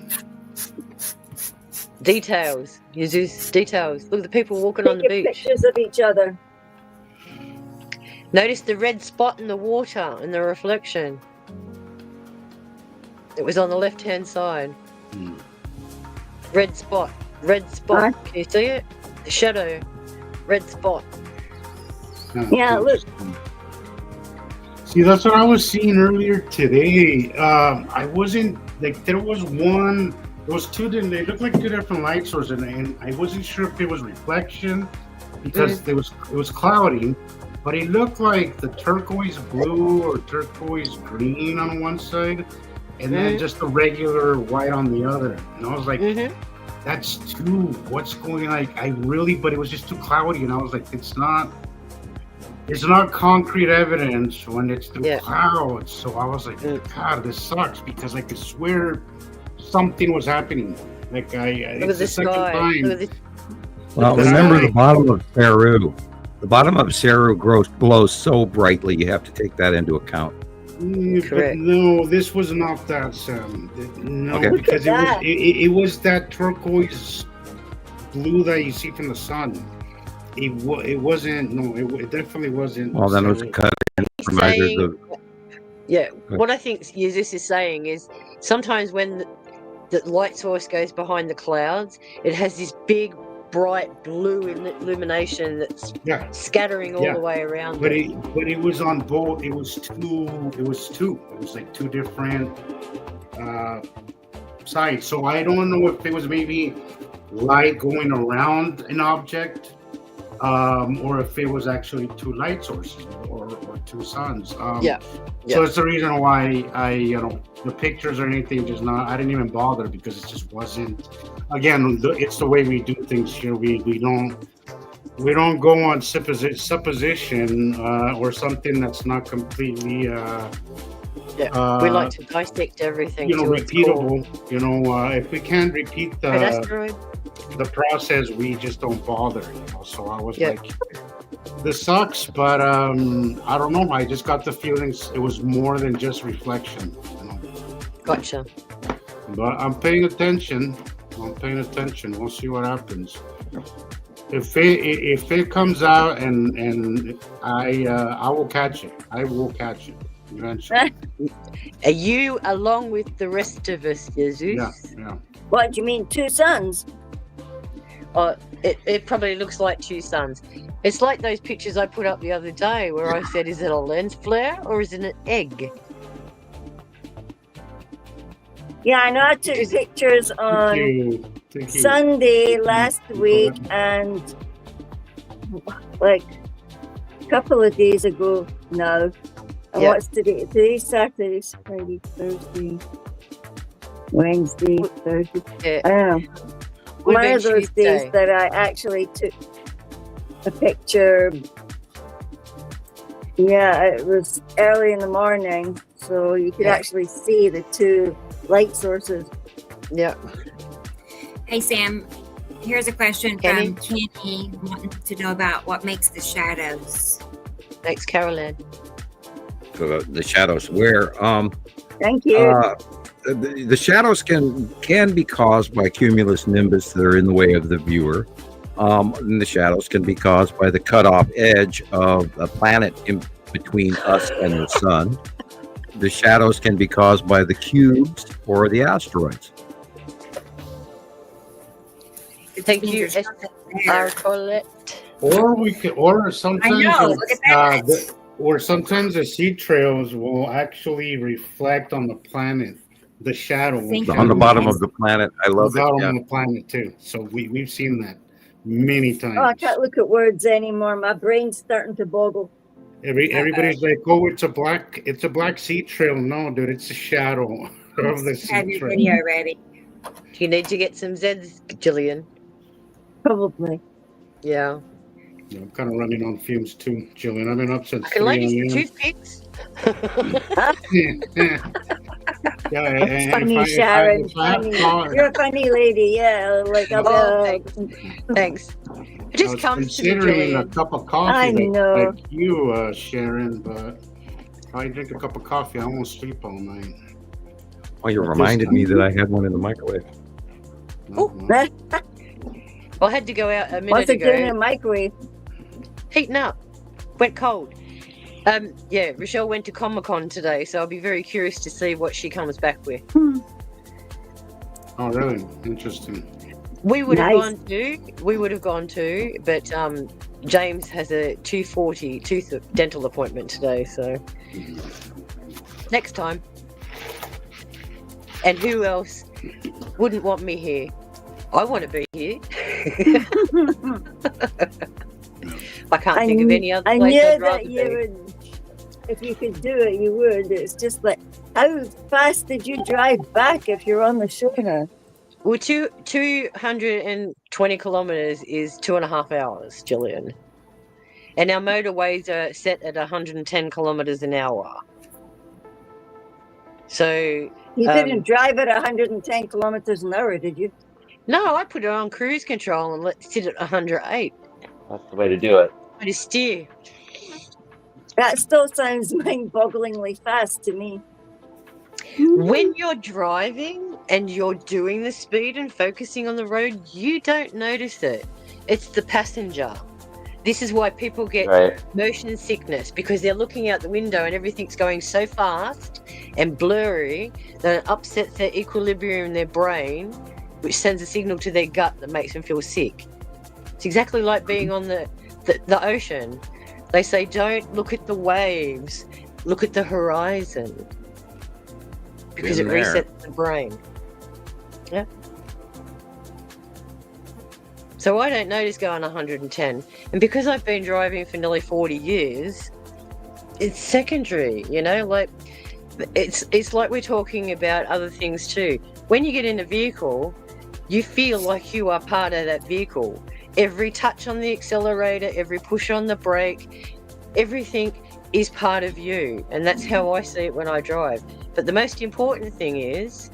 Details. You just details. Look at the people walking on the beach. Pictures of each other. Notice the red spot in the water and the reflection. It was on the left-hand side. Red spot. Red spot. Huh? Can you see it? The shadow. Red spot. Yeah, look. See, that's what I was seeing earlier today. I wasn't like there was two. They looked like two different light sources, and I wasn't sure if it was reflection because it was cloudy, but it looked like the turquoise blue or turquoise green on one side, and then just a regular white on the other. And I was like, that's too, what's going on? Like, but it was just too cloudy. And I was like, it's not concrete evidence when it's through clouds. So I was like, God, this sucks, because I could swear something was happening. Like it was the second time. Well, remember the bottom of Saru. The bottom of Saru glows so brightly. You have to take that into account. But no, this was not that, Sam. No, because it was that turquoise blue that you see from the sun. It wasn't. No, it definitely wasn't. Well, then it was cut in from either the. What I think this is saying is sometimes when the light source goes behind the clouds, it has this big, bright blue illumination that's scattering all the way around. But it was on both. It was two. It was like two different sides. So I don't know if it was maybe light going around an object, or if it was actually two light sources or two suns. So it's the reason why the pictures or anything I didn't even bother, because it just wasn't. Again, it's the way we do things here. We don't go on supposition or something that's not completely. We like to dissect everything. Repeatable. If we can't repeat the process, we just don't bother. So I was like, this sucks, but I don't know. I just got the feelings it was more than just reflection. Gotcha. But I'm paying attention. We'll see what happens. If it comes out and I will catch it. I will catch it eventually. Are you along with the rest of us, Jesus? Yeah. What do you mean, two suns? It probably looks like two suns. It's like those pictures I put up the other day where I said, is it a lens flare or is it an egg? Yeah, I know I took pictures on Sunday last week and like a couple of days ago now. And what's today? Today's Saturday, Friday, Thursday, Wednesday, Thursday. I don't know. One of those days that I actually took a picture. Yeah, it was early in the morning, so you could actually see the two light sources. Yeah. Hey, Sam, here's a question from Kenny wanting to know about what makes the shadows. Thanks, Carolyn. The shadows where thank you. The shadows can be caused by cumulus nimbus that are in the way of the viewer. And the shadows can be caused by the cutoff edge of a planet in between us and the sun. The shadows can be caused by the cubes or the asteroids. Thank you, Colette. Or sometimes, sometimes the sea trails will actually reflect on the planet, the shadow on the bottom of the planet. I love the bottom of the planet too. So we've seen that many times. Oh, I can't look at words anymore. My brain's starting to boggle. Everybody's like, "Oh, it's a black sea trail." No, dude, it's a shadow of the sea trail. Have your video ready. Do you need to get some Zeds, Gillian? Probably. Yeah. I'm kind of running on fumes too, Gillian. I've been up since 3 a.m. Can toothpicks? That's funny, Sharon. You're a funny lady. Yeah, like thanks. It just comes to me, Gillian. A cup of coffee. I know. Like you, Sharon, but if I drink a cup of coffee, I won't sleep all night. Oh, you reminded me that I had one in the microwave. I had to go out a minute What's it ago. doing in the microwave? Heating up. Went cold. Rochelle went to Comic-Con today, so I'll be very curious to see what she comes back with. Oh, really? Interesting. We would have gone to, but James has a 2:40 tooth dental appointment today, so next time. And who else wouldn't want me here? I want to be here. I can't think of any other place I'd rather be. Would, if you could do it, you would. It's just like How fast did you drive back if you're on the shoulder? Well, 220 kilometers is 2.5 hours, Gillian. And our motorways are set at 110 kilometers an hour. So you didn't drive at 110 kilometers an hour, did you? No, I put it on cruise control and let it sit at 108. That's the way to do it. I just steer. That still sounds mind-bogglingly fast to me. When you're driving and you're doing the speed and focusing on the road, you don't notice it. It's the passenger. This is why people get motion sickness, because they're looking out the window and everything's going so fast and blurry that it upsets their equilibrium in their brain, which sends a signal to their gut that makes them feel sick. It's exactly like being on the ocean. They say, don't look at the waves, look at the horizon, because it resets the brain. Yeah. So I don't notice going 110. And because I've been driving for nearly 40 years, it's secondary, you know, like it's like we're talking about other things too. When you get in a vehicle, you feel like you are part of that vehicle. Every touch on the accelerator, every push on the brake, everything is part of you. And that's how I see it when I drive. But the most important thing is,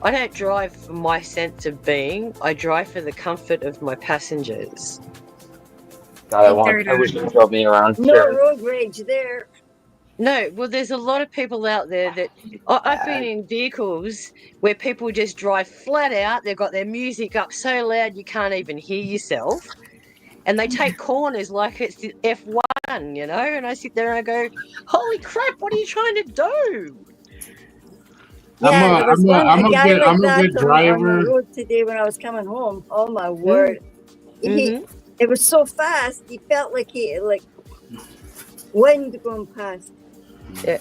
I don't drive for my sense of being. I drive for the comfort of my passengers. God, I wish you drove me around. No road rage there. No, well, there's a lot of people out there that I've been in vehicles where people just drive flat out. They've got their music up so loud you can't even hear yourself. And they take corners like it's the F1, you know? And I sit there and I go, holy crap, what are you trying to do? Yeah, I'm a good driver. On the road today when I was coming home. Oh my word! It was so fast. You felt like wind going past. Yeah.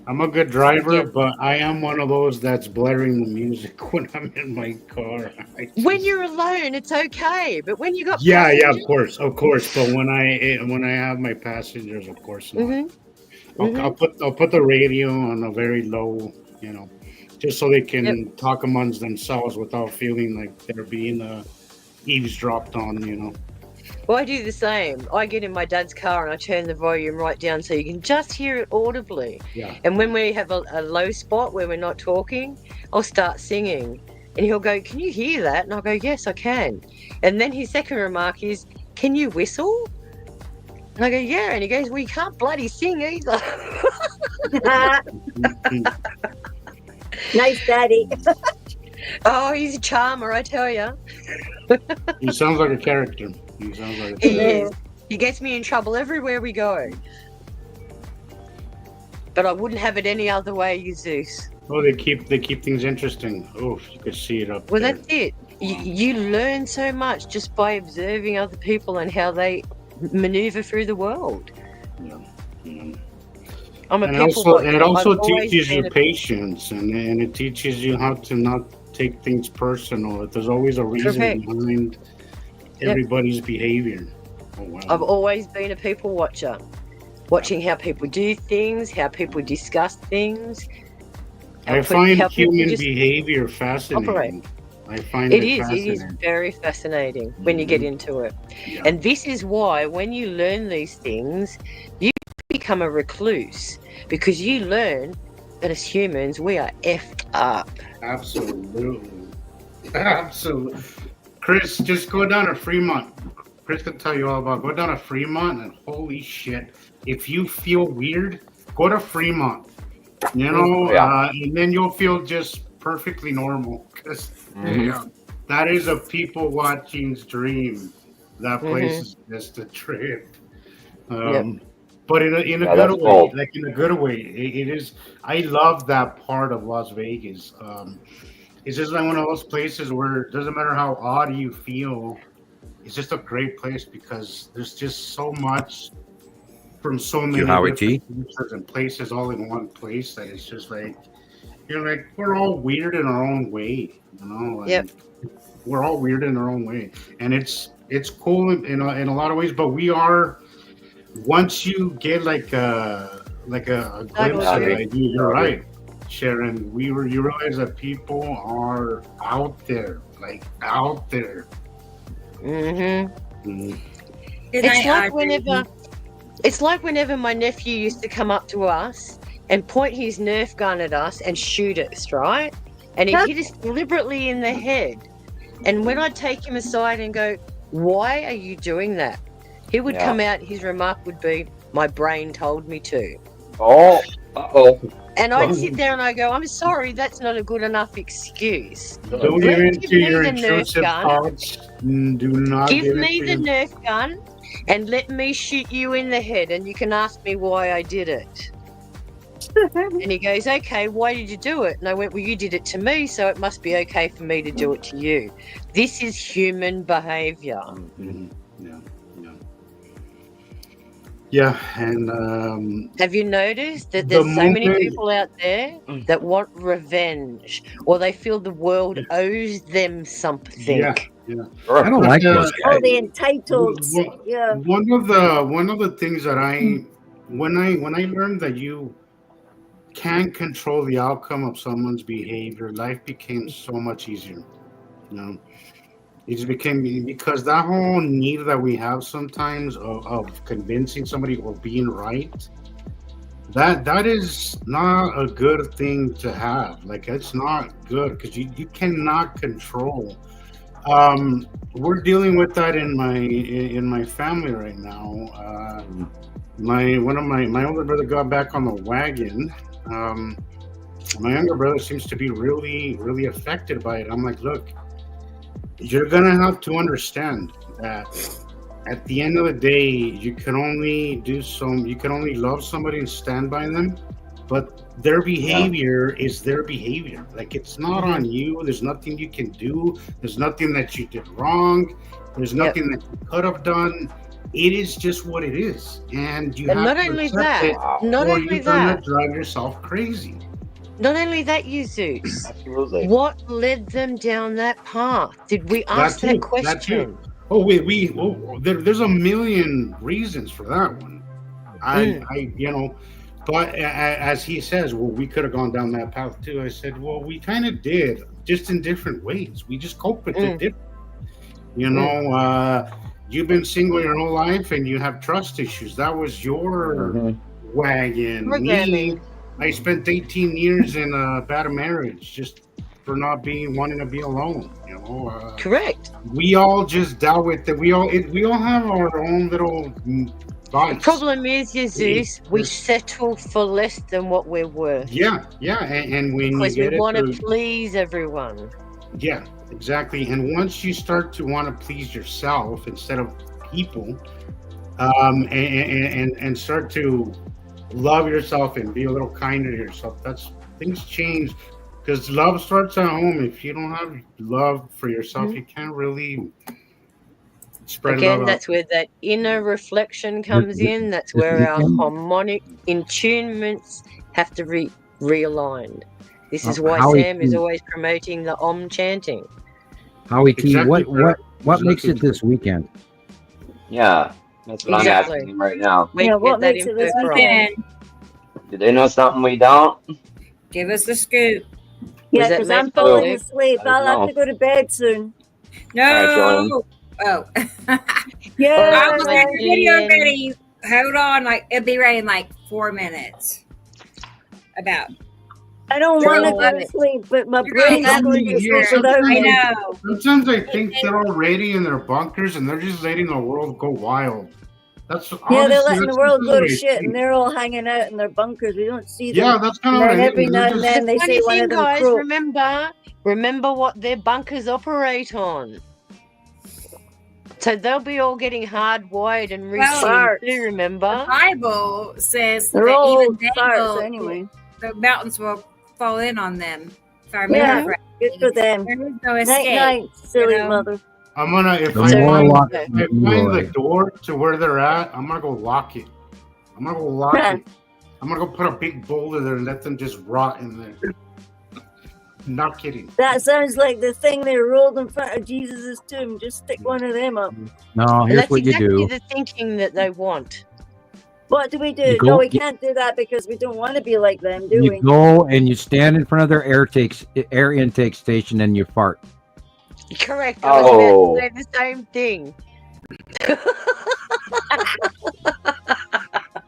I'm a good driver, but I am one of those that's blaring the music when I'm in my car. When you're alone, it's okay, but when you got of course. But when I have my passengers, of course not. I'll put the radio on a very low, you know, just so they can talk amongst themselves without feeling like they're being eavesdropped on, you know. Well, I do the same. I get in my dad's car and I turn the volume right down so you can just hear it audibly. Yeah. And when we have a low spot where we're not talking, I'll start singing. And he'll go, can you hear that? And I'll go, yes, I can. And then his second remark is, can you whistle? And I go, yeah. And he goes, well, you can't bloody sing either. Nice daddy. Oh, he's a charmer, I tell you. He sounds like a character. He is. He gets me in trouble everywhere we go. But I wouldn't have it any other way, Zeus. Oh, they keep things interesting. Oh, you could see it up there. Well, that's it. You learn so much just by observing other people and how they maneuver through the world. Yeah. I'm a it also teaches you patience, and it teaches you how to not take things personal. There's always a reason behind everybody's behavior. Oh, wow. I've always been a people watcher, watching how people do things, how people discuss things. I find human behavior fascinating. Operate. I find it is very fascinating when you get into it. Yeah. And this is why when you learn these things, you become a recluse, because you learn that as humans, we are effed up. Absolutely. Chris, just go down to Fremont. Chris can tell you all about it. Go down to Fremont and holy shit, if you feel weird, go to Fremont. You know, and then you'll feel just perfectly normal. Because that is a people watching's dream. That place is just a trip. But in a good way, like in a good way, it is. I love that part of Las Vegas. It's just like one of those places where it doesn't matter how odd you feel. It's just a great place because there's just so much from so many different places all in one place that it's just like, you're like, we're all weird in our own way, you know? And we're all weird in our own way. And it's cool in a lot of ways, but we are, once you get like like a glimpse of it. You're right, Sharon. You realize that people are out there, like out there. It's like whenever my nephew used to come up to us and point his Nerf gun at us and shoot us, right? And he'd hit us deliberately in the head. And when I'd take him aside and go, "Why are you doing that?" He would come out, his remark would be, "My brain told me to." Oh, And I'd sit there and I go, "I'm sorry, that's not a good enough excuse. Don't give in to your intrusive thoughts. Do not give me the Nerf gun and let me shoot you in the head, and you can ask me why I did it." And he goes, "Okay, why did you do it?" And I went, "Well, you did it to me, so it must be okay for me to do it to you." This is human behavior. Yeah, and have you noticed that there's so many people out there that want revenge, or they feel the world owes them something? Yeah. I don't like those guys. Oh, the entitled. One of the things that when I learned that you can't control the outcome of someone's behavior, life became so much easier. You know, it just became, because that whole need that we have sometimes of convincing somebody or being right, that is not a good thing to have. Like, it's not good, because you cannot control. We're dealing with that in my family right now. My older brother got back on the wagon. My younger brother seems to be really, really affected by it. I'm like, look, you're gonna have to understand that at the end of the day, you can only love somebody and stand by them, but their behavior is their behavior. Like, it's not on you. There's nothing you can do. There's nothing that you did wrong. There's nothing that you could have done. It is just what it is, and you have not to only accept that, it, not or only you're gonna that, drive yourself crazy. not only that, you Zeus. Absolutely. What led them down that path? Did we ask that question? Oh, there's a million reasons for that one. But as he says, well, we could have gone down that path too. I said, well, we kind of did, just in different ways. We just cope with it differently. You've been single your whole life and you have trust issues. That was your wagon. Me, I spent 18 years in a bad marriage just for not wanting to be alone. Correct. We all just dealt with it. We all have our own little vice. The problem is, Zeus, we settle for less than what we're worth. Yeah, and when because you get we want to please everyone. Yeah, exactly. And once you start to want to please yourself instead of people, and start to love yourself and be a little kinder to yourself, things change. Because love starts at home. If you don't have love for yourself, you can't really spread love out. That's where that inner reflection comes in. That's where our harmonic attunements have to realign. This is why Sam is always promoting the Om chanting. Howie T, what makes it this weekend? Yeah, that's what I'm asking him right now. What makes it this weekend? Do they know something we don't? Give us the scoop. Yeah, because I'm falling asleep. I'll have to go to bed soon. No. Oh. Yeah. I was like, video ready. Hold on. It'll be ready in 4 minutes. About. I don't want to go to sleep, but my brain's going to sleep without me. I know. Sometimes I think they're already in their bunkers and they're just letting the world go wild. They're letting the world go to shit, and they're all hanging out in their bunkers. We don't see them. Yeah, that's kind of what every now and then they say one of them guys, croaks. remember what their bunkers operate on. So they'll be all getting hardwired and reset too, remember? The Bible says they're that all even farts anyway. The mountains will fall in on them. If I remember correctly. Good for them. There is no escape. Night, silly mother. I'm gonna if I find the door to where they're at, I'm gonna go lock it. I'm gonna go put a big boulder there and let them just rot in there. Not kidding. That sounds like the thing they rolled in front of Jesus' tomb. Just stick one of them up. No, here's what you do. That's exactly the thinking that they want. What do we do? You go- No, we can't do that because we don't want to be like them, do You we? go and you stand in front of their air intake station and you fart. Correct. I was Oh. about to say the same thing.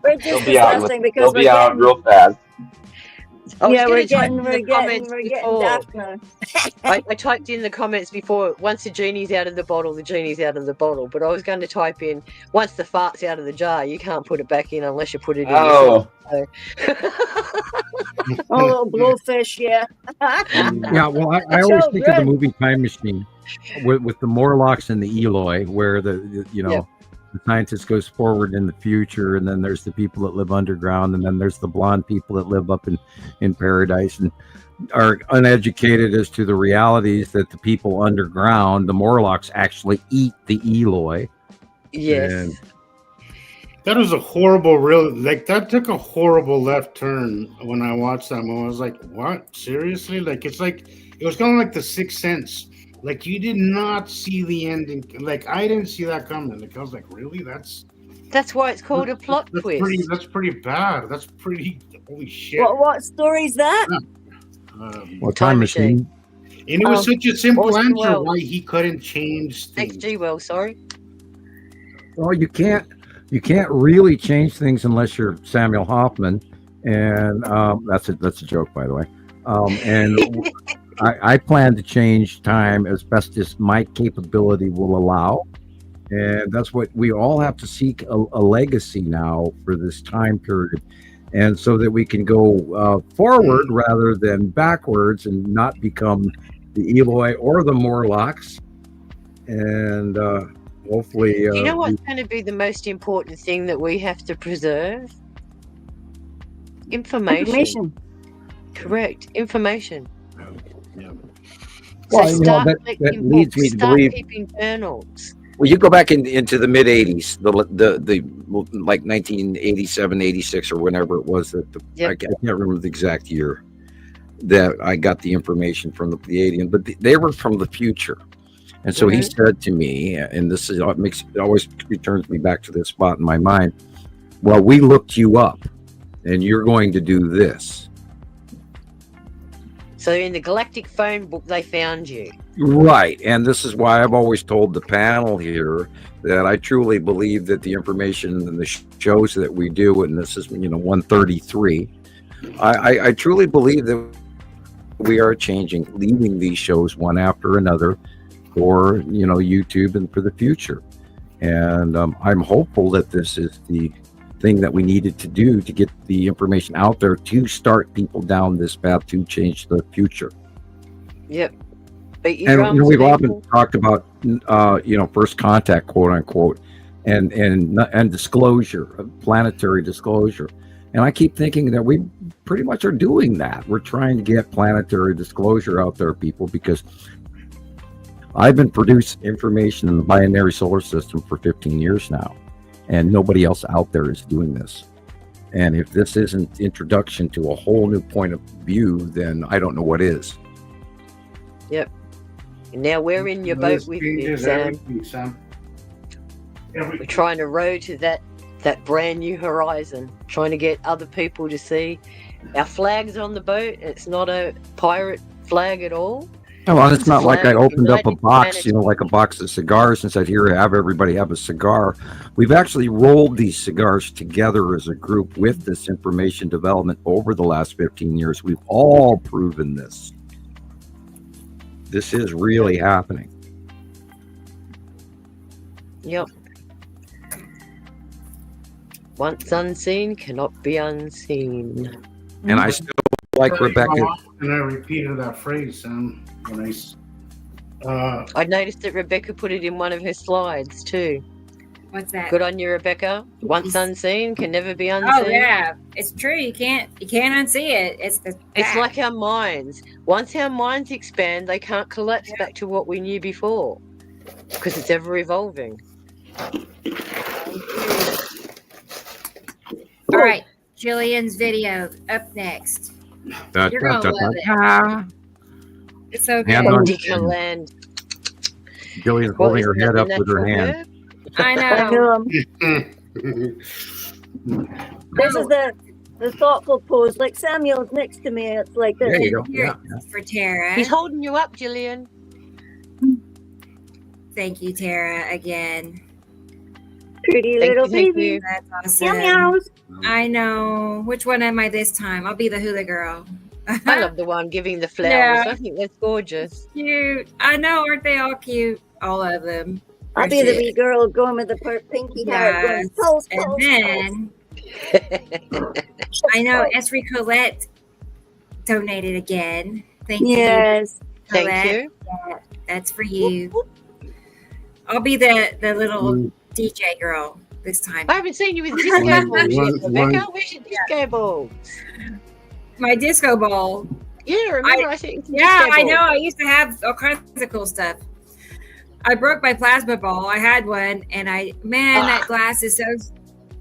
We're just They'll be out. disgusting because They'll we're be out getting, real fast. yeah, we're getting getting daft now. I typed in the comments before, once the genie's out of the bottle, the genie's out of the bottle. But I was going to type in, once the fart's out of the jar, you can't put it back in unless you put it in yourself. So. Oh, little blowfish, yeah. Yeah, well, I always think of the movie Time Machine with the Morlocks and the Eloi, where the scientist goes forward in the future, and then there's the people that live underground, and then there's the blonde people that live up in paradise and are uneducated as to the realities that the people underground, the Morlocks, actually eat the Eloi. Yes. And that was a that took a horrible left turn when I watched that movie. I was like, what? Seriously? Like, it was kind of like The Sixth Sense. Like, you did not see the ending. Like, I didn't see that coming. Like, I was like, really? That's why it's called a plot twist. That's pretty bad. That's pretty, holy shit. What story is that? Time Machine. And it was such a simple answer why he couldn't change things. XG Well, sorry. Well, you can't really change things unless you're Samuel Hofman, and that's a joke, by the way. And I plan to change time as best as my capability will allow, and that's what we all have to seek a legacy now for this time period, and so that we can go forward rather than backwards and not become the Eloi or the Morlocks, and hopefully. Do you know what's going to be the most important thing that we have to preserve? Information. Correct. Information. Yeah. Well, So that leads me to believe. Keeping journals. Well, you go back into the mid '80s, the like 1987, 86, or whenever it was that I can't remember the exact year that I got the information from the alien, but they were from the future. And so he said to me, and this is it always returns me back to this spot in my mind. Well, we looked you up, and you're going to do this. So in the Galactic Phone book, they found you. Right, and this is why I've always told the panel here that I truly believe that the information and the shows that we do, and this is 133, I truly believe that we are leaving these shows one after another for YouTube and for the future, and I'm hopeful that this is the thing that we needed to do to get the information out there to start people down this path to change the future. Yep. And we've often talked about first contact, quote unquote, and disclosure, planetary disclosure. And I keep thinking that we pretty much are doing that. We're trying to get planetary disclosure out there, people, because I've been producing information in the binary solar system for 15 years now, and nobody else out there is doing this. And if this isn't introduction to a whole new point of view, then I don't know what is. Yep. And now we're in your boat with you, Sam. We're trying to row to that brand new horizon, trying to get other people to see our flag's on the boat. It's not a pirate flag at all. Well, it's not like I opened up a box, like a box of cigars and said, here, everybody have a cigar. We've actually rolled these cigars together as a group with this information development over the last 15 years. We've all proven this. This is really happening. Yep. Once unseen cannot be unseen. And I still like Rebecca. And I repeated that phrase, Sam. I noticed that Rebecca put it in one of her slides too. What's that? Good on you, Rebecca. Once unseen can never be unseen. Oh yeah, it's true. You can't unsee it. It's like our minds. Once our minds expand, they can't collapse back to what we knew before, because it's ever evolving. All right, Gillian's video up next. You're gonna love it. It's so good. Land. Gillian's holding her head up with her hand. I know. This is the thoughtful pose. Like Samuel's next to me. It's like this. There you go. Here, for Tara. He's holding you up, Gillian. Thank you, Tara, again. Pretty little baby. That's Meow, awesome. meows. I know. Which one am I this time? I'll be the hula girl. I love the one giving the flowers. Yeah. I think that's gorgeous. Cute. I know. Aren't they all cute? All of them. I'll be the wee girl going with the pinky hair. Going, pulse, And pulse, then I know Esri Colette donated again. Thank you. Yes. Thank Colette. you. Yeah, that's for you. I'll be the little DJ girl this time. I haven't seen you with disco balls yet, Rebecca. Where's your disco balls? My disco ball. Yeah, remember I sent you some Yeah, disco I know. balls. I used to have all kinds of cool stuff. I broke my plasma ball. I had one, and that glass is so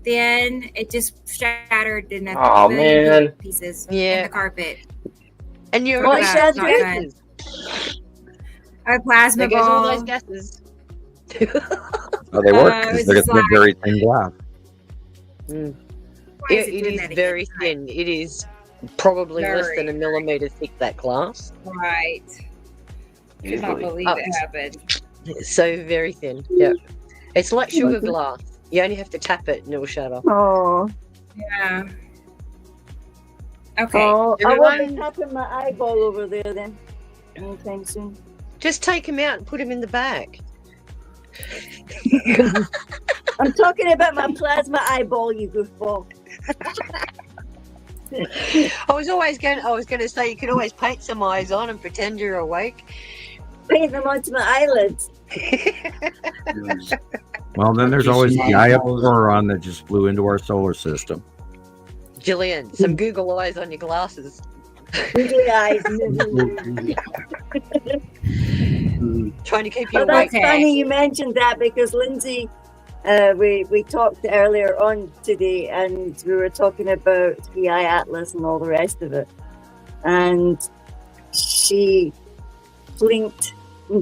thin. It just shattered in Oh, man. pieces Yeah. in the carpet. And you're Well, right. Shad, not fun. A plasma There goes all ball. those gases. Oh, they work. it 'Cause was they're just like- very thin glass. Why is It doing is that again? very thin. It is probably less Very. than a millimeter thick, that glass. Right. Could not Easily. believe Oh. it happened. It's so very thin. Yep. It's like sugar glass. You only have to tap it and it will shut off. Oh. Yeah. Okay. Oh, I won't be Everyone- tapping my eyeball over there then. Anytime soon. Just take him out and put him in the bag. I'm talking about my plasma eyeball, you goofball. I was going to say you could always paint some eyes on and pretend you're awake. Paint them onto my eyelids. Well, then there's always the eye of Sauron that just flew into our solar system. Jillian, some Google eyes on your glasses. Googly eyes. Trying to keep you Oh, that's awake. funny you mentioned that because Lindsay, we talked earlier on today and we were talking about the Eye Atlas and all the rest of it. And she blinked.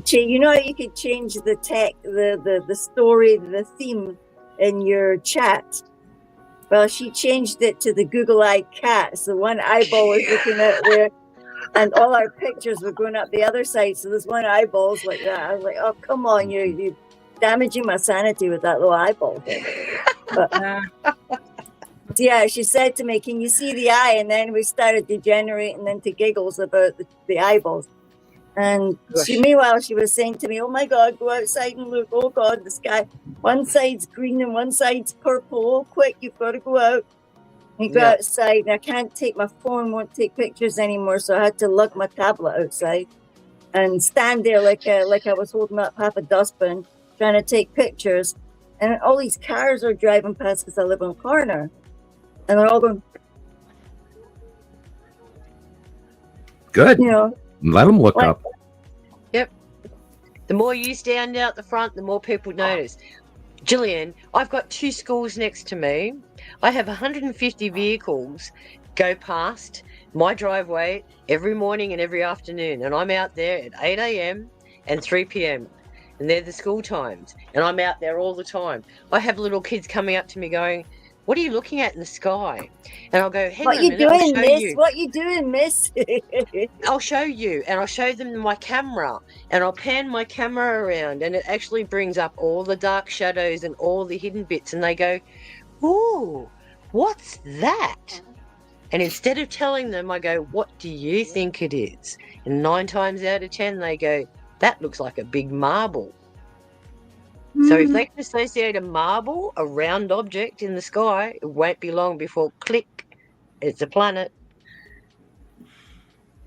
You know how you could change the the story, the theme in your chat? Well, she changed it to the Google-eyed cat. So one eyeball was looking out there and all our pictures were going up the other side. So there's one eyeball's like that. I was like, oh, come on, you're damaging my sanity with that little eyeball thing. But, yeah, she said to me, can you see the eye? And then we started degenerating into giggles about the eyeballs. And meanwhile, she was saying to me, oh my God, go outside and look. Oh God, the sky. One side's green and one side's purple. Oh, quick, you've got to go out. And go outside. And I can't take my phone, won't take pictures anymore. So I had to lug my tablet outside and stand there like I was holding up half a dustbin, trying to take pictures. And all these cars are driving past because I live on a corner. And they're all going, Good. you know, Let them look like, up. Yep. The more you stand out the front, the more people notice. Gillian, I've got 2 schools next to me. I have 150 vehicles go past my driveway every morning and every afternoon. And I'm out there at 8 a.m. and 3 p.m. And they're the school times. And I'm out there all the time. I have little kids coming up to me going, what are you looking at in the sky? And I'll go, hang on a minute, I'll show you. What you doing, miss? I'll show you. And I'll show them my camera. And I'll pan my camera around. And it actually brings up all the dark shadows and all the hidden bits. And they go, ooh, what's that? And instead of telling them, I go, what do you think it is? And 9 times out of 10, they go, that looks like a big marble. So if they can associate a marble, a round object in the sky, it won't be long before click, it's a planet.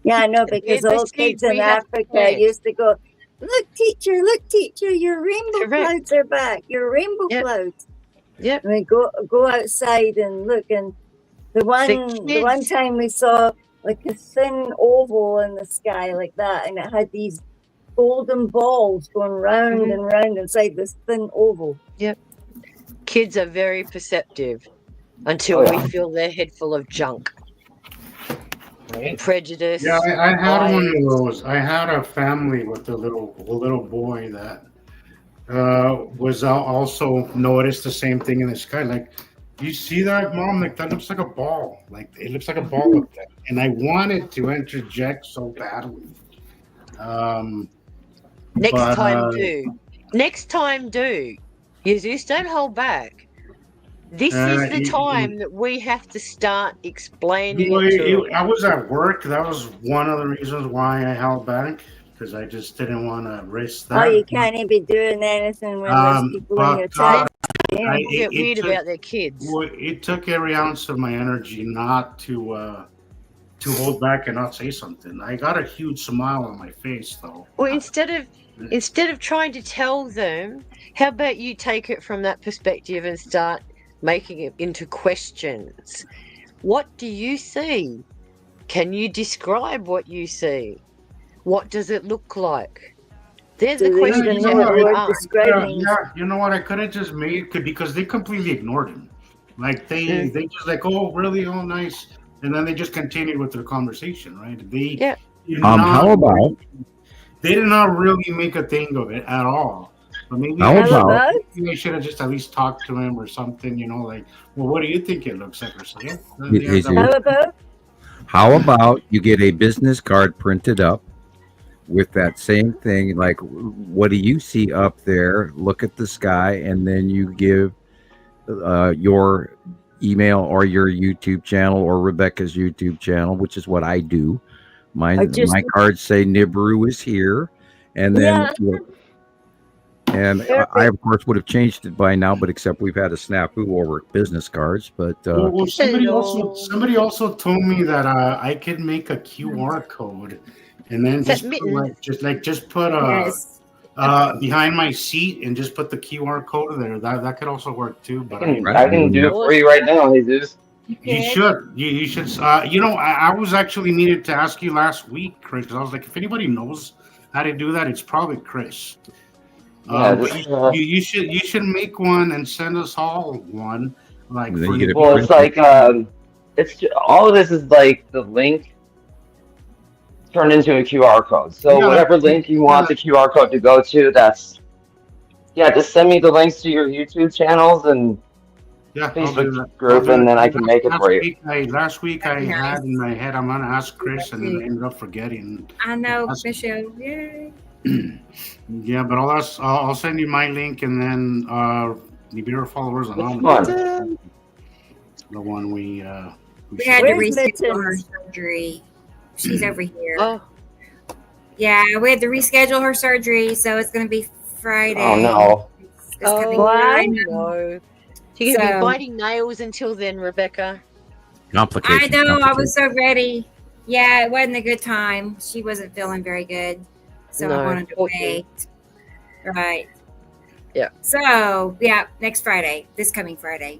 Yeah, I know, because all kids in Africa used to go, look, teacher, your rainbow clouds are back. Your rainbow clouds. Yep. And we go outside and look, and the one time we saw like a thin oval in the sky like that, and it had these golden balls going round and round inside this thin oval. Yep. Kids are very perceptive until we fill their head full of junk. Right. Prejudice. Yeah, I had one of those. I had a family with a little boy that was also noticed the same thing in the sky. Like You see that, Mom? Like that looks like a ball. Like it looks like a ball up there. And I wanted to interject so badly. Next time, do. Jesus, don't hold back. This is the time that we have to start explaining I was at work. That was one of the reasons why I held back, because I just didn't want to risk that. Oh, you can't even be doing anything when there's people in your town. People get weird about their kids. It took every ounce of my energy not to hold back and not say something. I got a huge smile on my face, though. Well, instead of trying to tell them, how about you take it from that perspective and start making it into questions? What do you see? Can you describe what you see? What does it look like? There's the question you know what? I could have just made it because they completely ignored him. Like they just like, oh, really? Oh, nice. And then they just continued with their conversation, right? How about? They did not really make a thing of it at all. But maybe I should have just at least talked to him or something, like, well, what do you think it looks like or something? How about you get a business card printed up with that same thing, like, what do you see up there? Look at the sky, and then you give your email or your YouTube channel or Rebecca's YouTube channel, which is what I do. My cards say Nibiru is here, and then I of course would have changed it by now, but except we've had a snafu over business cards. But somebody also told me that I could make a QR code, and then just put behind my seat and just put the QR code there. That could also work too. But I can do it for you right now, Jesus. You should. You should. I was actually needed to ask you last week, Chris, because I was like, if anybody knows how to do that, it's probably Chris. You should make one and send us all one. Like, it's like all of this is like the link turned into a QR code. So whatever link you want the QR code to go to, just send me the links to your YouTube channels and Facebook group, and then I can make it for you. Last week I had in my head, I'm going to ask Chris, and then I ended up forgetting. I know, Michelle. Yay. Yeah, but I'll send you my link, and then Nibiru followers on the one we had to reschedule her surgery. She's over here. Oh. Yeah, we had to reschedule her surgery, so it's going to be Friday. Oh no! I know. You're going to be biting nails until then, Rebecca. Complications. I know. I was so ready. Yeah, it wasn't a good time. She wasn't feeling very good, so I wanted to wait. Right. Yeah. So, next Friday. This coming Friday.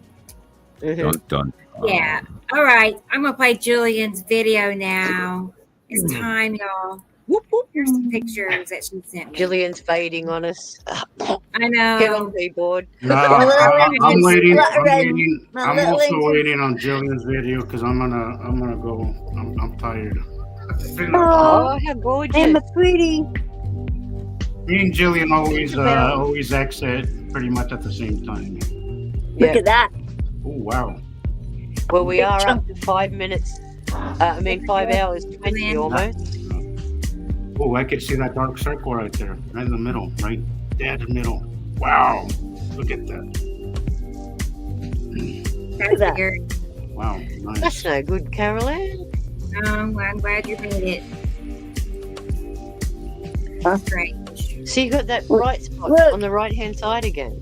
Dun, dun. Yeah. All right. I'm going to play Julian's video now. It's time, y'all. Whoop, whoop. Here's some pictures that she sent me. Gillian's fading on us. I know. Get on keyboard. I'm waiting. I'm also waiting on Jillian's video because I'm gonna go. I'm tired. Oh, how gorgeous! I'm a sweetie. Me and Gillian always exit pretty much at the same time. Look at that. Oh wow. Well, we are up to 5 minutes. 5 hours 20 almost. Oh, I can see that dark circle right there, right in the middle, right dead in the middle. Wow, look at that. Look at that. Wow, nice. That's no good, Caroline. I'm glad you made it. Strange. So you got that bright spot on the right-hand side again.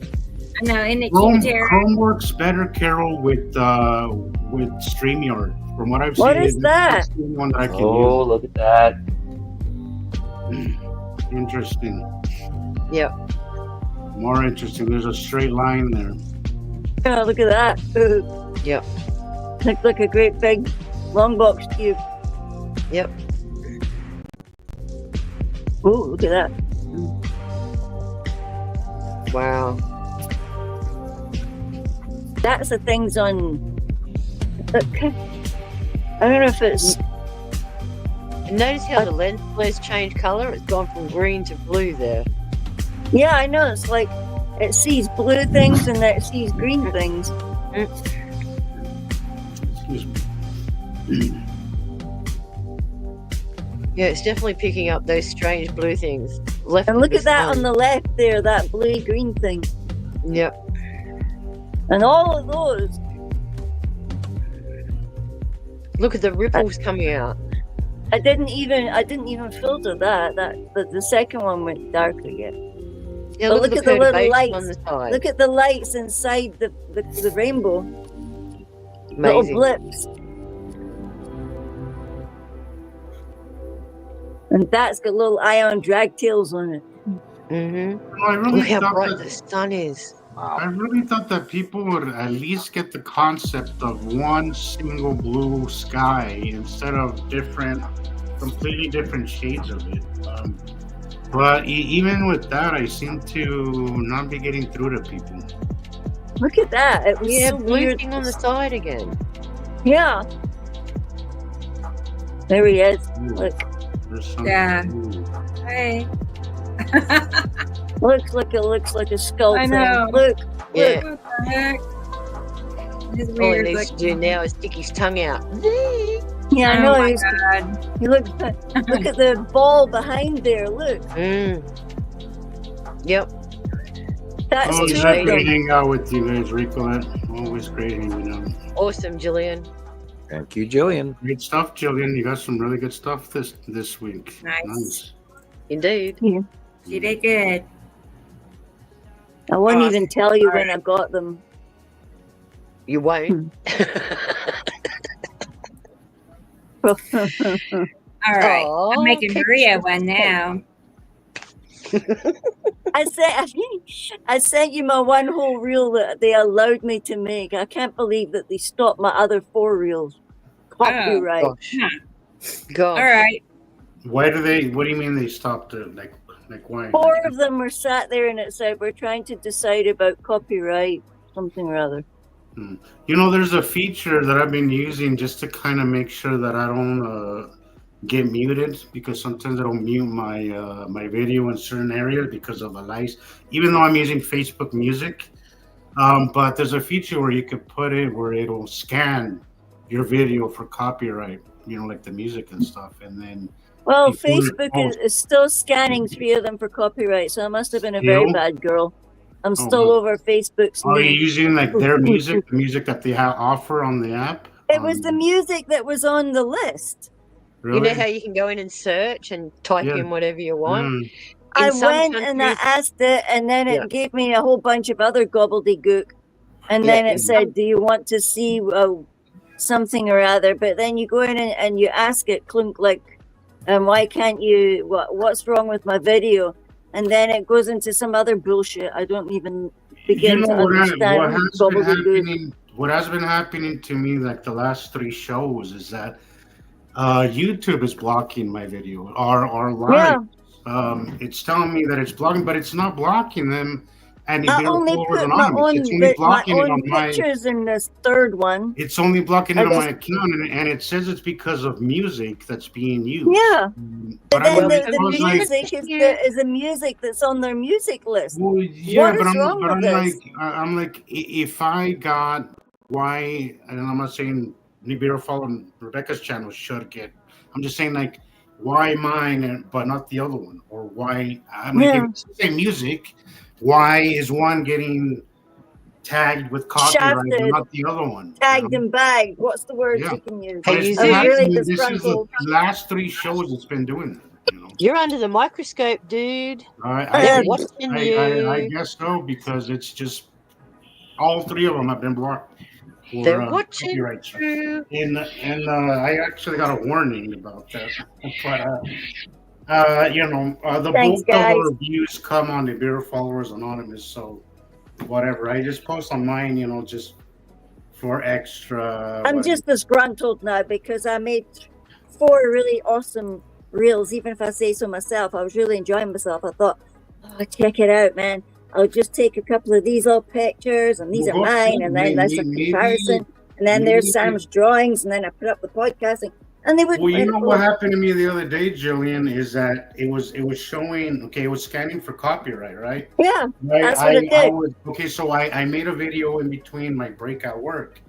I know, isn't it Chrome, cute, Tara? Chrome works better, Carol, with StreamYard. From what I've seen, what is that? The one that I can use. Look at that. Interesting. Yep. More interesting. There's a straight line there. Oh, look at that. Yep. Looks like a great big long box cube. Yep. Oh, look at that. Wow. That's the things on. Okay. I don't know if it's. Notice how the lens flares change color? It's gone from green to blue there. Yeah, I know. It's like it sees blue things and then it sees green things. Yeah, it's definitely picking up those strange blue things. Left And look at that on the left there, that blue-green thing. Yep. And all of those. Look at the ripples coming out. I didn't even filter that. The second one went dark again. Yeah, but look at the little lights on the side. Look at the lights inside the rainbow. Amazing. Little blips. And that's got little ion drag tails on it. Mm-hmm. I really Look how thought bright that, the sun is. I really thought that people would at least get the concept of one single blue sky instead of completely different shades of it. But even with that, I seem to not be getting through to people. Look at that. It was so blue weird. thing on the side again. Yeah. There he is. Look. Yeah. Hey. looks like a skull. I know. Look. Yeah. What the heck? It's All weird. he needs to do now is stick his tongue out. Yeah, I Oh know. my God. You look at the ball behind there. Look. Yep. That's always two great of to them. hang out with you guys, Ricolette. Always great hanging out. Awesome, Gillian. Thank you, Gillian. Great stuff, Gillian. You got some really good stuff this week. Nice. Indeed. Yeah. You did good. I won't even tell you when I got them. You won't. All right. Aw, I'm making pictures. Maria one now. I sent you my one whole reel that they allowed me to make. I can't believe that they stopped my other 4 reels. Copyright. Gosh. All right. What do you mean they stopped it? Like why? 4 of them were sat there and it said we're trying to decide about copyright, something or other. You know, there's a feature that I've been using just to kind of make sure that I don't get muted, because sometimes it'll mute my video in certain areas because of the lights, even though I'm using Facebook Music. But there's a feature where you could put it where it'll scan your video for copyright, you know, like the music and stuff, and then. Well, Facebook is still scanning 3 of them for copyright, so I must have been a very bad girl. I'm still over Facebook's. Are you using like their music, the music that they offer on the app? It was the music that was on the list. Really? You know how you can go in and search and type in whatever you want? I went and I asked it, and then it gave me a whole bunch of other gobbledygook. And then it said, do you want to see something or other? But then you go in and you ask it, clunk, like, why can't you, what's wrong with my video? And then it goes into some other bullshit. I don't even begin to understand gobbledygook. What has been happening to me like the last 3 shows is that YouTube is blocking my video or live. It's telling me that it's blocking, but it's not blocking them. And I only put my own pictures in this 3rd one. It's only blocking it on my account, and it says it's because of music that's being used. Yeah, but then the music like, is the music that's on their music list. Well, yeah, what is wrong with this? I'm like, if I got why, and I'm not saying Nibiru following Rebecca's channel should get. I'm just saying like, why mine but not the other one, or why I'm it's the same music. Why is one getting tagged with copyright and not the other one? Tagged and bagged. What's the word you can use? This is the last 3 shows it's been doing that. You know? You're under the microscope, dude. I guess so, because it's just all 3 of them have been blocked. They're watching you. And I actually got a warning about that. But the bulk of the reviews come on the Nibiru Followers Anonymous, so whatever. I just post on mine, just for extra. I'm just disgruntled now because I made 4 really awesome reels, even if I say so myself. I was really enjoying myself. I thought, check it out, man. I'll just take a couple of these old pictures, and these are mine, and then there's a comparison, and then there's Sam's drawings, and then I put up the podcasting. And they would. Well, you know what happened to me the other day, Gillian, is that it was showing. Okay, it was scanning for copyright, right? Yeah, that's what it did. So I made a video in between my breakout work,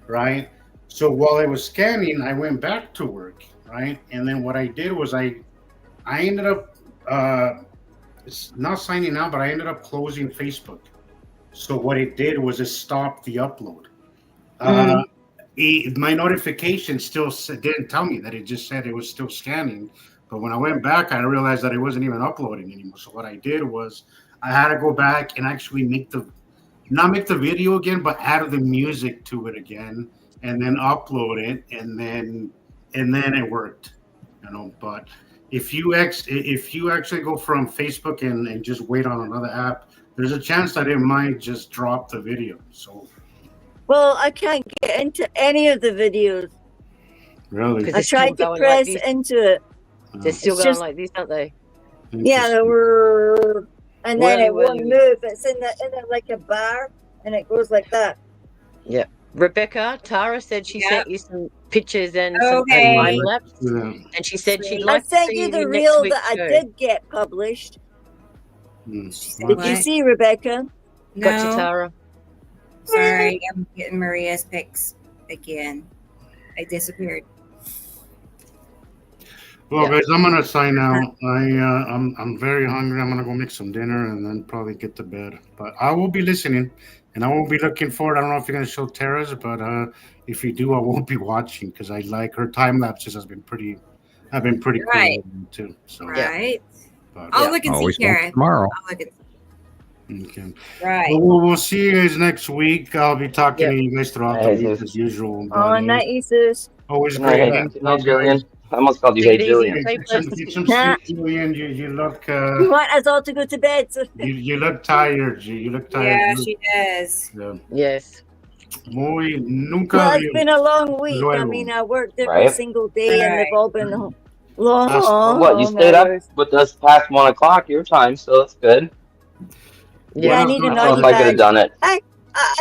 right? So while I was scanning, I went back to work, right? And then what I did was I ended up it's not signing out, but I ended up closing Facebook. So what it did was it stopped the upload. My notification still didn't tell me that. It just said it was still scanning. But when I went back, I realized that it wasn't even uploading anymore. So what I did was I had to go back and actually not make the video again, but add the music to it again, and then upload it, and then it worked. But if you actually go from Facebook and just wait on another app, there's a chance that it might just drop the video. So. Well, I can't get into any of the videos. Really? I tried to press into it. They're still going like this, aren't they? Yeah, they were, and then it won't move. It's in like a bar, and it goes like that. Yeah. Rebecca, Tara said she sent you some pictures and some time lapse, and she said she'd like to see I sent you the reel that I did get published. Did you see, Rebecca? No. Gotcha, Tara. Sorry, I'm getting Maria's pics again. I disappeared. Well, guys, I'm gonna sign out. I'm very hungry. I'm gonna go make some dinner and then probably get to bed. But I will be listening, and I will be looking forward. I don't know if you're gonna show Tara's, but if you do, I won't be watching because I like her time lapses. Have been pretty Right. cool too. So Right. But, I'll look and see, Karen. Tomorrow. I'll look at. Okay. Right. Well, we'll see you guys next week. I'll be talking to you guys throughout the week as usual. Oh, night, Jesus. Always Hey, great. no, Gillian. I almost called you Hey Gillian. Get some sleep, Gillian. You look. You want us all to go to bed? So. You look tired. You look tired. Yeah, she does. Yeah. Yes. Nunca. Well, it's been a long week. I mean, I worked every single day, and they've all been long. What, you stayed up with us past 1 o'clock your time, so that's good. Yeah, I need I another. I could have done it. I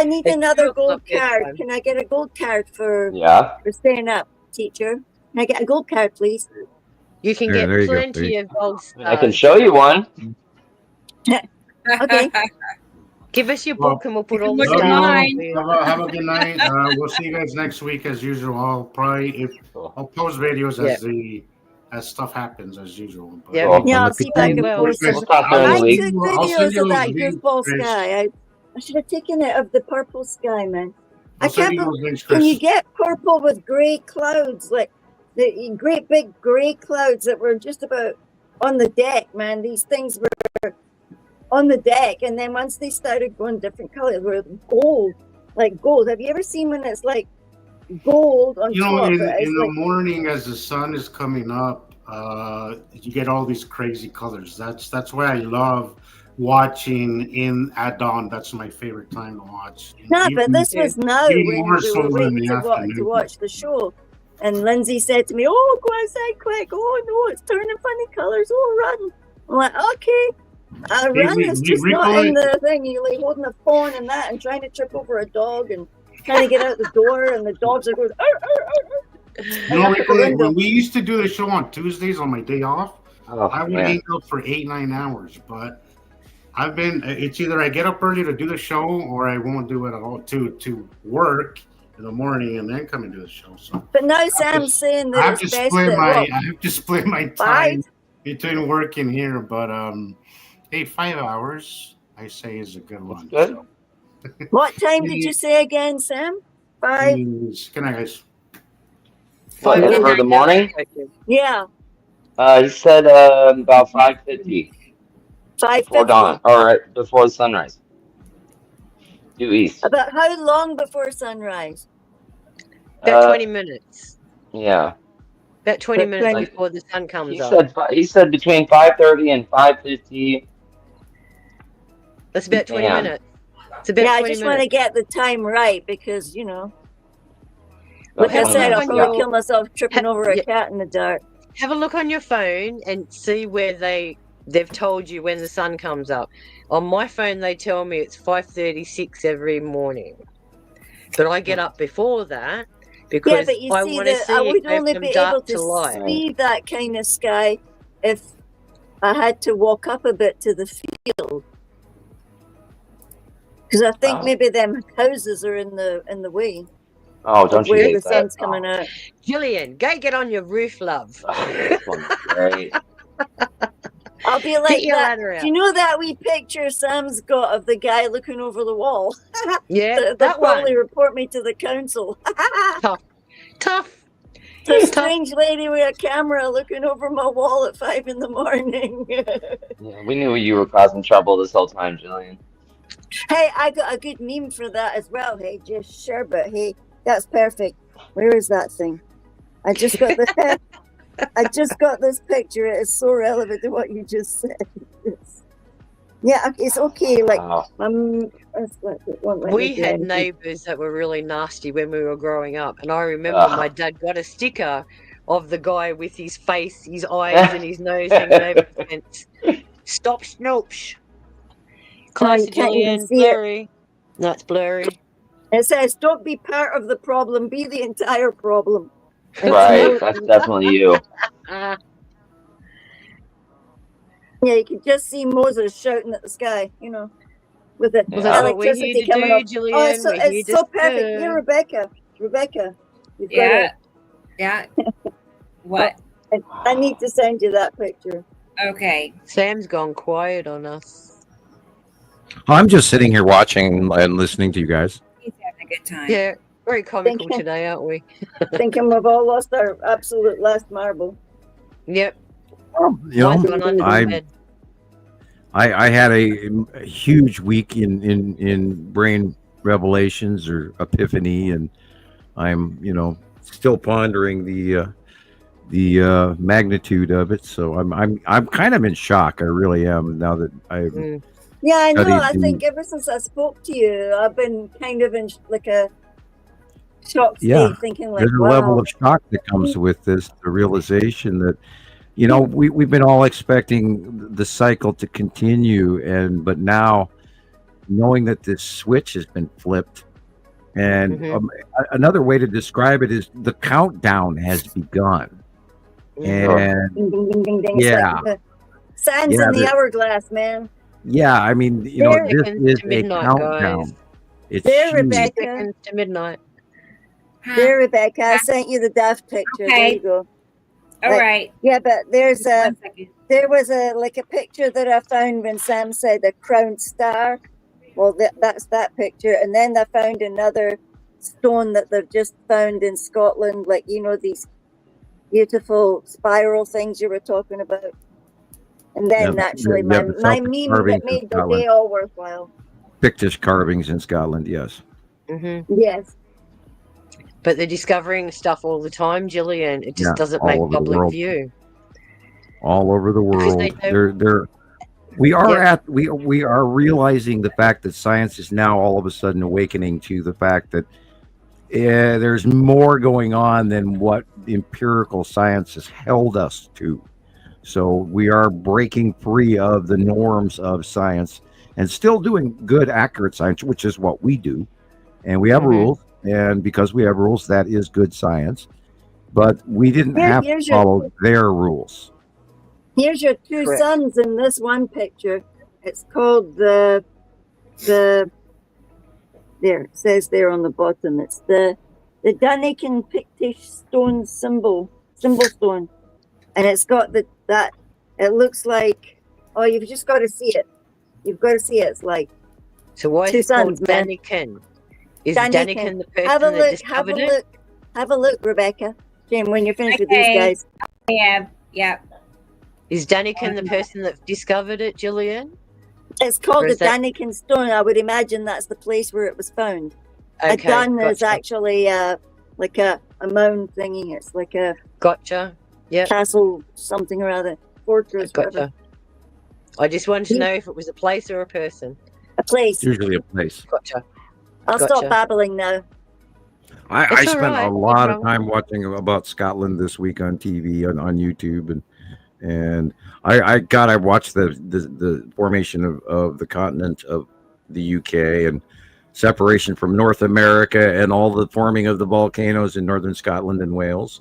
need another gold card. Can I get a gold card for staying up, teacher? Can I get a gold card, please? You can get plenty of gold stars. I can show you one. Okay. Give us your book and we'll put all the Love stars you. on. Have a good night. We'll see you guys next week as usual. I'll post videos as stuff happens as usual. But, Yeah, I'll see if I can post it. I took videos of that goofball sky. I should have taken it of the purple sky, man. I can't believe, can you get purple with gray clouds, like the great big gray clouds that were just about on the deck, man? These things were on the deck, and then once they started going different colors, were gold, like gold. Have you ever seen when it's like gold on top? In the morning as the sun is coming up, you get all these crazy colors. That's why I love watching at dawn. That's my favorite time to watch. No, but this was now when we were waiting to watch the show. And Lindsay said to me, "Oh, go outside quick. Oh, no, it's turning funny colors. Oh, run." I'm like, okay. Run is just not in the thing. You're like holding a phone and that and trying to trip over a dog and trying to get out the door and the dogs are going, when we used to do the show on Tuesdays on my day off, I would hang out for 8-9 hours, but it's either I get up early to do the show or I won't do it at all to work in the morning and then come and do the show. So, but now Sam's saying that it's best I have to split my time between work and here, but 5 hours I say is a good one. Good. So. What time did you say again, Sam? 5? Good night, guys. For the morning? Yeah. He said about 5:50. 5:50. Before dawn, or before sunrise. Due east. About how long before sunrise? About 20 minutes. Yeah. About 20 minutes before the sun comes up. He said between 5:30 and 5:50. That's about 20 minutes. It's about 20 I just want to get the time right because, like I have said, I'll probably kill myself tripping over a cat in the dark. Have a look on your phone and see where they've told you when the sun comes up. On my phone, they tell me it's 5:36 every morning. But I get up before that because I want to see I would it go only from be dark able to to light. see that kind of sky if I had to walk up a bit to the field. Because I think maybe them houses are in the way. Oh, don't you where hate the that? sun's coming out. Gillian, go get on your roof, love. This one's great. I'll be like your that. ladder out. Do you know that wee picture Sam's got of the guy looking over the wall? Yeah, They'll that probably one. report me to the council. Tough. The strange lady with a camera looking over my wall at 5 in the morning. Yeah, we knew you were causing trouble this whole time, Gillian. Hey, I got a good meme for that as well. Hey, just sure, but hey, that's perfect. Where is that thing? I just got the I just got this picture. It is so relevant to what you just said. Yeah, it's okay. Like, we had neighbors that were really nasty when we were growing up, and I remember my dad got a sticker of the guy with his face, his eyes, and his nose hanging over the fence. Stop, Snopes. Closer, Gillian. Blurry. No, it's blurry. It says, "Don't be part of the problem. Be the entire problem." Right, that's definitely you. Yeah, you can just see Moses shouting at the sky, with the electricity coming up. Gillian. Oh, it's so perfect. Here, Rebecca, you've got Yeah. What? I need to send you that picture. Okay. Sam's gone quiet on us. I'm just sitting here watching and listening to you guys. He's having a good time. Yeah, very comical today, aren't we? Thinking we've all lost our absolute last marble. Yep. I had a huge week in brain revelations or epiphany, and I'm still pondering the magnitude of it. So I'm kind of in shock. I really am now that I. Yeah, I know. I think ever since I spoke to you, I've been kind of in like a shock state, thinking like, there's a level of shock that comes with this, the realization that we've been all expecting the cycle to continue, but now knowing that this switch has been flipped, and another way to describe it is the countdown has begun. And ding, ding, ding, ding, ding. yeah, signs in the hourglass, man. Yeah, I mean, this is a countdown. Guys. It's there, huge. Rebecca. To midnight. There, Rebecca. I sent you the daft picture. Okay. There you go. All right. Yeah, but there was a picture that I found when Sam said a crowned star. Well, that's that picture, and then I found another stone that they've just found in Scotland, like these beautiful spiral things you were talking about. And then naturally, my meme that made the day all worthwhile. Pictish carvings in Scotland, yes. Yes. But they're discovering stuff all the time, Gillian. It just doesn't make public view. All over the world. We are realizing the fact that science is now all of a sudden awakening to the fact that there's more going on than what empirical science has held us to. So we are breaking free of the norms of science and still doing good, accurate science, which is what we do. And we have rules. And because we have rules, that is good science. But we didn't have to follow their rules. Here's your two sons in this one picture. It's called the there, it says there on the bottom. It's the Danican Pictish stone symbol stone. And it's got that it looks like, you've just got to see it. You've got to see it. It's like so why two is it sons, called man. Danican? Is Danican the person have a that look, discovered have a look, Rebecca. Jim, when you're finished with these guys. Yeah. Is Danican the person that discovered it, Gillian? It's called the Danican stone. I would imagine that's the place where it was found. Okay, a dun is actually like a mound thingy. It's like a castle something or other, fortress. Gotcha. I just wanted to know if it was a place or a person. A place. Usually a place. Gotcha. I'll stop babbling now. I spent a lot of time watching about Scotland this week on TV on YouTube, and I watched the formation of the continent of the UK and separation from North America and all the forming of the volcanoes in northern Scotland and Wales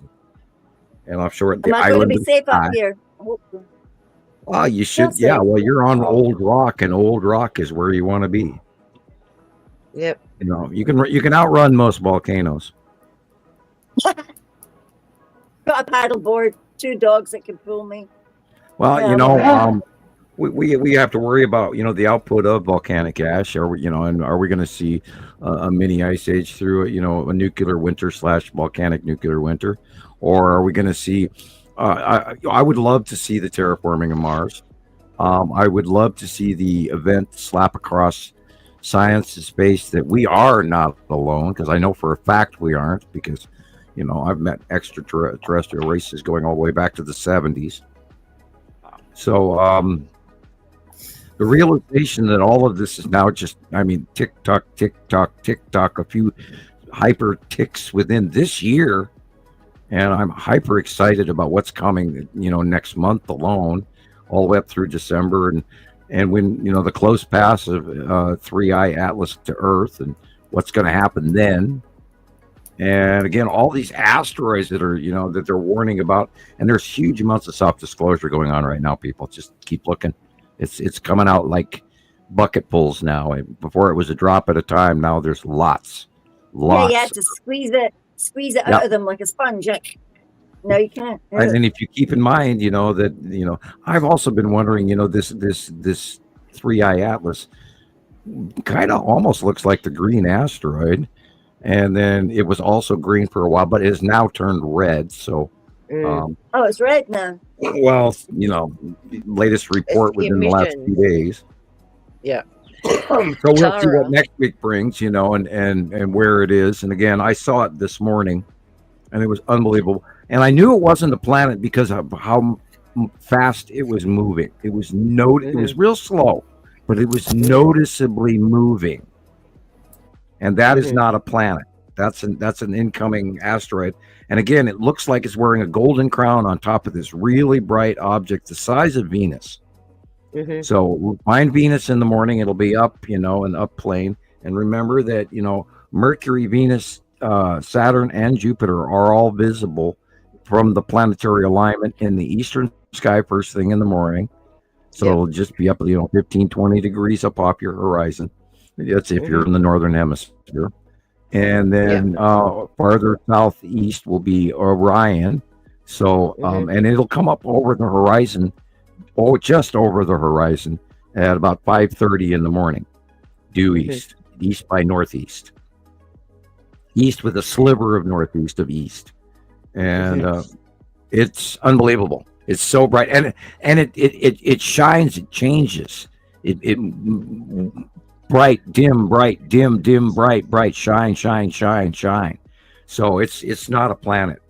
and offshore the island. Am I going to be safe up here? Well, you should. Yeah. Well, you're on Old Rock, and Old Rock is where you want to be. Yep. You can outrun most volcanoes. Got a paddle board, 2 dogs that can pull me. Well, Yeah. we have to worry about the output of volcanic ash. Are we and are we going to see a mini ice age through a nuclear winter / volcanic nuclear winter, or are we going to see? I would love to see the terraforming of Mars. I would love to see the event slap across science's face that we are not alone, because I know for a fact we aren't, because I've met extraterrestrial races going all the way back to the 70s. So the realization that all of this is now just, tick tock, a few hyper ticks within this year, and I'm hyper excited about what's coming next month alone, all the way up through December, and when the close pass of 3 Atlas to Earth, and what's going to happen then. And again, all these asteroids that are that they're warning about, and there's huge amounts of self-disclosure going on right now. People just keep looking. It's coming out like bucketfuls now. Before it was a drop at a time. Now there's lots. Yeah, you have to squeeze it out of them like a sponge. No, you can't. And if you keep in mind, that I've also been wondering, this 3 Atlas kind of almost looks like the green asteroid. And then it was also green for a while, but it has now turned red. So, it's red now. Well, latest report within the last few days. Yeah. So we'll see what next week brings, and where it is. And again, I saw it this morning, and it was unbelievable. And I knew it wasn't a planet because of how fast it was moving. It was It was real slow, but it was noticeably moving. And that is not a planet. That's an incoming asteroid. And again, it looks like it's wearing a golden crown on top of this really bright object the size of Venus. So we'll find Venus in the morning. It'll be up, an up plane. And remember that, Mercury, Venus, Saturn, and Jupiter are all visible from the planetary alignment in the eastern sky first thing in the morning. So it'll just be up, 15, 20 degrees up off your horizon. That's if you're in the northern hemisphere. And then farther southeast will be Orion. So, and it'll come up over the horizon, just over the horizon at about 5:30 in the morning, due east, east by northeast. East with a sliver of northeast of east. And it's unbelievable. It's so bright. And it shines, it changes. It bright, dim, bright, shine. So it's not a planet,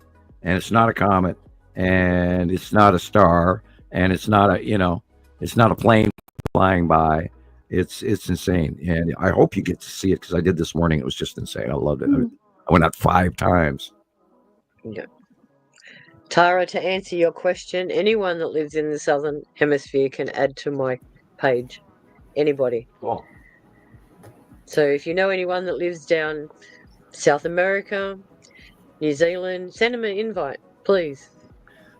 and it's not a comet, and it's not a star, and it's not a plane flying by. It's insane, and I hope you get to see it, because I did this morning. It was just insane. I loved it. I went out 5 times. Yeah. Tara, to answer your question, anyone that lives in the southern hemisphere can add to my page. Anybody. Cool. So if you know anyone that lives down South America, New Zealand, send them an invite, please.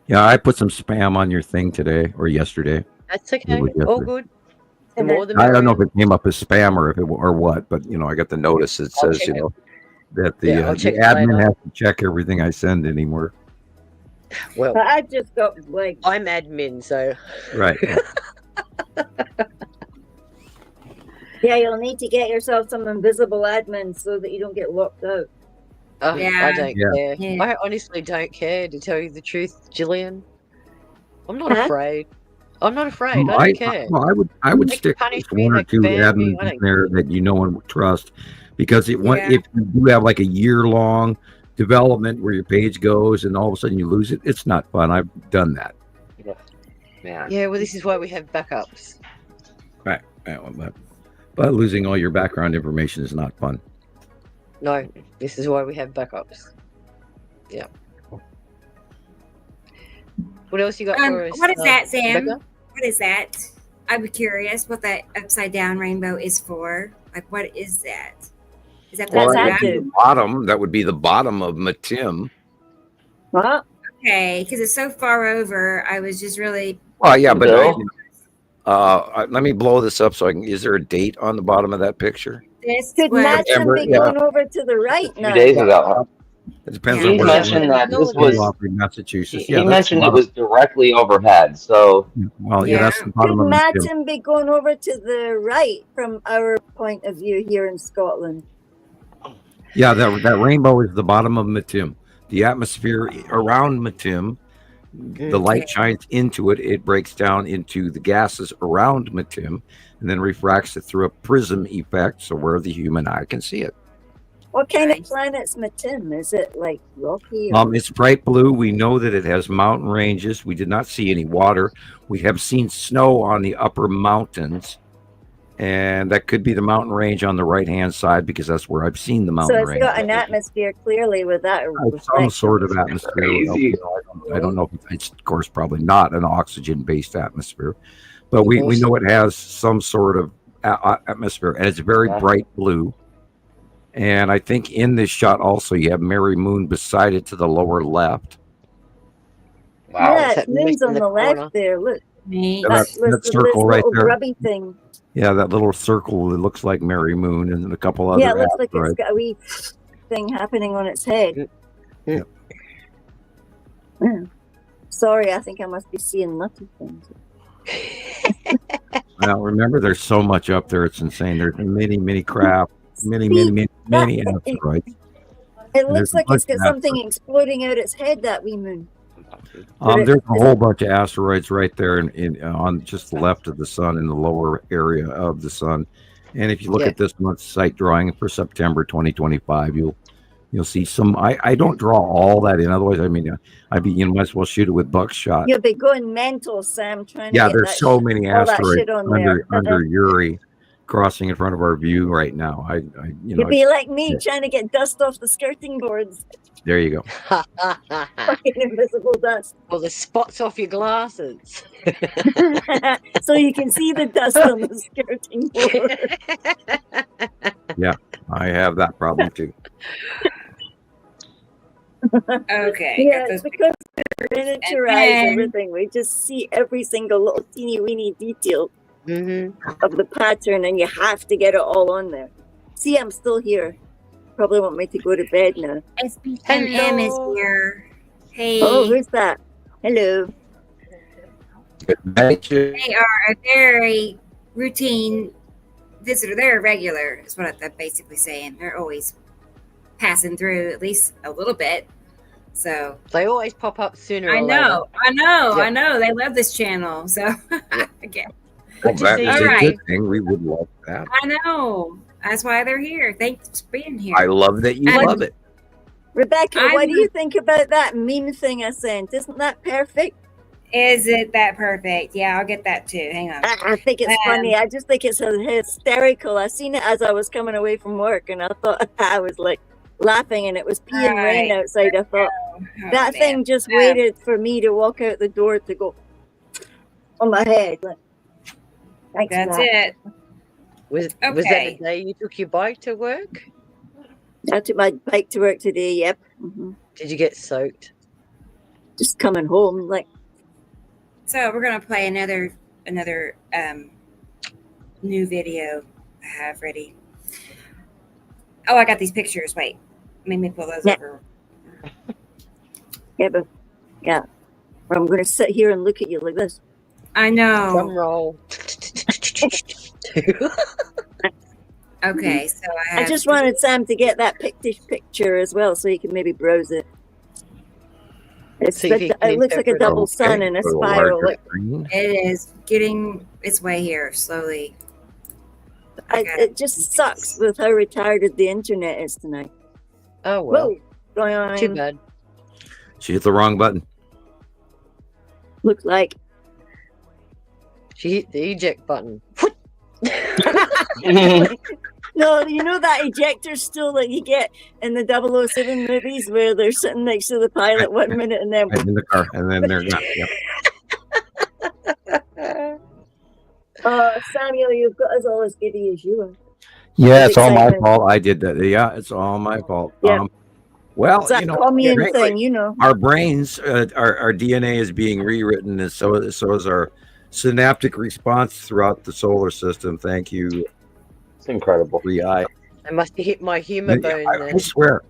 Yeah, I put some spam on your thing today or yesterday. That's okay. All good. The more the I don't know merrier. if it came up as spam or what, but I got the notice that says that the admin has to check everything I send anymore. Well, But I just got I'm admin, so Right. Yeah, you'll need to get yourself some invisible admins so that you don't get locked out. I don't care. Yeah. I honestly don't care, to tell you the truth, Gillian. I'm not Huh? afraid. I'm not afraid. I don't care. I would They can stick punish with me, 1 or they can 2 ban me, admins I in don't there that you know and would trust, because if you do have like a year-long development where your page goes and all of a sudden you lose it, it's not fun. I've done that. Yeah, well, this is why we have backups. Right. But losing all your background information is not fun. No, this is why we have backups. Yeah. What else you got for us? What is that, Sam? Rebecca? What is that? I'm curious what that upside down rainbow is for. Like, what is that? Is that Well, the that would be the bottom. That would be the bottom of Matim. What? Okay, because it's so far over. I was just really. Well, yeah, but let me blow this up so I can. Is there a date on the bottom of that picture? This Could was Madsen be going over to the right now? 2 days ago. It depends He on where mentioned that this was. Massachusetts. He mentioned it was directly overhead. So. Well, yeah, that's the bottom Could of the Matin be going over to the right from our point of view here in Scotland? Yeah, that rainbow is the bottom of Matim. The atmosphere around Matim, the light shines into it. It breaks down into the gases around Matim, and then refracts it through a prism effect, so where the human eye can see it. What kind of planet's Matim? Is it like rocky? It's bright blue. We know that it has mountain ranges. We did not see any water. We have seen snow on the upper mountains, and that could be the mountain range on the right-hand side because that's where I've seen the mountain range. So it's got an atmosphere clearly with that. Some sort of atmosphere. I don't know. It's, of course, probably not an oxygen-based atmosphere, but we know it has some sort of atmosphere, and it's very bright blue. And I think in this shot also you have Mary Moon beside it to the lower left. Wow. Yeah, Moon's on the left there. Look. That circle right there. Grubby thing. Yeah, that little circle that looks like Mary Moon and a couple other. Yeah, it looks like it's got a wee thing happening on its head. Yeah. Sorry, I think I must be seeing nutty things. Well, remember, there's so much up there; it's insane. There's many craft, many asteroids. It looks like it's got something exploding out its head. That wee moon. There's a whole bunch of asteroids right there on just the left of the sun in the lower area of the sun. And if you look at this month's site drawing for September 2025, you'll see some. I don't draw all that in, otherwise, I mean, you might as well shoot it with buckshot. You'll be going mental, Sam. Trying to get there's so many asteroids under there. Uri crossing in front of our view right now. You'd be like me trying to get dust off the skirting boards. There you go. Fucking invisible dust. Well, the spots off your glasses. So you can see the dust on the skirting board. Yeah, I have that problem too. Okay. Yeah, it's because we miniaturize everything. We just see every single little teeny weeny detail of the pattern, and you have to get it all on there. See, I'm still here. Probably want me to go to bed now. SBMM is here. Hey. Oh, who's that? Hello. They are a very routine visitor. They're a regular, is what I'm basically saying. They're always passing through at least a little bit. So they always pop up sooner. I know. They love this channel. So again. Well, that is a good thing. We would love that. I know. That's why they're here. Thanks for being here. I love that you love it. Rebecca, what do you think about that meme thing I sent? Isn't that perfect? Is it that perfect? Yeah, I'll get that too. Hang on. I think it's funny. I just think it's hysterical. I seen it as I was coming away from work, and I thought I was like laughing, and it was peeing rain outside. I thought that thing just waited for me to walk out the door to go on my head. Like, thanks. That's it. Was that the day you took your bike to work? I took my bike to work today. Yep. Did you get soaked? Just coming home, like. So we're gonna play another new video I have ready. Oh, I got these pictures. Wait, let me pull those over. Yeah. I'm gonna sit here and look at you like this. I know. Drum roll. Okay, so I just wanted Sam to get that picture as well, so he can maybe browse it. It looks like a double sun in a spiral. It is getting its way here slowly. It just sucks with how retarded the internet is tonight. Oh well. Whoa, going on. Too bad. She hit the wrong button. Looks like. She hit the eject button. No, you know that ejector stool that you get in the 007 movies where they're sitting next to the pilot 1 minute and then in the car, and then they're not. Yep. Samuel, you've got us all as giddy as you are. Yeah, it's all my fault. I did that. Yeah, it's all my fault. Yeah. Well, it's that commune thing, you know. Our brains, our DNA is being rewritten, and so is our synaptic response throughout the solar system. Thank you. It's incredible. I must have hit my humor bone. I swear,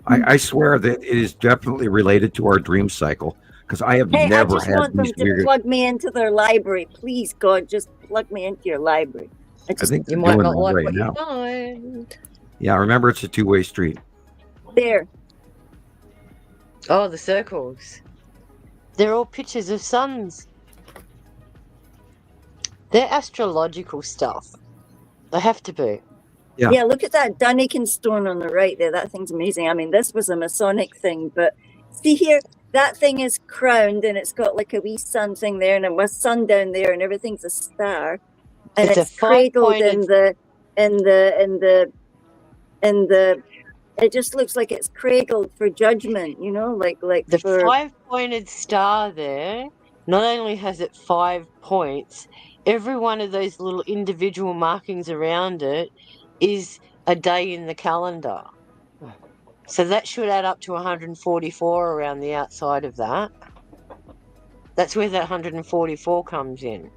I swear that it is definitely related to our dream cycle because I have Hey, never I just had want them these to weird. plug me into their library. Please, God, just plug me into your library. I think You they're might doing not that like right what you now. find. Yeah, remember it's a two-way street. There. Oh, the circles. They're all pictures of suns. They're astrological stuff. They have to be. Yeah, look at that Dunnikin stone on the right there. That thing's amazing. I mean, this was a Masonic thing, but see here, that thing is crowned and it's got like a wee sun thing there and a sun down there and everything's a star. And it's cradled in the it just looks like it's cradled for judgment, you know, like the for 5-pointed star there. Not only has it 5 points, every one of those little individual markings around it is a day in the calendar. So that should add up to 144 around the outside of that. That's where that 144 comes in,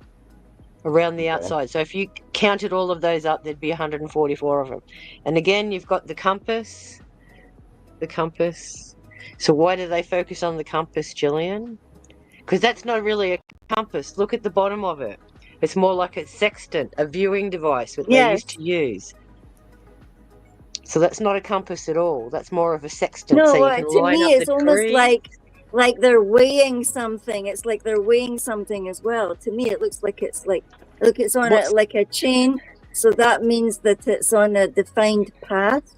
around the outside. So if you counted all of those up, there'd be 144 of them. And again, you've got the compass. The compass. So why do they focus on the compass, Gillian? Because that's not really a compass. Look at the bottom of it. It's more like a sextant, a viewing device that they used to use. So that's not a compass at all. That's more of a sextant. No, so you can to line me, up it's the almost trees. like they're weighing something. It's like they're weighing something as well. To me, it looks like it's like, look, it's on like a chain. So that means that it's on a defined path.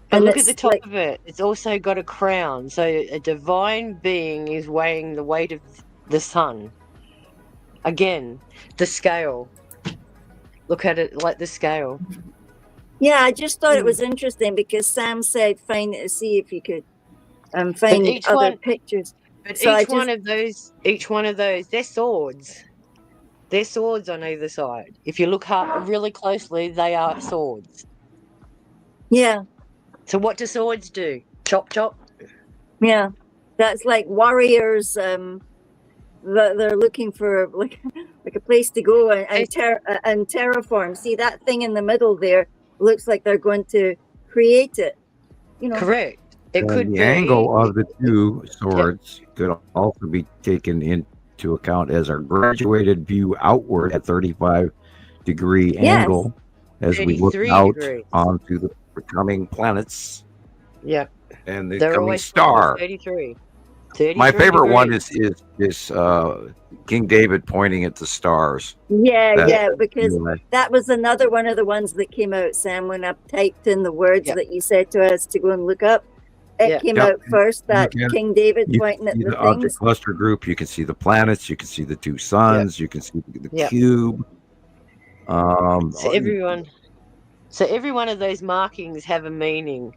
But look at the top of it. It's also got a crown. So a divine being is weighing the weight of the sun. Again, the scale. Look at it like the scale. Yeah, I just thought it was interesting because Sam said, find it to see if you could find other pictures. But So each one of those, they're swords. They're swords on either side. If you look really closely, they are swords. Yeah. So what do swords do? Chop, chop. Yeah, that's like warriors. They're looking for like a place to go and terraform. See that thing in the middle there? Looks like they're going to create it. You know. Correct. It could be. The angle of the two swords could also be taken into account as a graduated view outward at 35-degree angle as we look out onto the coming planets. Yeah. And the They're coming star. 33. My favorite one is King David pointing at the stars. Yeah, because that was another one of the ones that came out, Sam, when I typed in the words that you said to us to go and look up. It came out first, that King David pointing at the object things. cluster group. You can see the planets. You can see the two suns. You can see the cube. So every one of those markings have a meaning.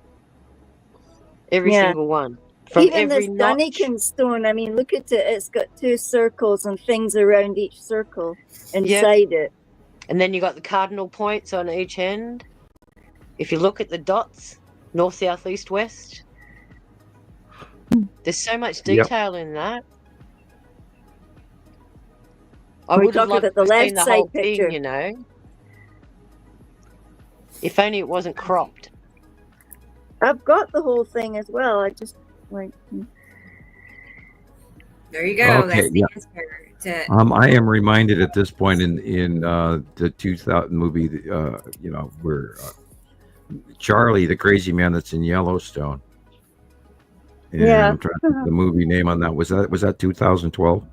Every single one. From Even every this Dunnikin stone, I mean, look at it. It's got 2 circles and things around each circle inside it. And then you got the cardinal points on each end. If you look at the dots, north, south, east, west, there's so much detail in that. I would have loved to have seen the whole thing, you know. If only it wasn't cropped. I've got the whole thing as well. I just like. There you go. Okay, That's the answer to. I am reminded at this point in the 2000 movie, where Charlie, the crazy man that's in Yellowstone. And I'm trying to think the movie name on that. Was that 2012?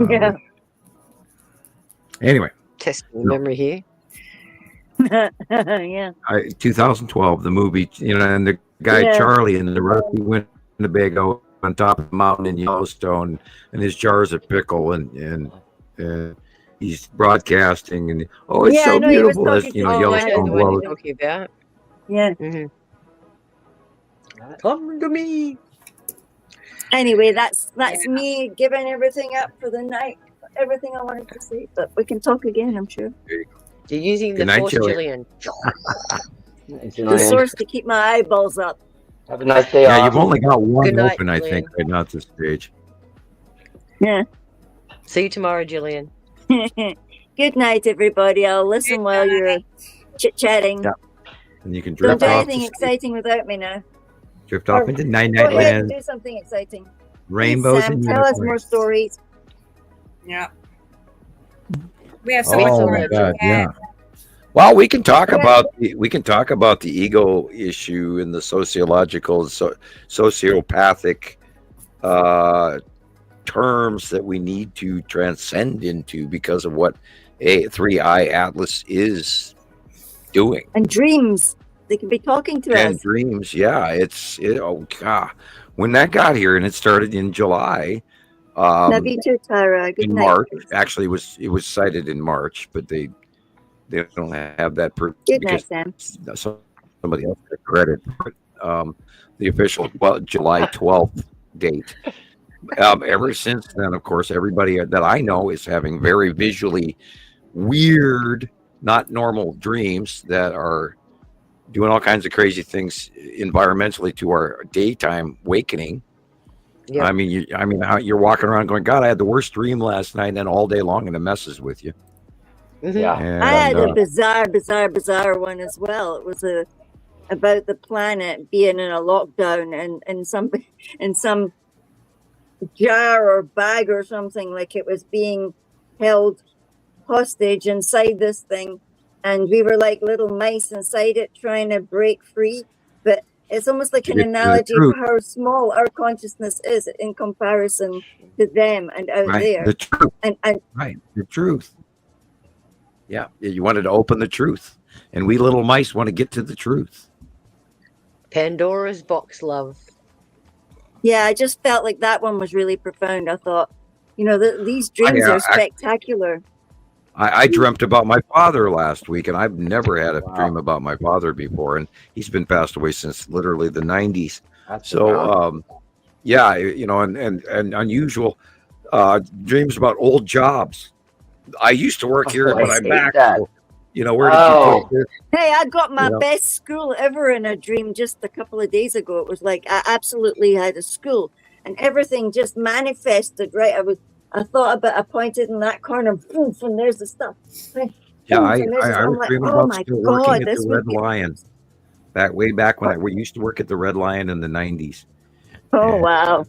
Yeah. Anyway. Testing memory here. Yeah. 2012, the movie, and the guy Charlie in the rusty Winnebago on top of the mountain in Yellowstone, and his jars of pickle, and he's broadcasting, and it's so beautiful as Yellowstone blows. Yeah. Mm-hmm. Come to me. Anyway, that's me giving everything up for the night. Everything I wanted to say, but we can talk again, I'm sure. You're using the force, Gillian. The source to keep my eyeballs up. Have a nice day. Yeah, you've only got one night, open, I think, right now at this stage. Yeah. See you tomorrow, Gillian. Good night, everybody. I'll listen while you're chit-chatting. Yeah. And you can Don't drift do off. anything exciting without me now. Drift off into night Go ahead and land. do something exciting. Rainbows Sam, and tell us more unicorns. stories. Yeah. We have so much Oh more my to God! look at. Yeah. Well, we can talk about the ego issue and the sociological, sociopathic terms that we need to transcend into because of what a 3i Atlas is doing. And dreams. They can be talking to And us. dreams, yeah. Oh God. When that got here, and it started in July. Love you too, Tara. Good in night. March. Actually, it was cited in March, but they don't have that proof Good night, because Sam. somebody else got credit for it. The official July 12th date. Ever since then, of course, everybody that I know is having very visually weird, not normal dreams that are doing all kinds of crazy things environmentally to our daytime wakening. Yep. I mean, you're walking around going, God, I had the worst dream last night, and then all day long, and it messes with you. Mm-hmm. Yeah, I had a bizarre one as well. It was about the planet being in a lockdown and in some jar or bag or something, like it was being held hostage inside this thing, and we were like little mice inside it trying to break free. But it's almost like an analogy for how small our consciousness is in comparison to them and out there. The truth. And right, the truth. Yeah, you wanted to open the truth, and we little mice want to get to the truth. Pandora's box, love. Yeah, I just felt like that one was really profound. I thought, these dreams are spectacular. I dreamt about my father last week, and I've never had a dream about my father before, and he's been passed away since literally the 90s. Yeah, and unusual dreams about old jobs. I used to work here, but I'm back. So, where did you take this? Hey, I got my best school ever in a dream just a couple of days ago. It was like I absolutely had a school, and everything just manifested. Right, I thought about I pointed in that corner, poof, and there's the stuff. Yeah, I was dreaming about still working at the Red Lion. Way back when we used to work at the Red Lion in the 90s. Oh, wow.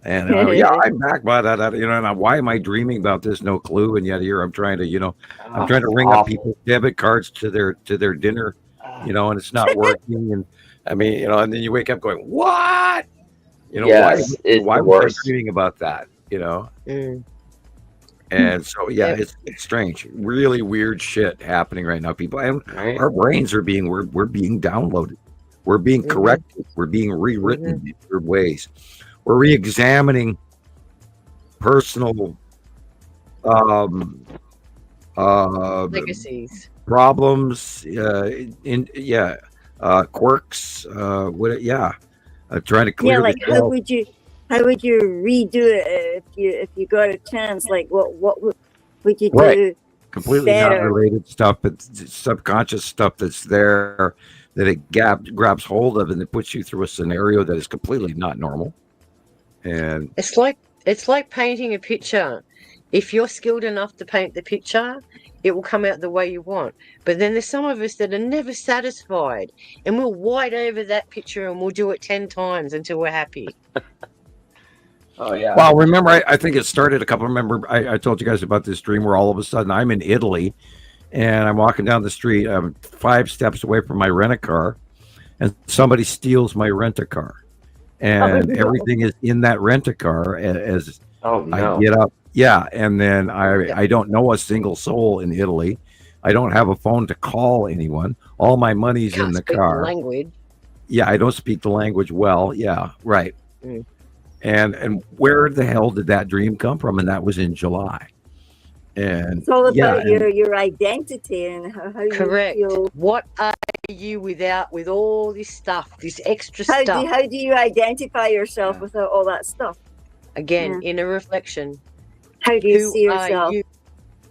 And I'm back by that. And why am I dreaming about this? No clue. And yet here I'm trying to, I'm trying to ring up people's debit cards to their dinner, and it's not working. And I mean, and then you wake up going, what? Why was I dreaming about that? And so it's strange, really weird shit happening right now, people. And our brains are we're being downloaded, we're being corrected, we're being rewritten in weird ways. We're re-examining personal legacies, problems, quirks, trying to clear. Yeah, like how would you redo it if you got a chance? Like what would you do? Completely better? Not related stuff, but subconscious stuff that's there that it grabs hold of, and it puts you through a scenario that is completely not normal. And it's like painting a picture. If you're skilled enough to paint the picture, it will come out the way you want. But then there's some of us that are never satisfied, and we'll white over that picture and we'll do it 10 times until we're happy. Oh yeah. Well, remember, I think it started I told you guys about this dream where all of a sudden I'm in Italy, and I'm walking down the street. I'm 5 steps away from my rent-a-car, and somebody steals my rent-a-car. And everything is in that rent-a-car as I get up. Yeah, and then I don't know a single soul in Italy. I don't have a phone to call anyone. All my money's in the car. Language. Yeah, I don't speak the language well. Yeah, right. And where the hell did that dream come from? And that was in July. And it's all about your identity and how correct. You feel. What are you with all this stuff, this extra stuff? How do you identify yourself without all that stuff? Again, inner reflection. How do you see yourself?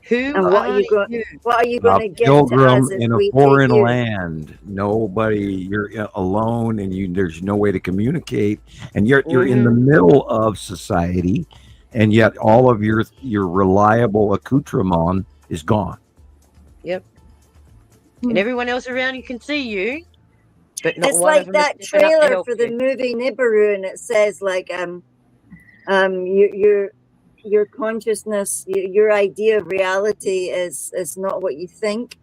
What are you going to get pilgrim in a foreign land? Nobody. You're alone, and there's no way to communicate, and you're in the middle of society, and yet all of your reliable accoutrement is gone. Yep. and everyone else around you can see you, but not It's one like of them is that stepping up to trailer help for the you. movie Nibiru, and it says like your consciousness, your idea of reality is not what you think,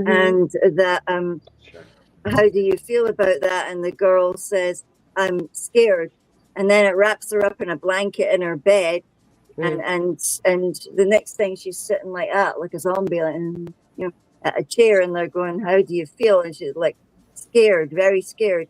and that how do you feel about that? And the girl says, I'm scared, and then it wraps her up in a blanket in her bed, and the next thing she's sitting like that, like a zombie, like, at a chair, and they're going, how do you feel? And she's like, scared, very scared.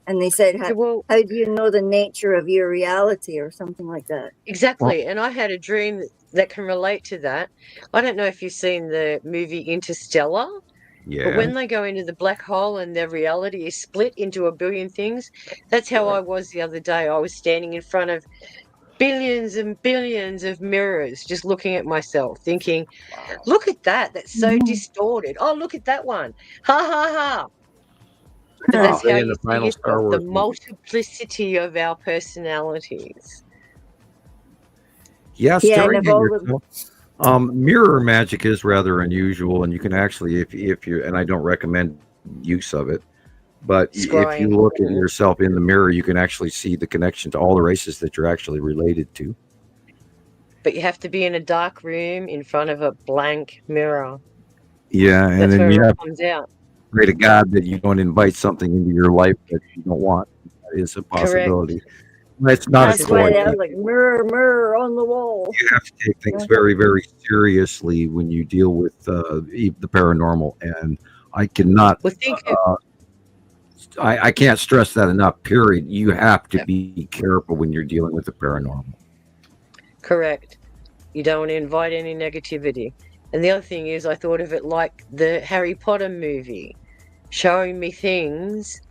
And they said, how do you know the nature of your reality, or something like that? Exactly. And I had a dream that can relate to that. I don't know if you've seen the movie Interstellar, but when they go into the black hole and their reality is split into a billion things, that's how I was the other day. I was standing in front of billions and billions of mirrors, just looking at myself, thinking, look at that. That's so distorted. Oh, look at that one. Ha, ha, ha. But that's how in you the see final Star yourself, Wars the movie. multiplicity of our personalities. Yeah, staring at yourself. Mirror magic is rather unusual, and you can actually, if you, and I don't recommend use of it, but if you look at yourself in the mirror, you can actually see the connection to all the races that you're actually related to. But you have to be in a dark room in front of a blank mirror. Yeah, and that's then where you it all have comes out. pray to God that you don't invite something into your life that you don't want. That is a possibility. It's not That's a why toy. they have like mirror, mirror on the wall. You have to take things very, very seriously when you deal with the paranormal, and I cannot. I can't stress that enough. Period. You have to be careful when you're dealing with the paranormal. Correct. You don't want to invite any negativity. And the other thing is, I thought of it like the Harry Potter movie, showing me things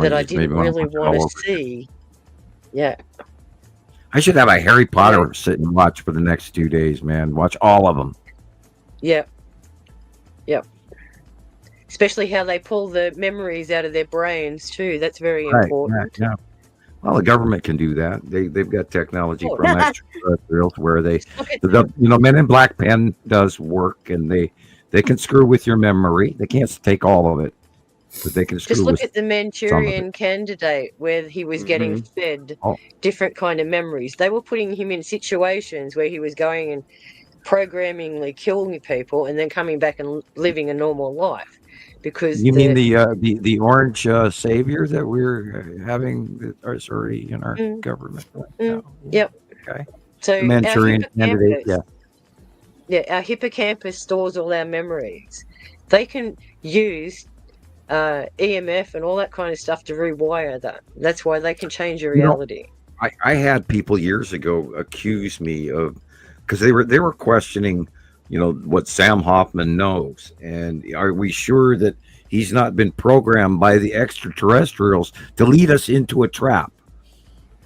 that I didn't really want to see. Yeah. I should have a Harry Potter sit and watch for the next 2 days, man. Watch all of them. Yeah. Yep. Especially how they pull the memories out of their brains too. That's very important. Yeah. Well, the government can do that. They've got technology from extraterrestrials where Men in Black Pen does work, and they can screw with your memory. They can't take all of it, but they can screw Just look with at the Manchurian Candidate, where he was getting fed different kind of memories. They were putting him in situations where he was going and programmingly killing people, and then coming back and living a normal life. Because mean the orange savior that we're having is already in our government right now? Yep. Okay. So Manchurian Candidate, our hippocampus stores all our memories. They can use EMF and all that kind of stuff to rewire that. That's why they can change your reality. I had people years ago accuse me of, because they were questioning, what Sam Hofman knows, and are we sure that he's not been programmed by the extraterrestrials to lead us into a trap?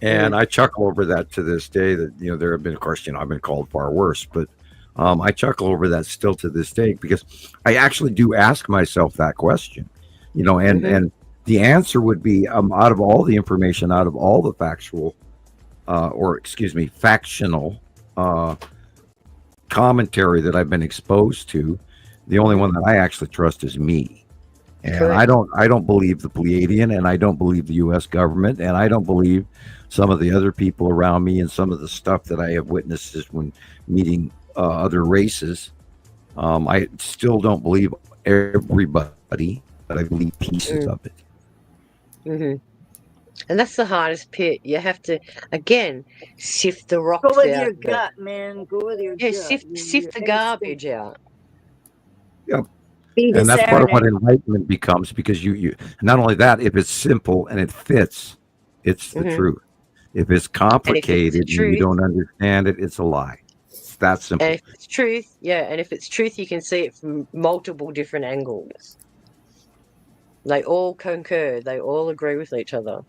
And I chuckle over that to this day. That there have been, of course, I've been called far worse, but I chuckle over that still to this day, because I actually do ask myself that question, and the answer would be, out of all the information, out of all the factional commentary that I've been exposed to, the only one that I actually trust is me. And I don't believe the Pleiadian, and I don't believe the U.S. government, and I don't believe some of the other people around me, and some of the stuff that I have witnessed when meeting other races. I still don't believe everybody, but I believe pieces of it. Mm-hmm. And that's the hardest pit. You have to, again, sift the rocks out. Go with your gut, man. Go with your gut. Sift the garbage out. Yep. And that's part of what enlightenment becomes, because you not only that, if it's simple and it fits, it's the truth. If it's complicated and you don't understand it, it's a lie. It's that simple. And if it's truth, and if it's truth, you can see it from multiple different angles. They all concur. They all agree with each other.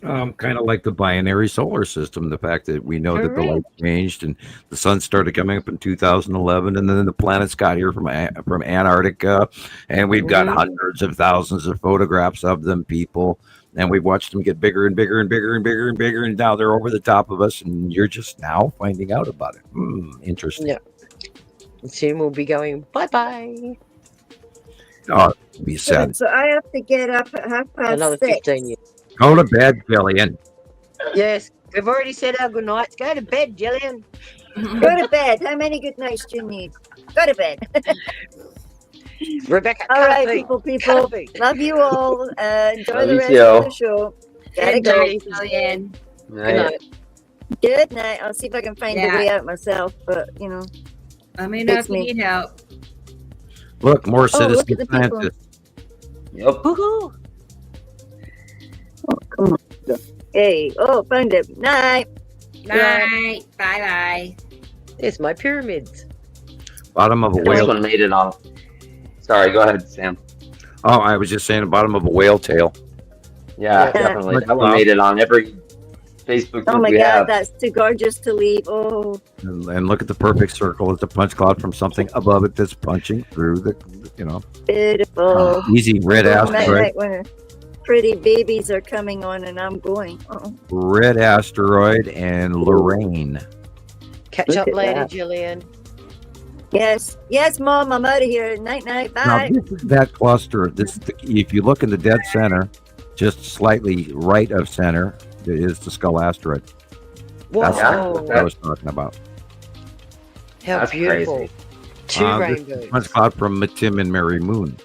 Kind of like the binary solar system, the fact that we know that the light changed and the sun started coming up in 2011, and then the planets got here from Antarctica, and we've got hundreds of thousands of photographs of them, people, and we've watched them get bigger and bigger and bigger and bigger and bigger, and now they're over the top of us, and you're just now finding out about it. Interesting. Yeah. And soon we'll be going bye-bye. Oh, be sad. So I have to get up at 6:30. Another 15 years. Go to bed, Gillian. Yes, we've already said our good nights. Go to bed, Gillian. Go to bed. How many good nights do you need? Go to bed. Rebecca, all right, people. Love you all. Enjoy Love the you rest too. of the show. Gotta Good go. night, Gillian. Good night. Good night. I'll see if I can find a way out myself, but Let me know It's if you me. need help. Look, more look citizen at the people. scientists. Yep. Woohoo! Oh, come on. Hey, found it. Night. Night. Bye-bye. It's my pyramids. Bottom of a This whale. one made it on. Sorry, go ahead, Sam. Oh, I was just saying the bottom of a whale tail. Yeah, definitely. That one made it on every Facebook Oh group my we God, have. that's too gorgeous to leave. Oh, And look at the perfect circle. It's a punch cloud from something above it that's punching through the, beautiful. easy red Oh, night, asteroid. night, when pretty babies are coming on and I'm going. Oh, Red asteroid and Lorraine. Catch Look up at later, that. Gillian. yes, Mom, I'm out of here. Night, night, Now, bye. this is that cluster. If you look in the dead center, just slightly right of center, is the skull asteroid. That's Whoa. what I was talking about. How That's beautiful. crazy. Two This rainbows. is punch cloud from Tim and Mary Moon.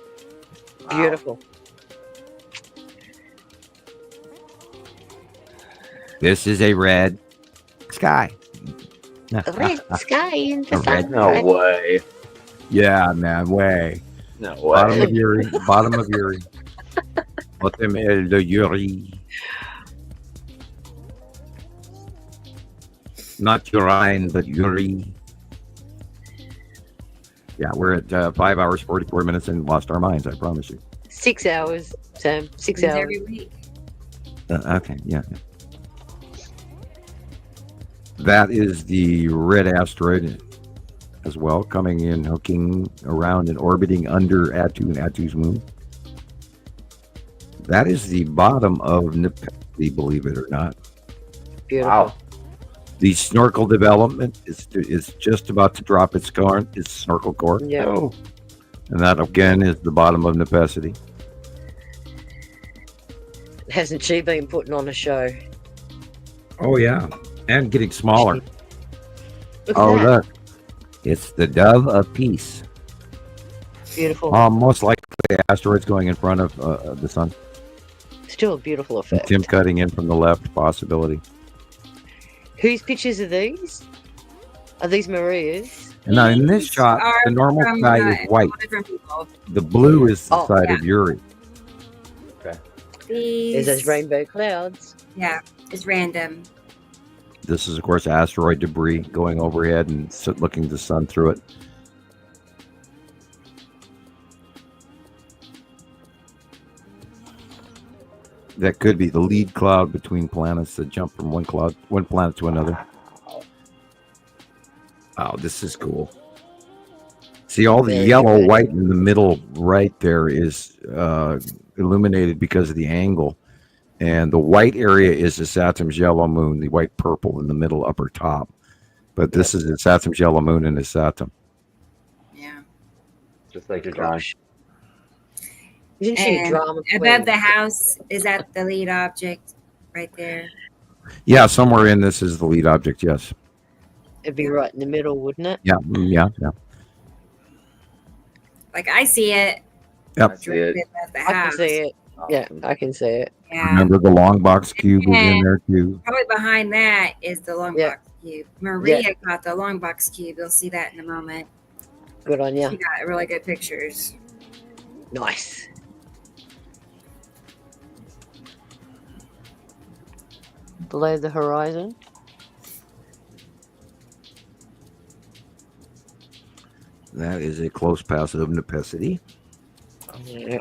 Beautiful. This is a red sky. A red sky in the A red- sun. No way. Yeah, man, way. No Bottom way. of Yuri. Bottom of Yuri. Bottom of Yuri. Not urine, but Yuri. Yeah, we're at 5 hours, 44 minutes and lost our minds, I promise you. 6 hours, Sam. 6 It's hours. every week. Okay, yeah. That is the red asteroid as well, coming in, hooking around and orbiting under Attu and Attu's moon. That is the bottom of Neptune, believe it or not. Beautiful. Wow. The snorkel development is just about to drop its snorkel core. Yeah. Oh. And that again is the bottom of Nepacity. Hasn't she been putting on a show? Oh yeah. And getting smaller. Look Oh at that. look. It's the dove of peace. Beautiful. Most likely the asteroid's going in front of the sun. Still a beautiful And effect. Tim cutting in from the left, possibility. Whose pictures are these? Are these Maria's? And now in this These shot, are the normal from, sky is white. different people. The blue is the Oh, side yeah. of Yuri. There's those rainbow clouds. Yeah, it's random. This is, of course, asteroid debris going overhead and looking the sun through it. That could be the lead cloud between planets that jump from one planet to another. Oh, this is cool. See, all the Very yellow, good. white in the middle right there is illuminated because of the angle. And the white area is the Saturn's yellow moon, the white purple in the middle upper top. But this is the Saturn's yellow moon in the Saturn. Yeah. Just like your drawing. Gosh. Isn't she a And drama queen? above the house, is that the lead object right there? Yeah, somewhere in this is the lead object, yes. It'd be right in the middle, wouldn't it? Yeah, yeah. Like I see it. Yep. I see it. Above the I can house. see it. Yeah, I can see it. Yeah. Remember the long box cube was in there too. Probably behind that is the long Yeah. box cube. Maria got the long box cube. You'll see that in a moment. Good on you. She got really good pictures. Nice. Below the horizon. That is a close pass of Nepacity. Yeah.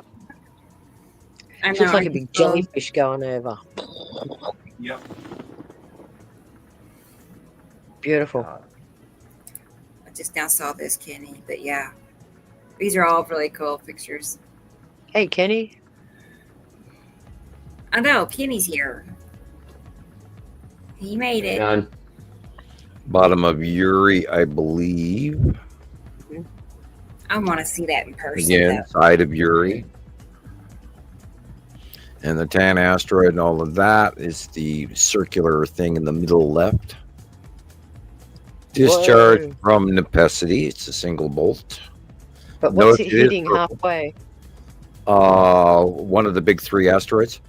I Looks know. like a big jellyfish going over. Yep. Beautiful. I just now saw this, Kenny. But yeah, these are all really cool pictures. Hey, Kenny. I know Kenny's here. He made it. Done. Bottom of Yuri, I believe. I want to see that in person. Again, side of Uri. And the Tan asteroid and all of that is the circular thing in the middle left. Discharge from Nepesity. It's a single bolt. But what's it hitting halfway? One of the big 3 asteroids.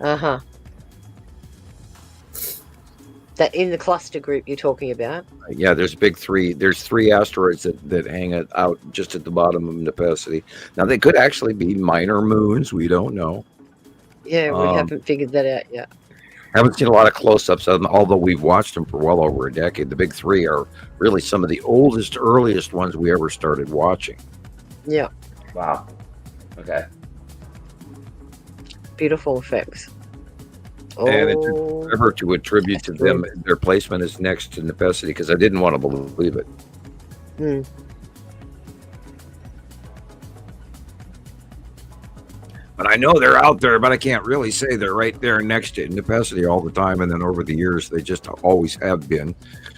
Uh-huh. That in the cluster group you're talking about? Yeah, there's big 3. There's 3 asteroids that hang out just at the bottom of Nepesity. Now, they could actually be minor moons. We don't know. Yeah, we haven't figured that out yet. Haven't seen a lot of close-ups, although we've watched them for well over a decade. The big 3 are really some of the oldest, earliest ones we ever started watching. Yeah. Wow. Okay. Beautiful effects. And it's ever to attribute to them their placement is next to Nepesity because I didn't want to believe it. But I know they're out there, but I can't really say they're right there next to Nepesity all the time. And then over the years, they just always have been.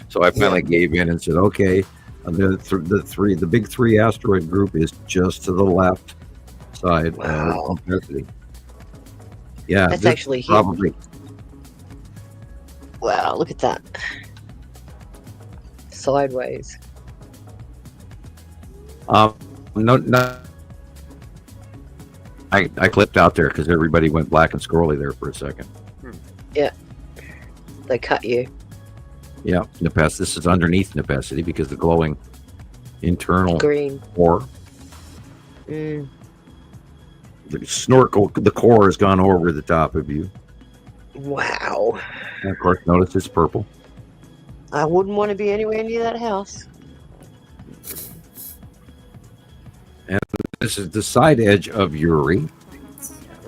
So I finally gave in and said, okay, the big 3 asteroid group is just to the left side of Nepesity. Yeah, that's actually probably. Wow, look at that. Sideways. No. I clipped out there because everybody went black and scrolly there for a second. Yeah. They cut you. Yeah, Nepesity. This is underneath Nepesity because the glowing internal green core. The snorkel, the core has gone over the top of you. Wow. And of course, notice it's purple. I wouldn't want to be anywhere near that house. And this is the side edge of Uri.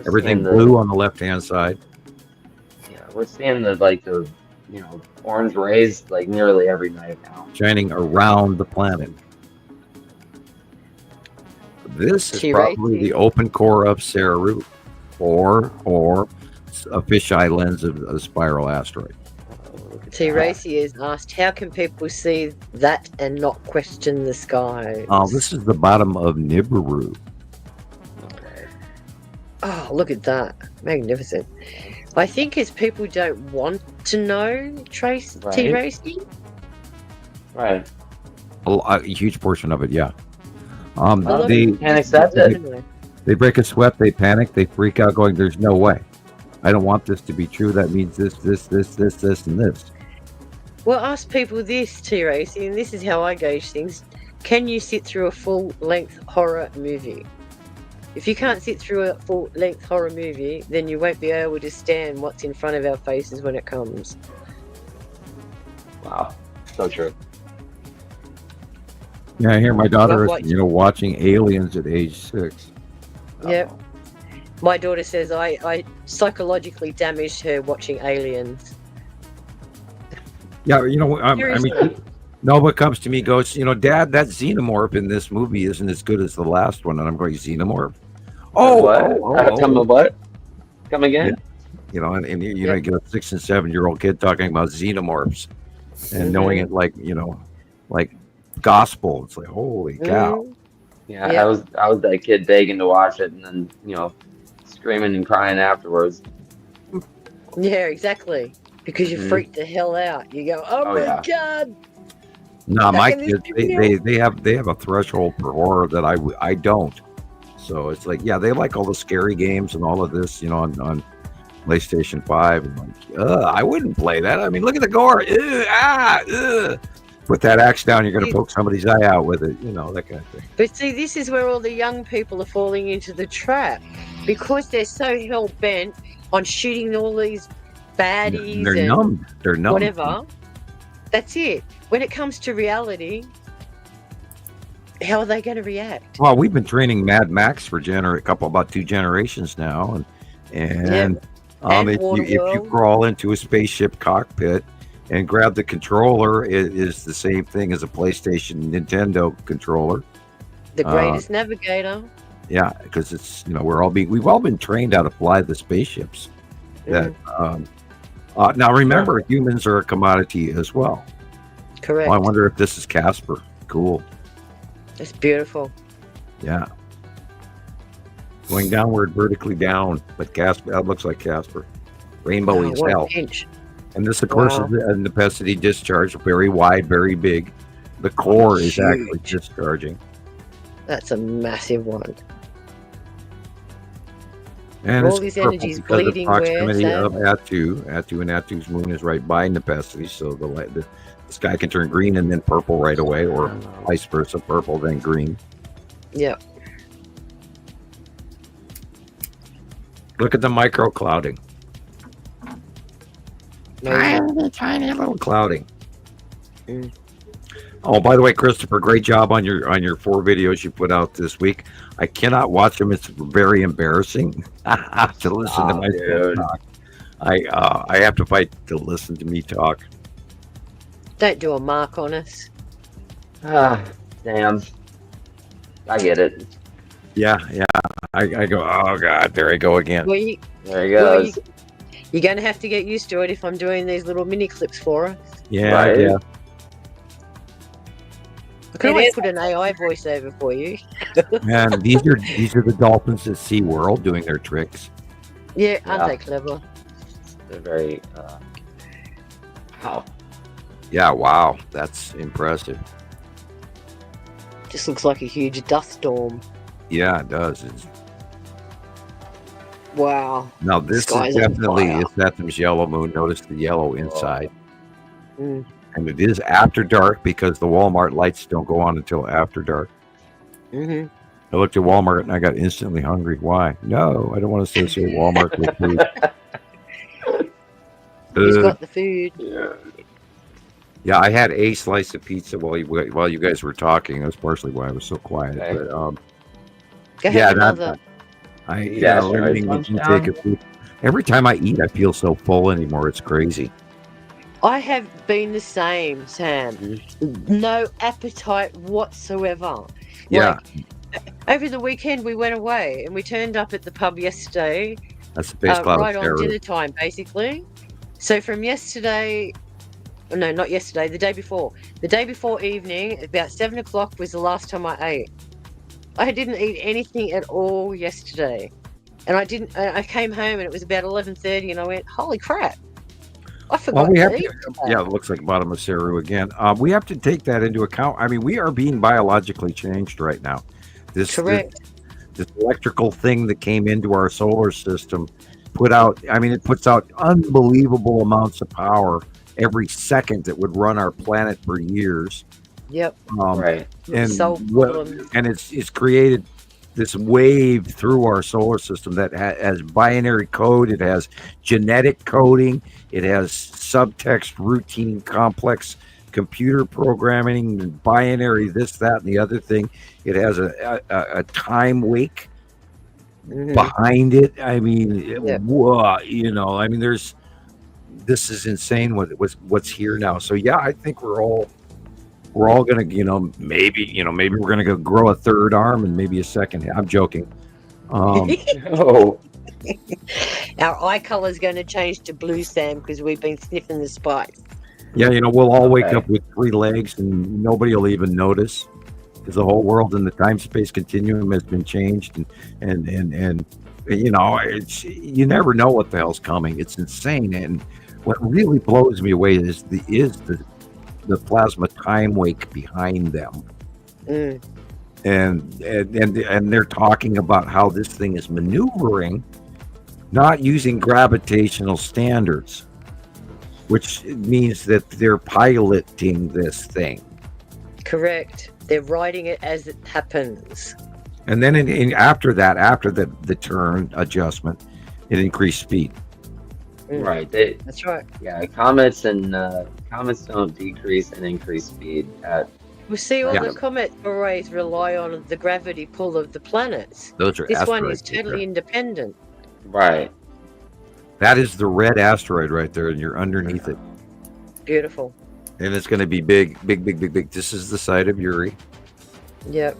Everything blue on the left-hand side. Yeah, we're seeing the orange rays like nearly every night now. Shining around the planet. This is probably the open core of Saru, or a fisheye lens of a spiral asteroid. T. Racy has asked, how can people see that and not question the sky? Oh, this is the bottom of Nibiru. Oh, look at that. Magnificent. I think it's people don't want to know T. Racy. Right. A huge portion of it, yeah. They break a sweat, they panic, they freak out going, there's no way. I don't want this to be true. That means this, and this. Well, ask people this, T. Racy, and this is how I gauge things. Can you sit through a full-length horror movie? If you can't sit through a full-length horror movie, then you won't be able to stand what's in front of our faces when it comes. Wow. So true. Yeah, I hear my daughter is, watching Aliens at age 6. Yep. My daughter says I psychologically damaged her watching Aliens. Yeah, what comes to me goes, Dad, that xenomorph in this movie isn't as good as the last one. And I'm going, xenomorph? What? Come again? Yeah. And you get a 6 and 7 year old kid talking about xenomorphs and knowing it like gospel. It's like, holy cow. Yeah, I was that kid begging to watch it and then, screaming and crying afterwards. Yeah, exactly. Because you freak the hell out. You go, oh my God. No, my kids, they have a threshold for horror that I don't. So it's like, yeah, they like all the scary games and all of this, on PlayStation 5. And I wouldn't play that. I mean, look at the gore. Put that axe down, you're going to poke somebody's eye out with it, that kind of thing. But see, this is where all the young people are falling into the trap because they're so hell-bent on shooting all these baddies. They're numb. Whatever. That's it. When it comes to reality, how are they going to react? Well, we've been training Mad Max for about 2 generations now. And if you crawl into a spaceship cockpit and grab the controller, it is the same thing as a PlayStation Nintendo controller. The greatest navigator. Yeah, because it's we've all been trained how to fly the spaceships. That now remember, humans are a commodity as well. Correct. Well, I wonder if this is Casper. Cool. It's beautiful. Yeah. Going downward, vertically down, but Casper, that looks like Casper. Rainbowy as hell. And this, of course, is a necessity discharge, very wide, very big. The core is actually discharging. That's a massive one. And all these energies bleeding where, proximity of Atu. Atu and Atu's moon is right by Nepenthe, so the sky can turn green and then purple right away, or vice versa, purple then green. Yep. Look at the micro clouding. Tiny little clouding. Oh, by the way, Christopher, great job on your 4 videos you put out this week. I cannot watch them; it's very embarrassing to listen to myself talk. I have to fight to listen to me talk. Don't do a mark on us. Damn. I get it. Yeah. I go, oh God, there I go again. Well, there he goes. You're going to have to get used to it if I'm doing these little mini clips for us. Yeah, right. yeah. I can always put an AI voiceover for you. And these are the dolphins at SeaWorld doing their tricks. Yeah, aren't they clever? They're very wow. Yeah, wow. That's impressive. Just looks like a huge dust storm. Yeah, it does. Wow. Now this is definitely Ethem's yellow moon. Notice the yellow inside. Mm. And it is after dark because the Walmart lights don't go on until after dark. Mm-hmm. I looked at Walmart and I got instantly hungry. Why? No, I don't want to associate Walmart with food. He's got the food. Yeah, I had a slice of pizza while you guys were talking. That's partially why I was so quiet. Okay. But Go ahead, another. Limiting the intake of food. Every time I eat, I feel so full anymore. It's crazy. I have been the same, Sam. No appetite whatsoever. Yeah. Over the weekend, we went away and we turned up at the pub yesterday. That's the base cloud right on dinner time, basically. So from yesterday, no, not yesterday, the day before. The day before evening, about 7 o'clock was the last time I ate. I didn't eat anything at all yesterday. And I came home and it was about 11:30 and I went, holy crap. I forgot to eat. Yeah, it looks like bottom of Saru again. We have to take that into account. I mean, we are being biologically changed right now. This electrical thing that came into our solar system it puts out unbelievable amounts of power every second that would run our planet for years. Yep. Right. And it's created this wave through our solar system that has binary code. It has genetic coding. It has subtext, routine, complex computer programming, and binary this, that, and the other thing. It has a time wake behind it. I mean, this is insane. What's here now? So yeah, I think we're all gonna, maybe we're gonna go grow a third arm and maybe a second. I'm joking. Our eye color is going to change to blue, Sam, because we've been sniffing the spice. Yeah, we'll all wake up with 3 legs and nobody will even notice because the whole world and the time-space continuum has been changed, and it's, you never know what the hell's coming. It's insane. And what really blows me away is the plasma time wake behind them. And they're talking about how this thing is maneuvering, not using gravitational standards, which means that they're piloting this thing. Correct. They're riding it as it happens. And then after the turn adjustment, it increased speed. Right. That's right. Yeah, comets don't decrease and increase speed at. We see all the comet arrays rely on the gravity pull of the planets. Those are this one is asteroids, totally independent. Right. That is the red asteroid right there, and you're underneath it. Beautiful. And it's going to be big, big, big, big, big. This is the site of Uri. Yep.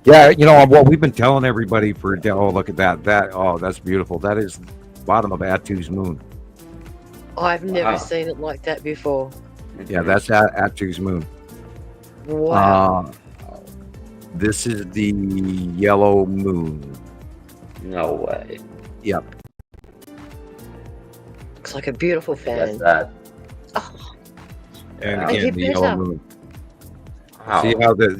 Yeah, what we've been telling everybody look at that. That's beautiful. That is bottom of Atu's moon. I've never seen it like that before. Yeah, that's Atu's moon. Wow. This is the yellow moon. No way. Yep. Looks like a beautiful fan. That's that. And Wow. again, the yellow better. moon. Wow.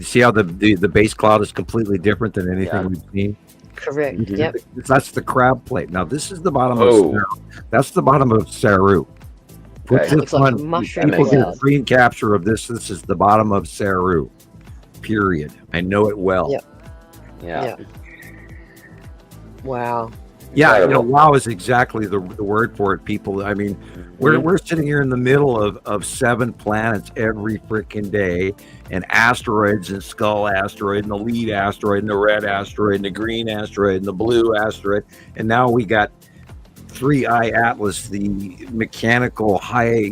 See how the base cloud is completely different than anything we've seen. Correct. Mhm. Yep. That's the crab plate. Now this is the bottom Oh. of Saru. That's the bottom of Saru. Put Okay. this Looks like a one. mushroom People get a cloud. screen capture of this. This is the bottom of Saru. Period. I know it well. Yep. Yeah. Yeah. Wow. Yeah, Incredible. wow is exactly the word for it, people. I mean, we're sitting here in the middle of 7 planets every freaking day, and asteroids and Skull asteroid, and the lead asteroid, and the red asteroid, and the green asteroid, and the blue asteroid, and now we got 3I Atlas, the mechanical high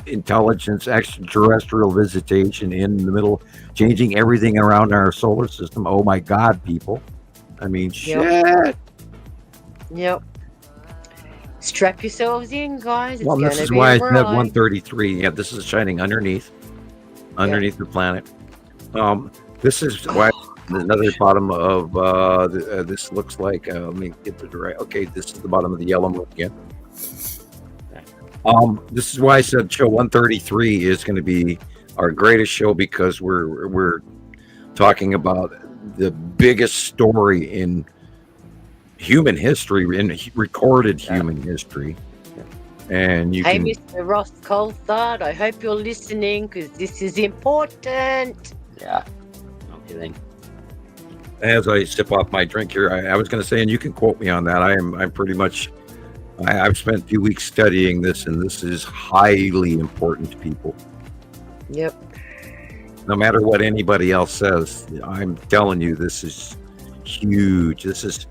intelligence extraterrestrial visitation in the middle, changing everything around our solar system. Oh my God, people! I mean, shit. Yep. Strap yourselves in, guys. It's Well, this gonna is be why I a said ride. 133. Yeah, this is shining underneath the planet. This is why another bottom of this looks like. Let me get the right. Okay, this is the bottom of the yellow moon again. This is why I said show 133 is going to be our greatest show, because we're talking about the biggest story in human history, in recorded human history. And you Hey, can Mr. Ross Colthard, I hope you're listening because this is important. Yeah. No kidding. as I sip off my drink here, I was going to say, and you can quote me on that. I'm pretty much. I've spent a few weeks studying this, and this is highly important to people. Yep. No matter what anybody else says, I'm telling you, this is huge. This is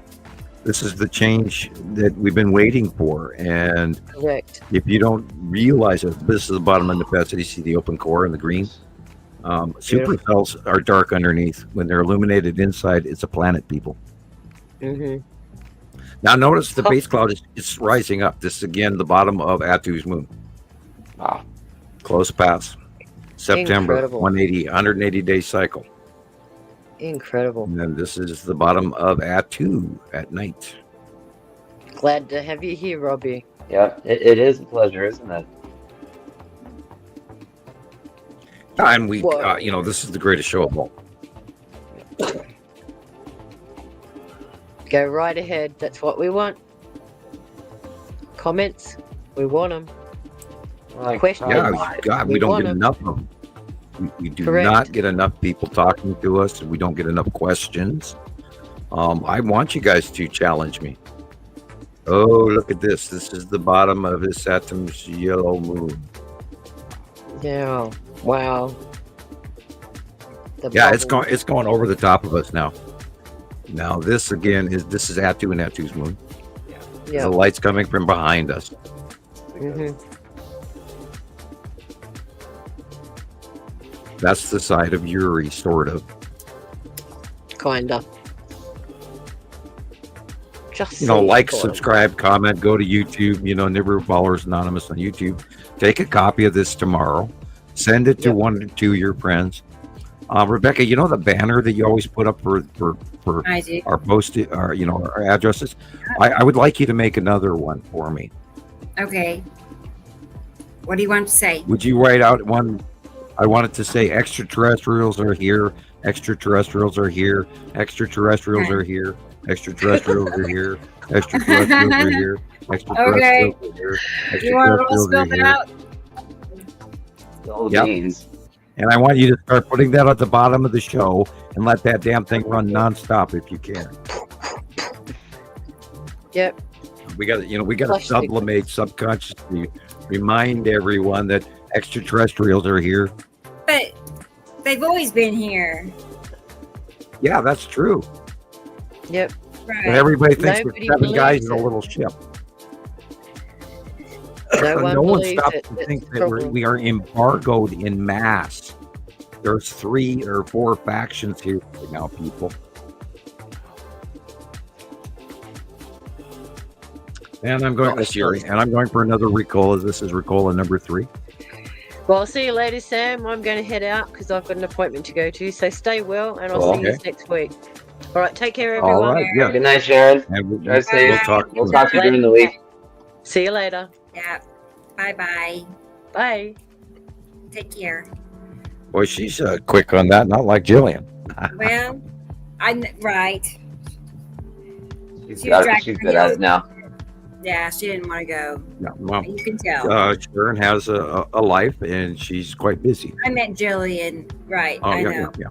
the change that we've been waiting for. And Correct. if you don't realize it, this is the bottom of necessity. See the open core and the green. Supercells are dark underneath. When they're illuminated inside, it's a planet, people. Mm-hmm. Now notice the base cloud is rising up. This is again the bottom of Atu's moon. Wow. Close pass. September, Incredible. 180 day cycle. Incredible. And then this is the bottom of Atu at night. Glad to have you here, Robbie. Yeah, it is a pleasure, isn't it? And we, this is the greatest show of all. Go right ahead. That's what we want. Comments, we want them. Questions, Yeah, God, we don't want get 'em. enough of them. We do Correct. not get enough people talking to us. We don't get enough questions. I want you guys to challenge me. Oh, look at this. This is the bottom of his Saturn's yellow moon. Yeah. Wow. The Yeah, it's bubble. going over the top of us now. Now this again is Atu and Atu's moon. Yeah. The light's coming from behind us. Mm-hmm. That's the side of Uri, sort of. Kinda. Just Like, sort of. subscribe, comment, go to YouTube. Nibiru Followers Anonymous on YouTube. Take a copy of this tomorrow. Send it to 1 or 2 of your friends. Rebecca, the banner that you always put up for I do. our post, our addresses. I would like you to make another one for me. Okay. What do you want to say? Would you write out one? I wanted to say extraterrestrials are here. Extraterrestrials are here. Extraterrestrials are here. Extraterrestrials are here. Extraterrestrials are here. Extraterrestrials are here. You want to Extraterrestrials spell are that here. out? All the Yep. beans. And I want you to start putting that at the bottom of the show and let that damn thing run nonstop if you can. Yep. We got to Flush the- sublimate subconsciously, remind everyone that extraterrestrials are here. But they've always been here. Yeah, that's true. Yep. Right. But everybody thinks Nobody we're 7 guys believes in a it. little ship. No one No one believes stops it. to That's think the that problem. we are embargoed in mass. There's 3 or 4 factions here right now, people. And I'm going this year, and I'm going for another Ricola. This is Ricola number 3. Well, I'll see you later, Sam. I'm going to head out because I've got an appointment to go to. So stay well, and I'll see you next week. All right, take care, everyone. All right, yeah. Good night, Sharon. Drive safe. We'll talk to you during the week. See you later. Yeah. Bye-bye. Bye. Take care. Boy, she's quick on that, not like Gillian. Well, right. She's good at it now. Yeah, she didn't want to go. No, well, you can tell. Sharon has a life, and she's quite busy. I meant Gillian. Right. Oh, I yeah, know. yeah.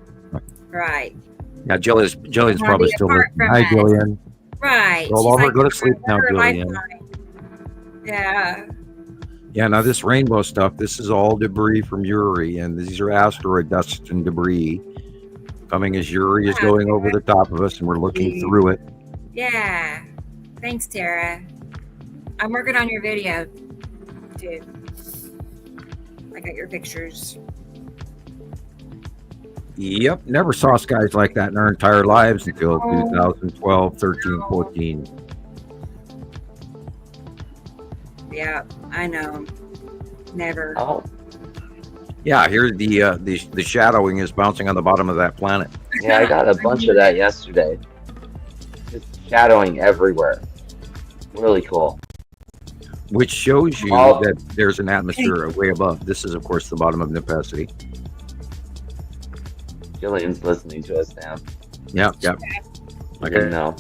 Right. Yeah, Gillian's probably still listening. Hi, Gillian. Right. Roll over, go to sleep now, Gillian. Yeah. Yeah, now this rainbow stuff, this is all debris from Uri, and these are asteroid dust and debris coming as Uri is going over the top of us, and we're looking through it. Yeah. Thanks, Tara. I'm working on your video, too. I got your pictures. Yep, never saw skies like that in our entire lives until 2012, 13, 14. Yeah, I know. Never. Oh. Yeah, here the shadowing is bouncing on the bottom of that planet. Yeah, I got a bunch of that yesterday. Just shadowing everywhere. Really cool. Which shows you that there's an atmosphere way above. This is, of course, the bottom of Nepacity. Gillian's listening to us now. Yep. I didn't know.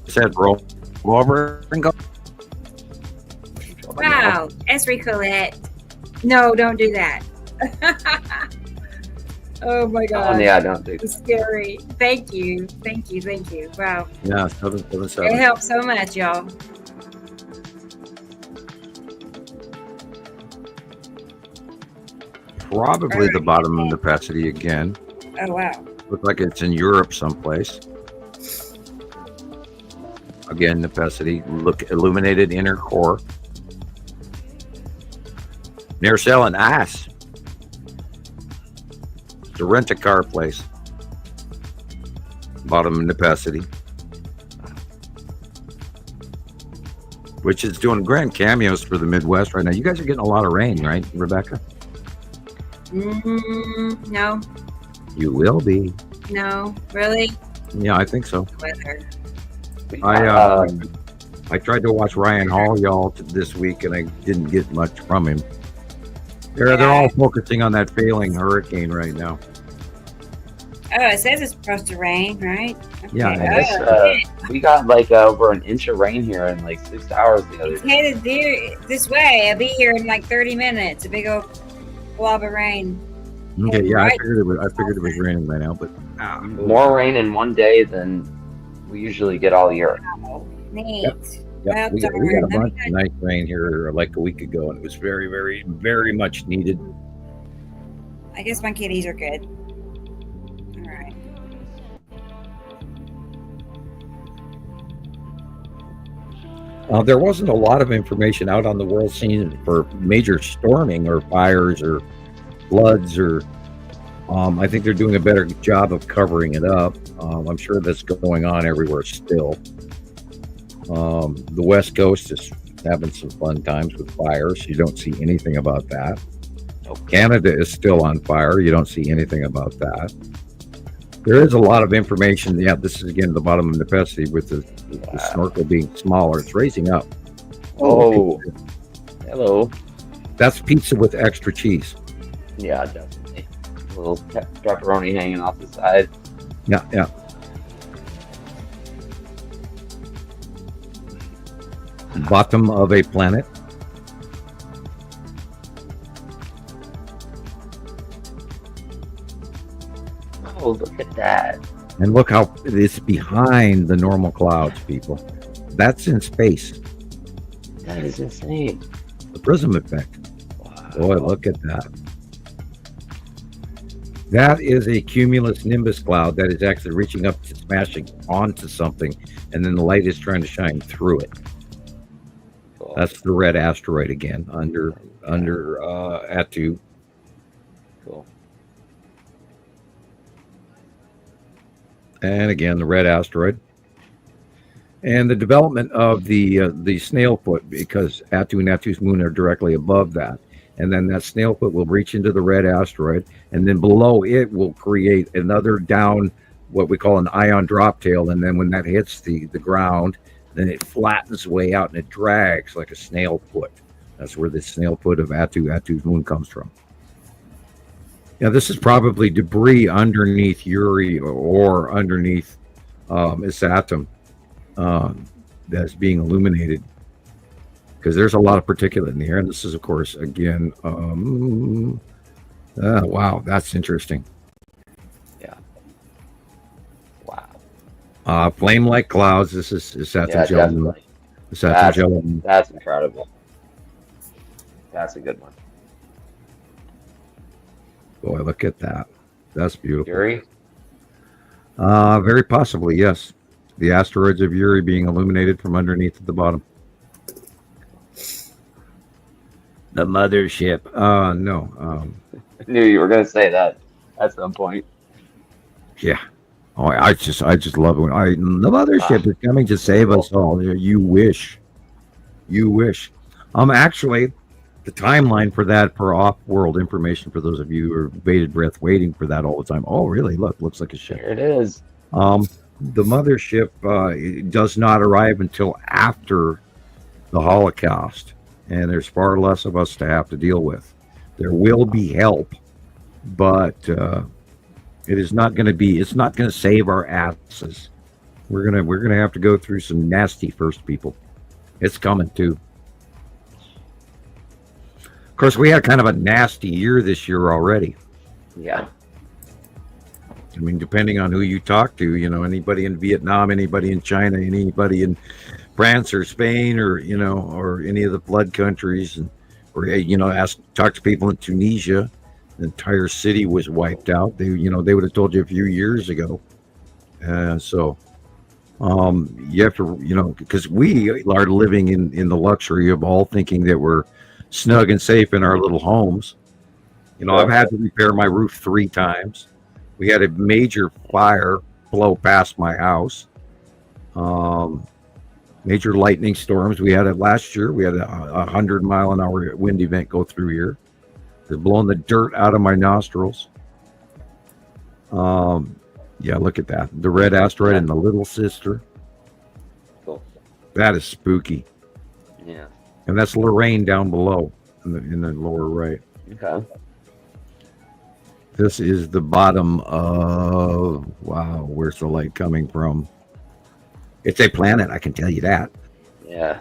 Said roll over and go. Wow, Esri Colette. No, don't do that. Oh my God. Oh, yeah, don't do that. It's scary. Thank you. Wow. Yeah, 777. It helps so much, y'all. Probably the bottom of Nepacity again. Oh, wow. Looks like it's in Europe someplace. Again, Nepacity. Look, illuminated inner core. Near selling ass. To rent a car place. Bottom of Nepacity. Which is doing grand cameos for the Midwest right now. You guys are getting a lot of rain, right, Rebecca? No. You will be. No, really? Yeah, I think so. Weather. I tried to watch Ryan Hall, y'all, this week, and I didn't get much from him. They're all focusing on that failing hurricane right now. Oh, it says it's supposed to rain, right? Okay. Yeah. We got like over an inch of rain here in like 6 hours the other It's day. headed this way. I'll be here in like 30 minutes. A big old blob of rain. Okay, yeah, I figured it was raining by now, but More rain in one day than we usually get all year. Wow, neat. Yep, we got a bunch of nice rain here like a week ago, and it was very, very, very much needed. I guess my kitties are good. All right. There wasn't a lot of information out on the world scene for major storming or fires or floods or I think they're doing a better job of covering it up. I'm sure that's going on everywhere still. The West Coast is having some fun times with fires. You don't see anything about that. Canada is still on fire. You don't see anything about that. There is a lot of information. Yeah, this is again the bottom of Nepacity with the snorkel being smaller. It's raising up. Oh, hello. That's pizza with extra cheese. Yeah, definitely. A little pepperoni hanging off the side. Yeah. Bottom of a planet. Oh, look at that. And look how it's behind the normal clouds, people. That's in space. That is insane. The prism effect. Wow. Boy, look at that. That is a cumulus nimbus cloud that is actually reaching up to smashing onto something, and then the light is trying to shine through it. Cool. That's the red asteroid again, under Atu. Cool. And again, the red asteroid. And the development of the snail foot, because Atu and Atu's moon are directly above that. and then that snail foot will reach into the red asteroid, and then below it will create another down, what we call an ion drop tail, and then when that hits the ground, then it flattens way out and it drags like a snail foot. That's where the snail foot of Atu's moon comes from. Yeah, this is probably debris underneath Uri or underneath its atom that's being illuminated, because there's a lot of particulate in the air. And this is, of course, again, wow, that's interesting. Yeah. Wow. Flame-like clouds. This is That's incredible. That's a good one. Boy, look at that. That's beautiful. Uri? Very possibly, yes. The asteroids of Uri being illuminated from underneath at the bottom. The mothership. No. I knew you were going to say that at some point. Yeah. Oh, I just love it. The mothership is coming to save us all. You wish. Actually, the timeline for that, for off-world information, for those of you who are bated breath waiting for that all the time. Oh, really? Looks like a ship. Here it is. The mothership does not arrive until after the Holocaust, and there's far less of us to have to deal with. There will be help, but it is not going to be. It's not going to save our asses. We're gonna have to go through some nasty first, people. It's coming too. Of course, we had kind of a nasty year this year already. Yeah. I mean, depending on who you talk to, anybody in Vietnam, anybody in China, anybody in France or Spain, or or any of the flood countries, or talk to people in Tunisia, the entire city was wiped out. They would have told you a few years ago. So you have to, because we are living in the luxury of all thinking that we're snug and safe in our little homes. I've had to repair my roof 3 times. We had a major fire blow past my house. Major lightning storms. We had it last year. We had a 100-mile-an-hour wind event go through here. It's blowing the dirt out of my nostrils. Yeah, look at that. The red asteroid and the little sister. Cool. That is spooky. Yeah. And that's Lorraine down below in the lower right. Okay. This is the bottom of, wow, where's the light coming from? It's a planet, I can tell you that. Yeah.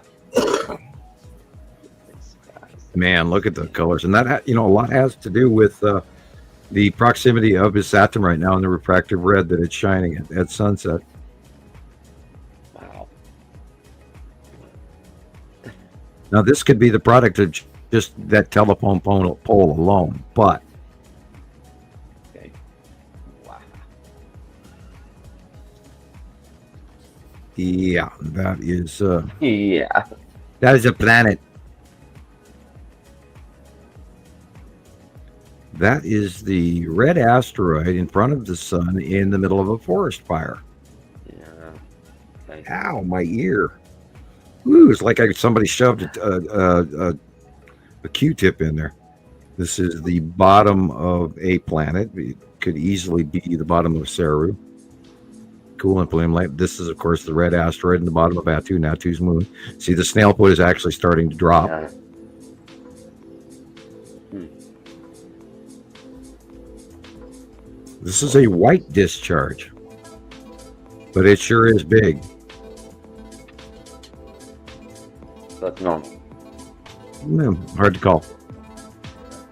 Man, look at the colors. And that, a lot has to do with the proximity of its atom right now and the refractive red that it's shining at sunset. Wow. Now, this could be the product of just that telephone pole alone, but okay. Wow. Yeah, that is yeah. That is a planet. That is the red asteroid in front of the sun in the middle of a forest fire. Yeah. Okay. Ow, my ear. Ooh, it's like somebody shoved a Q-tip in there. This is the bottom of a planet. It could easily be the bottom of Saru. Cool and flame light. This is, of course, the red asteroid in the bottom of Atu's moon. See, the snail foot is actually starting to drop. Yeah. This is a white discharge, but it sure is big. That's normal. Hard to call.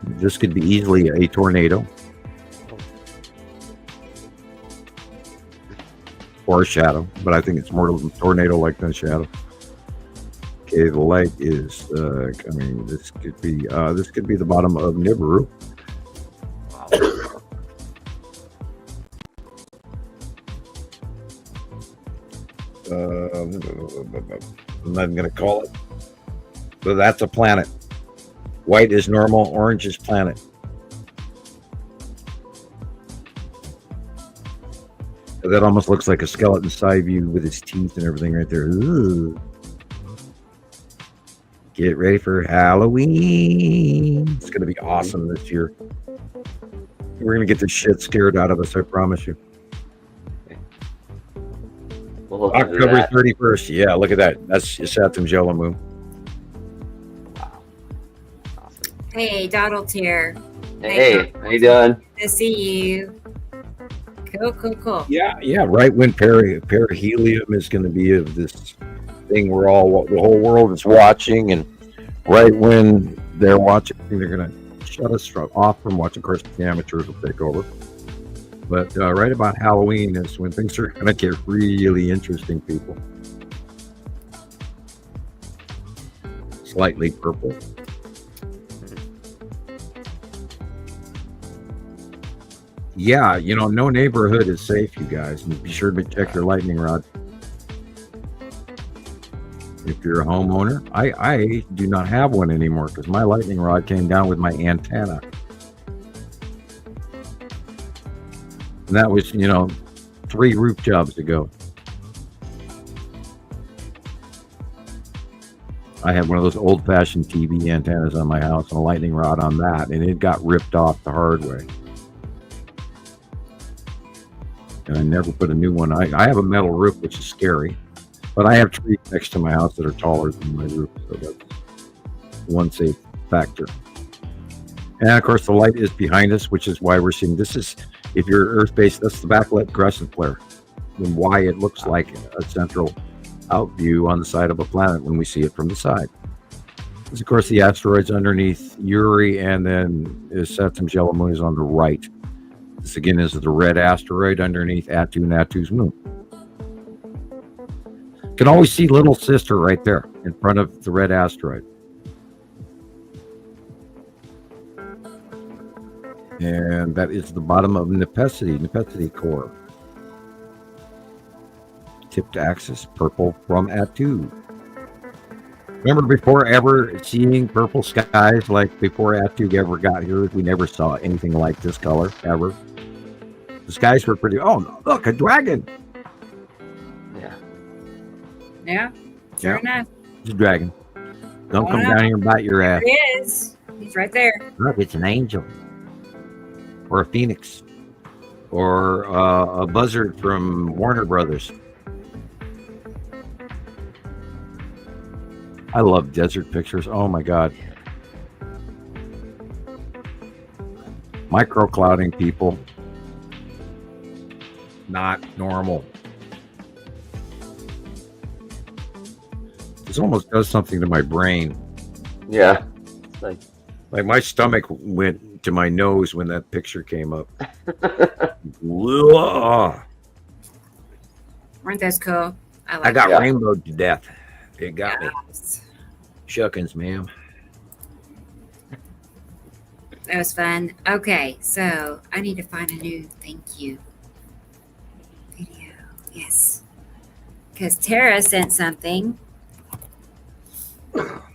This could be easily a tornado or a shadow, but I think it's more tornado-like than a shadow. Okay, the light is coming. This could be the bottom of Nibiru. I'm not going to call it. So that's a planet. White is normal, orange is planet. That almost looks like a skeleton side view with its teeth and everything right there. Ooh. Get ready for Halloween. It's going to be awesome this year. We're going to get the shit scared out of us, I promise you. We'll October 31st. Yeah, look at that. That's Saturn Jello Moon. Hey, Donald's here. Hey, how you doing? Good to see you. Cool. Yeah. Right when perihelion is going to be of this thing the whole world is watching, and right when they're watching, they're going to shut us off from watching. Of course, the amateurs will take over. But right about Halloween is when things are going to get really interesting, people. Slightly purple. Yeah, no neighborhood is safe, you guys. And be sure to check your lightning rod. If you're a homeowner, I do not have one anymore because my lightning rod came down with my antenna. And that was, 3 roof jobs ago. I had one of those old-fashioned TV antennas on my house and a lightning rod on that, and it got ripped off the hard way. And I never put a new one. I have a metal roof, which is scary, but I have trees next to my house that are taller than my roof, so that's one safe factor. And of course, the light is behind us, which is why we're seeing this is, if you're Earth-based, that's the backlit crescent flare, and why it looks like a central out view on the side of a planet when we see it from the side. Because of course, the asteroid's underneath Uri, and then Saturn Jello Moon is on the right. This again is the red asteroid underneath Attu and Attu's moon. You can always see little sister right there in front of the red asteroid. And that is the bottom of Nepenthe core. Tipped axis, purple from Attu. Remember before ever seeing purple skies, like before Attu ever got here, we never saw anything like this color, ever. The skies were pretty, look, a dragon. Yeah, sure enough. It's a dragon. Don't come down here and bite your ass. There he is. He's right there. Look, it's an angel. Or a phoenix. Or a buzzard from Warner Brothers. I love desert pictures. Oh my God. Microclouding, people. Not normal. This almost does something to my brain. Yeah. Like my stomach went to my nose when that picture came up. Weren't those cool? I got rainbowed to death. It got me. Shuckins, ma'am. That was fun. Okay, so I need to find a new thank you video. Yes. Because Tara sent something.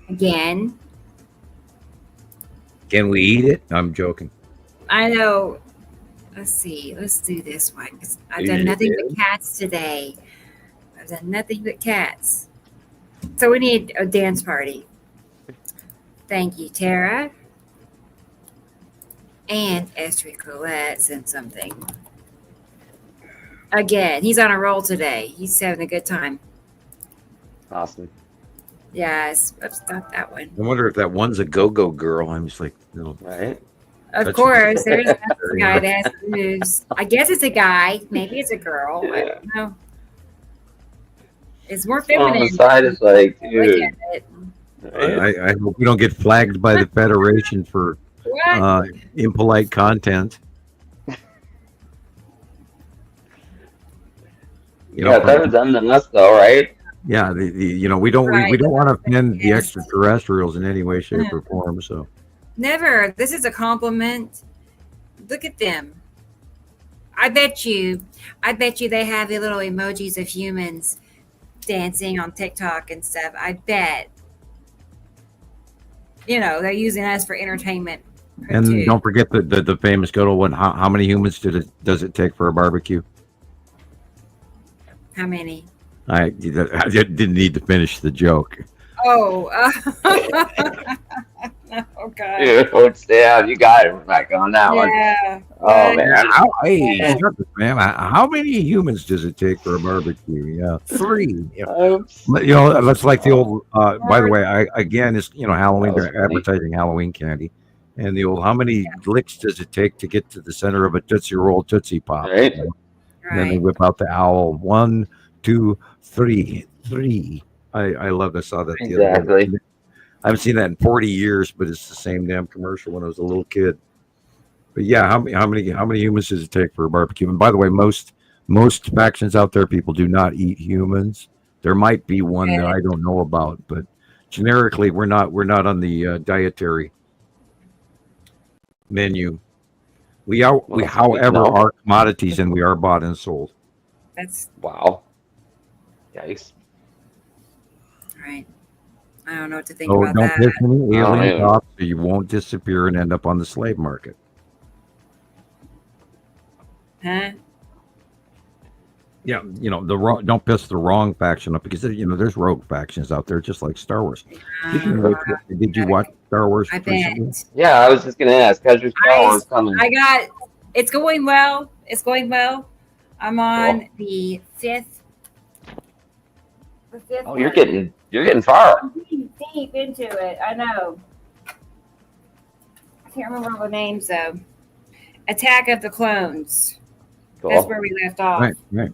Again. Can we eat it? I'm joking. I know. Let's see. Let's do this one. I've done nothing but cats today. I've done nothing but cats. So we need a dance party. Thank you, Tara. And Esther Colette sent something. Again, he's on a roll today. He's having a good time. Awesome. Yes. Oops, not that one. I wonder if that one's a go-go girl. I'm just like, right? Of course, there's a guy that has moves. I guess it's a guy. Maybe it's a girl. I don't know. It's more feminine. On the side, it's like, dude. I hope we don't get flagged by the Federation for impolite content. Better done than us, though, right? Yeah, we don't we don't want to offend the extraterrestrials in any way, shape, or form. So never. This is a compliment. Look at them. I bet you they have the little emojis of humans dancing on TikTok and stuff. I bet. They're using us for entertainment. And too. Don't forget the famous Godel one. How many humans does it take for a barbecue? How many? I didn't need to finish the joke. Oh. Oh God. Yeah, you got it back on that one. Yeah. Oh man. Hey, man, how many humans does it take for a barbecue? Yeah, 3. That's like the old. By the way, it's Halloween. They're advertising Halloween candy, and the old. How many licks does it take to get to the center of a Tootsie Roll Tootsie Pop? Right. And then they whip out the owl. 1, 2, 3, 3. I love. I saw that the other day. I haven't seen that in 40 years, but it's the same damn commercial when I was a little kid. But yeah, how many humans does it take for a barbecue? And by the way, most factions out there, people do not eat humans. There might be one that I don't know about, but generically, we're not on the dietary menu. However, are commodities, and we are bought and sold. That's wow. Yikes. Right. I don't know what to think about don't that. piss any aliens off, so you won't disappear and end up on the slave market. Huh? Yeah, don't piss the wrong faction up, because there's rogue factions out there, just like Star Wars. Did you watch Star Wars recently? Yeah, I was just gonna ask. How's your Star Wars coming? It's going well. It's going well. I'm on the 5th. Oh, you're getting far. I'm getting deep into it. I know. I can't remember all the names though. Attack of the Clones. Cool. That's where we left off. Right.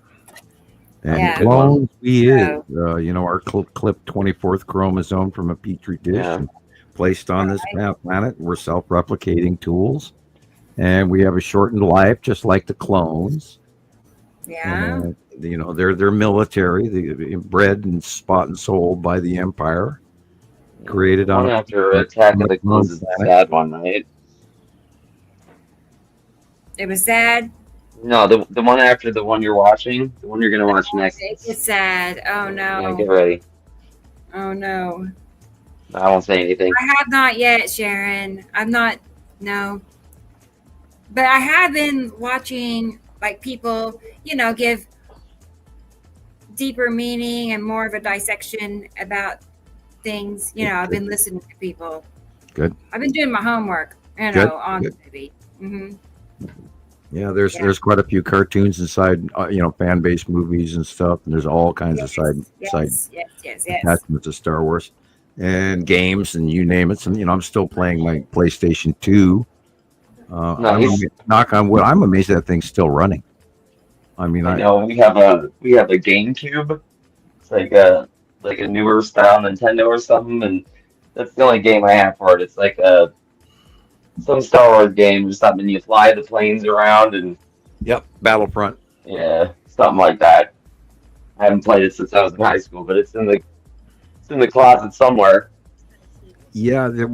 And clones, our clipped 24th chromosome from a petri dish, and placed on this planet. We're self-replicating tools, and we have a shortened life, just like the clones. Yeah. And, they're military, bred and bought and sold by the Empire, created on after Attack of the Clones is a sad one, right? It was sad. No, the one after the one you're watching, the one you're gonna watch next. It's sad. Oh no. Yeah, get ready. Oh no. I won't say anything. I have not yet, Sharon. I'm not. No. But I have been watching people, give deeper meaning and more of a dissection about things. I've been listening to people. Good. I've been doing my homework, on the movie. Mm-hmm. Yeah, there's quite a few cartoons inside, fan-based movies and stuff, and there's all kinds of side attachments to Star Wars, and games, and you name it. And I'm still playing my PlayStation 2. Nice. Knock on wood, I'm amazed that thing's still running. I mean, I know we have a GameCube. It's like a newer style Nintendo or something, and that's the only game I have for it. It's like some Star Wars game, just something you fly the planes around and. Yep, Battlefront. Yeah, something like that. I haven't played it since I was in high school, but it's in the closet somewhere. Yeah, the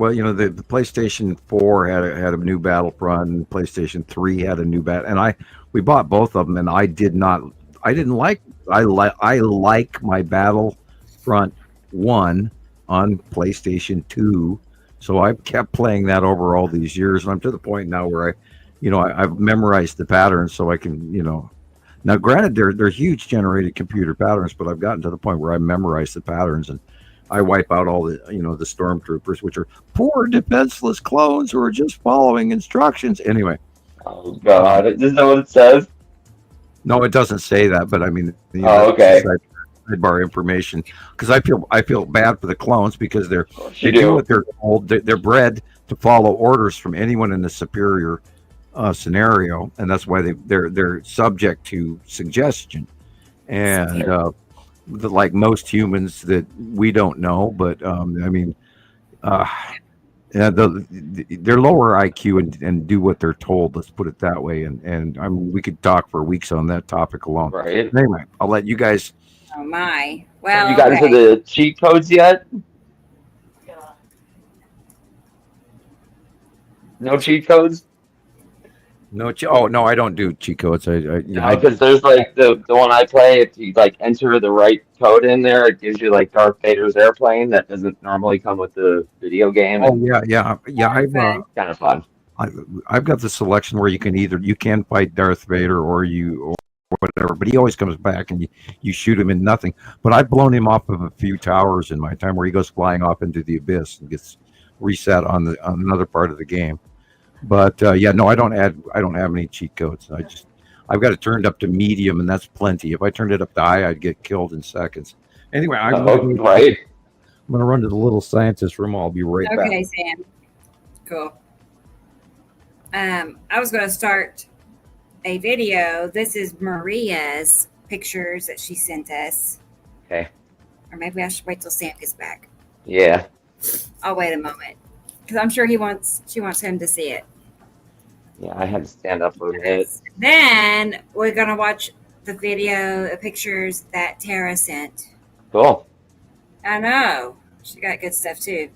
PlayStation 4 had a new Battlefront, and PlayStation 3 had a new and we bought both of them, and I like my Battlefront 1 on PlayStation 2. So I've kept playing that over all these years, and I'm to the point now where I've memorized the patterns, so I can, Now, granted, they're huge generated computer patterns, but I've gotten to the point where I memorize the patterns, and I wipe out all the, the stormtroopers, which are poor defenseless clones who are just following instructions. Anyway. Oh God! Isn't that what it says? No, it doesn't say that, but I mean, okay. Sidebar information, because I feel bad for the clones, because they do what they're told. They're bred to follow orders from anyone in the superior scenario, and that's why they're subject to suggestion, and like most humans that we don't know, but they're lower IQ and do what they're told. Let's put it that way, and we could talk for weeks on that topic alone. Right. Anyway, I'll let you guys. Oh my! Well, have you gotten to the cheat codes yet? No cheat codes? No, no, I don't do cheat codes. Because there's the one I play. If you enter the right code in there, it gives you Darth Vader's airplane that doesn't normally come with the video game. Oh yeah. I've kind of fun. I've got the selection where you can fight Darth Vader or whatever, but he always comes back and you shoot him in nothing. But I've blown him off of a few towers in my time where he goes flying off into the abyss and gets reset on another part of the game. But no, I don't have any cheat codes. I've got it turned up to medium, and that's plenty. If I turned it up to high, I'd get killed in seconds. Anyway, I'm going to run to the little scientist room. I'll be right back. Okay, Sam. Cool. I was going to start a video. This is Maria's pictures that she sent us. Okay. Or maybe I should wait till Sam gets back. Yeah. I'll wait a moment because I'm sure she wants him to see it. Yeah, I had to stand up for a minute. Then we're gonna watch the pictures that Tara sent. Cool. I know she got good stuff too.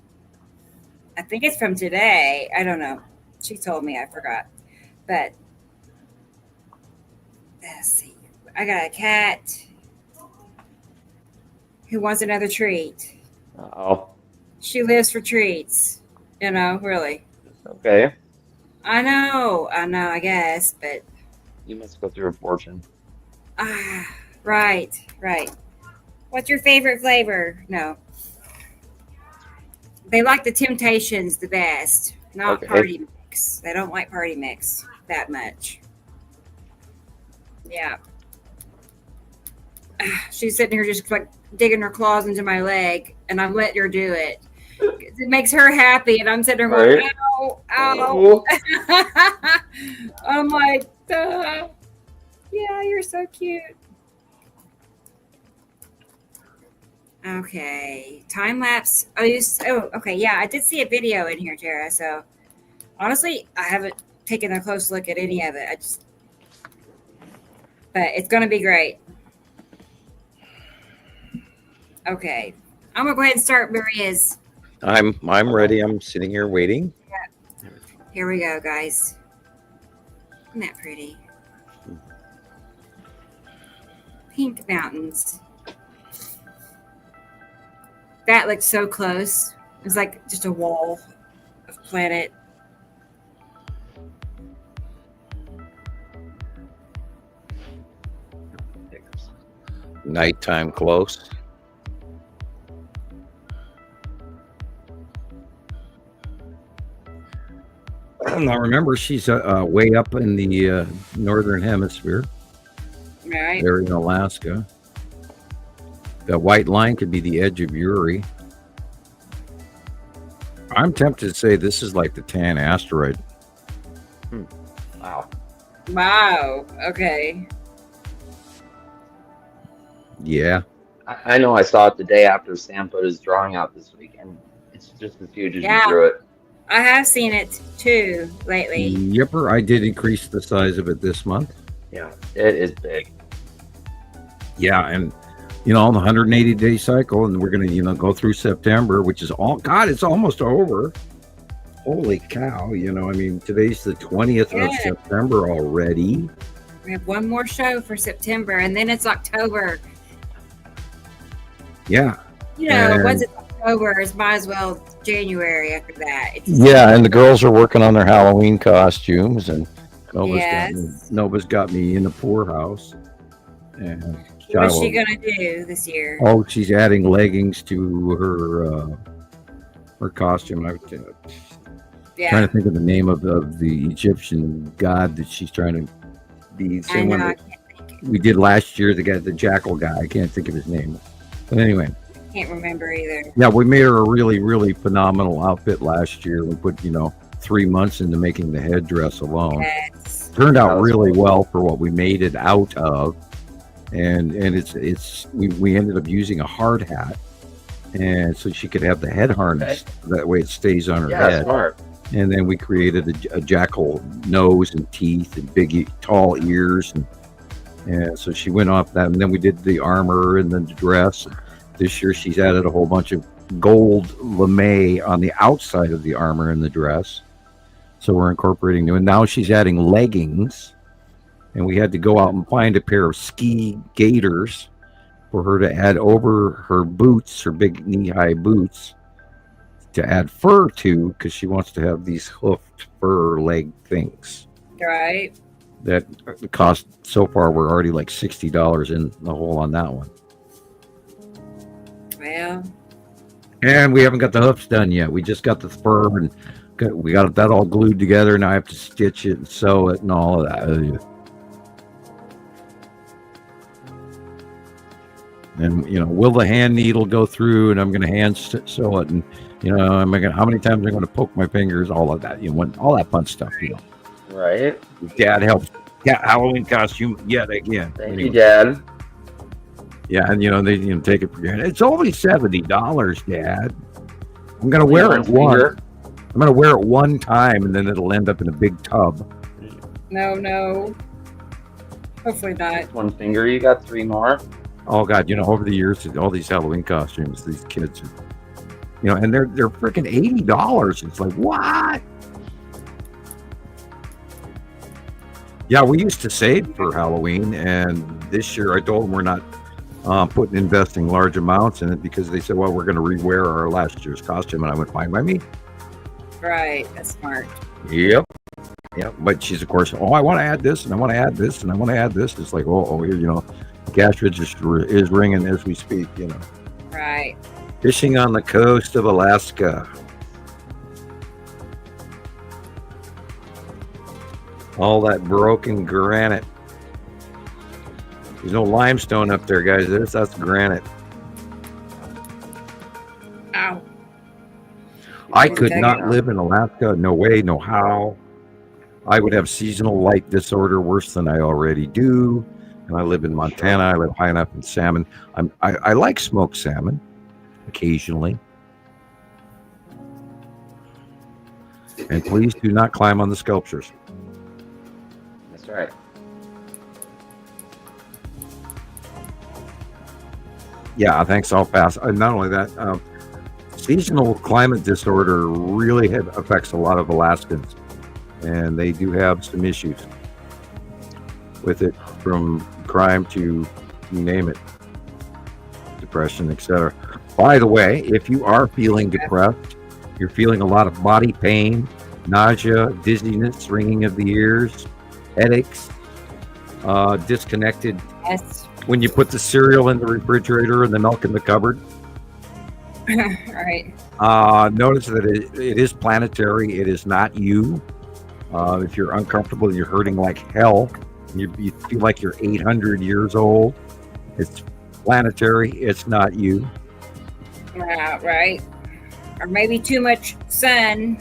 I think it's from today. I don't know. She told me. I forgot. But let's see. I got a cat who wants another treat. Uh-oh. She lives for treats. Really. Okay. I know, I guess, but... You must go through a fortune. Right. What's your favorite flavor? No. They like the Temptations the best, not Party Mix. They don't like Party Mix that much. Yeah. She's sitting here just like digging her claws into my leg, and I'm letting her do it. It makes her happy, and I'm sitting there going, ow. I'm like, yeah, you're so cute. Okay, time lapse. Okay, yeah, I did see a video in here, Tara. So honestly, I haven't taken a close look at any of it. But it's gonna be great. Okay, I'm gonna go ahead and start Maria's. I'm ready. I'm sitting here waiting. Yeah. Here we go, guys. Isn't that pretty? Pink mountains. That looks so close. It's like just a wall of planet. Nighttime close. Now remember, she's way up in the northern hemisphere. Right. There in Alaska. That white line could be the edge of Uri. I'm tempted to say this is like the Tan asteroid. Wow. Okay. Yeah. I know I saw it the day after Sam put his drawing out this week, and it's just as huge as you drew it. I have seen it too lately. Yipper, I did increase the size of it this month. Yeah, it is big. Yeah, and the 180-day cycle, and we're gonna go through September, which is it's almost over. Holy cow! Today's the 20th of September already. We have one more show for September, and then it's October. Yeah. Once it's October, it's might as well January after that. And the girls are working on their Halloween costumes, and Nova's got me in the poorhouse. And what's she gonna do this year? Oh, she's adding leggings to her costume. I'm trying to think of the name of the Egyptian god that she's trying to be. Same one that we did last year. The jackal guy. I can't think of his name. But anyway. Can't remember either. Yeah, we made her a really, really phenomenal outfit last year. We put 3 months into making the headdress alone. Yes. Turned out really well for what we made it out of. And we ended up using a hard hat, and so she could have the head harness. That way it stays on her head. Smart. And then we created a jackal nose and teeth and big tall ears, and so she went off that. And then we did the armor and then the dress. This year she's added a whole bunch of gold lame on the outside of the armor and the dress. So we're incorporating new, and now she's adding leggings. And we had to go out and find a pair of ski gaiters for her to add over her boots, her big knee-high boots, to add fur to, because she wants to have these hoofed fur leg things. Right. that cost so far. We're already like $60 in the hole on that one. Well, and we haven't got the hoofs done yet. We just got the spur, and we got that all glued together. Now I have to stitch it and sew it and all of that. And will the hand needle go through? And I'm going to hand sew it, and how many times I'm going to poke my fingers? All of that, all that fun stuff. Right. Dad helps. Yeah, Halloween costume yet again. Thank you, Dad. Yeah, and they take it for granted. It's only $70, Dad. I'm gonna wear it once. I'm gonna wear it one time, and then it'll end up in a big tub. No. Hopefully not. One finger. You got 3 more. Oh God, over the years, all these Halloween costumes, these kids, and they're freaking $80. It's like, what? Yeah, we used to save for Halloween, and this year I told them we're not investing large amounts in it because they said, well, we're going to rewear our last year's costume, and I went, fine by me. Right, that's smart. Yep. But she's, of course, I want to add this, and I want to add this, and I want to add this. It's like, here, cash register is ringing as we speak, Right. Fishing on the coast of Alaska. All that broken granite. There's no limestone up there, guys. That's granite. Ow. I could not live in Alaska. No way, no how. I would have seasonal light disorder worse than I already do. And I live in Montana. I live high enough in salmon. I like smoked salmon occasionally. And please do not climb on the sculptures. That's right. Yeah, thanks. I'll pass. Not only that, seasonal climate disorder really affects a lot of Alaskans, and they do have some issues with it, from crime to you name it, depression, etc. By the way, if you are feeling depressed, you're feeling a lot of body pain, nausea, dizziness, ringing of the ears, headaches, disconnected. Yes. When you put the cereal in the refrigerator and the milk in the cupboard. Right. Notice that it is planetary. It is not you. If you're uncomfortable and you're hurting like hell, and you feel like you're 800 years old, it's planetary. It's not you. Yeah, right. Or maybe too much sun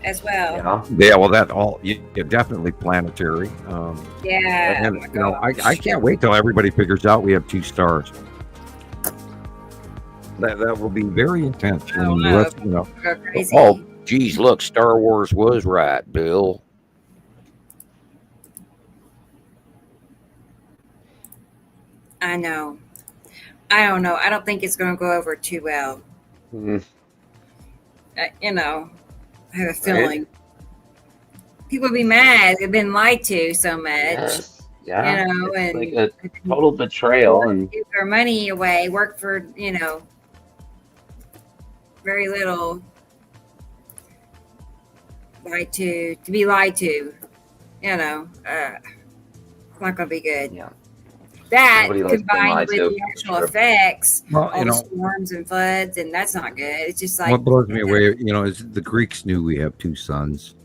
as well. Yeah. Well, definitely planetary. Yeah. And I can't wait till everybody figures out we have 2 stars. That will be very intense. Go crazy. Oh, geez, look, Star Wars was right, Bill. I know. I don't know. I don't think it's going to go over too well. Mm-hmm. I have a feeling people be mad. They've been lied to so much. Yes. Yeah. And like a total betrayal, and give their money away, work for very little, to be lied to. It's not going to be good. Yeah. That combined with the actual effects, all the storms and floods, and that's not good. It's just like what blows me away, is the Greeks knew we have 2 suns.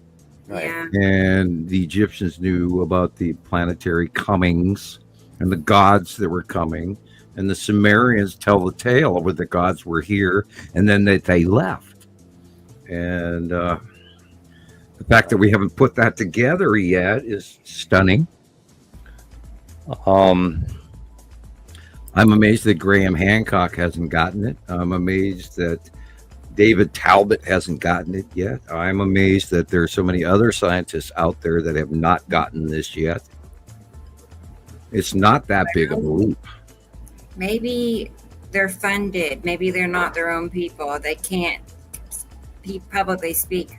Right. Yeah. And the Egyptians knew about the planetary comings and the gods that were coming. And the Sumerians tell the tale of where the gods were here, and then they left. And the fact that we haven't put that together yet is stunning. I'm amazed that Graham Hancock hasn't gotten it. I'm amazed that David Talbot hasn't gotten it yet. I'm amazed that there are so many other scientists out there that have not gotten this yet. It's not that big of a leap. Maybe they're funded. Maybe they're not their own people. They can't publicly speak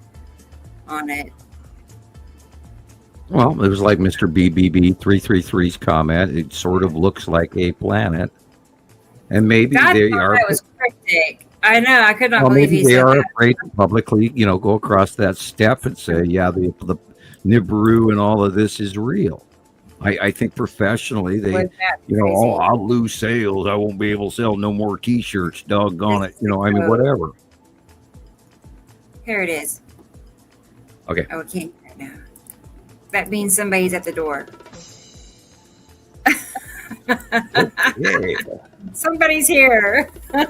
on it. Well, it was like Mr. BBB 333's comment. It sort of looks like a planet. And maybe they are. That was cryptic. I know. I could not believe maybe he they said are that. afraid to publicly, go across that step and say, yeah, the Nibiru and all of this is real. I think professionally they, oh, I'll lose sales. I won't be able to sell no more T-shirts. Doggone it. Whatever. Here it is. Okay. Oh, it can't right now. That means somebody's at the door. Okay. Somebody's here. From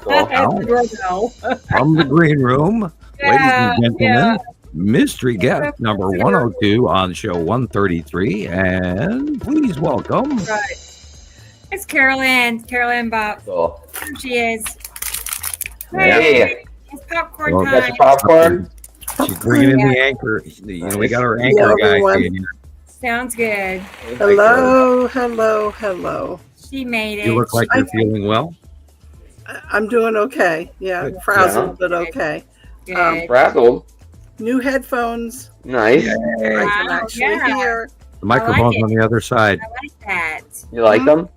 the green room, ladies and gentlemen, mystery guest number 102 on show 133, and please welcome. It's Carolyn Bob. Cool. There she is. Hey. It's popcorn time. Got your popcorn? She's bringing in the anchor. We got our anchor guy in here. Sounds good. Hello. She made it. You look like you're feeling well. I'm doing okay. Yeah, frazzled, but okay. Frazzled. New headphones. Nice. I can actually hear. The microphone's on the other side. I like that. You like them?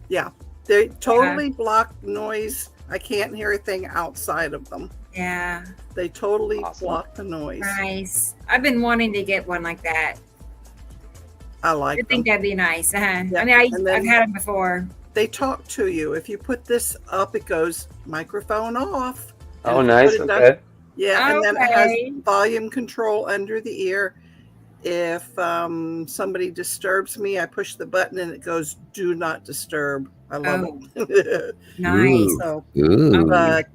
Yeah, they totally block noise. I can't hear a thing outside of them. Yeah. They totally block the noise. Nice. I've been wanting to get one like that. I like I think that'd be nice. Yeah. I mean, I've had them before. They talk to you. If you put this up, it goes microphone off. Oh, nice. Okay. Yeah, and then it has volume control under the ear. If somebody disturbs me, I push the button and it goes do not disturb. I love it. Nice. So, but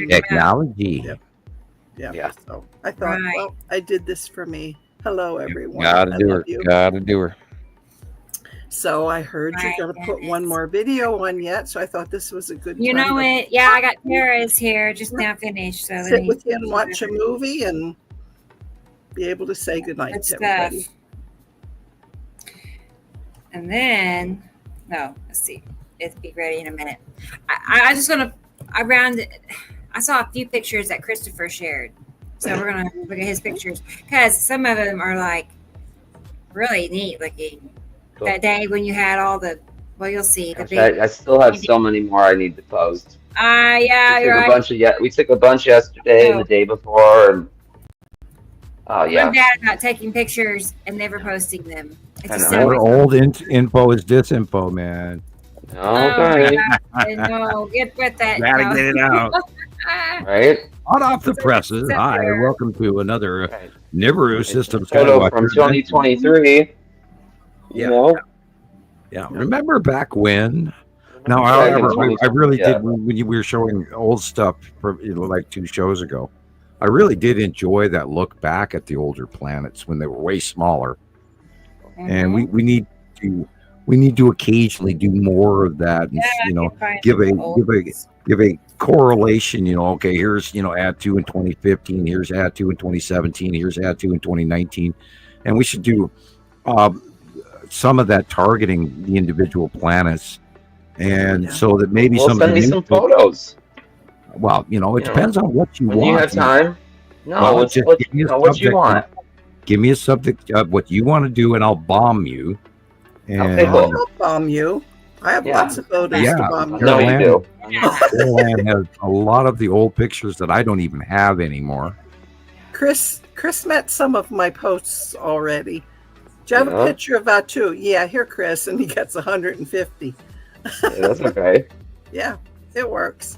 technology. Yeah. So I thought, well, I did this for me. Hello, everyone. Gotta do her. So I heard you're going to put one more video on yet. So I thought this was a good. You know it. Yeah, I got Tara's here just now finished. So sit with you and watch a movie and be able to say goodnight to everybody. And then, let's see. It'll be ready in a minute. I just want to. I saw a few pictures that Christopher shared. So we're going to look at his pictures because some of them are like really neat looking. Cool. That day when you had all the, you'll see. I still have so many more I need to post. Yeah, we took a bunch yesterday and the day before. And, I'm bad about taking pictures and never posting them. Our old info is disinfo, man. Okay. No, get with that. Gotta get it out. Right? Hot off the presses. Hi, welcome to another Nibiru Systems photo from 2023. Yeah. Remember back when? Now, however, I really did when you were showing old stuff from like 2 shows ago. I really did enjoy that look back at the older planets when they were way smaller, and we need to occasionally do more of that, and give a correlation. Okay, here's add 2 in 2015, here's add 2 in 2017, here's add 2 in 2019, and we should do some of that targeting the individual planets, and so that maybe send me some photos. Well, it depends on what you want. You have time? No, what you want? Give me a subject of what you want to do, and I'll bomb you. And I'll bomb you. I have lots of photos to bomb you. No, you do. Caroline has a lot of the old pictures that I don't even have anymore. Chris met some of my posts already. Do you have a picture of that too? Yeah, here, Chris, and he gets 150. That's okay. Yeah, it works.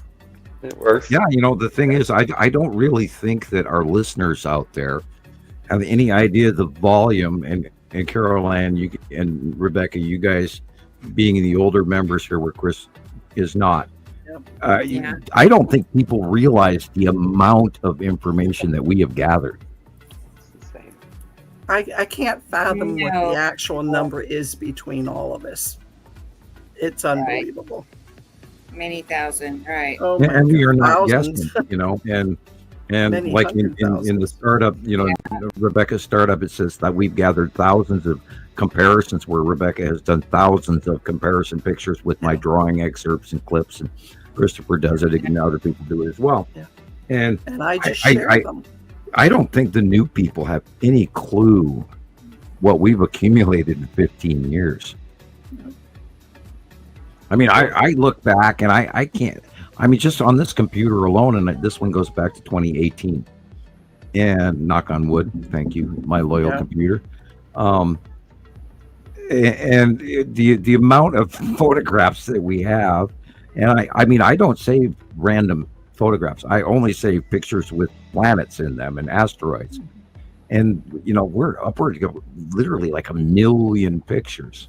It works. Yeah, the thing is, I don't really think that our listeners out there have any idea the volume, and Caroline, you and Rebecca, you guys being the older members here where Chris is not. I don't think people realize the amount of information that we have gathered. I can't fathom what the actual number is between all of us. It's unbelievable. Many thousand, right? Oh, and we are not guessing, and many like in the startup, Rebecca's startup, it says that we've gathered thousands of comparisons where Rebecca has done thousands of comparison pictures with my drawing excerpts and clips, and Christopher does it, and other people do it as well. Yeah. And I just share them. I don't think the new people have any clue what we've accumulated in 15 years. I mean, I look back and I can't. I mean, just on this computer alone, and this one goes back to 2018. and knock on wood, thank you, my loyal computer. And the amount of photographs that we have, and I mean, I don't save random photographs. I only save pictures with planets in them and asteroids. And, we're upwards of literally like 1 million pictures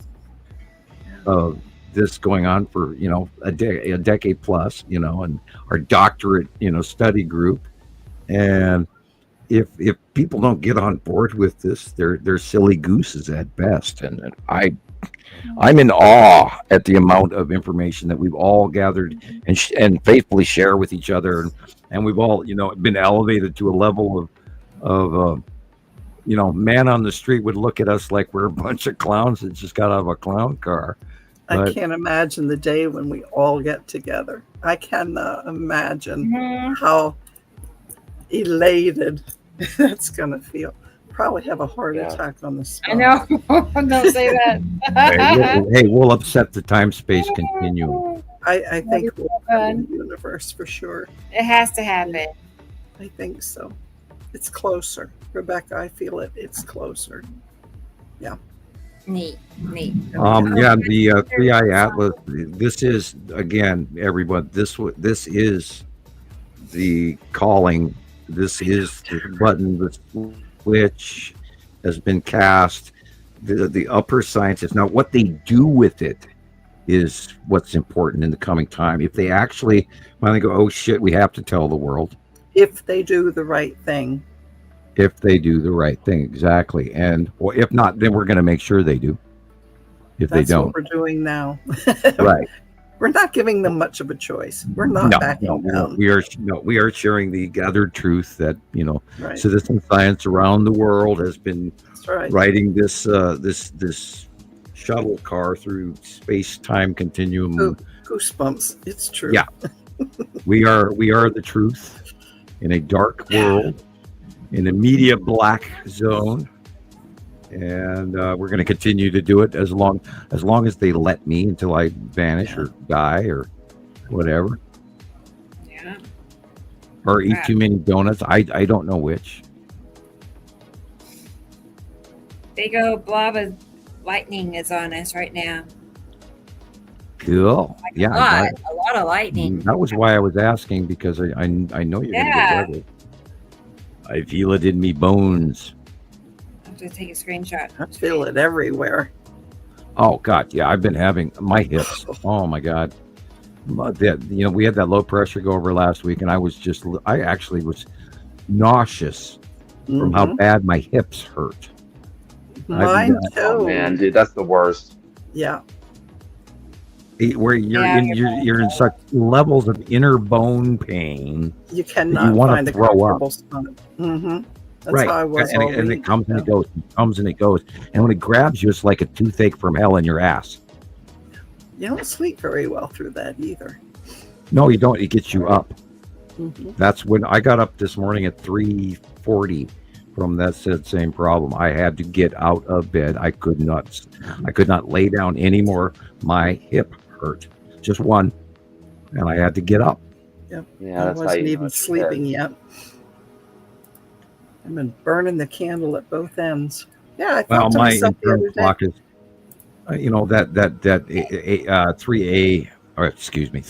of this going on for, a decade plus, and our doctorate, study group. And if people don't get on board with this, they're silly gooses at best. And I'm in awe at the amount of information that we've all gathered and faithfully share with each other. And we've all, been elevated to a level of man on the street would look at us like we're a bunch of clowns that just got out of a clown car. I can't imagine the day when we all get together. I cannot imagine how elated that's going to feel. Probably have a heart attack on the spot. I know. Don't say that. We'll upset the time-space continuum. I think we'll in the universe for sure. It has to happen. I think so. It's closer. Rebecca, I feel it. It's closer. Yeah. Neat. The 3i Atlas. This is, again, everyone. This is the calling. This is the button. The switch has been cast. The upper scientists. Now, what they do with it is what's important in the coming time. If they actually finally go, oh shit, we have to tell the world. If they do the right thing. If they do the right thing, exactly. And if not, then we're going to make sure they do. If they don't. That's what we're doing now. Right. We're not giving them much of a choice. We're not backing down. We are sharing the gathered truth that, citizen science around the world has been writing this this shuttle car through space-time continuum. Goosebumps. It's true. Yeah. we are the truth in a dark world, in a media black zone. And we're going to continue to do it as long as they let me, until I vanish or die or whatever. Yeah. Or eat too many donuts. I don't know which. Big old blob of lightning is on us right now. Cool. A lot of lightning. That was why I was asking, because I know you're going to get ready. I feel it in me bones. To take a screenshot. I feel it everywhere. Oh God, yeah, I've been having my hips. Oh my God, we had that low pressure go over last week, and I actually was nauseous from how bad my hips hurt. Mine too. Oh man, dude, that's the worst. Yeah. Where you're in such levels of inner bone pain. You cannot find a comfortable spot. That's how I was. And it comes and it goes. It comes and it goes. And when it grabs you, it's like a toothache from hell in your ass. You don't sleep very well through that either. No, you don't. It gets you up. That's when I got up this morning at 3:40 from that same problem. I had to get out of bed. I could not lay down anymore. My hip hurt. Just one. And I had to get up. Yep. Yeah, I wasn't even sleeping yet. I've been burning the candle at both ends. Yeah, I thought my internal clock is, that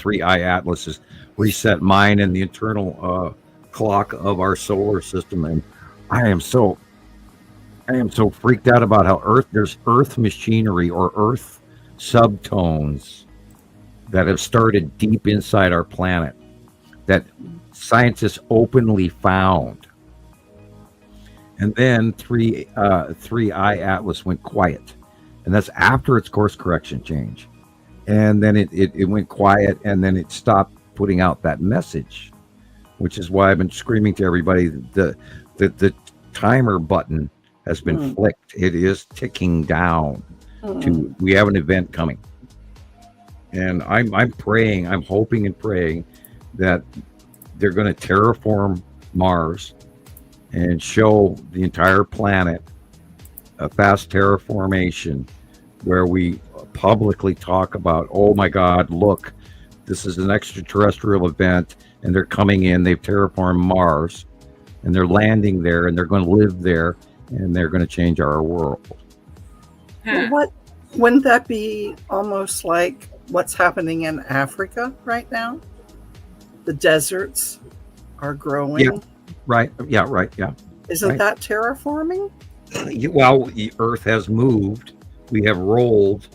3i Atlas is reset mine and the internal clock of our solar system, and I am so freaked out about how there's Earth machinery or Earth subtones that have started deep inside our planet that scientists openly found. And then 3i Atlas went quiet. And that's after its course correction change. And then it went quiet, and then it stopped putting out that message, which is why I've been screaming to everybody. The timer button has been flicked. It is ticking down to, we have an event coming. And I'm praying, I'm hoping and praying that they're going to terraform Mars and show the entire planet a fast terraformation where we publicly talk about, oh my God, look, this is an extraterrestrial event and they're coming in, they've terraformed Mars. and they're landing there, and they're going to live there, and they're going to change our world. Well, wouldn't that be almost like what's happening in Africa right now? The deserts are growing. Yeah, right. Yeah, right. Yeah. Isn't that terraforming? Well, the Earth has moved. We have rolled,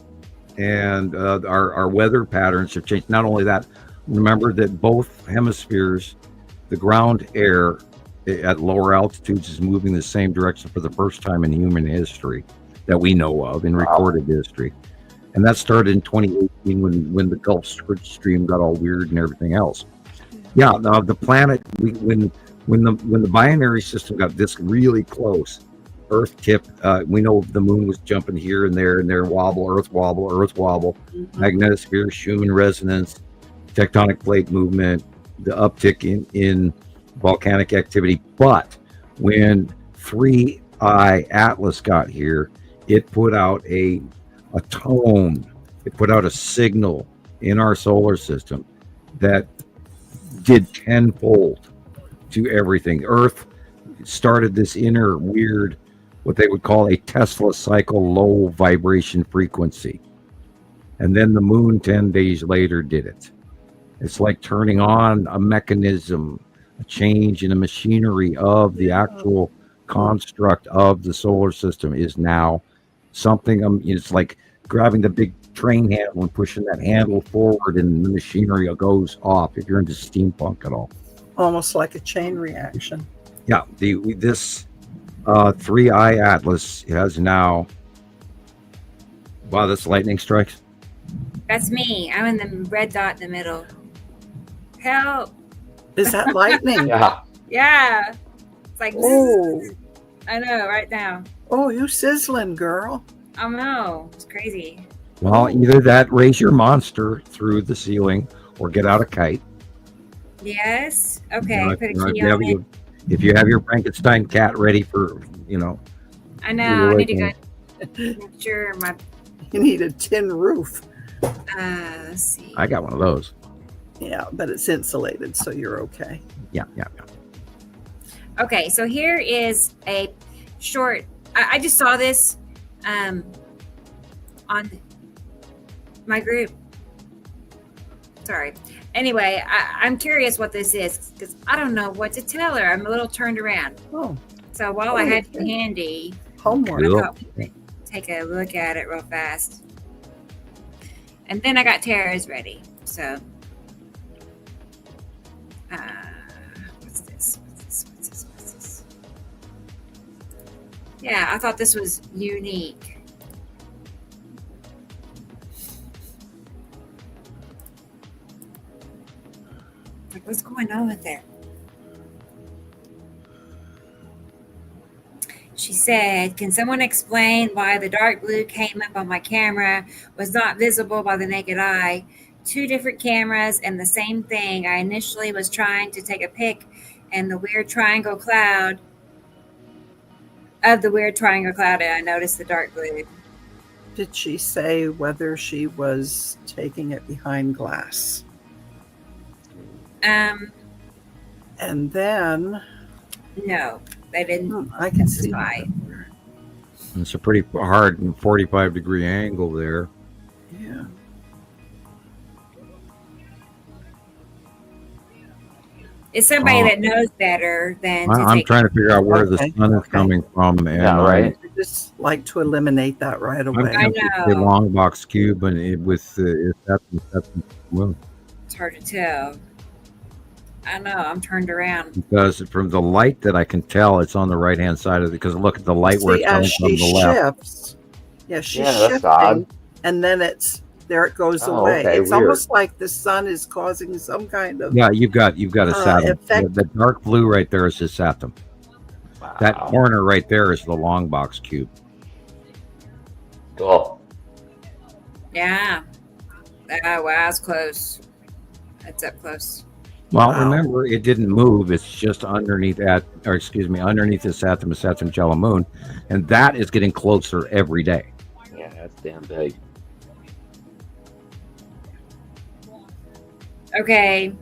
and our weather patterns have changed. Not only that, remember that both hemispheres, the ground air at lower altitudes is moving the same direction for the first time in human history that we know of, in recorded history. And that started in 2018 when the Gulf Stream got all weird and everything else. Yeah, the planet, when the binary system got this really close, Earth tipped. We know the moon was jumping here and there, wobble, Earth wobble, magnetosphere, Schumann resonance, tectonic plate movement, the uptick in volcanic activity. But when 3I Atlas got here, it put out a tone, it put out a signal in our solar system that did tenfold to everything. Earth started this inner weird, what they would call a Tesla cycle low vibration frequency. And then the moon 10 days later did it. It's like turning on a mechanism, a change in the machinery of the actual construct of the solar system is now something. It's like grabbing the big train handle and pushing that handle forward, and the machinery goes off, if you're into steampunk at all. Almost like a chain reaction. Yeah, this 3I Atlas has now. Wow, that's lightning strikes. That's me. I'm in the red dot in the middle. Help! Is that lightning? Yeah. It's like. Oh. I know, right now. Oh, you sizzling, girl. I know. It's crazy. Well, either that, raise your monster through the ceiling, or get out a kite. Yes. Okay. Put a key If on it. if you have your Frankenstein cat ready for, I know. I need to go make sure my. You need a tin roof. Let's see. I got one of those. Yeah, but it's insulated, so you're okay. Yeah. Okay, so here is a short. I just saw this on my group. Sorry. Anyway, I'm curious what this is because I don't know what to tell her. I'm a little turned around. Oh. So while I had you handy, homework. I thought we'd take a look at it real fast. And then I got Tara's ready. So, what's this? Yeah, I thought this was unique. Like, what's going on with there? She said, can someone explain why the dark blue came up on my camera was not visible by the naked eye? 2 different cameras and the same thing. I initially was trying to take a pic and the weird triangle cloud and I noticed the dark blue. Did she say whether she was taking it behind glass? And then no, they didn't. I can see. It's a pretty hard 45-degree angle there. Yeah. It's somebody that knows better than. I'm trying to figure out where the sun is coming from. And, right. I just like to eliminate that right away. I know. A long box cube and with that's moon. It's hard to tell. I know. I'm turned around. Because from the light that I can tell, it's on the right-hand side of it. Because look at the light where it's coming from the left. Shifts. Yeah, she's that's shifting, odd. And then there it goes away. Okay, it's weird. almost like the sun is causing some kind of you've got a satum. effect. The dark blue right there is the satum. Wow. That corner right there is the long box cube. Cool. Yeah. Wow, it's close. It's up close. Well, remember, it didn't move. It's just underneath underneath the satum jello moon, and that is getting closer every day. Yeah, that's damn big. Okay.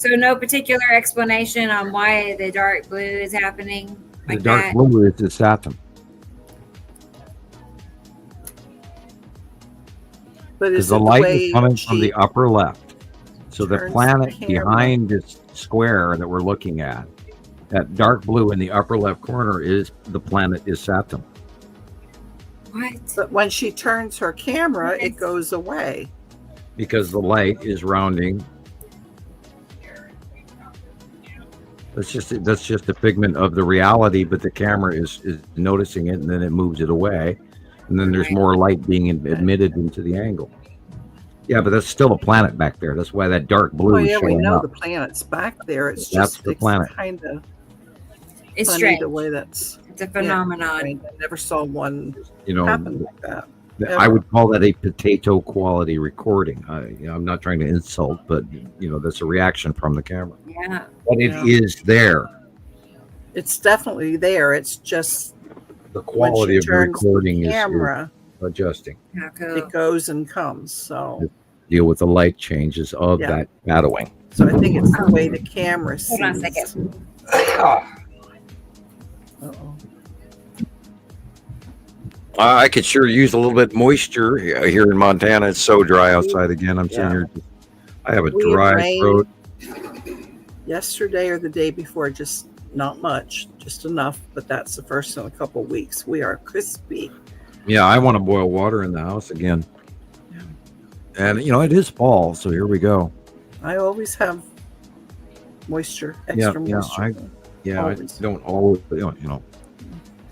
So no particular explanation on why the dark blue is happening like the dark that? blue is the Saturn. Because the light is coming from the upper left. So the planet behind this square that we're looking at, that dark blue in the upper left corner, is the planet is Saturn. What? But when she turns her camera, it goes away. Because the light is rounding. That's just a figment of the reality, but the camera is noticing it, and then it moves it away, and then there's more light being admitted into the angle. Yeah, but that's still a planet back there. That's why that dark blue is showing we know up. the planet's back there. It's That's just the planet. Kind of it's funny strange. the way it's a phenomenon. I never saw one You happen like that. I would call that a potato quality recording. I'm not trying to insult, but that's a reaction from the camera. Yeah. But it is there. It's definitely there. It's just the quality of the recording is adjusting. It goes and comes. So deal with the light changes of that shadowing. So I think it's the way the camera sees. Hold on a second. Uh-oh. I could sure use a little bit moisture here in Montana. It's so dry outside again. I'm sitting here. I have a dry throat. Yesterday or the day before, just not much, just enough. But that's the first in a couple of weeks. We are crispy. Yeah, I want to boil water in the house again. Yeah. And it is fall, so here we go. I always have moisture, extra moisture. I don't always,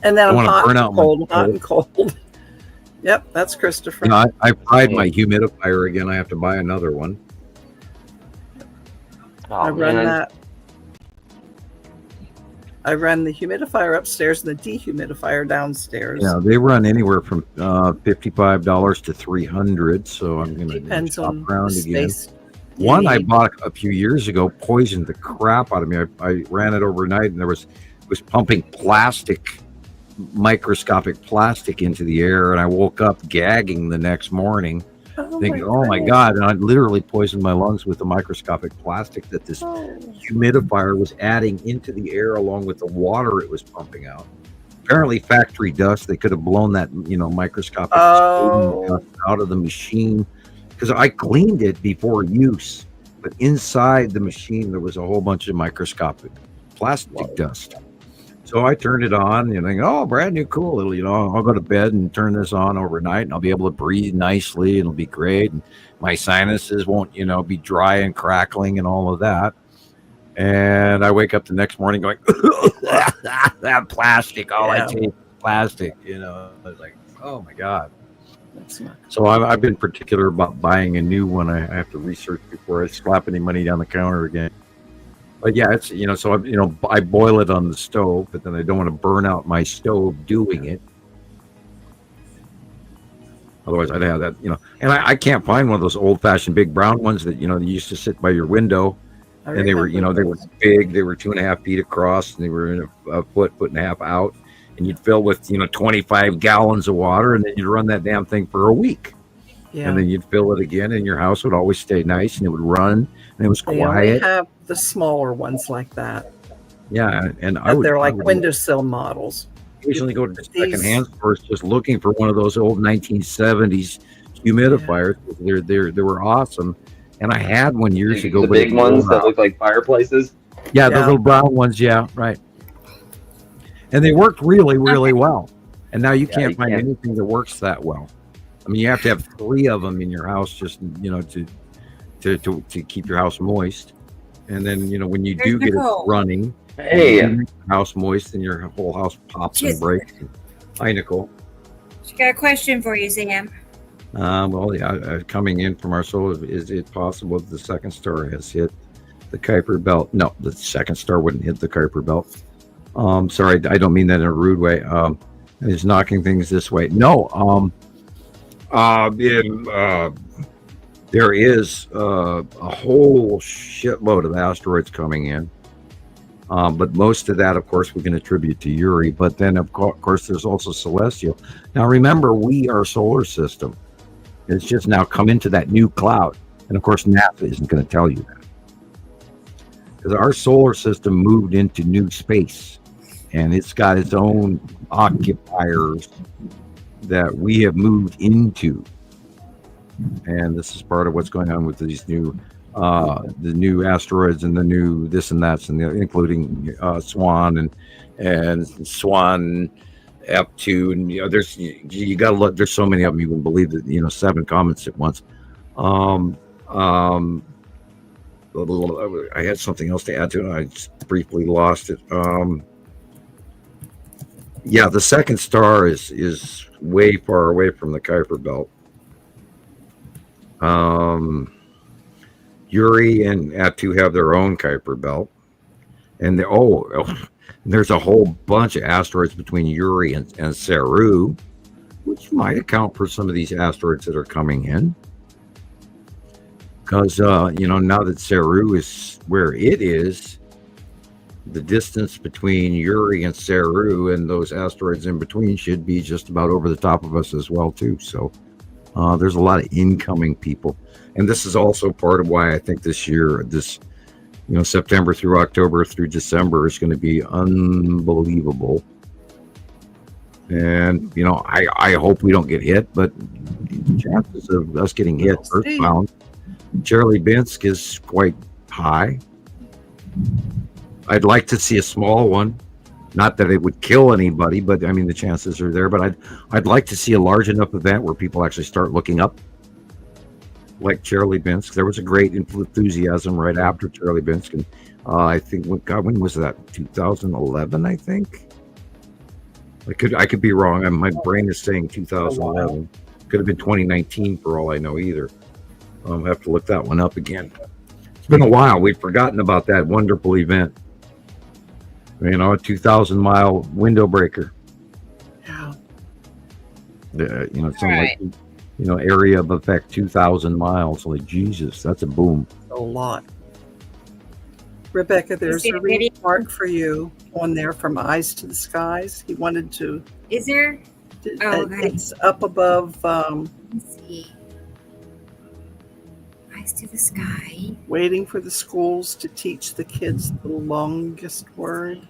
And then I'm hot and cold. Yep, that's Christopher. I tried my humidifier again. I have to buy another one. I run the humidifier upstairs and the dehumidifier downstairs. Yeah, they run anywhere from $55 to $300. So I'm going to shop around again. One I bought a few years ago poisoned the crap out of me. I ran it overnight, and it was pumping microscopic plastic into the air, and I woke up gagging the next morning, thinking, "Oh my God!" And I literally poisoned my lungs with the microscopic plastic that this humidifier was adding into the air, along with the water it was pumping out. Apparently, factory dust. They could have blown that microscopic dust out of the machine, because I cleaned it before use, but inside the machine there was a whole bunch of microscopic plastic dust. So I turned it on and think, oh, brand new, cool. I'll go to bed and turn this on overnight, and I'll be able to breathe nicely, and it'll be great. And my sinuses won't, be dry and crackling and all of that. And I wake up the next morning going, that plastic, I taste plastic, I was like, oh my God. So I've been particular about buying a new one. I have to research before I slap any money down the counter again. But yeah, it's so I boil it on the stove, but then I don't want to burn out my stove doing it. Otherwise, I'd have that, And I can't find one of those old-fashioned big brown ones that they used to sit by your window, and they were they were big. They were 2.5 feet across, and they were in a foot and a half out, and you'd fill with 25 gallons of water, and then you'd run that damn thing for a week. Yeah. And then you'd fill it again, and your house would always stay nice, and it would run, and it was quiet. They only have the smaller ones like that. Yeah, and they're like windowsill models. Occasionally go to the secondhand stores just looking for one of those old 1970s humidifiers. Yeah. They were awesome, and I had one years ago. The big ones that look like fireplaces. Yeah, the little brown ones. Yeah, right. And they worked really, really well. And now you can't find anything that works that well. I mean, you have to have 3 of them in your house, just to keep your house moist. And then when you do get it running, your house moist, and your whole house pops and breaks. Hi, Nicole. She got a question for you, Sam. Coming in from our soul, is it possible that the second star has hit the Kuiper belt? No, the second star wouldn't hit the Kuiper belt. Sorry, I don't mean that in a rude way. It's knocking things this way. No. There is a whole shitload of asteroids coming in, but most of that, of course, we can attribute to Uri. But then, of course, there's also celestial. Now, remember, we are solar system. It's just now come into that new cloud, and of course, NASA isn't going to tell you that. because our solar system moved into new space, and it's got its own occupiers that we have moved into. And this is part of what's going on with these new, the new asteroids and the new this and that's, and including Swan and Swan F2, and there's you got to look. There's so many of them. You wouldn't believe that. 7 comments at once. I had something else to add to it. I just briefly lost it. The second star is way far away from the Kuiper Belt. Uri and Atu have their own Kuiper Belt, and there's a whole bunch of asteroids between Uri and Saru, which might account for some of these asteroids that are coming in. Because now that Saru is where it is, the distance between Uri and Saru and those asteroids in between should be just about over the top of us as well too. So there's a lot of incoming people, and this is also part of why I think this year, September through October through December is going to be unbelievable. And I hope we don't get hit, but the chances of us getting hit earthbound, Chelyabinsk is quite high. I'd like to see a small one, not that it would kill anybody, but I mean the chances are there. But I'd like to see a large enough event where people actually start looking up, like Chelyabinsk. There was a great enthusiasm right after Chelyabinsk, and I think when was that? 2011, I think. I could be wrong. My brain is saying 2011. Could have been 2019 for all I know either. I'll have to look that one up again. It's been a while. We've forgotten about that wonderful event. A 2,000-mile window breaker. Yeah. Something like, area of effect 2,000 miles. Like, Jesus, that's a boom. A lot. Rebecca, there's a remark for you on there from Eyes to the Skies. He wanted to. Is there? It's up above. Let's see. Eyes to the Sky. Waiting for the schools to teach the kids the longest word.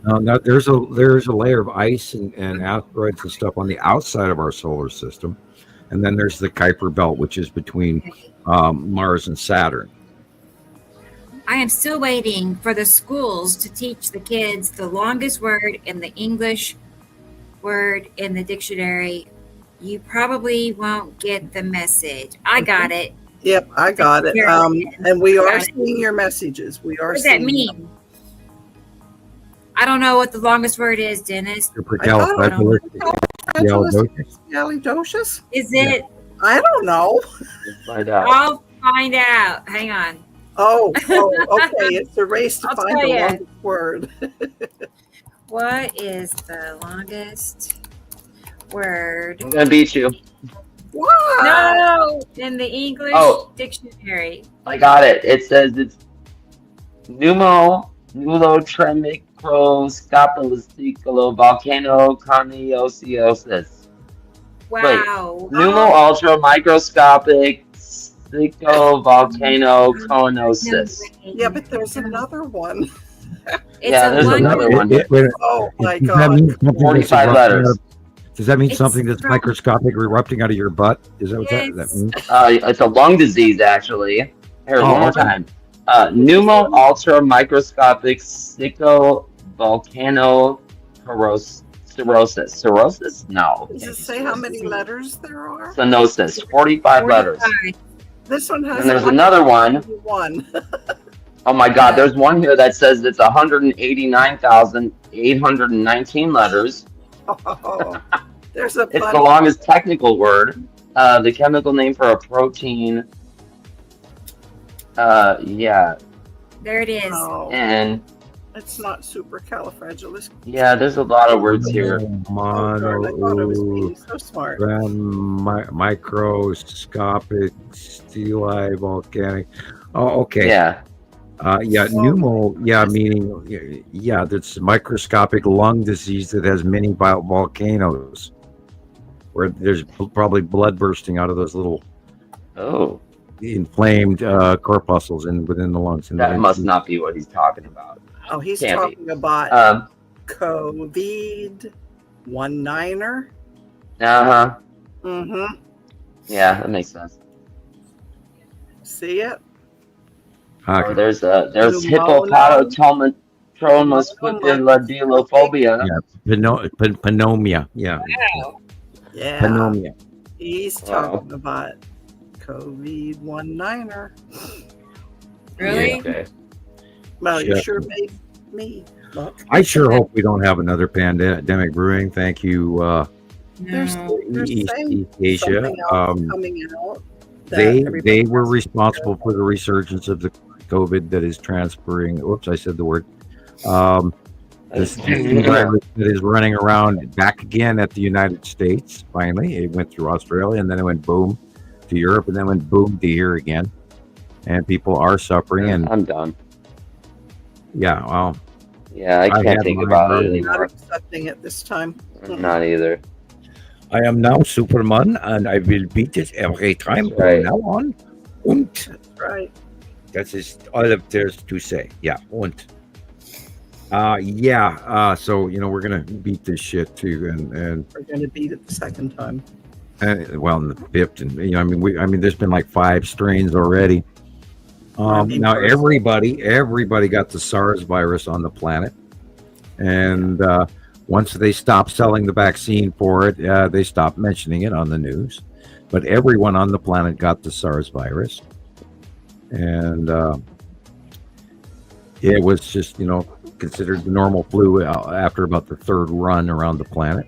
Now there's a layer of ice and asteroids and stuff on the outside of our solar system, and then there's the Kuiper Belt, which is between Mars and Saturn. I am still waiting for the schools to teach the kids the longest word in the English word in the dictionary. You probably won't get the message. I got it. Yep, I got it. And we are seeing your messages. We are. What does that mean? I don't know what the longest word is, Dennis. Supercalifragilisticexpialidocious? Is it? I don't know. Find out. I'll find out. Hang on. Oh, okay. It's a race to find the longest word. What is the longest word? I'm gonna beat you. What? No, in the English dictionary. I got it. It says it's pneumotremicroscopisticovolcanoconiosiosis. Wow. Pneumo-ultra-microscopic volcanoconosis. Yeah, but there's another one. There's another one. Oh my God. 45 letters. Does that mean something that's microscopic erupting out of your butt? Is that what that means? It's a lung disease, actually. Here, one more time. Pneumo-ultra-microscopic cirrhosis. Cirrhosis? No. Does it say how many letters there are? Stenosis. 45 letters. This one has. And there's another one. Oh my God! There's one here that says it's 189,819 letters. Oh, there's a. It's the longest technical word. The chemical name for a protein. Yeah. There it is. Oh. And it's not supercalifragilistic. Yeah, there's a lot of words here. I thought it was being so smart. Microscopic, steli, volcanic. Oh, okay. Yeah. Pneumo. Yeah, meaning that's microscopic lung disease that has many volcanoes, where there's probably blood bursting out of those little. Oh. inflamed corpuscles within the lungs. And That must not be what he's talking about. Oh, he's Can't be. talking about COVID 19er. Mm-hmm. Yeah, that makes sense. See it? Okay. Or there's hippopotamotromospondylodilophobia. Yeah, pneumonia. Yeah. Wow. Yeah. Pneumonia. He's talking about COVID 19er. Really? Yeah. Okay. Well, you Shit. sure made me look. I sure hope we don't have another pandemic brewing. Thank you, They're East saying Asia. something else coming out. that They everybody were has to responsible for the resurgence of the COVID that is transferring. Oops, I said the word. This virus that is running around back again at the United States. Finally, it went through Australia, and then it went boom to Europe, and then went boom to here again. And people are suffering. And I'm done. Yeah, well. Yeah, I can't think about it I'm not anymore. accepting it this time. I'm not either. I am now Superman, and I will beat it every time from right. now on. Und. That's right. That is all of there's to say. Yeah, und. So we're gonna beat this shit too, and We're going to beat it the second time. well, in the fifth, and there's been like 5 strains already. Now everybody got the SARS virus on the planet, and once they stopped selling the vaccine for it, they stopped mentioning it on the news. But everyone on the planet got the SARS virus, and it was just considered the normal flu after about the 3rd run around the planet.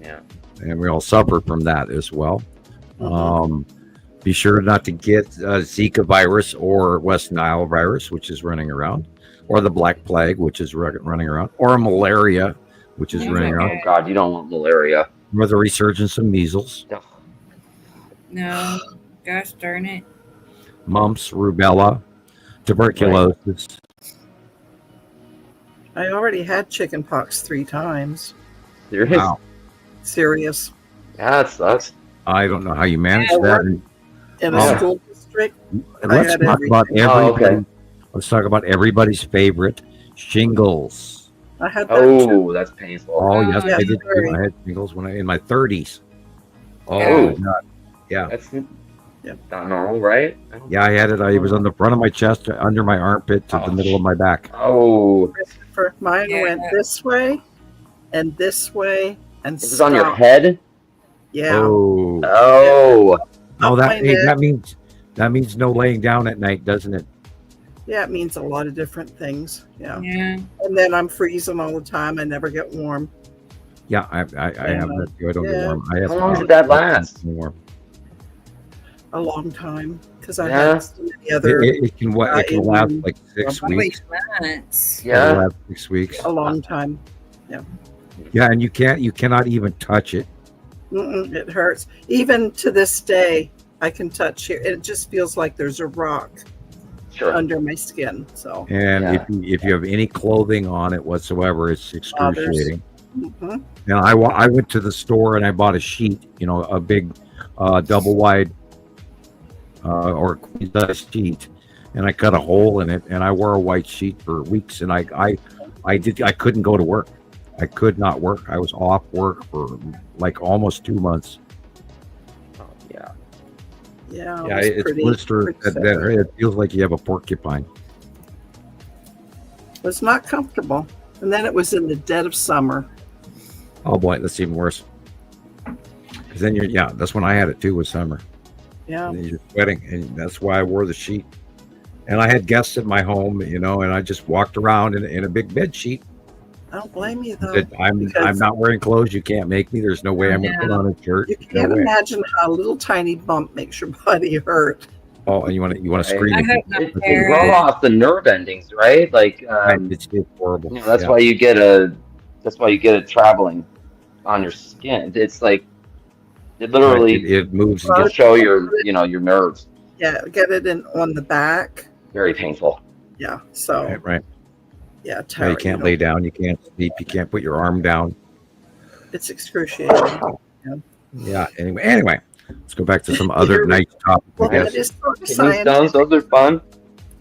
Yeah, and we all suffer from that as well. Be sure not to get Zika virus or West Nile virus, which is running around, or the Black Plague, which is running around, or malaria, which is running around. Oh God, you don't want malaria. Or the resurgence of measles, No. Gosh darn it. mumps, rubella, tuberculosis. I already had chickenpox 3 times. Serious? Wow. Serious. Yeah, that sucks. I don't know how you managed I that. worked in a school district. I Let's had talk about everything. everybody. Let's talk about everybody's favorite, shingles. I had that too. That's painful. Oh yes, Yeah, I did very. too. I had shingles when in my 30s. Oh Oh. my God. Yeah. That's not normal, right? Yeah, I had it. It was on the front of my chest, under my armpit, to the middle of my back. Oh, For mine went this way and this way and this is on your stopped. head. Yeah. Oh, Oh, oh, my neck. that means no laying down at night, doesn't it? Yeah, it means a lot of different things. Yeah. Yeah. And then I'm freezing all the time. I never get warm. Yeah, I have that too. I don't get Yeah. warm. I have How long did that last? warm. A long time because I Yeah. had so many other. It can last like 6 Probably weeks. months. Yeah. It'll last 6 weeks. A long time. Yeah, and you cannot even touch it. It hurts. Even to this day, I can touch here. It just feels like there's a rock under my skin. So. And Yeah. if you have any clothing on it whatsoever, it's excruciating. Mhm. And I went to the store and I bought a sheet, a big double wide or queen size sheet, and I cut a hole in it, and I wore a white sheet for weeks, and I couldn't go to work. I could not work. I was off work for like almost 2 months. Yeah. Yeah. Yeah, it's blistered. It feels like you have a porcupine. It was not comfortable. And then it was in the dead of summer. Oh boy, that's even worse. Because then that's when I had it too, was summer. Yeah. And you're sweating, and that's why I wore the sheet. And I had guests at my home, and I just walked around in a big bed sheet. I don't blame you though. Said, I'm because not wearing clothes. You can't make me. There's no way I'm going to put on a shirt. You No can't way. imagine how a little tiny bump makes your body hurt. Oh, and you want to scream? I at hope people. not. They grow off the nerve endings, right? Like, It's horrible. that's why you get it traveling on your skin. It's like it literally it moves. will show your nerves. Yeah, get it on the back. Very painful. Yeah. So Right. yeah, Yeah, Tara, you can't lay down. You can't sleep. You can't put your arm down. It's excruciating. Yeah. Anyway. Let's go back to some other nice topics. Well, it is sort of Kidney stones, those are fun.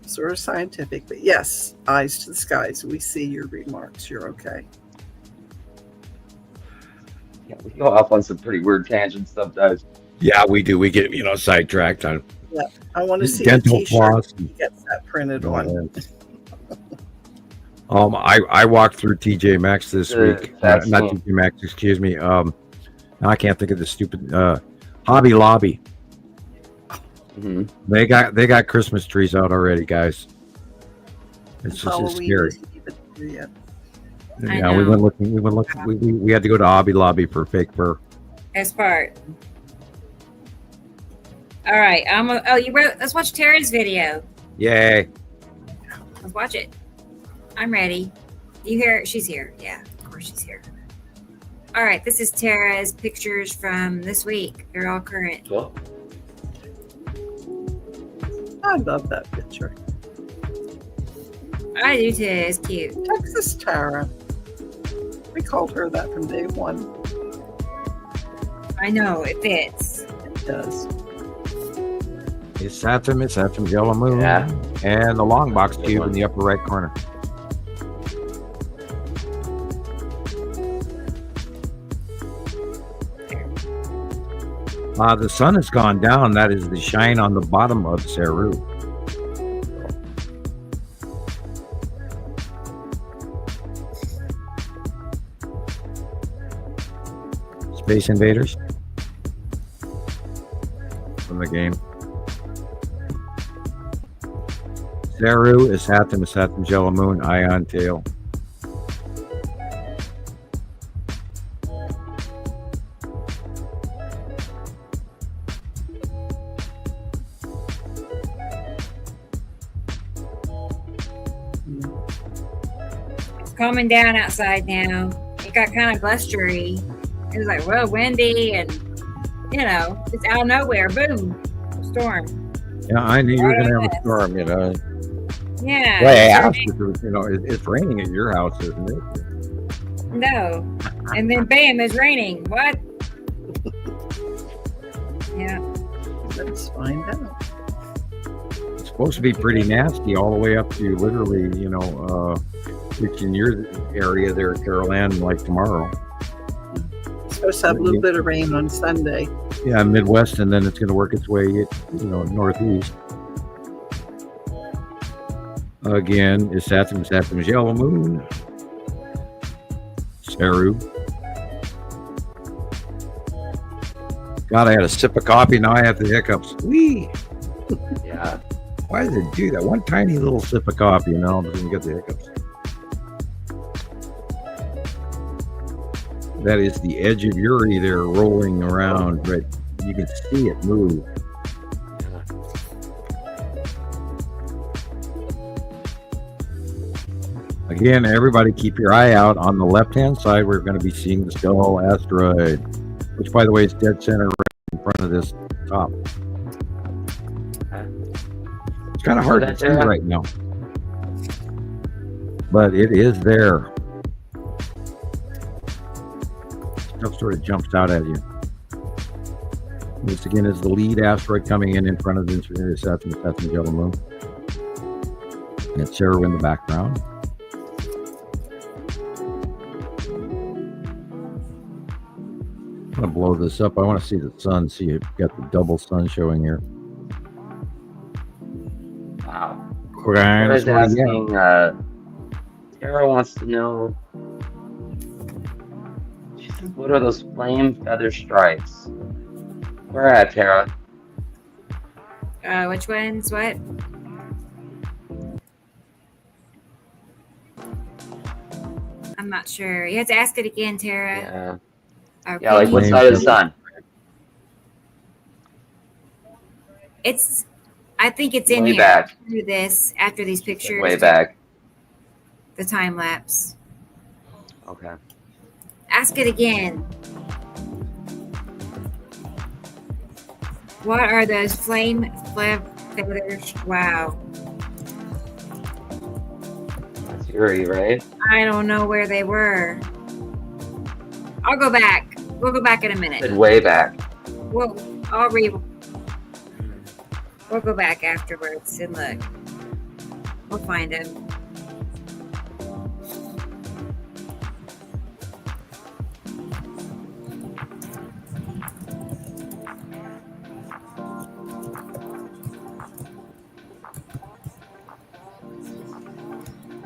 Sort of scientific, but yes, eyes to the skies. We see your remarks. You're okay. Yeah, we go off on some pretty weird tangents sometimes. Yeah, we do. We get sidetracked on. Yeah, I want to see dental a floss. T-shirt. He gets that printed on. I walked through TJ Maxx this week. Not TJ Maxx, excuse me. Now I can't think of the stupid Hobby Lobby. Mm-hmm. They got Christmas trees out already, guys. It's just it's scary. Yeah, we went looking. We had to go to Hobby Lobby for fake fur. Best part. All right. Let's watch Tara's video. Yay. Let's watch it. I'm ready. You hear? She's here. Yeah, of course she's here. All right. This is Tara's pictures from this week. They're all current. Cool. I love that picture. I do too. It's cute. Texas Tara. We called her that from day one. I know. It fits. It does. It's Saturn, Yellow Moon, and the long box cube in the upper right corner. The sun has gone down. That is the shine on the bottom of Saru. Space Invaders from the game. Saru is Saturn's Yellow Moon, Ion Tail. It's calming down outside now. It got kind of blustery. It was like, well, windy and, just out of nowhere, boom, storm. Yeah, I knew you were going to have a storm, Yeah. Well, I asked if, it's raining at your house, isn't it? No. And then, bam, it's raining. What? Yeah. Let's find out. It's supposed to be pretty nasty all the way up to literally, reaching your area there, Carol Ann, like tomorrow. It's supposed to have a little bit of rain on Sunday. Yeah, Midwest, and then it's going to work its way, northeast. Again, it's Saturn's Yellow Moon. Saru. God, I had a sip of coffee, now I have the hiccups. Whee! Yeah. Why does it do that? One tiny little sip of coffee, and then all of a sudden you get the hiccups. That is the edge of Uri there rolling around, but you can see it move. Again, everybody keep your eye out. On the left-hand side, we're going to be seeing the Skull asteroid, which, by the way, is dead center right in front of this top. It's kind of hard to see right now, but it is there. Stuff sort of jumps out at you. This, again, is the lead asteroid coming in front of the Saturn's Yellow Moon. And Saru in the background. I'm going to blow this up. I want to see the sun. See, you've got the double sun showing here. Wow. Tara's asking, Tara wants to know, she says, what are those flame feather stripes? Where at, Tara? Which ones? What? I'm not sure. You have to ask it again, Tara. Yeah. Okay. Yeah, like what side of the sun? I think it's in Way here. back. After these pictures. Way back. The time lapse. Okay. Ask it again. What are those flame feathers? Wow. That's Uri, right? I don't know where they were. I'll go back. We'll go back in a minute. Said way back. Well, I'll read. We'll go back afterwards and look. We'll find him.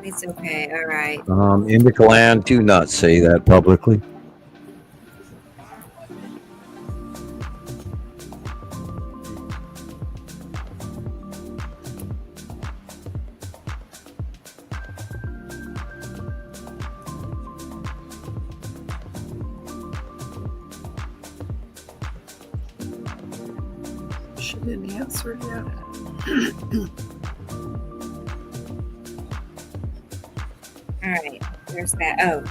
It's okay. All right. Indica Land, do not say that publicly. She didn't answer yet. All right, there's that. Oh,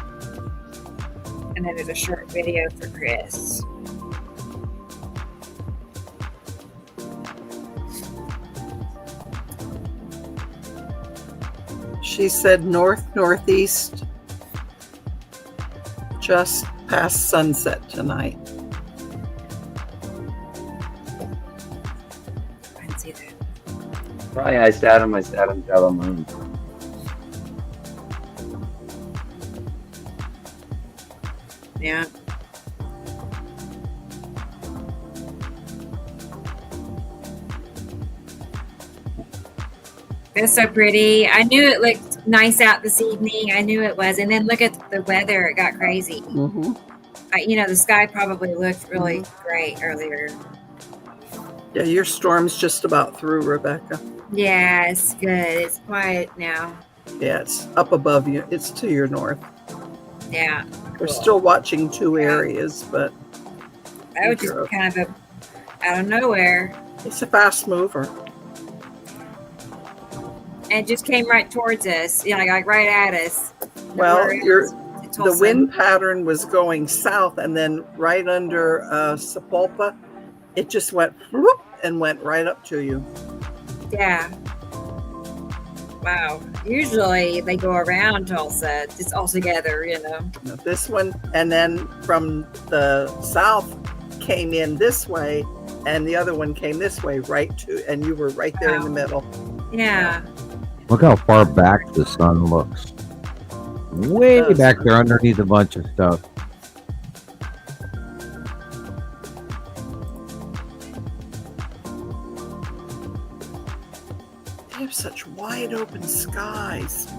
and then there's a short video for Chris. She said northeast, just past sunset tonight. I can see that. Probably I sat him tell him. Yeah. It's so pretty. I knew it looked nice out this evening. I knew it was. And then look at the weather. It got crazy. Mm-hmm. The sky probably looked really great earlier. Yeah, your storm's just about through, Rebecca. Yeah, it's good. It's quiet now. Yeah, it's up above you. It's to your north. Yeah. We're still watching two areas, but that was just kind of out of nowhere. It's a fast mover. And it just came right towards us, like right at us. Well, the wind pattern was going south, and then right under Sepulpa, it just went whoop, and went right up to you. Yeah. Wow. Usually they go around Tulsa, just all together, This one, and then from the south came in this way, and the other one came this way, and you were right there in the middle. Yeah. Look how far back the sun looks. Way back there underneath a bunch of stuff. They have such wide open skies.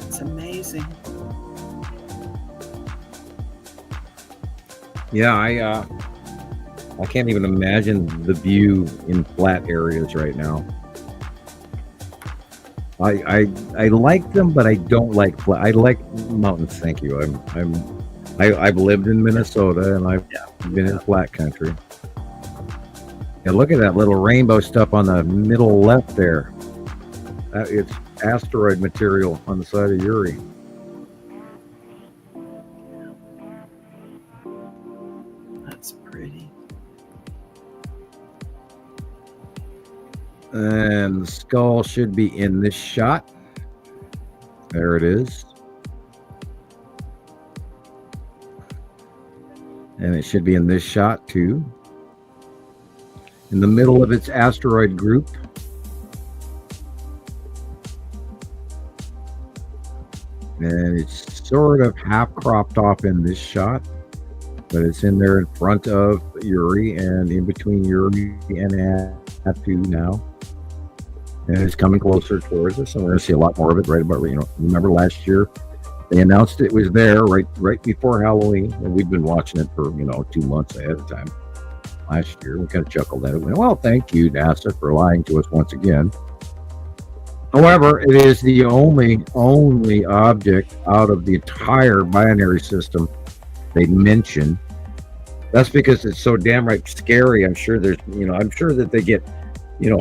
It's amazing. Yeah, I can't even imagine the view in flat areas right now. I like them, but I don't like flat. I like mountains. Thank you. I've lived in Minnesota and I've been in flat country. And look at that little rainbow stuff on the middle left there. It's asteroid material on the side of Uri. That's pretty. And the skull should be in this shot. There it is. And it should be in this shot too. In the middle of its asteroid group. And it's sort of half cropped off in this shot, but it's in there in front of Uri and in between Uri and Atu now. And it's coming closer towards us, and we're going to see a lot more of it right about, remember last year they announced it was there right before Halloween, and we'd been watching it for 2 months ahead of time. Last year we kind of chuckled at it. Well, thank you, NASA, for lying to us once again. However, it is the only object out of the entire binary system they mention. That's because it's so damn right scary. I'm sure there's, I'm sure that they get,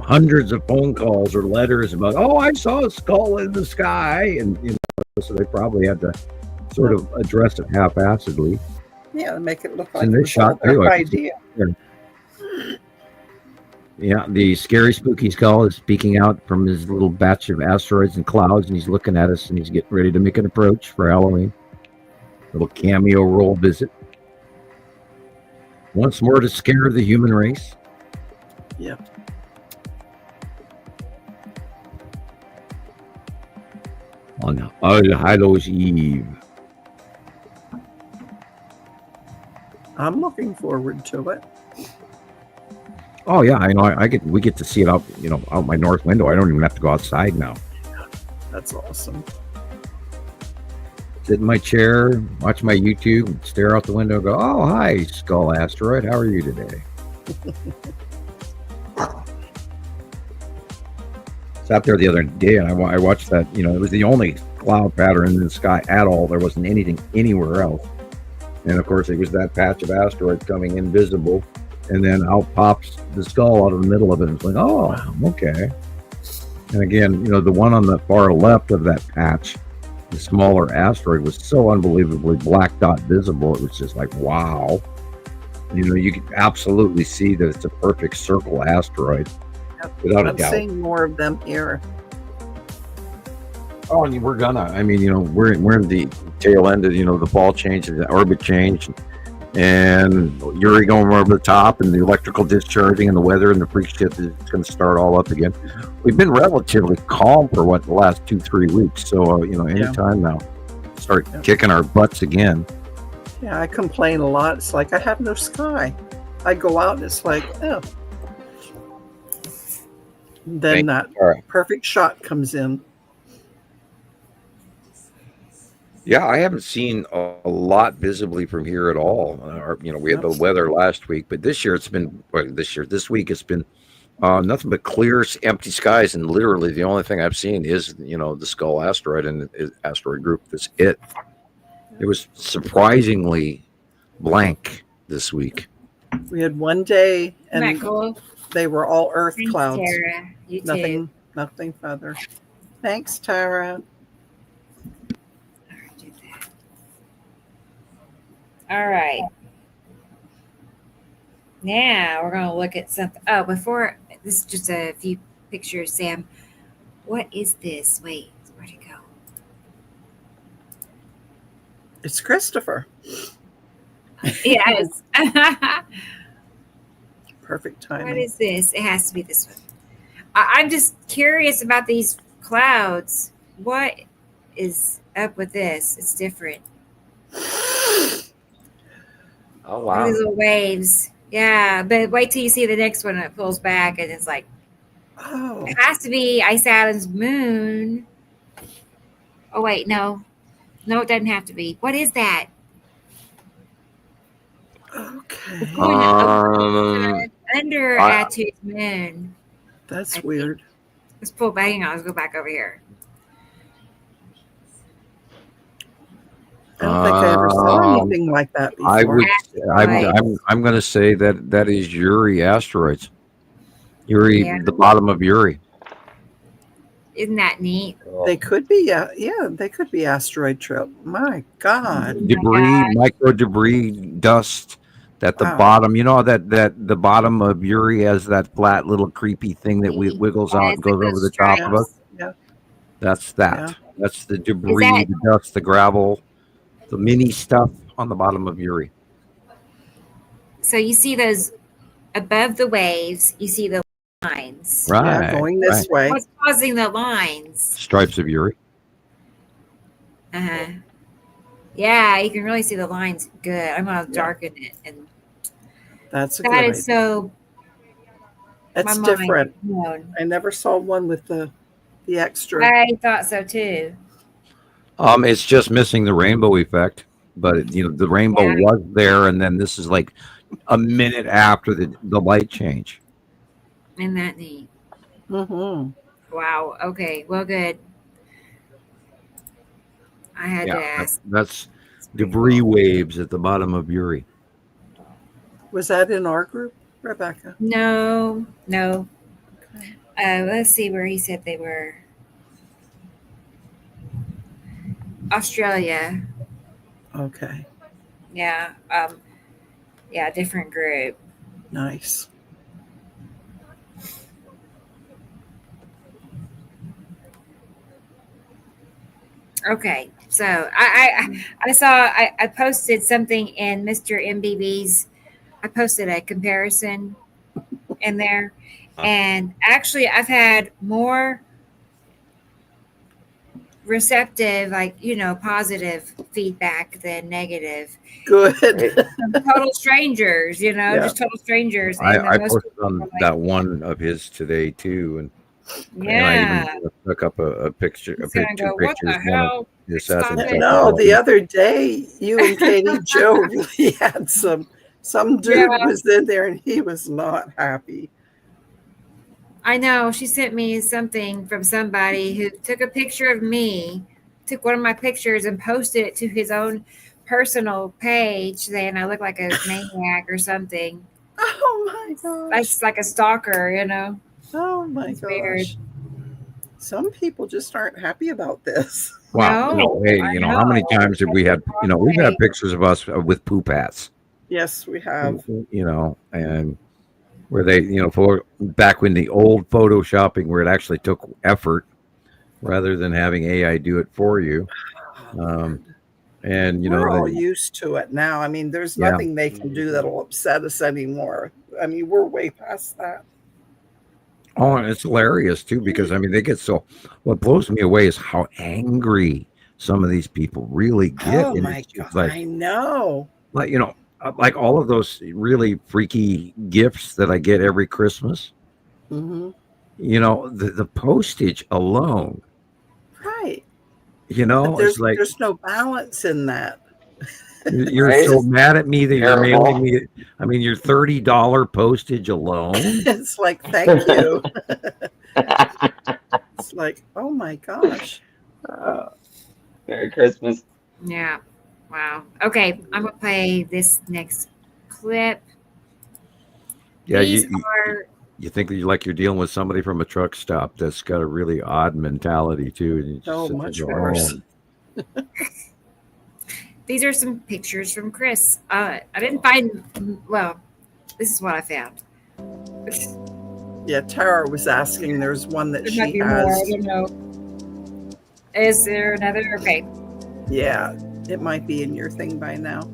hundreds of phone calls or letters about, oh, I saw a skull in the sky, and so they probably had to sort of address it half-assedly. Yeah, make it look like in this shot, an idea. Yeah, the scary spooky skull is speaking out from his little batch of asteroids and clouds, and he's looking at us, and he's getting ready to make an approach for Halloween. Little cameo role visit. Once more to scare the human race. Yeah. On All Hallows Eve. I'm looking forward to it. Oh yeah, I know. We get to see it out, out my north window. I don't even have to go outside now. That's awesome. Sit in my chair, watch my YouTube, stare out the window, go, "Oh, hi, Skull Asteroid. How are you today?" Sat there the other day, and I watched that. It was the only cloud pattern in the sky at all. There wasn't anything anywhere else. And of course, it was that patch of asteroids coming invisible, and then out pops the skull out of the middle of it. And it's like, oh, okay. And again, the one on the far left of that patch, the smaller asteroid, was so unbelievably black dot visible. It was just like, wow. You can absolutely see that it's a perfect circle asteroid, without a doubt. I'm seeing more of them here. Oh, and we're gonna. I mean, we're in the tail end of the fall change, the orbit change, and Yuri going over the top, and the electrical discharging, and the weather, and the freak shit is going to start all up again. We've been relatively calm for the last 2-3 weeks. So anytime now, start kicking our butts again. Yeah, I complain a lot. It's like I have no sky. I go out and it's like, oh. Then that perfect shot comes in. Yeah, I haven't seen a lot visibly from here at all. We had the weather last week, but this year it's been this week it's been nothing but clear, empty skies, and literally the only thing I've seen is the Skull asteroid and the asteroid group. That's it. It was surprisingly blank this week. We had one day, and Isn't that cool? They were all Earth Thanks, clouds. Tara. You too. Nothing further. Thanks, Tara. All right. Now we're going to look at something. Oh, before this is just a few pictures, Sam. What is this? Wait, where'd it go? It's Christopher. Yes. Perfect timing. What is this? It has to be this one. I'm just curious about these clouds. What is up with this? It's different. Oh, Look wow. at these little waves. Yeah, but wait till you see the next one and it pulls back and it's like, oh, it has to be Ice Island's moon. Oh, wait, no. No, it doesn't have to be. What is that? Okay. It's going under Atu's moon. That's weird. Let's pull back. Hang on, let's go back over here. I don't think I ever saw anything like that before. I'm going to say that is Yuri asteroids. The bottom of Yuri. Isn't that neat? They could be, yeah, they could be asteroid trail. My God. Debris, micro debris, dust at the bottom. You know that the bottom of Yuri has that flat little creepy thing that wiggles out and goes over the top of us. Yeah. That's that. Yeah. That's the debris, the dust, the gravel, the mini stuff on the bottom of Yuri. So you see those above the waves, you see the lines. Right. Yeah, going this way. What's causing the lines? Stripes of Yuri. Uh-huh. Yeah, you can really see the lines good. I'm going to darken it. And that's a that good is idea. So it's different. I never saw one with the extra. I thought so too. It's just missing the rainbow effect, but the rainbow was there, and then this is like a minute after the light change. Isn't that neat? Mm-hmm. Wow. Okay. Well, good. I had to ask. That's debris waves at the bottom of Yuri. Was that in our group, Rebecca? No. Okay. Let's see where he said they were. Australia. Okay. Yeah. Different group. Nice. Okay. So I saw I posted something in Mr. MBB's I posted a comparison in there, and actually, I've had more receptive, like, positive feedback than negative. Good. From total strangers, just total strangers. And I most posted people on were like, that one of his today too, and I yeah. even took up a picture, He's gonna two go, what the pictures, one of hell? the Stop assassin. it. No, the other day, you and Katie Joe really had some dude was in there and he was not happy. I know. She sent me something from somebody who took a picture of me, took one of my pictures and posted it to his own personal page, saying I look like a maniac or something. Oh my gosh. That's like a stalker, Oh my It's gosh. weird. Some people just aren't happy about this. Wow. No, Hey, I how many know. times have we had, we've had pictures of us with poop hats, Yes, we have. and where they, for back when the old photoshopping where it actually took effort rather than having AI do it for you. And, we're all used to it now. I mean, there's nothing they can do that'll upset us anymore. I mean, we're way past that. Oh, and it's hilarious too, because they get what blows me away is how angry some of these people really get. Oh my God. I know. Like all of those really freaky gifts that I get every Christmas. Mm-hmm. The postage alone. Right. But there's it's like there's no balance in that. You're so mad at me that you're mailing me. Your $30 postage alone. It's like, thank you. It's like, oh my gosh. Merry Christmas. Yeah. Wow. Okay, I'm gonna play this next clip. Yeah, These you think you're dealing with somebody from a truck stop that's got a really odd mentality too. So much worse. These are some pictures from Chris. I didn't find. Well, this is what I found. Yeah, Tara was asking. There's one that There she might be has. more. I don't know. Is there another? Okay. Yeah, it might be in your thing by now.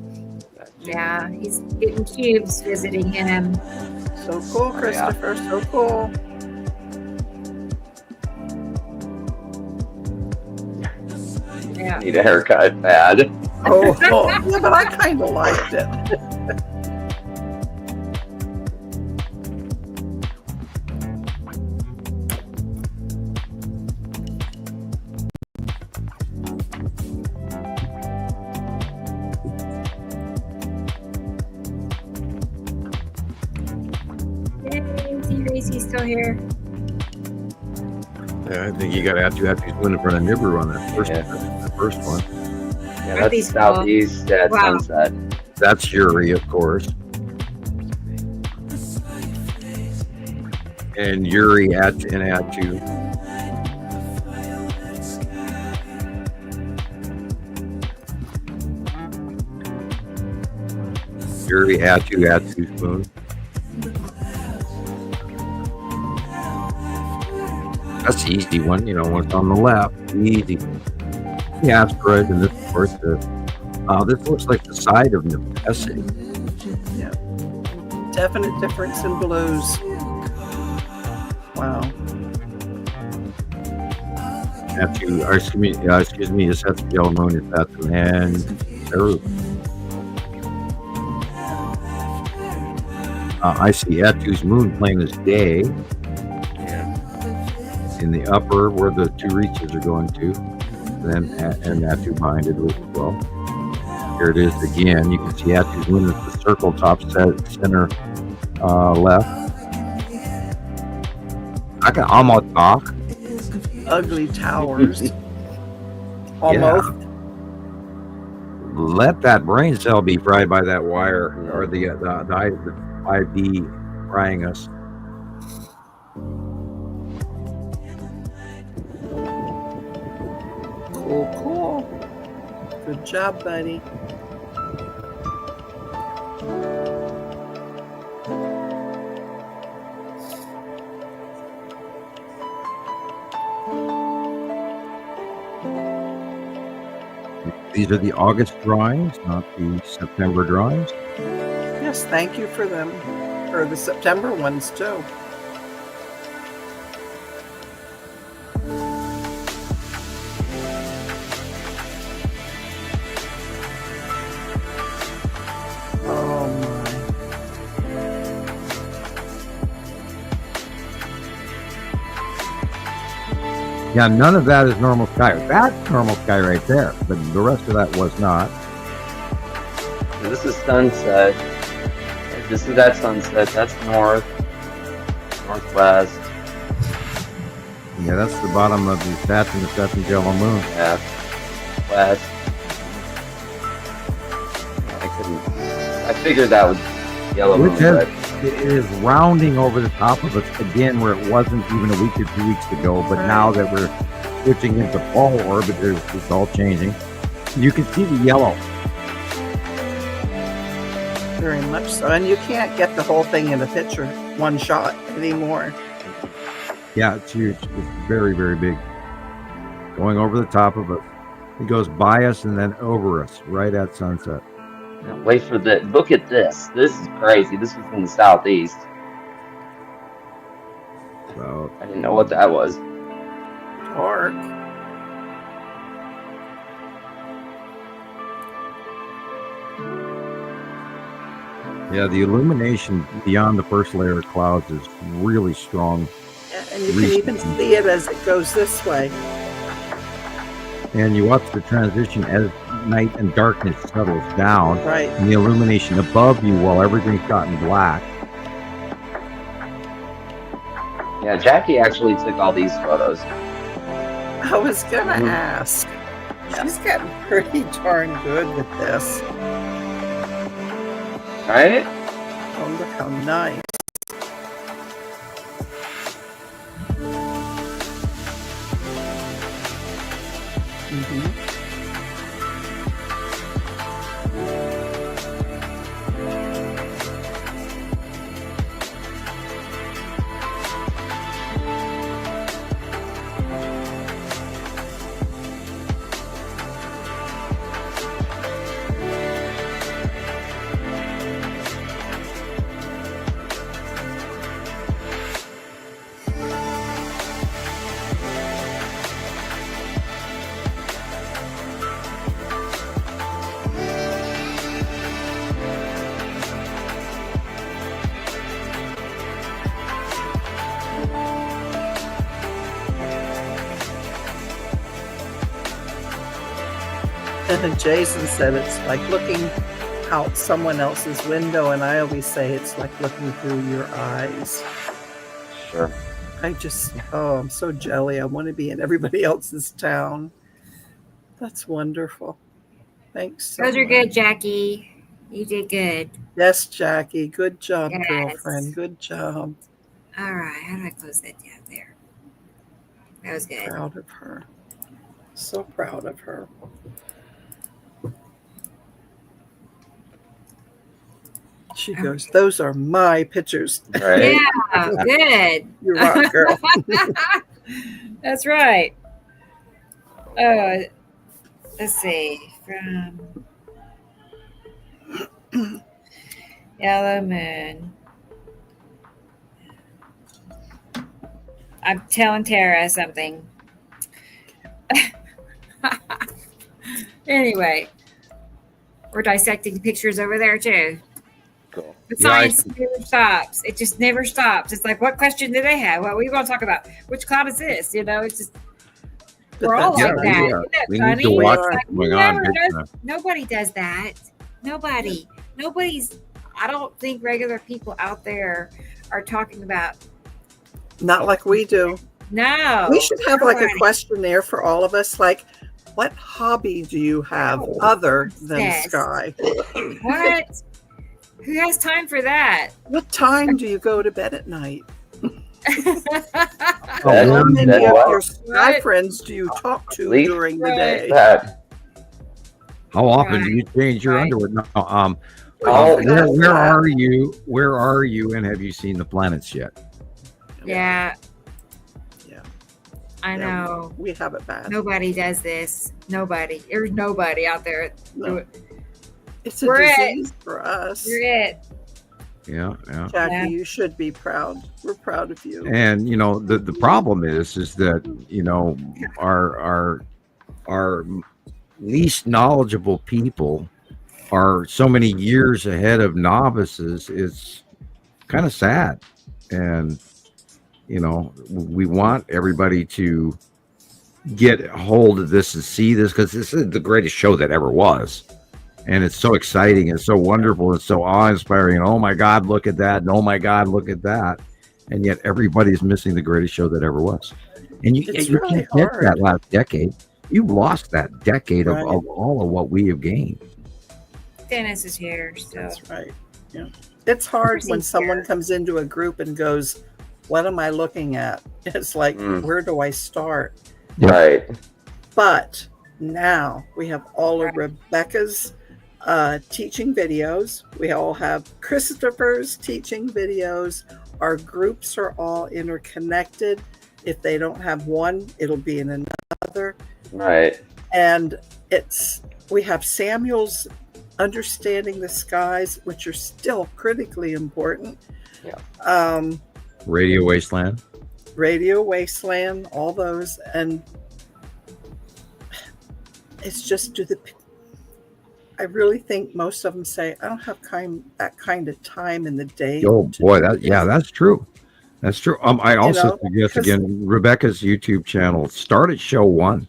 Yeah, he's getting cubes visiting him. So cool, Christopher. So cool. Yeah. Need a haircut bad. Oh, yeah, but I kind of liked it. He's still here. Yeah, I think you got to have to win in front of Nibiru on that first one. Yeah, that's southeast at sunset. That's Yuri, of course. And Yuri Atu. Yuri Atu's moon. That's the easy one, what's on the left. Easy. The asteroid, and this, of course, this looks like the side of necessity. Yeah. Definite difference in blues. Wow. Excuse me, is that the yellow moon? Is that the man? I see Atu's moon plane is day. In the upper, where the two reaches are going to, and Atu behind it as well. Here it is again. You can see Atu's moon is the circle top center left. I can almost talk. Ugly towers. Almost. Yeah. Let that brain cell be fried by that wire, or the 5D frying us. Cool. Good job, buddy. These are the August drawings, not the September drawings. Yes, thank you for them. Or the September ones too. Oh my. Yeah, none of that is normal sky. That's normal sky right there, but the rest of that was not. This is sunset. This is that sunset. That's north, northwest. Yeah, that's the bottom of the Saturn yellow moon. Yeah, west. I figured that was yellow moon. It is rounding over the top of us again, where it wasn't even a week or 2 weeks ago. But now that we're switching into fall orbit, it's all changing. You can see the yellow. Very much so. And you can't get the whole thing in a picture, one shot anymore. Yeah, it's huge. It's very, very big. Going over the top of us. It goes by us and then over us, right at sunset. Now, wait for the. Look at this. This is crazy. This was in the southeast. So I didn't know what that was. Dark. yeah, the illumination beyond the first layer of clouds is really strong. And you can even see it as it goes this way. And you watch the transition as night and darkness settles down. Right. And the illumination above you while everything's gotten black. Yeah, Jackie actually took all these photos. I was gonna ask. She's getting pretty darn good with this. Right? Oh, look how nice. And Jason said it's like looking out someone else's window, and I always say it's like looking through your eyes. Sure. I'm so jelly. I want to be in everybody else's town. That's wonderful. Thanks so Those are much. good, Jackie. You did good. Yes, Jackie. Good job, Yes. girlfriend. Good job. All right. How do I close that down there? That was good. Proud of her. So proud of her. She goes, those are my pictures. Right. Yeah, good. You rock, girl. That's right. Let's see. From Yellow Moon. I'm telling Tara something. Anyway, we're dissecting pictures over there too. Cool. But science never stops. It just never stops. It's like, what question do they have? What are we going to talk about? Which cloud is this? You know, it's just, we're all like that. Yeah. Isn't that We funny? need to watch It's what's going on. nobody does that. Nobody's, I don't think regular people out there are talking about. Not like we do. No. We should have like a nobody. questionnaire for all of us. Like, what hobby do you have other than Yes. Sky? What? Who has time for that? What time do you go to bed at night? How How many of what? your Sky friends do you talk to Sleep? during the Right. day? That. How often do you change your underwear? No, Oh, where are you? Where are you? And have you seen the planets yet? Yeah. Yeah. I know. We have it bad. Nobody does this. Nobody. There's nobody out there. No. It's a We're disease for us. You're it. Yeah. Jackie, you should be proud. We're proud of you. And the problem is that our least knowledgeable people are so many years ahead of novices. It's kind of sad. And we want everybody to get a hold of this and see this, because this is the greatest show that ever was. And it's so exciting and so wonderful and so awe-inspiring. And oh my God, look at that. And oh my God, look at that. And yet everybody's missing the greatest show that ever was. And you really can't get that last decade. You lost that decade of all of what we have gained. Dennis is here. So. That's right. Yeah. It's hard when someone comes into a group and goes, what am I looking at? It's like, where do I start? Right. But now we have all of Rebecca's teaching videos. We all have Christopher's teaching videos. Our groups are all interconnected. If they don't have one, it'll be in another. Right. And we have Samuel's understanding the skies, which are still critically important. Yeah. Radio Wasteland, all those. And it's just I really think most of them say, I don't have that kind of time in the day. Oh boy, that's true. That's true. I also suggest again, Rebecca's YouTube channel. Start at show 1.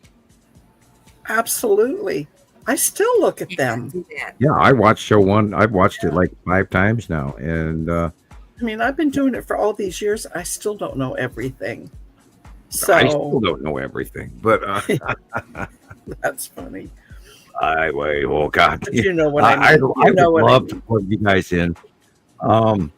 Absolutely. I still look at them. Yeah, I watched show 1. I've watched it like 5 times now. And I mean, I've been doing it for all these years. I still don't know everything. So I still don't know everything, but that's funny. Oh God! But you know what I mean. I would love to plug you guys in. Do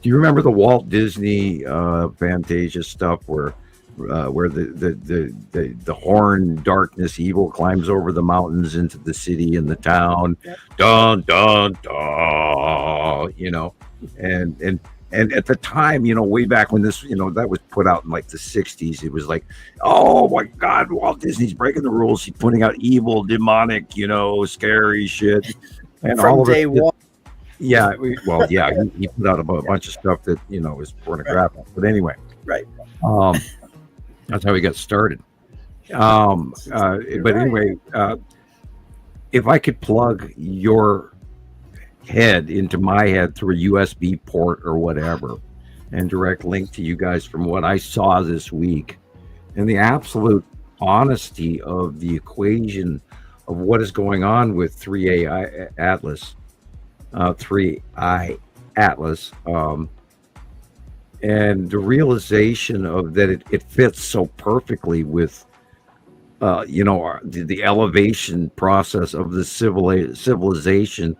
you remember the Walt Disney Fantasia stuff where the horn darkness evil climbs over the mountains into the city and the town? Yep. Dun dun dun. And at the time, way back when this, that was put out in like the 60s, it was like, oh my God, Walt Disney's breaking the rules. He's putting out evil, demonic, scary shit. And from all day one. Yeah. Well, yeah, he put out a bunch of stuff that, was pornographic. But anyway. Right. That's how he got started. But anyway, if I could plug your head into my head through a USB port or whatever, and direct link to you guys from what I saw this week, and the absolute honesty of the equation of what is going on with 3i Atlas, and the realization of that it fits so perfectly with the elevation process of the civilization.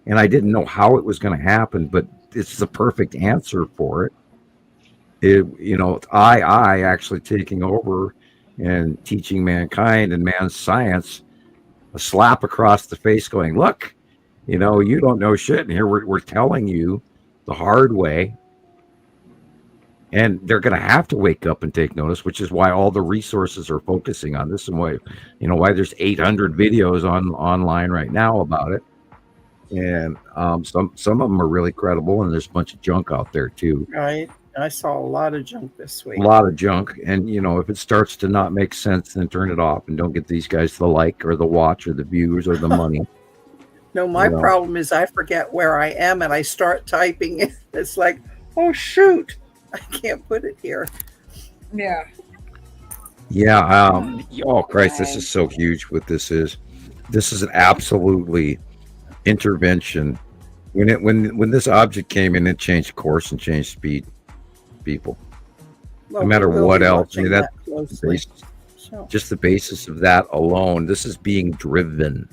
And I didn't know how it was going to happen, but it's the perfect answer for it. I actually taking over and teaching mankind and man's science a slap across the face going, look, you don't know shit. And here we're telling you the hard way. And they're going to have to wake up and take notice, which is why all the resources are focusing on this, and why there's 800 videos online right now about it. And some of them are really credible, and there's a bunch of junk out there too. Right. I saw a lot of junk this week. A lot of junk. And if it starts to not make sense, then turn it off and don't get these guys the like or the watch or the views or the money. No, my problem is I forget where I am and I start typing. It's like, oh shoot, I can't put it here. Yeah. Yeah. Oh Christ, this is so huge. What this is an absolutely intervention. When this object came in, it changed course and changed speed. People, no matter what else. I mean, that's just the basis of that alone. This is being driven.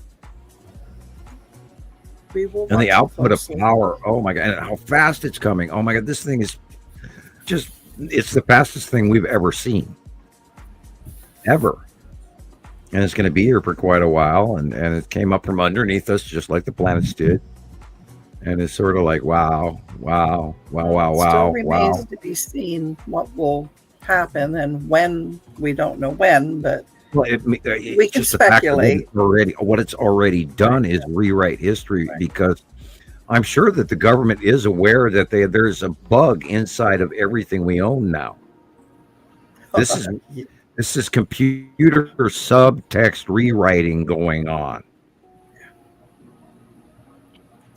And the output of power. Oh my God. And how fast it's coming. Oh my God. This thing is it's the fastest thing we've ever seen. Ever. And it's going to be here for quite a while. And it came up from underneath us, just like the planets did. And it's sort of like, wow. Still remains to be seen what will happen and when. We don't know when, but we can speculate. What it's already done is rewrite history, because I'm sure that the government is aware that there's a bug inside of everything we own now. This is computer subtext rewriting going on.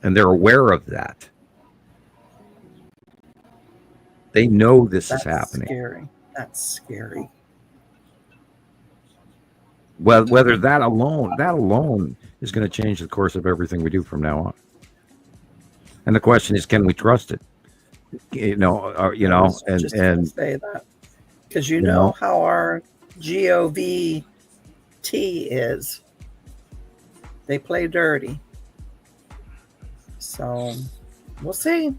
And they're aware of that. They know this is happening. Scary. That's scary. Well, whether that alone is going to change the course of everything we do from now on. And the question is, can we trust it? And say that because you know how our GOVT is. They play dirty. So we'll see.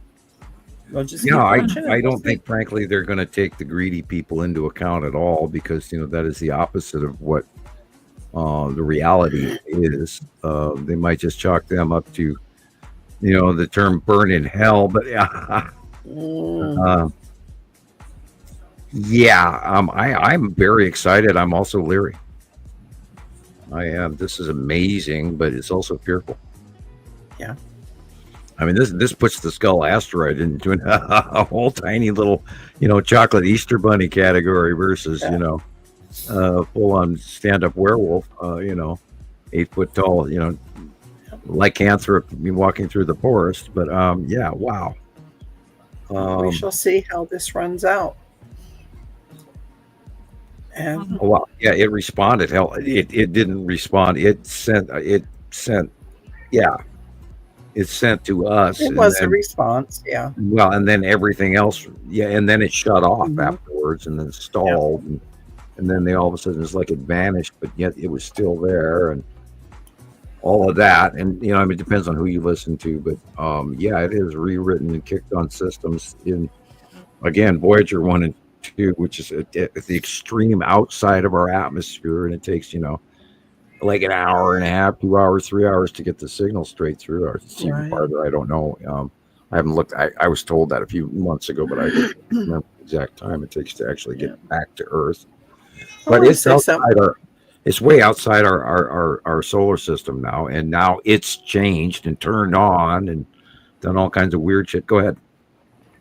We'll just I don't think, frankly, they're going to take the greedy people into account at all, because that is the opposite of what the reality is. They might just chalk them up to, the term "burn in hell." But I'm very excited. I'm also leery. I am. This is amazing, but it's also fearful. Yeah. I mean, this puts the Skull asteroid into a whole tiny little, chocolate Easter bunny category versus, full-on stand-up werewolf, 8 foot tall, lycanthrope walking through the forest. But wow. We shall see how this runs out. And it responded. Hell, it didn't respond. It sent. It's sent to us. It was a response, yeah. Well, and then everything else, and then it shut off afterwards, and then stalled, and then they all of a sudden, it's like it vanished, but yet it was still there, and all of that. And it depends on who you listen to, but it is rewritten and kicked on systems in, again, Voyager 1 and 2, which is at the extreme outside of our atmosphere, and it takes like an hour and a half, 2 hours, 3 hours to get the signal straight through. Or even farther, I don't know. I haven't looked. I was told that a few months ago, but I don't remember the exact time it takes to actually get back to Earth. But it's outside it's way outside our solar system now, and now it's changed and turned on and done all kinds of weird shit. Go ahead.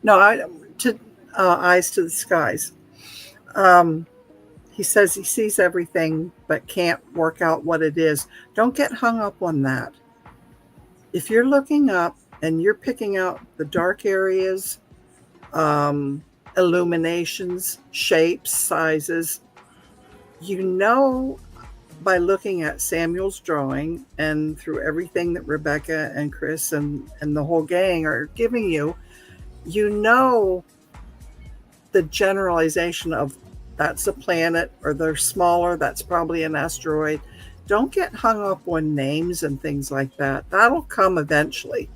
No, eyes to the skies. He says he sees everything but can't work out what it is. Don't get hung up on that. If you're looking up and you're picking out the dark areas, illuminations, shapes, sizes, by looking at Samuel's drawing and through everything that Rebecca and Chris and the whole gang are giving you, the generalization of that's a planet, or they're smaller, that's probably an asteroid. Don't get hung up on names and things like that. That'll come eventually.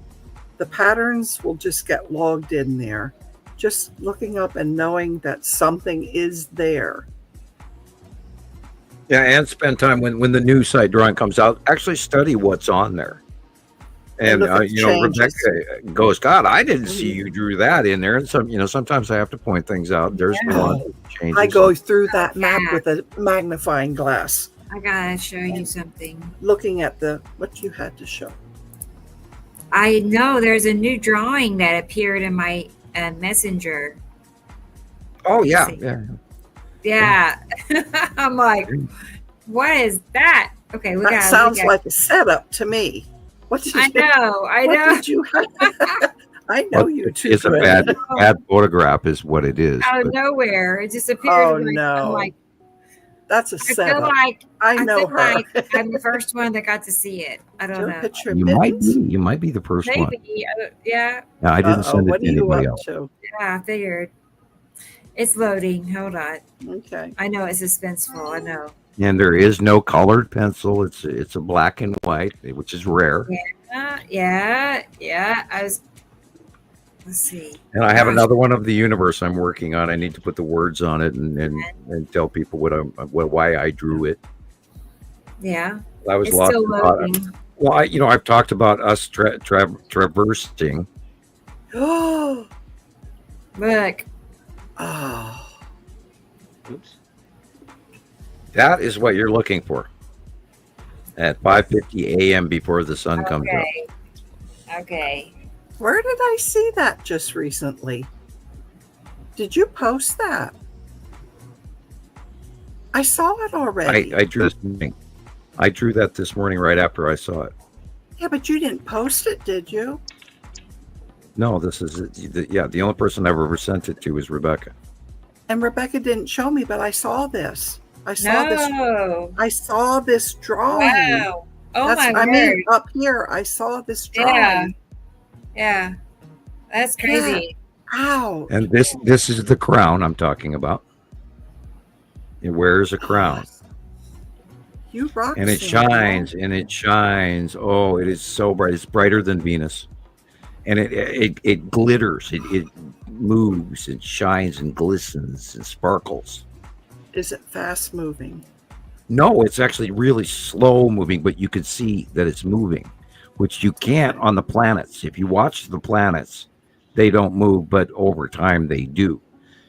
The patterns will just get logged in there. Just looking up and knowing that something is there. Yeah, and spend time when the new site drawing comes out, actually study what's on there. And Rebecca goes, God, I didn't see you drew that in there. And sometimes I have to point things out. There's one changes. I go through that map with a magnifying glass. I gotta show you something. Looking at what you had to show. I know there's a new drawing that appeared in my messenger. Oh yeah. I'm like, what is that? Okay, that sounds like a setup to me. I know. Did you I know you too. It's a bad photograph, is what it is. Out of nowhere, it just appeared. Oh no! I'm like, that's a setup. I feel like I'm the first one that got to see it. I don't know. You might be the first one. Yeah. No, I didn't send it to anybody else. Yeah, I figured. It's loading. Hold on. Okay. I know it's suspenseful. I know. And there is no colored pencil. It's a black and white, which is rare. Yeah. Let's see. And I have another one of the universe I'm working on. I need to put the words on it and tell people why I drew it. Yeah. I was still loading. Well, I've talked about us traversing. Oh, look. Oh. Oops. That is what you're looking for at 5:50 a.m. before the sun comes up. Okay. Where did I see that just recently? Did you post that? I saw it already. I drew this morning. I drew that this morning right after I saw it. Yeah, but you didn't post it, did you? No, this is the only person I've ever sent it to is Rebecca. And Rebecca didn't show me, but I saw this. I saw this drawing. Wow. Oh, my I word. mean, up here, I saw this drawing. Yeah. That's crazy. Ow. And this is the crown I'm talking about. It wears a crown. You rock. And it shines, and it shines. Oh, it is so bright. It's brighter than Venus. And it glitters. It moves and shines and glistens and sparkles. Is it fast moving? No, it's actually really slow moving, but you can see that it's moving, which you can't on the planets. If you watch the planets, they don't move, but over time they do.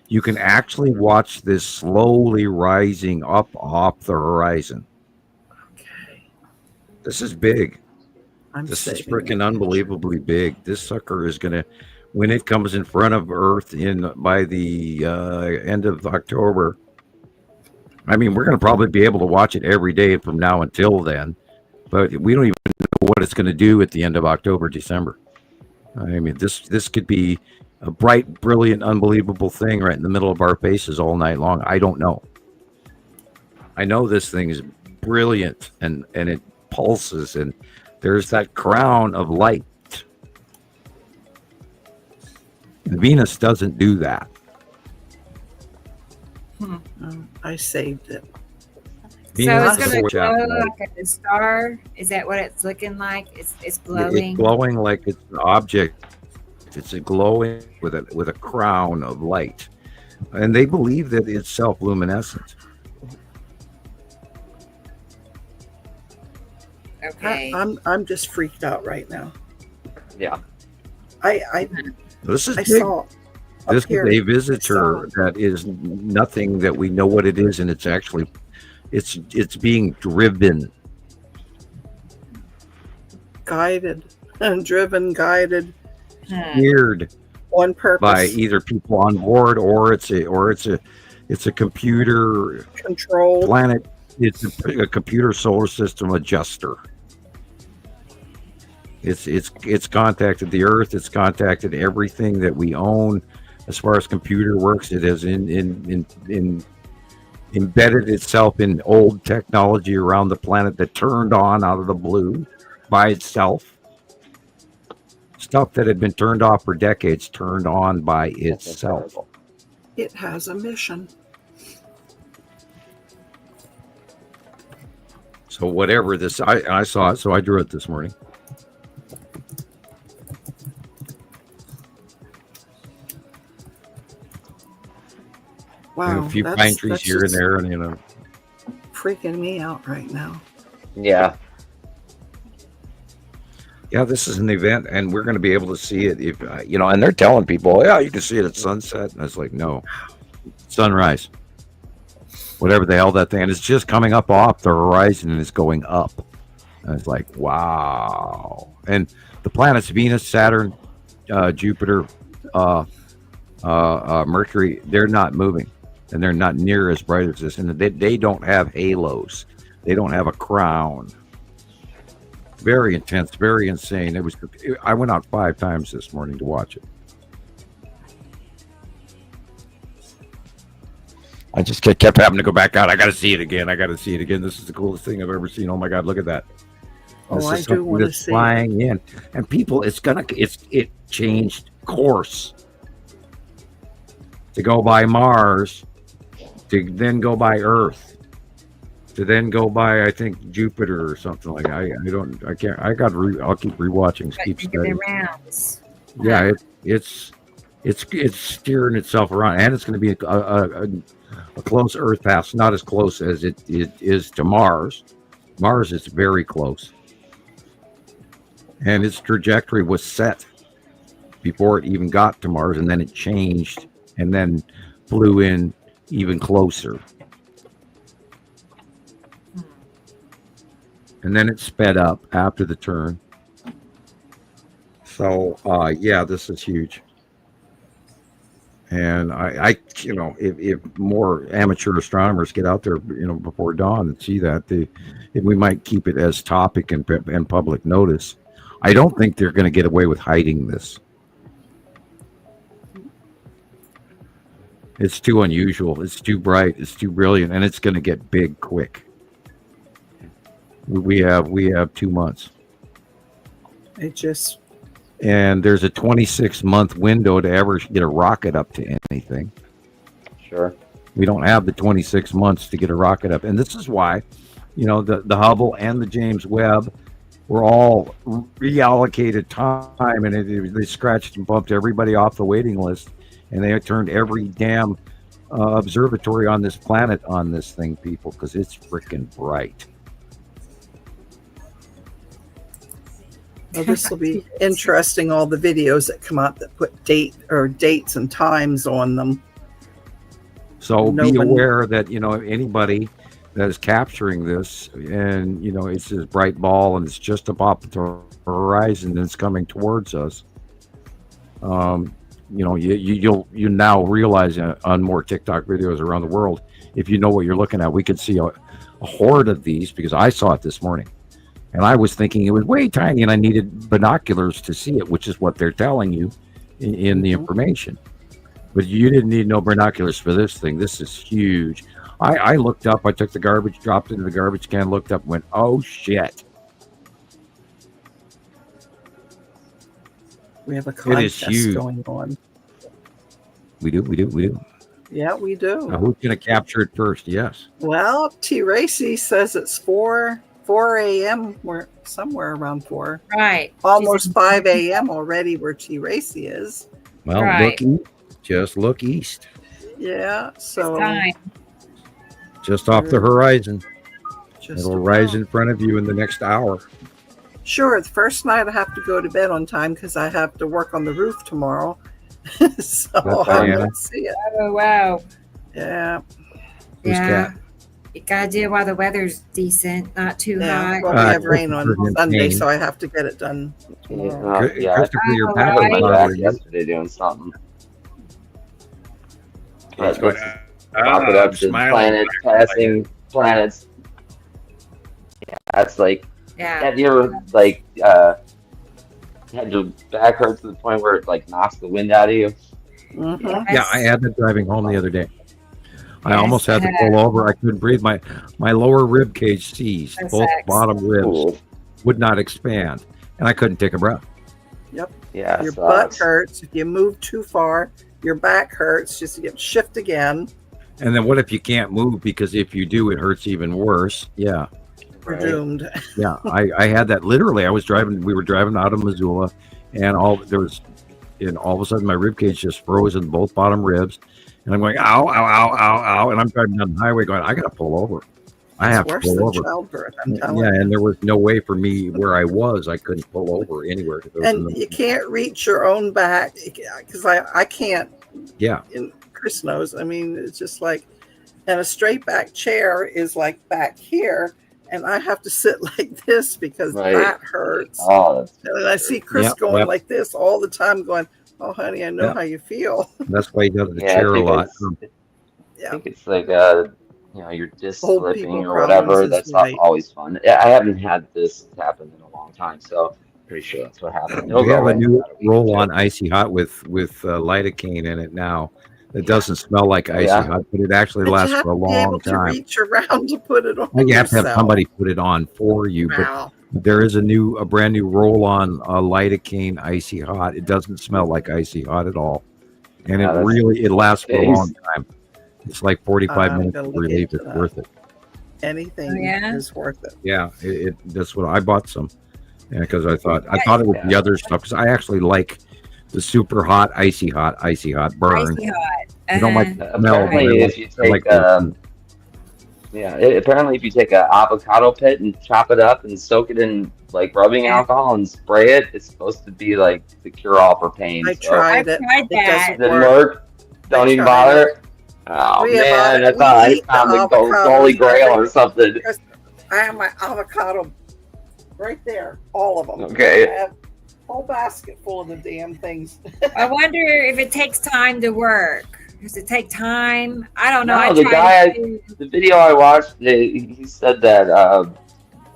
You can actually watch this slowly rising up off the horizon. Okay. This is big. This is freaking unbelievably big. This sucker is going to, when it comes in front of Earth by the end of October, I mean, we're going to probably be able to watch it every day from now until then, but we don't even know what it's going to do at the end of October, December. I mean, this could be a bright, brilliant, unbelievable thing right in the middle of our faces all night long. I don't know. I know this thing is brilliant and it pulses, and there's that crown of light. And Venus doesn't do that. I saved it. So it's going to glow like a star. Is that what it's looking like? It's glowing. It's glowing like it's an object. It's a glowing with a crown of light, and they believe that it's self-luminescent. Okay. I'm just freaked out right now. Yeah. This is I big. saw. This is a visitor that is nothing that we know what it is, and it's actually it's being driven, guided, driven, guided, steered on purpose by either people on board or it's a computer controlled planet. It's a computer solar system adjuster. It's contacted the Earth. It's contacted everything that we own. As far as computer works, it has embedded itself in old technology around the planet that turned on out of the blue by itself. Stuff that had been turned off for decades turned on by itself. It has a mission. So whatever this, I saw it, so I drew it this morning. Wow, and a few pine trees here and there, and freaking me out right now. Yeah. Yeah, this is an event, and we're going to be able to see it if and they're telling people, yeah, you can see it at sunset, and it's like, no, sunrise, whatever the hell that thing, and it's just coming up off the horizon and it's going up, and it's like, wow. And the planets Venus, Saturn, Jupiter, Mercury, they're not moving, and they're not near as bright as this, and they don't have halos, they don't have a crown. Very intense, very insane. I went out 5 times this morning to watch it. I just kept having to go back out. I got to see it again. This is the coolest thing I've ever seen. Oh my God, look at that. Oh, I do want to see flying in. And people, it changed course to go by Mars, to then go by Earth, to then go by, I think, Jupiter or something like that. I'll keep rewatching, keep studying. Yeah, it's steering itself around, and it's going to be a close Earth path, not as close as it is to Mars. Mars is very close, and its trajectory was set before it even got to Mars, and then it changed, and then flew in even closer. And then it sped up after the turn. So yeah, this is huge. And I if more amateur astronomers get out there, before dawn and see that, we might keep it as topic and public notice. I don't think they're going to get away with hiding this. It's too unusual. It's too bright. It's too brilliant, and it's going to get big quick. We have 2 months. And there's a 26-month window to ever get a rocket up to anything. Sure. We don't have the 26 months to get a rocket up. And this is why, the Hubble and the James Webb were all reallocated time, and they scratched and bumped everybody off the waiting list. And they turned every damn observatory on this planet on this thing, people, because it's freaking bright. Well, this will be interesting, all the videos that come out that put dates and times on them. So be aware that, anybody that is capturing this, and, it's this bright ball and it's just above the horizon and it's coming towards us. You now realize on more TikTok videos around the world, if you know what you're looking at, we could see a horde of these, because I saw it this morning. And I was thinking it was way tiny and I needed binoculars to see it, which is what they're telling you in the information. But you didn't need no binoculars for this thing. This is huge. I looked up, I took the garbage, dropped it into the garbage can, looked up and went, oh, shit. We have a contest going on. We do. Yeah, we do. Now, who's going to capture it first? Yes. Well, T. Racy says it's 4 a.m. We're somewhere around 4. Right. Almost 5 a.m. already where T. Racy is. Well, right. Just look east. Yeah, so just off the horizon. It'll rise in front of you in the next hour. Sure, the first night I have to go to bed on time because I have to work on the roof tomorrow. So I don't see it. Oh, wow. Yeah. Yeah. You gotta do it while the weather's decent, not too hot. Well, we have rain on Sunday, so I have to get it done tomorrow. Christopher, your paddle went back yesterday doing something. Talk it up to planets, passing planets. Yeah, that's like. Yeah. Have you ever had your back hurt to the point where it knocks the wind out of you? Mm-hmm. Yeah, I had that driving home the other day. I almost had to pull over. I couldn't breathe. My lower rib cage seized. Both bottom ribs would not expand, and I couldn't take a breath. Yep. Yeah. Your butt hurts. If you move too far, your back hurts. Just to shift again. And then what if you can't move? Because if you do, it hurts even worse. Yeah. We're doomed. Yeah, I had that literally. We were driving out of Missoula, and all of a sudden my rib cage just froze in both bottom ribs, and I'm going ow, ow, ow, ow, ow, and I'm driving down the highway going, I gotta pull over. I have to pull over. Childbirth, I'm telling you. And there was no way for me where I was. I couldn't pull over anywhere. And you can't reach your own back because I can't. Yeah. And Chris knows. I mean, it's just and a straight back chair is back here. And I have to sit like this because that hurts. Oh, and I see Chris going like this all the time, going, "Oh, honey, I know how you feel." That's why he does the chair a lot. I think it's you're disc slipping or whatever. That's not always fun. I haven't had this happen in a long time, so pretty sure that's what happened. We have a new roll-on icy hot with lidocaine in it now. It doesn't smell like icy hot, but it actually lasts for a long time. To reach around to put it on. You have to have somebody put it on for you. Wow. But there is a brand new roll-on lidocaine icy hot. It doesn't smell like icy hot at all, and it lasts for a long time. It's like 45 minutes of relief. It's worth it. Anything is worth it. Yeah, that's what I bought some, because I thought it was the other stuff, because I actually like the super hot, icy hot burn. Icy hot. You don't like the smell. Apparently, if you take apparently if you take an avocado pit and chop it up and soak it in rubbing alcohol and spray it, it's supposed to be the cure-all for pain. I tried it. It doesn't work. Don't even bother. Oh man, I thought I found the Holy Grail or something. I have my avocado right there, all of them. Okay. whole basket full of the damn things. I wonder if it takes time to work. Does it take time? I don't know. No, I the tried guy, the video I watched, he said that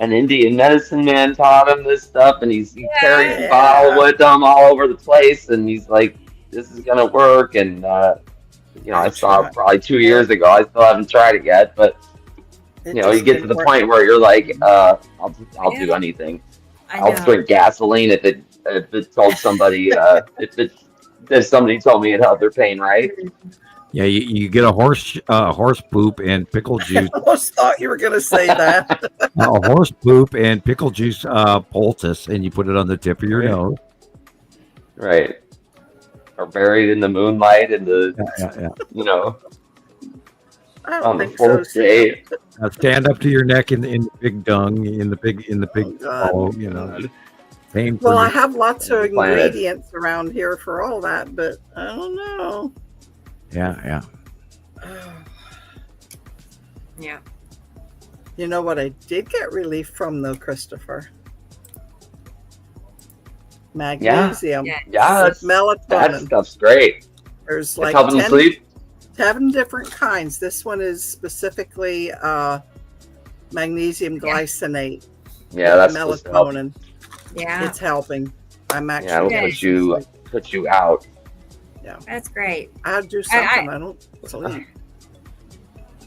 an Indian medicine man taught him this stuff, and he carries the bottle with him all over the place, and he's like, "This is gonna work." And I saw it probably 2 years ago. I still haven't tried it yet, but you get to the point where you're like, "I'll do anything. I'll drink gasoline if it told somebody if somebody told me it helped their pain, right?" Yeah, you get a horse poop and pickle juice. I almost thought you were going to say that. A horse poop and pickle juice poultice, and you put it on the tip of your nose. Right. Or buried in the moonlight in the, I don't on the think so. fourth day. Stand up to your neck in the big dung, in the big hollow, Same Well, I for have lots of Planet. ingredients around here for all that, but I don't know. yeah. Yeah. You know what I did get relief from though, Christopher? Magnesium. Yeah. Yeah, that melatonin. stuff's great. There's It's like helping you sleep. 7 different kinds. This one is specifically magnesium glycinate. Yeah, that's supposed to help. melatonin. Yeah. It's helping. I'm actually Yeah, it'll put you out. Yeah, That's great. I do something. I don't sleep.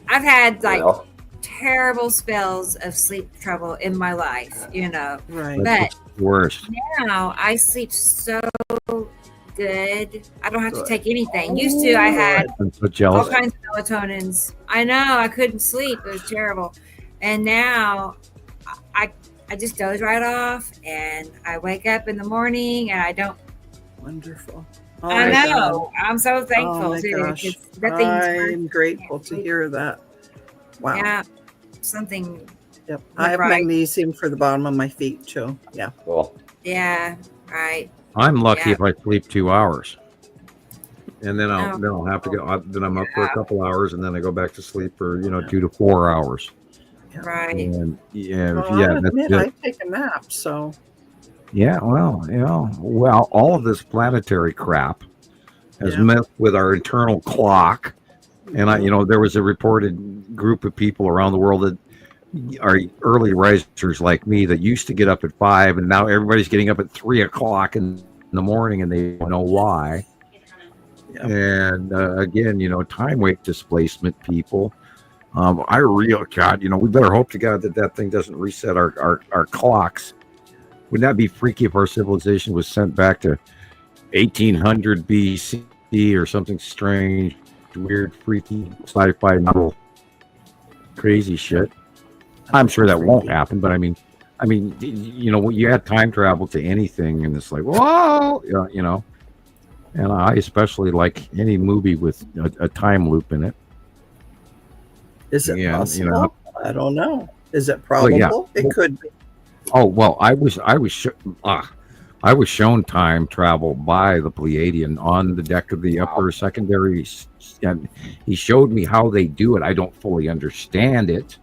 I've had like Well, terrible spells of sleep trouble in my life, Right. But worst. now I sleep so good. I don't have to take anything. Used to, I had I'm so all jealous. kinds of melatonins. I know, I couldn't sleep. It was terrible. And now I just doze right off, and I wake up in the morning, and I don't. Wonderful. Oh I my know. God. I'm so thankful Oh my too. gosh. 'Cause nothing's I'm grateful to hear that. Wow. Yeah, something. Yep. I have right. magnesium for the bottom of my feet too. Yeah. cool. Yeah, right. I'm lucky Yeah. if I sleep 2 hours, and then I'll Oh. then I'll have to go. Then I'm up for a couple hours, and then I go back to sleep for 2 to 4 hours. Right. And Well, yeah, I'll that's admit it. I take a nap, so Yeah, well, all of this planetary crap has Yeah. messed with our internal clock. And there was a reported group of people around the world that are early risers like me that used to get up at 5, and now everybody's getting up at 3 o'clock in the morning, and they don't know why. Yeah. And again, time weight displacement people. God, we better hope to God that thing doesn't reset our clocks. Wouldn't that be freaky if our civilization was sent back to 1800 BC or something strange, weird, freaky, sci-fi novel, crazy shit? I'm sure that won't happen, but I mean, when you add time travel to anything, and it's like, whoa, And I especially like any movie with a time loop in it. is it Yeah, possible? I don't know. Is it probable? yeah. It could be. Oh well, I was shown time travel by the Pleiadian on the deck of the upper secondary, and he showed me how they do it. I don't fully understand it,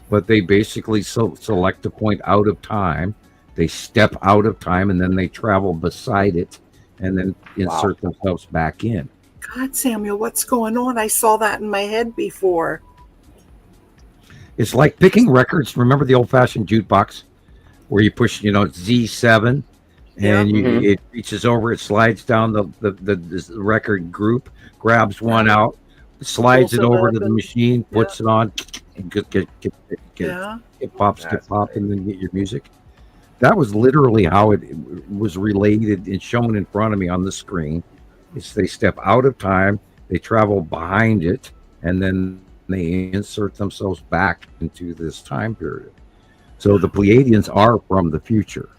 but they basically select a point out of time, they step out of time, and then they travel beside it, and then insert themselves back in. God, Samuel, what's going on? I saw that in my head before. It's like picking records. Remember the old-fashioned jukebox where you push, Z7, and it reaches over, it slides down the record group, grabs one out, slides it over to the machine, puts it on, and get pop, and then get your music. That was literally how it was related and shown in front of me on the screen. It's they step out of time, they travel behind it, and then they insert themselves back into this time period. So the Pleiadians are from the future.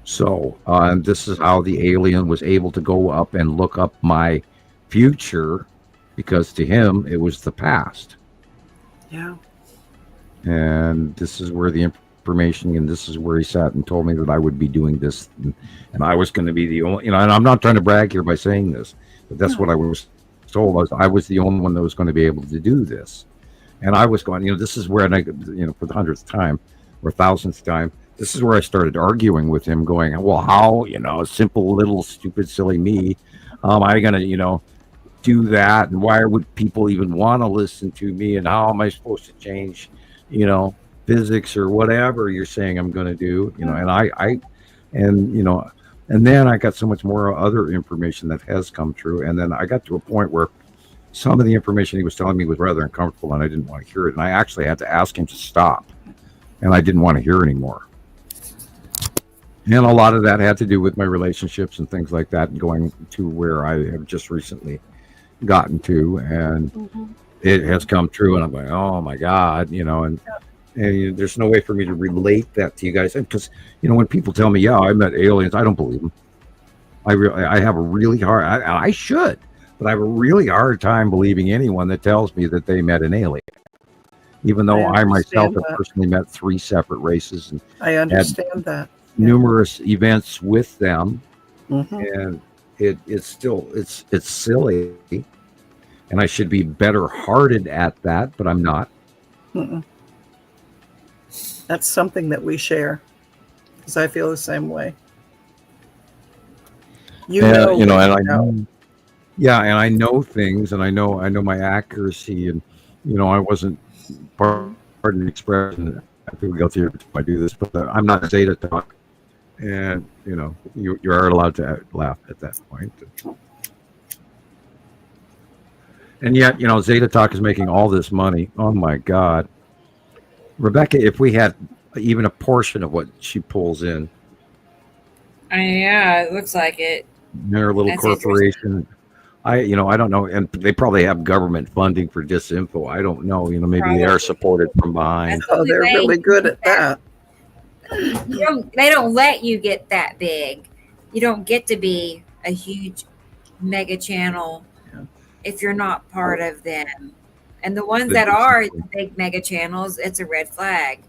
So this is how the alien was able to go up and look up my future, because to him it was the past. Yeah. And this is where the information, and this is where he sat and told me that I would be doing this, and I was going to be the only, and I'm not trying to brag here by saying this, but that's what I was told. I was the only one that was going to be able to do this. And I was going, this is where, and I, for the 100th time or 1000th time, this is where I started arguing with him, going, well, how, simple, little, stupid, silly me, am I going to, do that? And why would people even want to listen to me? And how am I supposed to change, physics or whatever you're saying I'm going to do? And then I got so much more other information that has come true. And then I got to a point where some of the information he was telling me was rather uncomfortable and I didn't want to hear it. And I actually had to ask him to stop. And I didn't want to hear anymore. And a lot of that had to do with my relationships and things like that, and going to where I have just recently gotten to. And it has come true. And I'm like, oh my God, and there's no way for me to relate that to you guys. Because, when people tell me, yeah, I met aliens, I don't believe them. I have a really hard, I should, but I have a really hard time believing anyone that tells me that they met an alien. Even though I myself have personally met 3 separate races. And I understand that. Numerous events with them. And it's still, it's silly. And I should be better hearted at that, but I'm not. That's something that we share, because I feel the same way. And I know things, and I know my accuracy, and I wasn't, pardon the expression, I feel guilty if I do this, but I'm not Zeta Talk, and you are allowed to laugh at that point. And yet, Zeta Talk is making all this money. Oh my God. Rebecca, if we had even a portion of what she pulls in. Yeah, it looks like it. Their little corporation. I don't know. And they probably have government funding for disinfo. I don't know. Maybe they are supported from behind. Oh, they're really good at that. They don't let you get that big. You don't get to be a huge mega channel if you're not part of them. And the ones that are big mega channels, it's a red flag.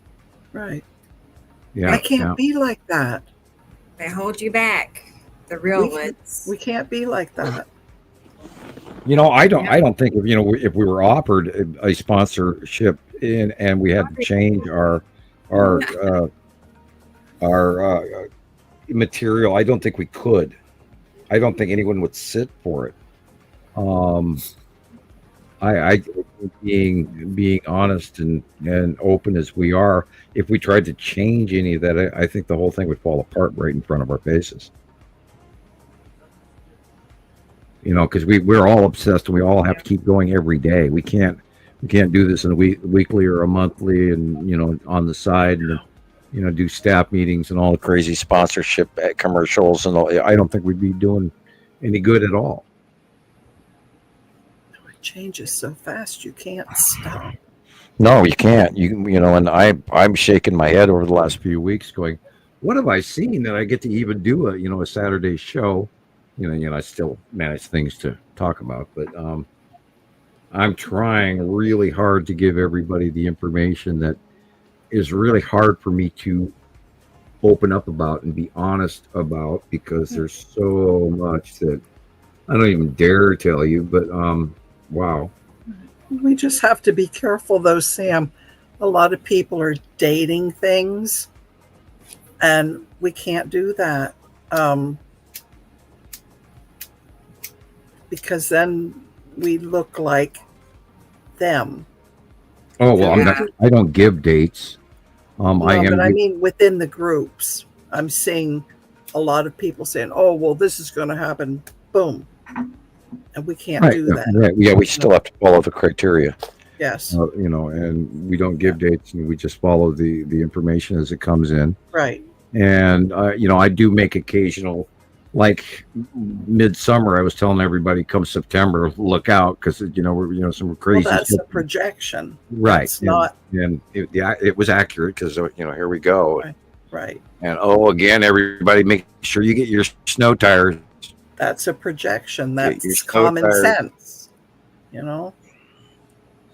Right. Yeah. I can't be like that. They hold you back. The real ones. We can't be like that. I don't think if we were offered a sponsorship and we had to change our material, I don't think we could. I don't think anyone would sit for it. I being honest and open as we are, if we tried to change any of that, I think the whole thing would fall apart right in front of our faces. Because we're all obsessed and we all have to keep going every day. We can't do this in a weekly or a monthly and on the side and do staff meetings and all the crazy sponsorship commercials and all. I don't think we'd be doing any good at all. Changes so fast you can't stop. No, you can't. And I'm shaking my head over the last few weeks, going, "What have I seen that I get to even do a Saturday show?" I still manage things to talk about, but I'm trying really hard to give everybody the information that is really hard for me to open up about and be honest about, because there's so much that I don't even dare tell you, but wow. We just have to be careful, though, Sam. A lot of people are dating things, and we can't do that because then we look like them. Oh, well, I don't give dates. I mean, within the groups, I'm seeing a lot of people saying, "Oh, well, this is going to happen." Boom. And we can't do that. Right. Yeah, we still have to follow the criteria. Yes. And we don't give dates, and we just follow the information as it comes in. Right. And I do make occasional, like midsummer. I was telling everybody, come September, look out, because we're some crazy. Well, that's a projection, right? It's not. And it was accurate because here we go. Right. And again, everybody, make sure you get your snow tires. That's a projection. That's common sense,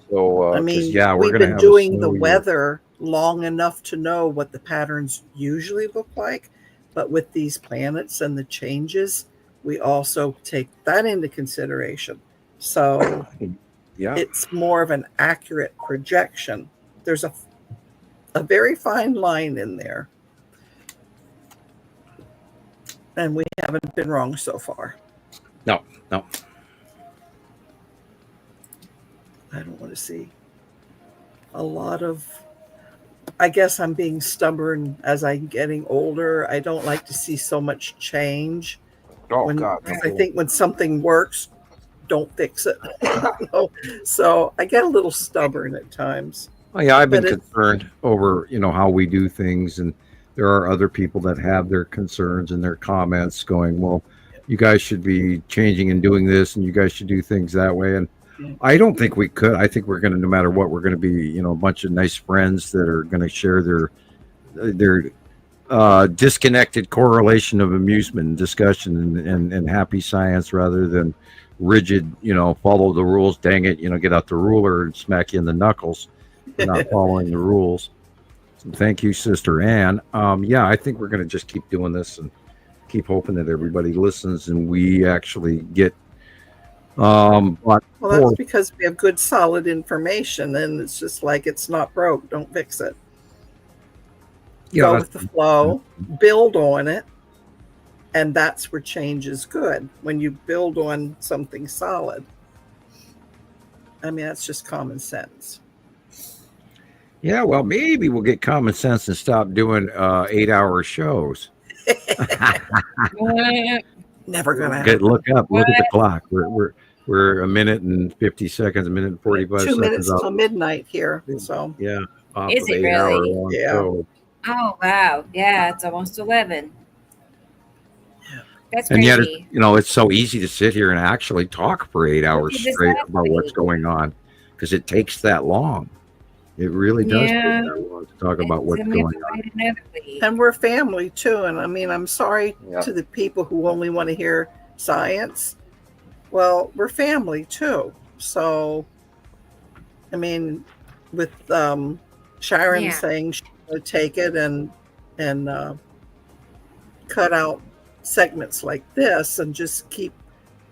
So, I mean, we've been doing the weather long enough to know what the patterns usually look like. But with these planets and the changes, we also take that into consideration. So it's more of an accurate projection. There's a very fine line in there. And we haven't been wrong so far. No. I don't want to see a lot of, I guess I'm being stubborn as I'm getting older. I don't like to see so much change. God. I think when something works, don't fix it. So I get a little stubborn at times. Oh, yeah, I've been concerned over, how we do things. And there are other people that have their concerns and their comments going, well, you guys should be changing and doing this, and you guys should do things that way. And I don't think we could. I think we're going to, no matter what, we're going to be, a bunch of nice friends that are going to share their disconnected correlation of amusement and discussion and happy science rather than rigid, follow the rules, dang it, get out the ruler and smack you in the knuckles for not following the rules. So thank you, Sister Ann. I think we're going to just keep doing this and keep hoping that everybody listens and we actually get well, that's because we have good solid information, and it's just like, it's not broke, don't fix it. Go with the flow, build on it, and that's where change is good, when you build on something solid. I mean, that's just common sense. Yeah, well, maybe we'll get common sense and stop doing 8-hour shows. Never gonna happen. Look at the clock. We're a minute and 50 seconds, a minute and 45 seconds. 2 minutes till midnight here. So yeah, is it really? Yeah. Show. Oh wow! Yeah, it's almost 11. Yeah. That's and crazy. yet, it's so easy to sit here and actually talk for 8 hours straight about what's going on, because it takes that long. It really does take that long to talk about what's going on. And we're family too. And I mean, I'm sorry to the people who only want to hear science. Well, we're family too. So, I mean, with Sharon saying she's going to take it and cut out segments like this and just keep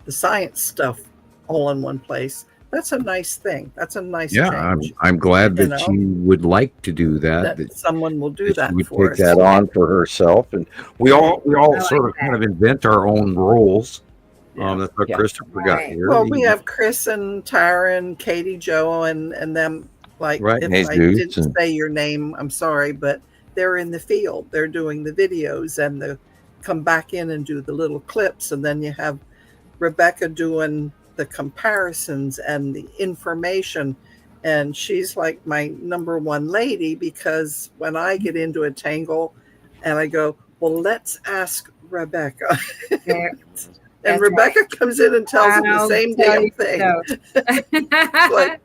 the science stuff all in one place. That's a nice thing. That's a nice change. I'm glad that she would like to do that. That someone will do that she would for take us. that on for herself, and we all sort of kind of invent our own roles. That's what Christopher got here. Well, we have Chris and Tara and Katie, Joe, and them. Like, if I didn't say your name, I'm sorry, but they're in the field. They're doing the videos and they come back in and do the little clips, and then you have Rebecca doing the comparisons and the information, and she's like my number one lady, because when I get into a tangle and I go, well, let's ask Rebecca. And Rebecca comes in and tells them the same damn thing. Like,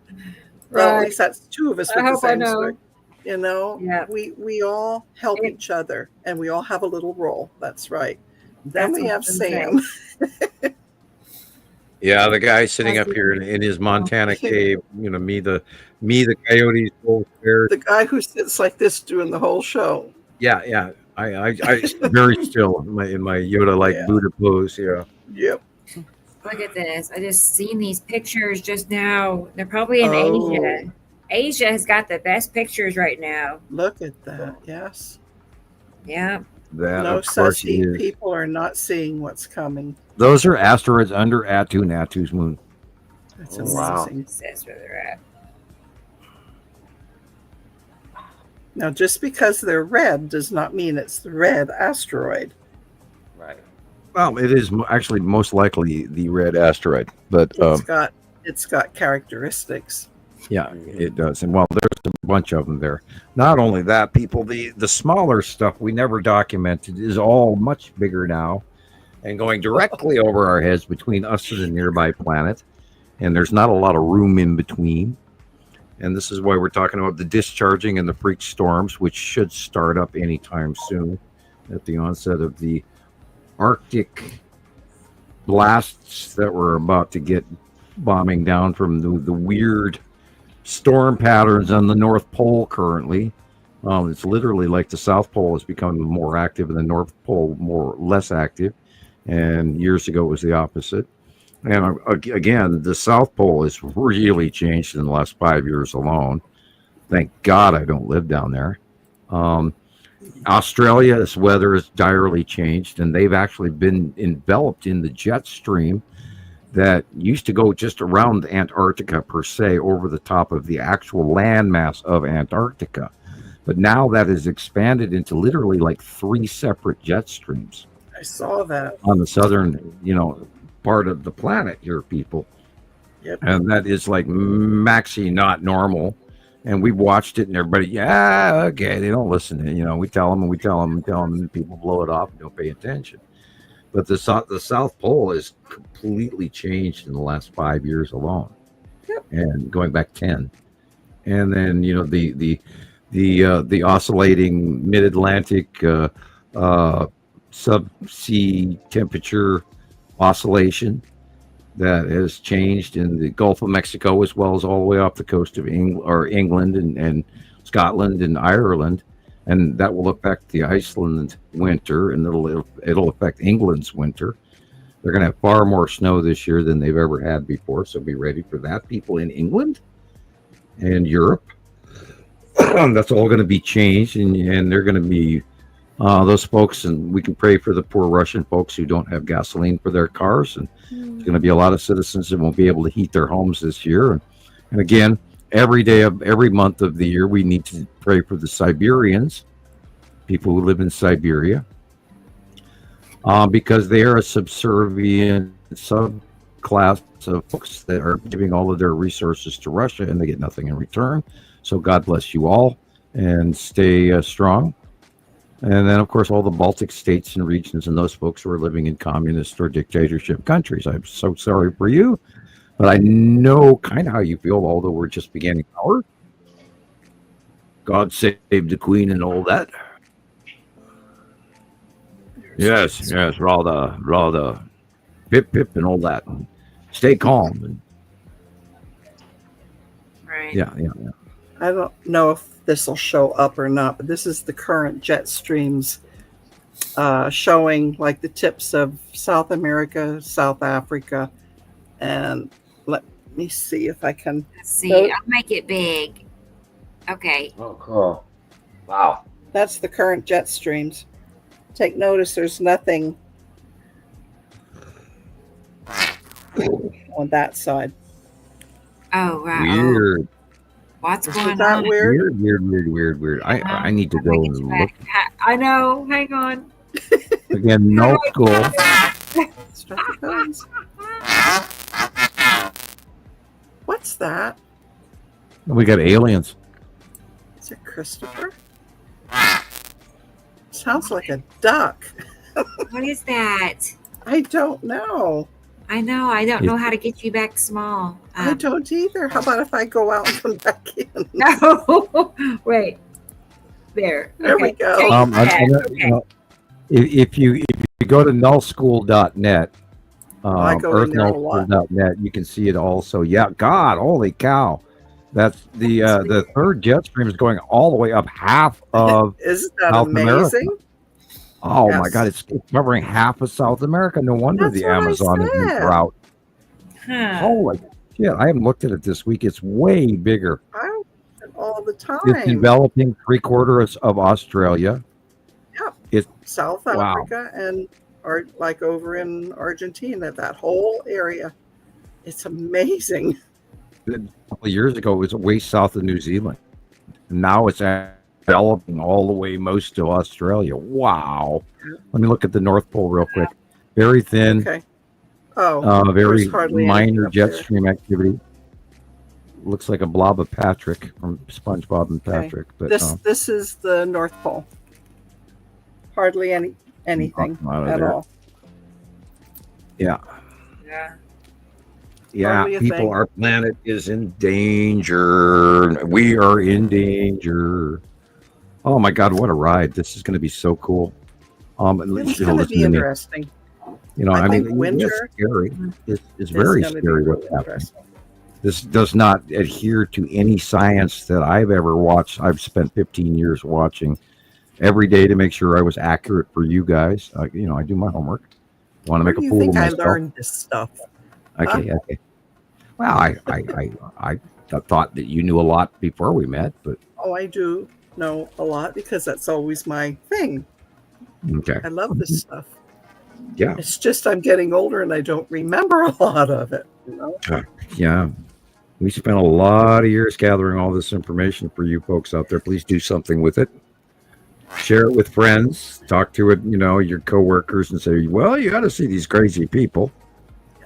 well, at least that's two of us with the same story. We all help each other, and we all have a little role. That's right. Then we have Sam. Yeah, the guy sitting up here in his Montana cave. Me, the coyotes, wolves, bears. The guy who sits like this doing the whole show. Yeah. I very still in my Yoda-like Buddha pose. Yeah. Yep. Look at this. I just seen these pictures just now. They're probably in Asia. Asia has got the best pictures right now. Look at that. Yes. Yeah. No sussy people are not seeing what's coming. Those are asteroids under Natu's moon. That's amazing. Wow. That's where they're at. Now, just because they're red does not mean it's the red asteroid. Right. Well, it is actually most likely the red asteroid, but it's got characteristics. Yeah, it does. And there's a bunch of them there. Not only that, people, the smaller stuff we never documented is all much bigger now and going directly over our heads between us and the nearby planet. And there's not a lot of room in between. And this is why we're talking about the discharging and the freak storms, which should start up anytime soon at the onset of the Arctic blasts that we're about to get bombing down from the weird storm patterns on the North Pole currently. It's literally like the South Pole is becoming more active and the North Pole less active. And years ago it was the opposite. And again, the South Pole has really changed in the last 5 years alone. Thank God I don't live down there. Australia's weather has direly changed, and they've actually been enveloped in the jet stream that used to go just around Antarctica per se, over the top of the actual landmass of Antarctica. But now that is expanded into literally like 3 separate jet streams. I saw that on the southern, part of the planet here, people. Yep. And that is like maxi not normal. And we watched it, and everybody, yeah, okay, they don't listen to, we tell them, and people blow it off and don't pay attention. But the South Pole has completely changed in the last 5 years alone. Yep. And going back 10. And then, the oscillating mid-Atlantic subsea temperature oscillation that has changed in the Gulf of Mexico, as well as all the way off the coast of England and Scotland and Ireland, and that will affect the Iceland winter, and it'll affect England's winter. They're going to have far more snow this year than they've ever had before, so be ready for that, people in England and Europe. That's all going to be changed, and they're going to be those folks, and we can pray for the poor Russian folks who don't have gasoline for their cars, and there's going to be a lot of citizens that won't be able to heat their homes this year. And again, every day of every month of the year, we need to pray for the Siberians, people who live in Siberia, because they are a subservient subclass of folks that are giving all of their resources to Russia, and they get nothing in return. So God bless you all, and stay strong. And then, of course, all the Baltic states and regions and those folks who are living in communist or dictatorship countries. I'm so sorry for you, but I know kind of how you feel, although we're just beginning our God save the Queen and all that. Yes, raw the pip and all that. And stay calm. And, right. Yeah. I don't know if this will show up or not, but this is the current jet streams showing like the tips of South America, South Africa, and let me see if I can see. I'll make it big. Okay. Oh, cool. Wow. That's the current jet streams. Take notice, there's nothing on that side. Oh, right. Weird. What's going on? Weird. I need to go and look. I know. Hang on. Again, no school. What's that? We got aliens. Is it Christopher? Sounds like a duck. What is that? I don't know. I know. I don't know how to get you back small. I don't either. How about if I go out and come back in? No. Wait. There. There we go. If you go to nullschool.net, earthnullschool.net, you can see it also. Yeah, God, holy cow. That's the third jet stream is going all the way up half of Isn't that South amazing? America. Oh Yes. my God, it's covering half of South America. No wonder That's the what I Amazon is in said. drought. Huh. Holy shit, I haven't looked at it this week. It's way bigger. I look at it all the time. It's enveloping 3/4 of Australia. Yep. It's South wow. Africa and like over in Argentina, that whole area. It's amazing. A couple of years ago, it was way south of New Zealand. Now it's developing all the way most of Australia. Wow. Let me look at the North Pole real quick. Very thin. Okay. Oh, very there's hardly minor anything up jet there. stream activity. Looks like a blob of Patrick from SpongeBob and Okay. Patrick. But This is the North Pole. Hardly anything Out of at there. all. Yeah. Yeah, Hardly a people, thing. our planet is in danger. We are in danger. Oh my God, what a ride. This is going to be so cool. It's going to be interesting. I think winter it's scary. It's is very gonna be scary really what's happening. interesting. This does not adhere to any science that I've ever watched. I've spent 15 years watching every day to make sure I was accurate for you guys. I do my homework. Want to Where make a do you fool think of I myself. learned this stuff? Okay. Well, I thought that you knew a lot before we met, but Oh, I do. know a lot because that's always my thing. Okay. I love this stuff. Yeah. It's just I'm getting older and I don't remember a lot of it. You know? Yeah. We spent a lot of years gathering all this information for you folks out there. Please do something with it. Share it with friends. Talk to it, your coworkers, and say, "Well, you got to see these crazy people,"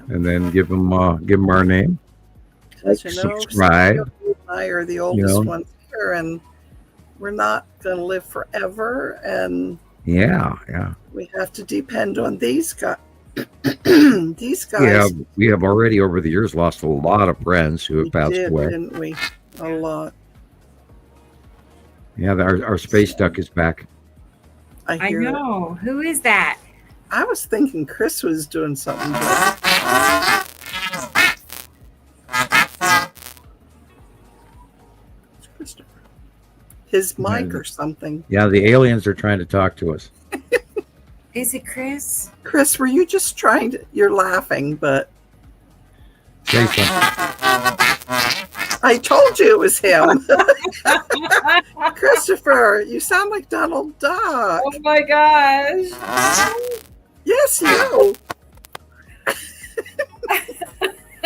and then give them our name. Like, subscribe. Samuel and I are the oldest ones here, and we're not going to live forever. And yeah, we have to depend on these guys. These guys. We have already over the years lost a lot of friends who have passed away. Didn't we? A lot. Yeah, our space duck is back. I know. Who is that? I was thinking Chris was doing something. His mic or something. Yeah, the aliens are trying to talk to us. Is it Chris? Chris, were you just trying to... You're laughing, but... Say something. I told you it was him. Christopher, you sound like Donald Duck. Oh my gosh. Yes, you.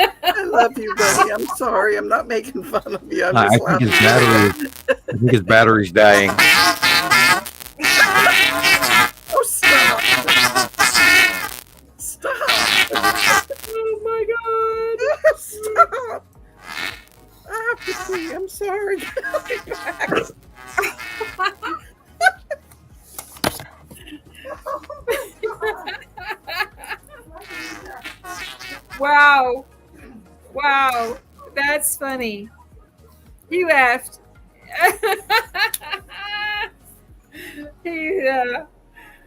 I love you, buddy. I'm sorry. I'm not making fun of you. I'm just laughing. I think his battery's dying. Oh, stop. Stop. Oh my God. Stop. I have to see. I'm sorry. Wow. Wow. That's funny. You effed.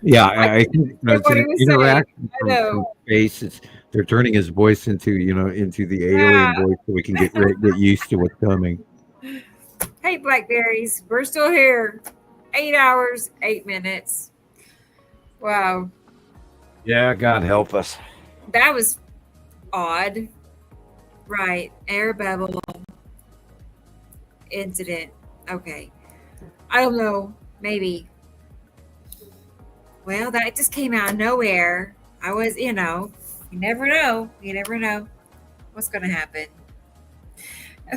Yeah, I think it's an interaction from space. They're turning his voice into the alien voice so we can get used to what's coming. Hey, Blackberries, we're still here. 8 hours, 8 minutes. Wow. Yeah, God help us. That was odd. Right. Air bubble incident. Okay. I don't know. Maybe. Well, that just came out of nowhere. I was, you never know. You never know what's going to happen.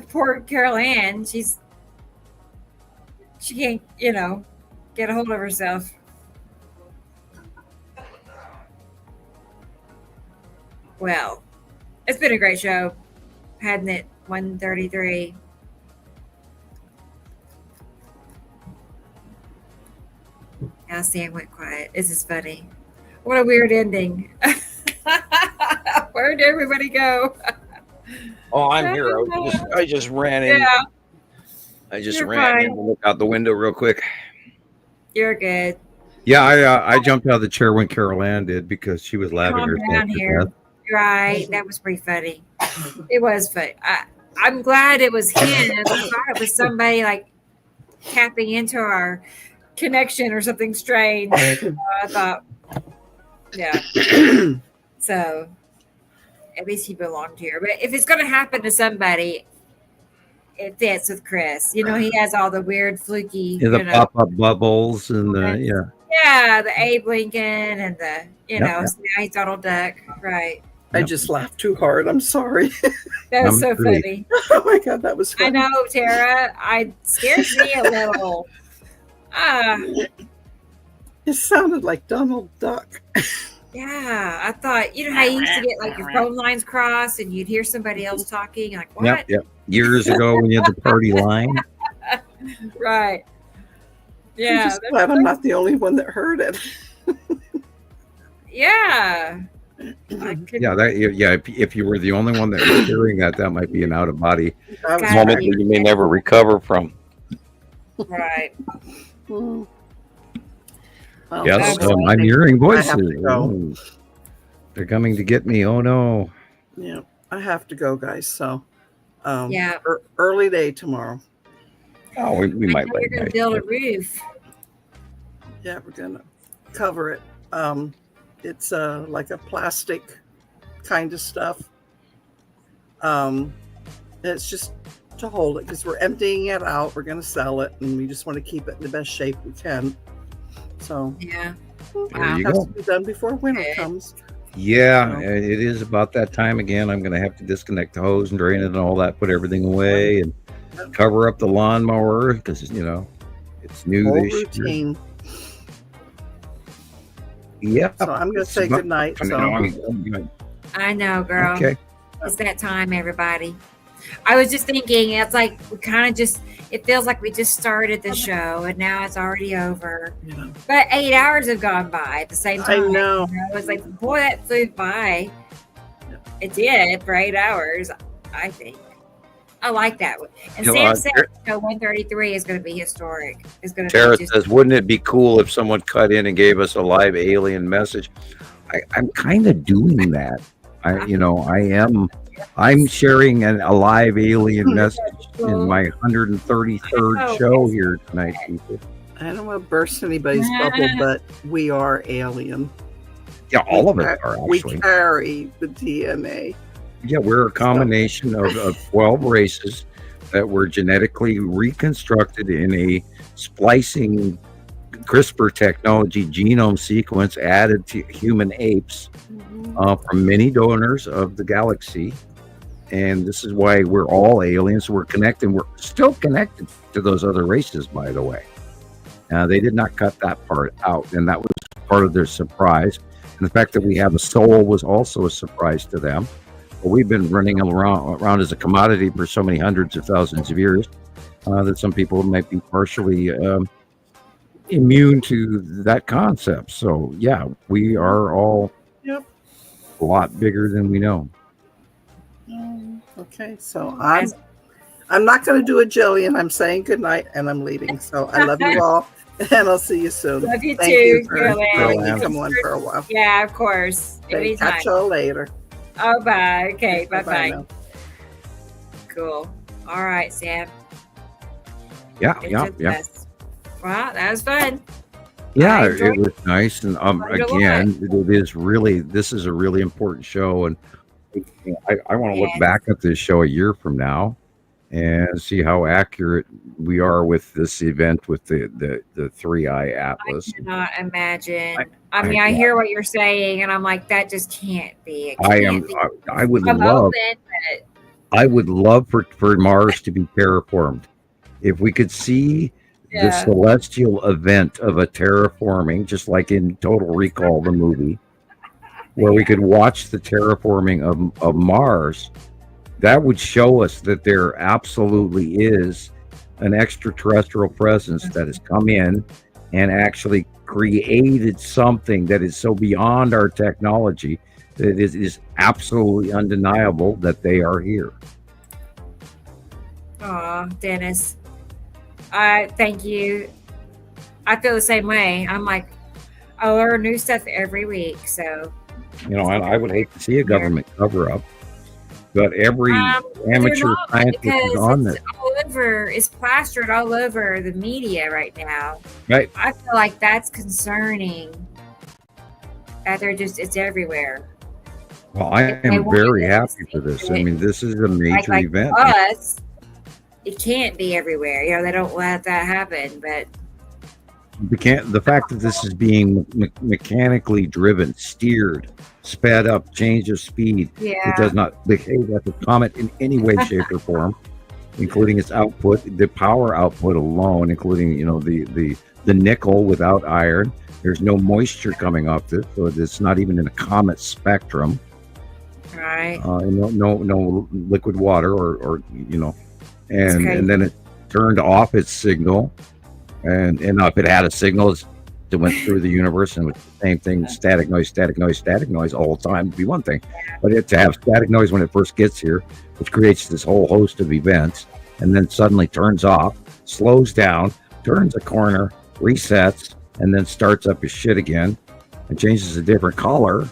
Poor Carol Ann, she can't, get a hold of herself. Well, it's been a great show, hadn't it? 133. Now Sam went quiet. This is funny. What a weird ending. Where'd everybody go? Oh, I'm here. I just ran in. Yeah. I just ran in and looked out the window real quick. You're good. Yeah, I jumped out of the chair when Carol Ann did because she was laughing herself to death. Right. That was pretty funny. It was funny. I'm glad it was him. I thought it was somebody like tapping into our connection or something strange. I thought, yeah. So at least he belonged here. But if it's going to happen to somebody, it fits with Chris. He has all the weird fluky. Yeah, the pop-up bubbles and the Yeah, the Abe Lincoln and the now he's Donald Duck, right? I just laughed too hard. I'm sorry. That was so funny. Oh my God, that was funny. I know, Tara. I scared me a little. It sounded like Donald Duck. Yeah, I thought, how you used to get like your phone lines crossed and you'd hear somebody else talking, like what? Yep. Years ago when you had the party line. Right. Yeah. I'm just glad I'm not the only one that heard it. Yeah. If you were the only one that was hearing that might be an out of body That moment that you may never recover from. Right. Well, Yes, I'm hearing voices. I have to go. Oh, they're coming to get me. Oh no. Yeah, I have to go, guys. So, Yeah. early day tomorrow. Oh, we might. You're going to build a roof. Yeah, we're gonna cover it. It's like a plastic kind of stuff. It's just to hold it because we're emptying it out. We're going to sell it, and we just want to keep it in the best shape we can. So yeah, there you has go. to be done before winter comes. Yeah, So, it is about that time again. I'm going to have to disconnect the hose and drain it and all that, put everything away, and cover up the lawnmower because it's new whole this routine. year. Yeah. So I'm going to say good night. I know, girl. Okay. It's that time, everybody. I was just thinking, it's like we kind of it feels like we just started the show and now it's already over. Yeah. But 8 hours have gone by at the same time. I know. It's like, boy, that flew by. It did for 8 hours, I think. I like that one. And Sam said show 133 is going to be historic. It's going to Tara be says, wouldn't it be cool if someone cut in and gave us a live alien message? I'm kind of doing that. I'm sharing a live alien message in my 133rd show here tonight, people. I don't want to burst anybody's bubble, but we are alien. Yeah, all of us are, We actually. carry the DNA. Yeah, we're a combination of 12 races that were genetically reconstructed in a splicing CRISPR technology genome sequence added to human apes from many donors of the galaxy. And this is why we're all aliens. We're connected. We're still connected to those other races, by the way. They did not cut that part out, and that was part of their surprise. And the fact that we have a soul was also a surprise to them. But we've been running around as a commodity for so many hundreds of thousands of years that some people might be partially immune to that concept. So, yeah, we are all a lot bigger than we know. Okay, so I'm not going to do a Jillian. I'm saying goodnight and I'm leaving. So I love you all, and I'll see you soon. Love you Thank too, you for Gillian. letting me come on for a while. Yeah, of course. Okay, catch y'all later. Oh, bye. Okay, bye-bye. now. Cool. All right, Sam. Yeah. Wow, that was fun. Yeah, it was nice. And Again, this is a really important show. And I want to look back at this show a year from now and see how accurate we are with this event with the 3-eye atlas. I cannot imagine. I hear what you're saying, and I'm like, that just can't be. I would love for Mars to be terraformed. If we could see the celestial event of a terraforming, just like in Total Recall, the movie, where we could watch the terraforming of Mars, that would show us that there absolutely is an extraterrestrial presence that has come in and actually created something that is so beyond our technology that it is absolutely undeniable that they are here. Aw, Dennis. Thank you. I feel the same way. I'm like, I learn new stuff every week, so. And I would hate to see a government cover up, but every amateur scientist is on this. It's plastered all over the media right now. Right. I feel like that's concerning. That it's everywhere. Well, I am very happy for this. I mean, this is a major event. Us, it can't be everywhere. They don't let that happen, but. The fact that this is being mechanically driven, steered, sped up, change of speed, it does not behave like a comet in any way, shape, or form, including its output, the power output alone, including the nickel without iron. There's no moisture coming off this, so it's not even in a comet spectrum. Right. No liquid water or and then it turned off its signal. And if it had a signal, it went through the universe and with the same thing, static noise all the time would be one thing. But to have static noise when it first gets here, which creates this whole host of events, and then suddenly turns off, slows down, turns a corner, resets, and then starts up his shit again and changes a different color.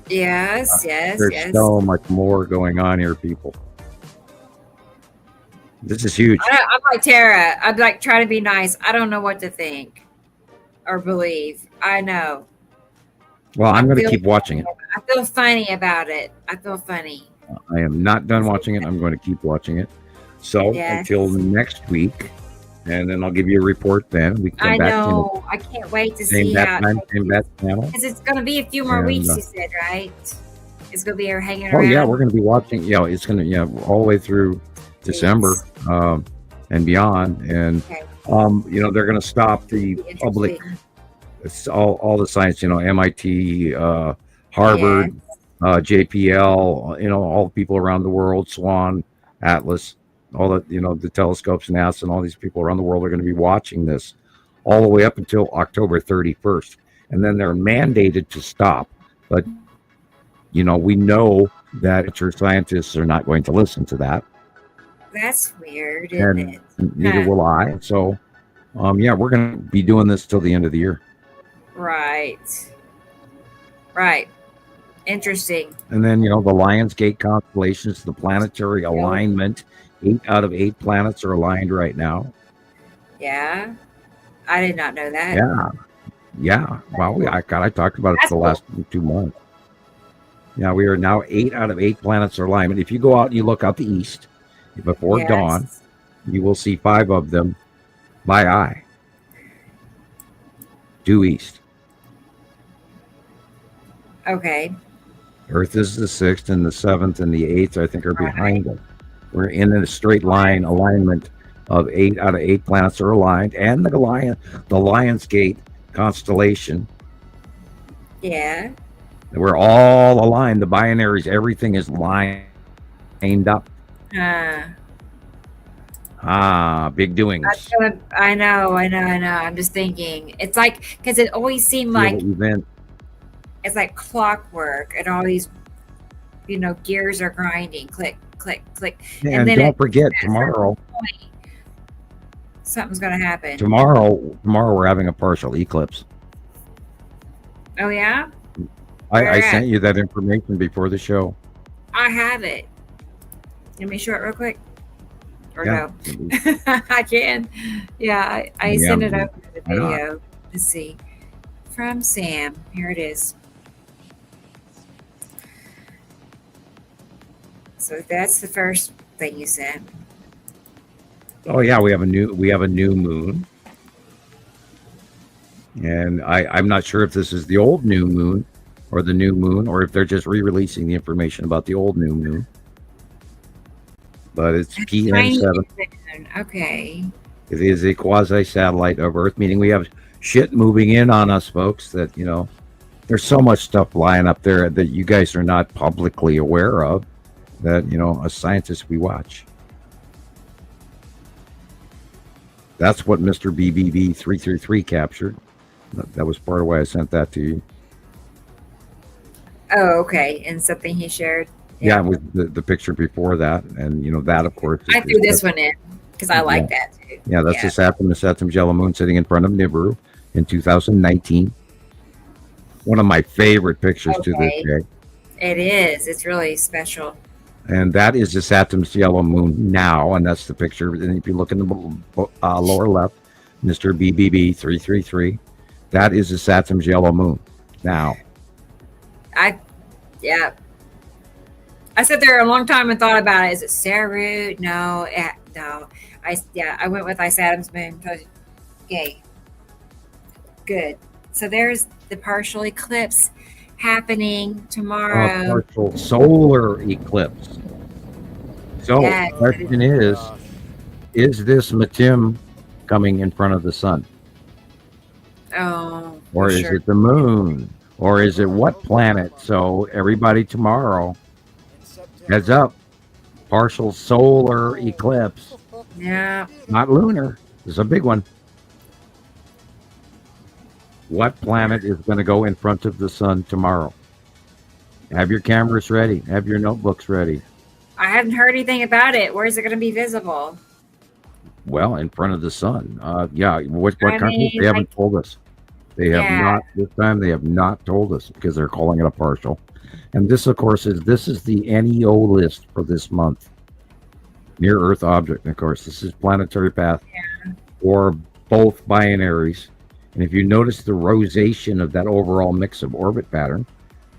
Yes. There's so much more going on here, people. This is huge. I'm like Tara. I'm like trying to be nice. I don't know what to think or believe. I know. Well, I'm going to keep watching it. I feel funny about it. I feel funny. I am not done watching it. I'm going to keep watching it. So Yes. until next week, and then I'll give you a report then. We can come I back know. I can't wait to same see bat how. time, same bat channel. Because it's going to be a few more And, weeks, you said, right? It's going to be her hanging Oh around. yeah, we're going to be watching. It's going to all the way through December and beyond. And Okay. they're going to stop the public. It's all the science. MIT, Harvard, JPL. All the people around the world, Swan, Atlas, all the telescopes, NASA, and all these people around the world are going to be watching this all the way up until October 31st, and then they're mandated to stop. But we know that your scientists are not going to listen to that. That's weird, isn't And it? neither will I. So, we're going to be doing this till the end of the year. Right. Interesting. And then, the Lionsgate constellations, the planetary alignment, 8 out of 8 planets are aligned right now. Yeah. I did not know that. Yeah. Wow. I talked about it for the last 2 months. Yeah, we are now 8 out of 8 planets are aligned. If you go out and you look out the east before dawn, you will see 5 of them by eye. Due east. Okay. Earth is the 6th, and the 7th and the 8th, I think, are behind it. We're in a straight line alignment of 8 out of 8 planets are aligned, and the Lionsgate constellation. Yeah. We're all aligned. The binaries, everything is lined up. Big doings. I know. I'm just thinking. It's like, because it always seemed like event. It's like clockwork, and all these, gears are grinding. Click, click, click. And then don't forget, tomorrow. Something's going to happen. Tomorrow we're having a partial eclipse. Oh, yeah? I sent you that information before the show. I have it. Let me show it real quick. Or no? I can. Yeah, I sent it over to the video. Let's see. From Sam. Here it is. So that's the first thing you sent. Oh yeah, we have a new moon. And I'm not sure if this is the old new moon or the new moon, or if they're just re-releasing the information about the old new moon. But it's PM7. Okay. It is a quasi-satellite of Earth, meaning we have shit moving in on us, folks, that, there's so much stuff flying up there that you guys are not publicly aware of, that, as scientists, we watch. That's what Mr. BBB 333 captured. That was part of why I sent that to you. Oh, okay. And something he shared. Yeah, with the picture before that. And, that, of course. I threw this one in because I like that, too. Yeah, that's the Saturn yellow moon sitting in front of Nibiru in 2019. One of my favorite pictures to this day. It is. It's really special. And that is the Saturn's yellow moon now, and that's the picture. And if you look in the lower left, Mr. BBB 333, that is the Saturn's yellow moon now. I sat there a long time and thought about it. Is it Saru? No, no. I went with Isatum's moon. Yay. Good. So there's the partial eclipse happening tomorrow. Partial solar eclipse. So the question is this Matim coming in front of the sun? Oh. Or is it the moon? Or is it what planet? So everybody tomorrow, heads up, partial solar eclipse. Yeah. Not lunar. This is a big one. What planet is going to go in front of the sun tomorrow? Have your cameras ready. Have your notebooks ready. I haven't heard anything about it. Where is it going to be visible? Well, in front of the sun. What countries? They haven't told us. They have not, this time they have not told us, because they're calling it a partial. And this, of course, is the NEO list for this month. Near Earth object, of course. This is planetary path for both binaries. And if you notice the rosation of that overall mix of orbit pattern,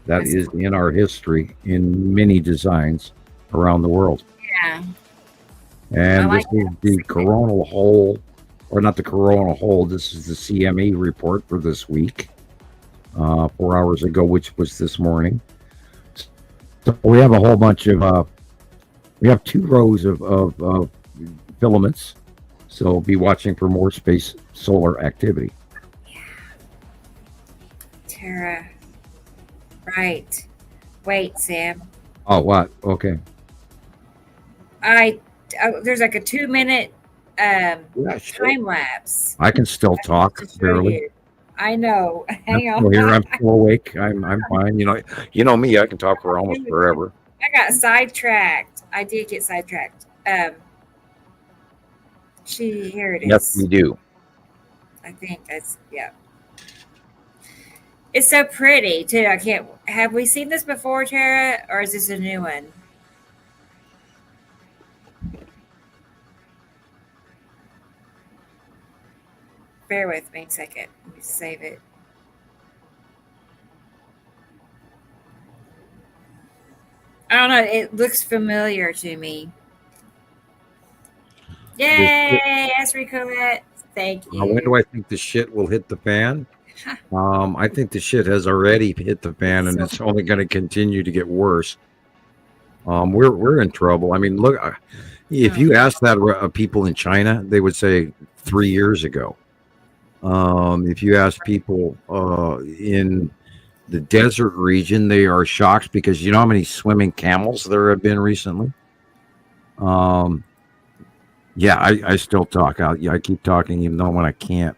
that is in our history in many designs around the world. Yeah. And like this is the coronal hole, or not the coronal hole. This is the CME report for this week, 4 hours ago, which was this morning. So we have a whole bunch of, we have 2 rows of filaments. So be watching for more space solar activity. Tara. Right. Wait, Sam. Oh, what? Okay. There's like a 2-minute time lapse. I can still talk barely. I know. Hang I'm on. still here. I'm still awake. I'm fine. You know me. I can talk for almost forever. I got sidetracked. I did get sidetracked. Here it is. Yes, we do. I think that's It's so pretty too. I can't. Have we seen this before, Tara, or is this a new one? Bear with me a second. Let me save it. I don't know. It looks familiar to me. Yay! Esri Colette. Thank you. When do I think the shit will hit the fan? I think the shit has already hit the fan, and it's only going to continue to get worse. We're in trouble. I mean, look, if you ask that people in China, they would say 3 years ago. If you ask people in the desert region, they are shocked because you know how many swimming camels there have been recently. Yeah, I still talk. I keep talking even though when I can't.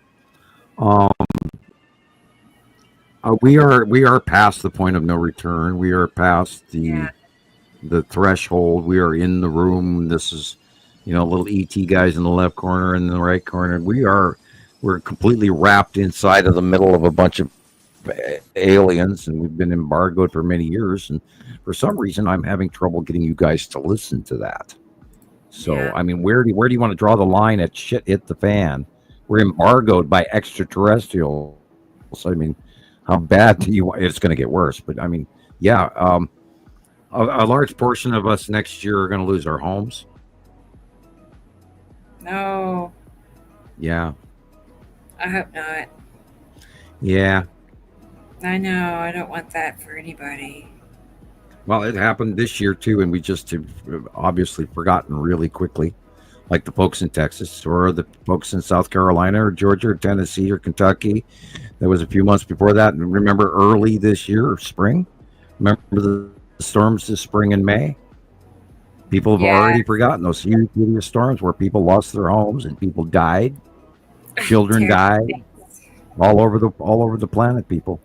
We are past the point of no return. We are past the threshold. We are in the room. This is, little ET guys in the left corner and the right corner. We're completely wrapped inside of the middle of a bunch of aliens, and we've been embargoed for many years. And for some reason, I'm having trouble getting you guys to listen to that. So, I mean, where do you want to draw the line at shit hit the fan? We're embargoed by extraterrestrials. I mean, how bad do you want? It's going to get worse. But I mean, a large portion of us next year are going to lose our homes. No. Yeah. I hope not. Yeah. I know. I don't want that for anybody. Well, it happened this year too, and we just have obviously forgotten really quickly, like the folks in Texas or the folks in South Carolina or Georgia or Tennessee or Kentucky. That was a few months before that. And remember early this year, spring? Remember the storms this spring and May? People have already forgotten those huge storms where people lost their homes and people died. Children died all over the planet, people.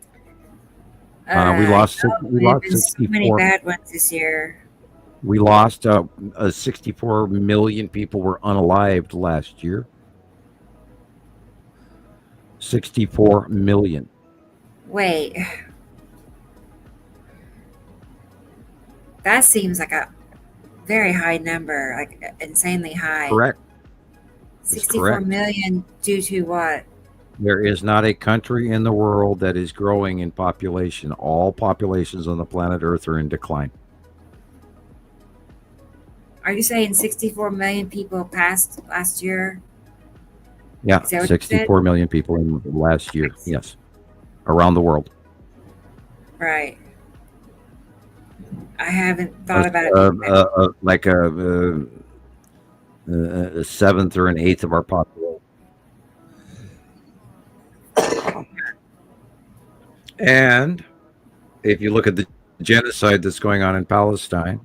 We lost 64. So many bad ones this year. We lost 64 million people were unalived last year. 64 million. Wait. That seems like a very high number, like insanely high. Correct. 64 million due to what? There is not a country in the world that is growing in population. All populations on the planet Earth are in decline. Are you saying 64 million people passed last year? Yeah, 64 million people in last year. Yes, around the world. Right. I haven't thought about it. Like a seventh or an eighth of our population. And if you look at the genocide that's going on in Palestine,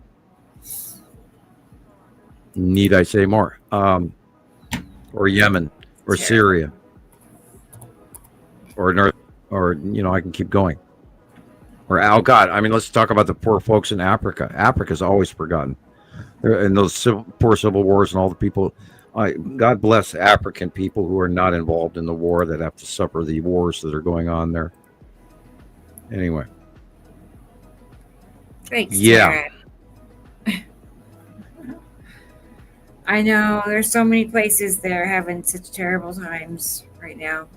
need I say more? Or Yemen, or Syria, or North, or I can keep going. Or God, I mean, let's talk about the poor folks in Africa. Africa's always forgotten, and those poor civil wars and all the people. God bless African people who are not involved in the war that have to suffer the wars that are going on there. Anyway. Thanks. Yeah. Tara. I know there's so many places that are having such terrible times right now.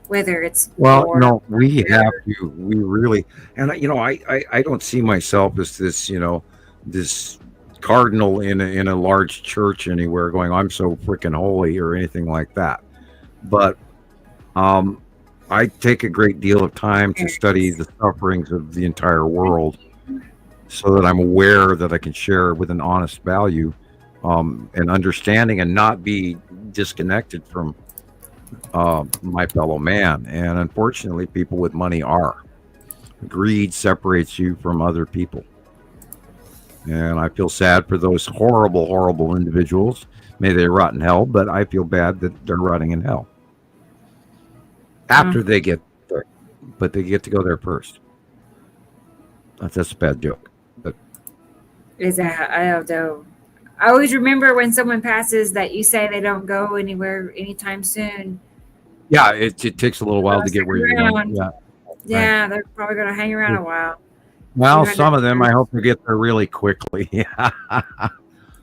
Whether it's we have to. We really, and I don't see myself as this, this cardinal in a large church anywhere going, I'm so freaking holy or anything like that. But I take a great deal of time to study the sufferings of the entire world so that I'm aware that I can share with an honest value and understanding and not be disconnected from my fellow man. And unfortunately, people with money are. Greed separates you from other people. And I feel sad for those horrible, horrible individuals. May they rot in hell, but I feel bad that they're rotting in hell. After they get there, but they get to go there first. That's a bad joke. But Is that, I don't know. I always remember when someone passes that you say they don't go anywhere anytime soon. yeah, it takes a little while to get where you're going. Yeah. Yeah, Right. they're probably going to hang around a while. Well, 200 some of them, I years. hope they get there really quickly. May I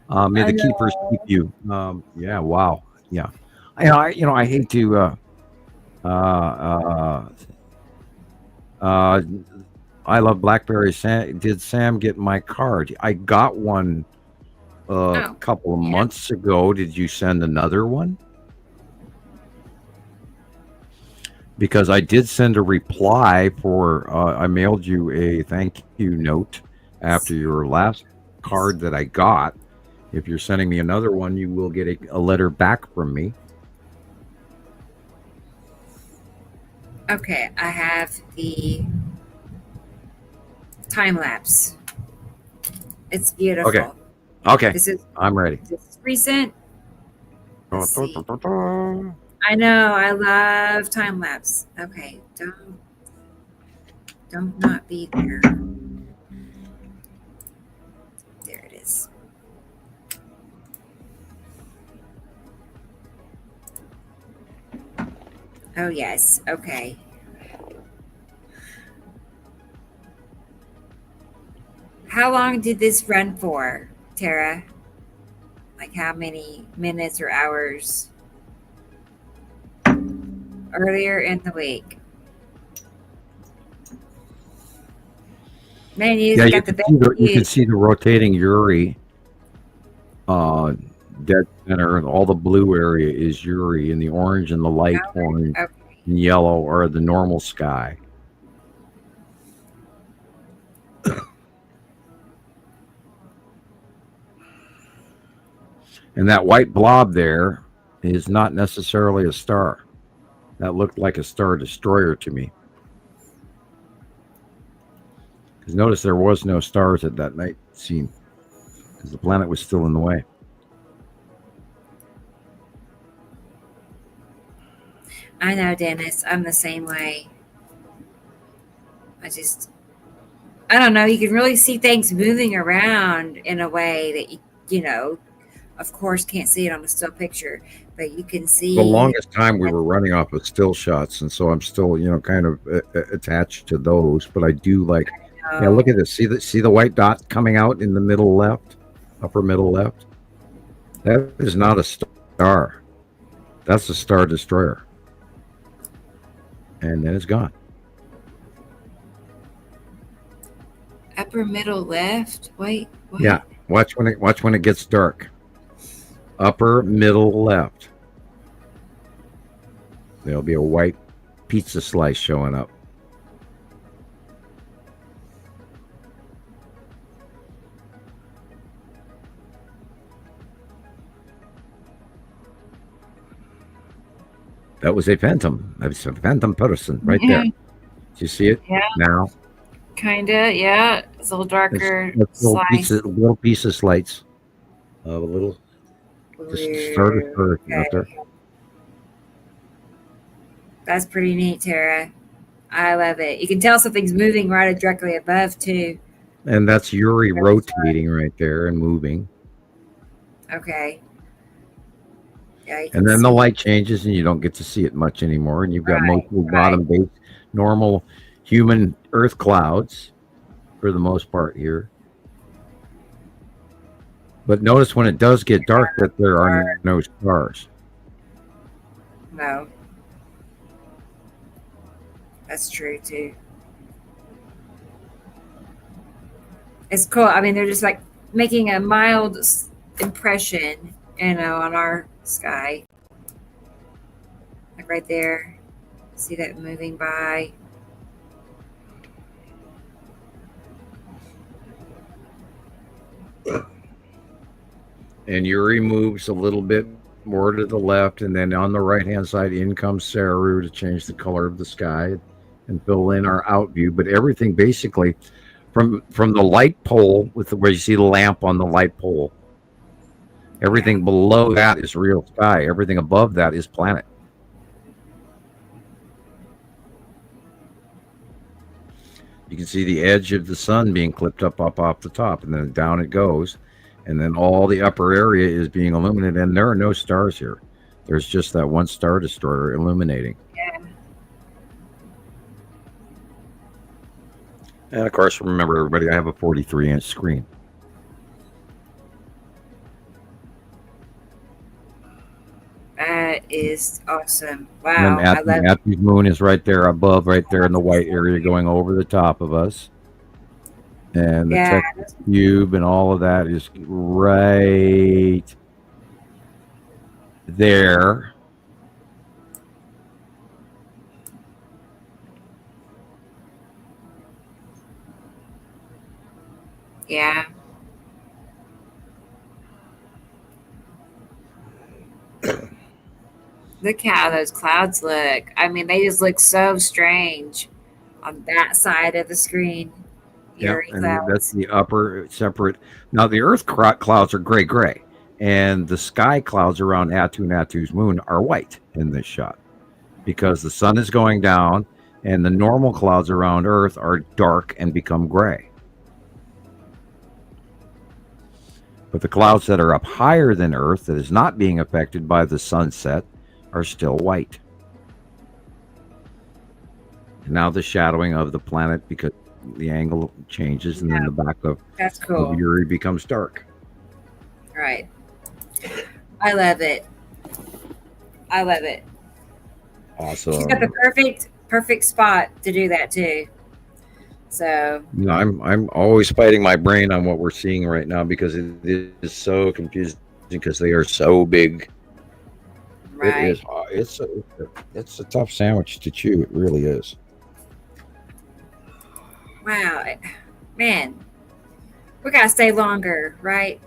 the keepers keep you. Yeah. Wow. Yeah. I hate to. I love BlackBerry. Did Sam get my card? I got one a couple of months ago. Did you send another one? Because I did send a reply for, I mailed you a thank you note after your last card that I got. If you're sending me another one, you will get a letter back from me. Okay, I have the time lapse. It's beautiful. Okay. This is I'm ready. recent. Let's see. I know. I love time lapse. Okay, don't not be there. There it is. Oh yes. Okay. How long did this run for, Tara? Like how many minutes or hours? Earlier in the week. Man, you Yeah, got the best you can view. see the rotating Uri dead center, and all the blue area is Uri, and the orange and the light orange and yellow are the normal sky. And that white blob there is not necessarily a star. That looked like a star destroyer to me. Because notice there was no stars at that night scene, because the planet was still in the way. I know, Dennis. I'm the same way. I don't know. You can really see things moving around in a way that you know, of course, can't see it on a still picture, but you can see. The longest time we were running off of still shots, and so I'm still, kind of attached to those. But I do like. Yeah, look at this. See the white dot coming out in the middle left, upper middle left. That is not a star. That's a star destroyer. And then it's gone. Upper middle left. Wait. What? Yeah. Watch when it gets dark. Upper middle left. There'll be a white pizza slice showing up. That was a phantom. That was a phantom person right there. Do you see it now? Kinda, yeah. It's a little darker. It's little piece of lights. A little just started out there. That's pretty neat, Tara. I love it. You can tell something's moving right directly above too. And that's Uri rotating right there and moving. Okay. Yeah, and then the light changes and you don't get to see it much anymore. And you've got mostly bottom-based, normal human Earth clouds for the most part here. But notice when it does get dark that there are no stars. No. That's true too. It's cool. I mean, they're just like making a mild impression, on our sky. Like right there. See that moving by? And Yuri moves a little bit more to the left, and then on the right-hand side, in comes Saru to change the color of the sky and fill in our out view. But everything basically from the light pole where you see the lamp on the light pole, everything below that is real sky. Everything above that is planet. You can see the edge of the sun being clipped up off the top, and then down it goes. And then all the upper area is being illuminated, and there are no stars here. There's just that one star destroyer illuminating. Yeah. And of course, remember, everybody, I have a 43-inch screen. That is awesome. Wow. And Matthew's moon is right there above, right there in the white area going over the top of us. And the Texas cube and all of that is right there. Yeah. Look how those clouds look. I mean, they just look so strange on that side of the screen. Yeah, and that's the upper separate. Now, the Earth clouds are gray, and the sky clouds around Natu's moon are white in this shot because the sun is going down, and the normal clouds around Earth are dark and become gray. But the clouds that are up higher than Earth, that is not being affected by the sunset, are still white. And now the shadowing of the planet, because the angle changes, and then the back of Yuri becomes dark. Right. I love it. Awesome. She's got the perfect spot to do that too. So I'm always fighting my brain on what we're seeing right now because it is so confusing because they are so big. Right. It's a tough sandwich to chew. It really is. Wow, man, we gotta stay longer, right?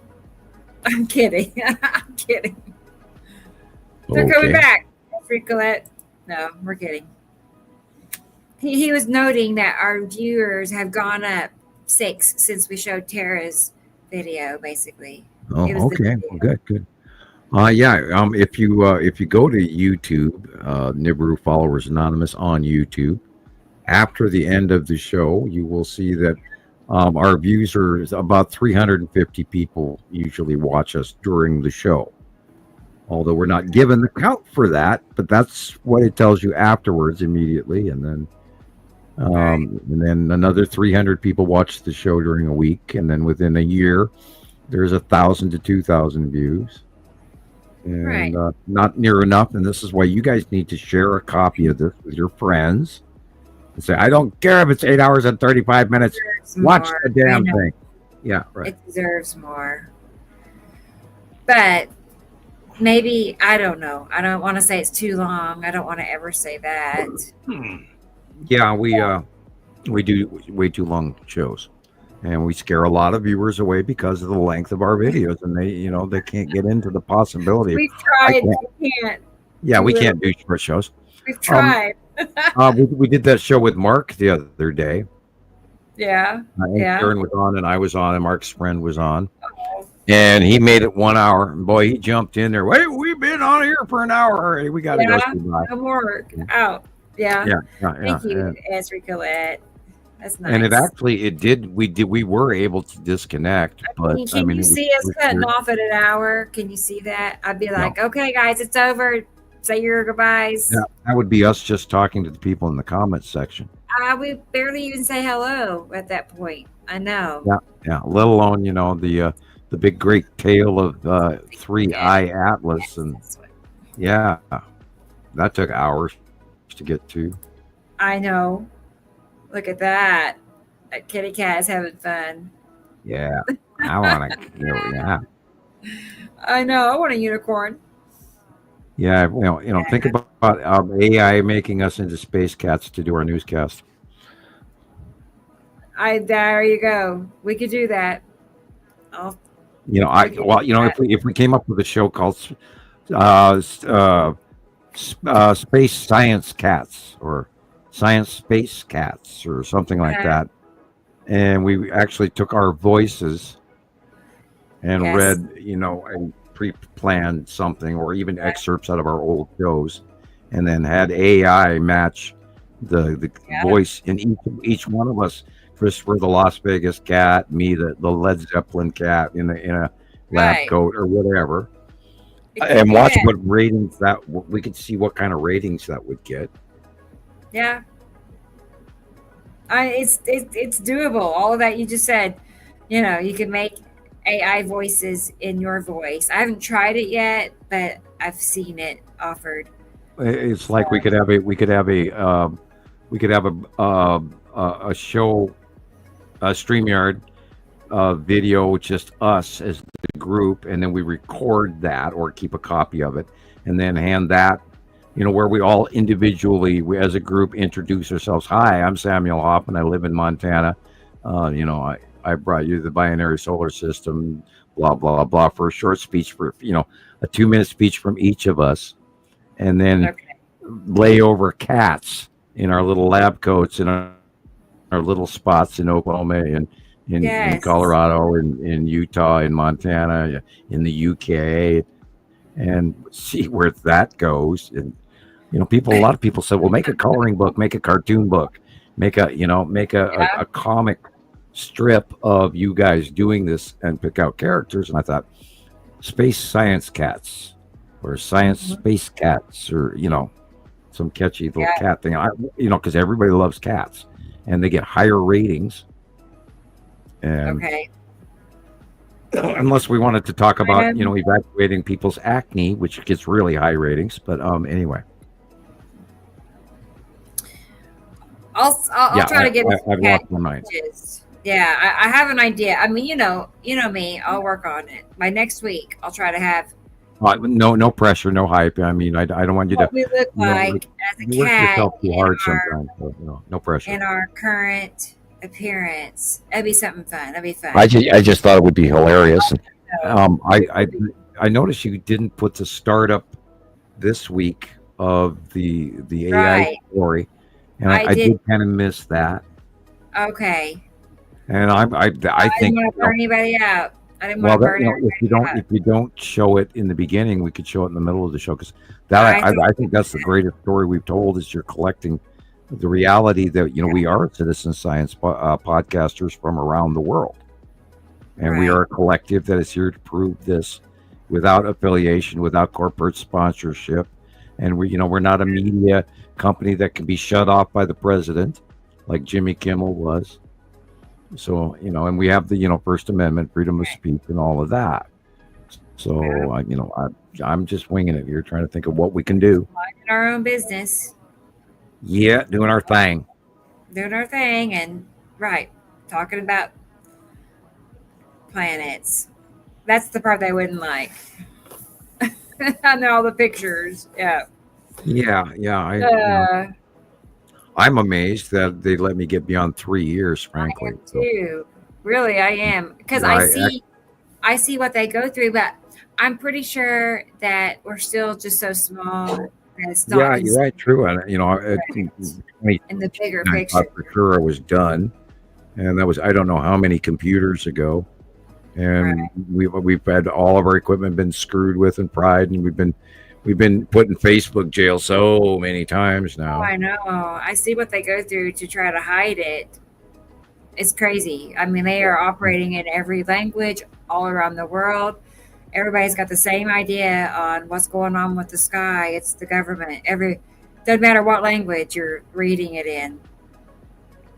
I'm kidding. I'm kidding. They're coming back. Colette. No, we're kidding. He was noting that our viewers have gone up 6 since we showed Tara's video, basically. Oh, okay. Well, good. If you go to YouTube, Nibiru Followers Anonymous on YouTube, after the end of the show, you will see that our views are about 350 people usually watch us during the show. Although we're not given the count for that, but that's what it tells you afterwards immediately. And then another 300 people watch the show during a week. And then within a year, there's 1,000 to 2,000 views. And not near enough. And this is why you guys need to share a copy of this with your friends. And say, I don't care if it's 8 hours and 35 minutes. Watch the damn thing. Yeah, right. It deserves more. But maybe, I don't know. I don't want to say it's too long. I don't want to ever say that. Yeah, we do way too long shows. And we scare a lot of viewers away because of the length of our videos. And they can't get into the possibility. We've tried, we can't. Yeah, we can't do short shows. We've tried. We did that show with Mark the other day. Yeah. Karen was on, and I was on, and Mark's friend was on. And he made it 1 hour. And boy, he jumped in there. Wait, we've been on here for an hour already. We got to go. No more. Out. Yeah. Thank you, Esri Colette. That's nice. And it did. We were able to disconnect. Can you see us cutting off at an hour? Can you see that? I'd be like, okay, guys, it's over. Say your goodbyes. Yeah, that would be us just talking to the people in the comments section. We barely even say hello at that point. I know. Yeah. Let alone, the big great tale of 3-eye Atlas, and that took hours to get to. I know. Look at that. That kitty cat is having fun. Yeah. I want to. Yeah. I know. I want a unicorn. Yeah. Think about AI making us into space cats to do our newscast. There you go. We could do that. If we came up with a show called uh, Space Science Cats or Science Space Cats or something like that, and we actually took our voices and read, and pre-planned something or even excerpts out of our old shows, and then had AI match the voice in each one of us. Christopher, the Las Vegas cat, me, the Led Zeppelin cat in a lab coat or whatever, and watch what ratings we could see what kind of ratings that would get. Yeah. It's doable. All of that you just said, you can make AI voices in your voice. I haven't tried it yet, but I've seen it offered. It's like we could have a show, a StreamYard video, just us as the group, and then we record that or keep a copy of it, and then hand that, where we all individually, as a group, introduce ourselves. Hi, I'm Samuel Hofman. I live in Montana. I brought you the binary solar system, blah, blah, blah, for a short speech for, a 2-minute speech from each of us. And then lay over cats in our little lab coats and our little spots in Oklahoma and in Colorado, in Utah, in Montana, in the UK, and see where that goes. And a lot of people said, well, make a coloring book, make a cartoon book, make a comic strip of you guys doing this and pick out characters. And I thought, Space Science Cats or Science Space Cats, or some catchy little cat thing. Because everybody loves cats and they get higher ratings. And unless we wanted to talk about evacuating people's acne, which gets really high ratings, but anyway. I'll try to get I've lost my mind. Yeah, I have an idea. I mean, you know me. I'll work on it. By next week, I'll try to have. No pressure, no hype. I mean, I don't want you what to. we look like as a work cat yourself too hard sometimes. So, no pressure. in our current appearance. That'd be something fun. That'd be fun. I just thought it would be hilarious. I noticed you didn't put the startup this week of the AI story, and I did kind of miss that. Okay. And I think didn't want to burn anybody out. I didn't want to burn if you don't show it in the beginning, we could show it in the middle of the show, because that I think that's the greatest story we've told, is you're collecting the reality that we are citizen science podcasters from around the world, and we are a collective that is here to prove this without affiliation, without corporate sponsorship, and we're not a media company that can be shut off by the president like Jimmy Kimmel was. So, and we have the, First Amendment, freedom of speech, and all of that. So, I'm just winging it here, trying to think of what we can do. Minding our own business. Yeah, doing our thing. Doing our thing, and talking about planets. That's the part they wouldn't like. I know all the pictures. Yeah. Yeah. I'm amazed that they let me get beyond 3 years, frankly. I am too. Really, I am. Because I see what they go through, but I'm pretty sure that we're still just so small. That it's not you're right. True. And, in the bigger picture. For sure it was done. And that was, I don't know how many computers ago. And we've had all of our equipment been screwed with and pried, and we've been put in Facebook jail so many times now. Oh, I know. I see what they go through to try to hide it. It's crazy. I mean, they are operating in every language all around the world. Everybody's got the same idea on what's going on with the sky. It's the government. Doesn't matter what language you're reading it in.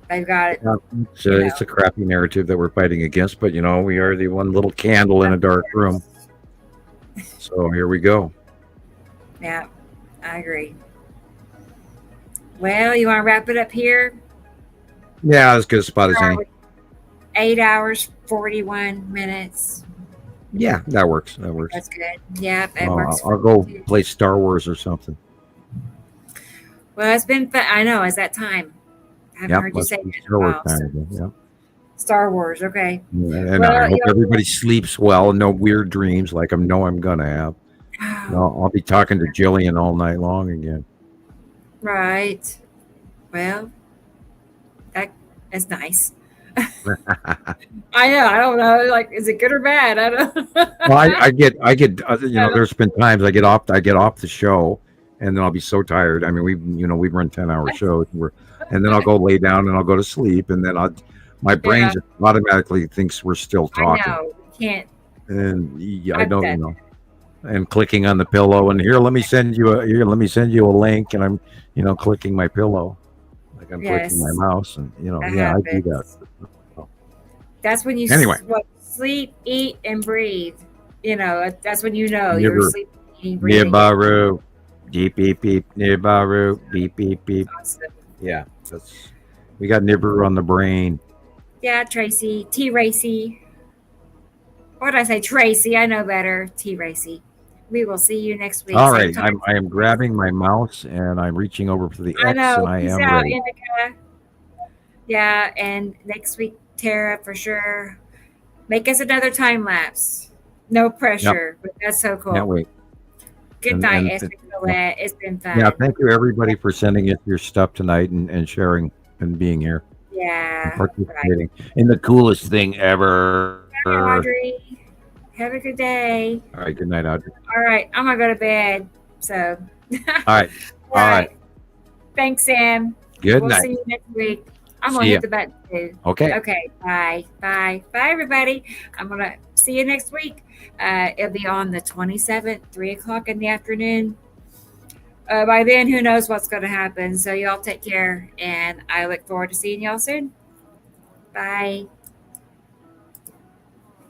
They've got it. It's a crappy narrative that we're fighting against, but we are the one little candle in a dark room. So here we go. Yeah, I agree. Well, you want to wrap it up here? Yeah, as good a spot as any. 8 hours 41 minutes. Yeah, that works. That works. That's good. Yeah, it works. I'll go play Star Wars or something. Well, it's been fun. I know. It's that time. I haven't heard you say it in a while. Yeah. Star Wars. Okay. And I hope everybody sleeps well and no weird dreams like I'm gonna have. I'll be talking to Gillian all night long again. Right. Well, that is nice. I know. I don't know. Like, is it good or bad? I don't. Well, I get. There's been times I get off the show, and then I'll be so tired. I mean, we run 10-hour shows, and then I'll go lay down and I'll go to sleep, and then my brain just automatically thinks we're still talking. I know. We can't. And I don't and clicking on the pillow, and let me send you a link, and I'm clicking my pillow, like I'm clicking my mouse, and I do that. That's when you sleep, eat, and breathe. That's when you're sleeping, eating, breathing. Nibiru, beep beep beep. Nibiru, beep beep beep. Awesome. Yeah, we got Nibiru on the brain. Yeah, Tracy, T. Racy. What did I say, Tracy? I know better. T. Racy. We will see you next week. All right, I am grabbing my mouse and I'm reaching over for the X, and I am ready. Indica. Yeah, and next week, Tara, for sure. Make us another time lapse. No pressure, but that's so cool. Can't wait. Good night, Esther Colette. It's been fun. Yeah, thank you everybody for sending us your stuff tonight and sharing and being here. Yeah, and participating in the coolest thing ever. Bye, Audrey. Have a good day. All right, good night, Audrey. All right, I'm gonna go to bed. So. All right. All right. Thanks, Sam. Good We'll night. see you next week. I'm gonna hit the button too. Okay. Okay. Bye. Bye. Bye, everybody. I'm gonna see you next week. It'll be on the 27th, 3:00 in the afternoon. By then, who knows what's going to happen. So y'all take care, and I look forward to seeing y'all soon. Bye.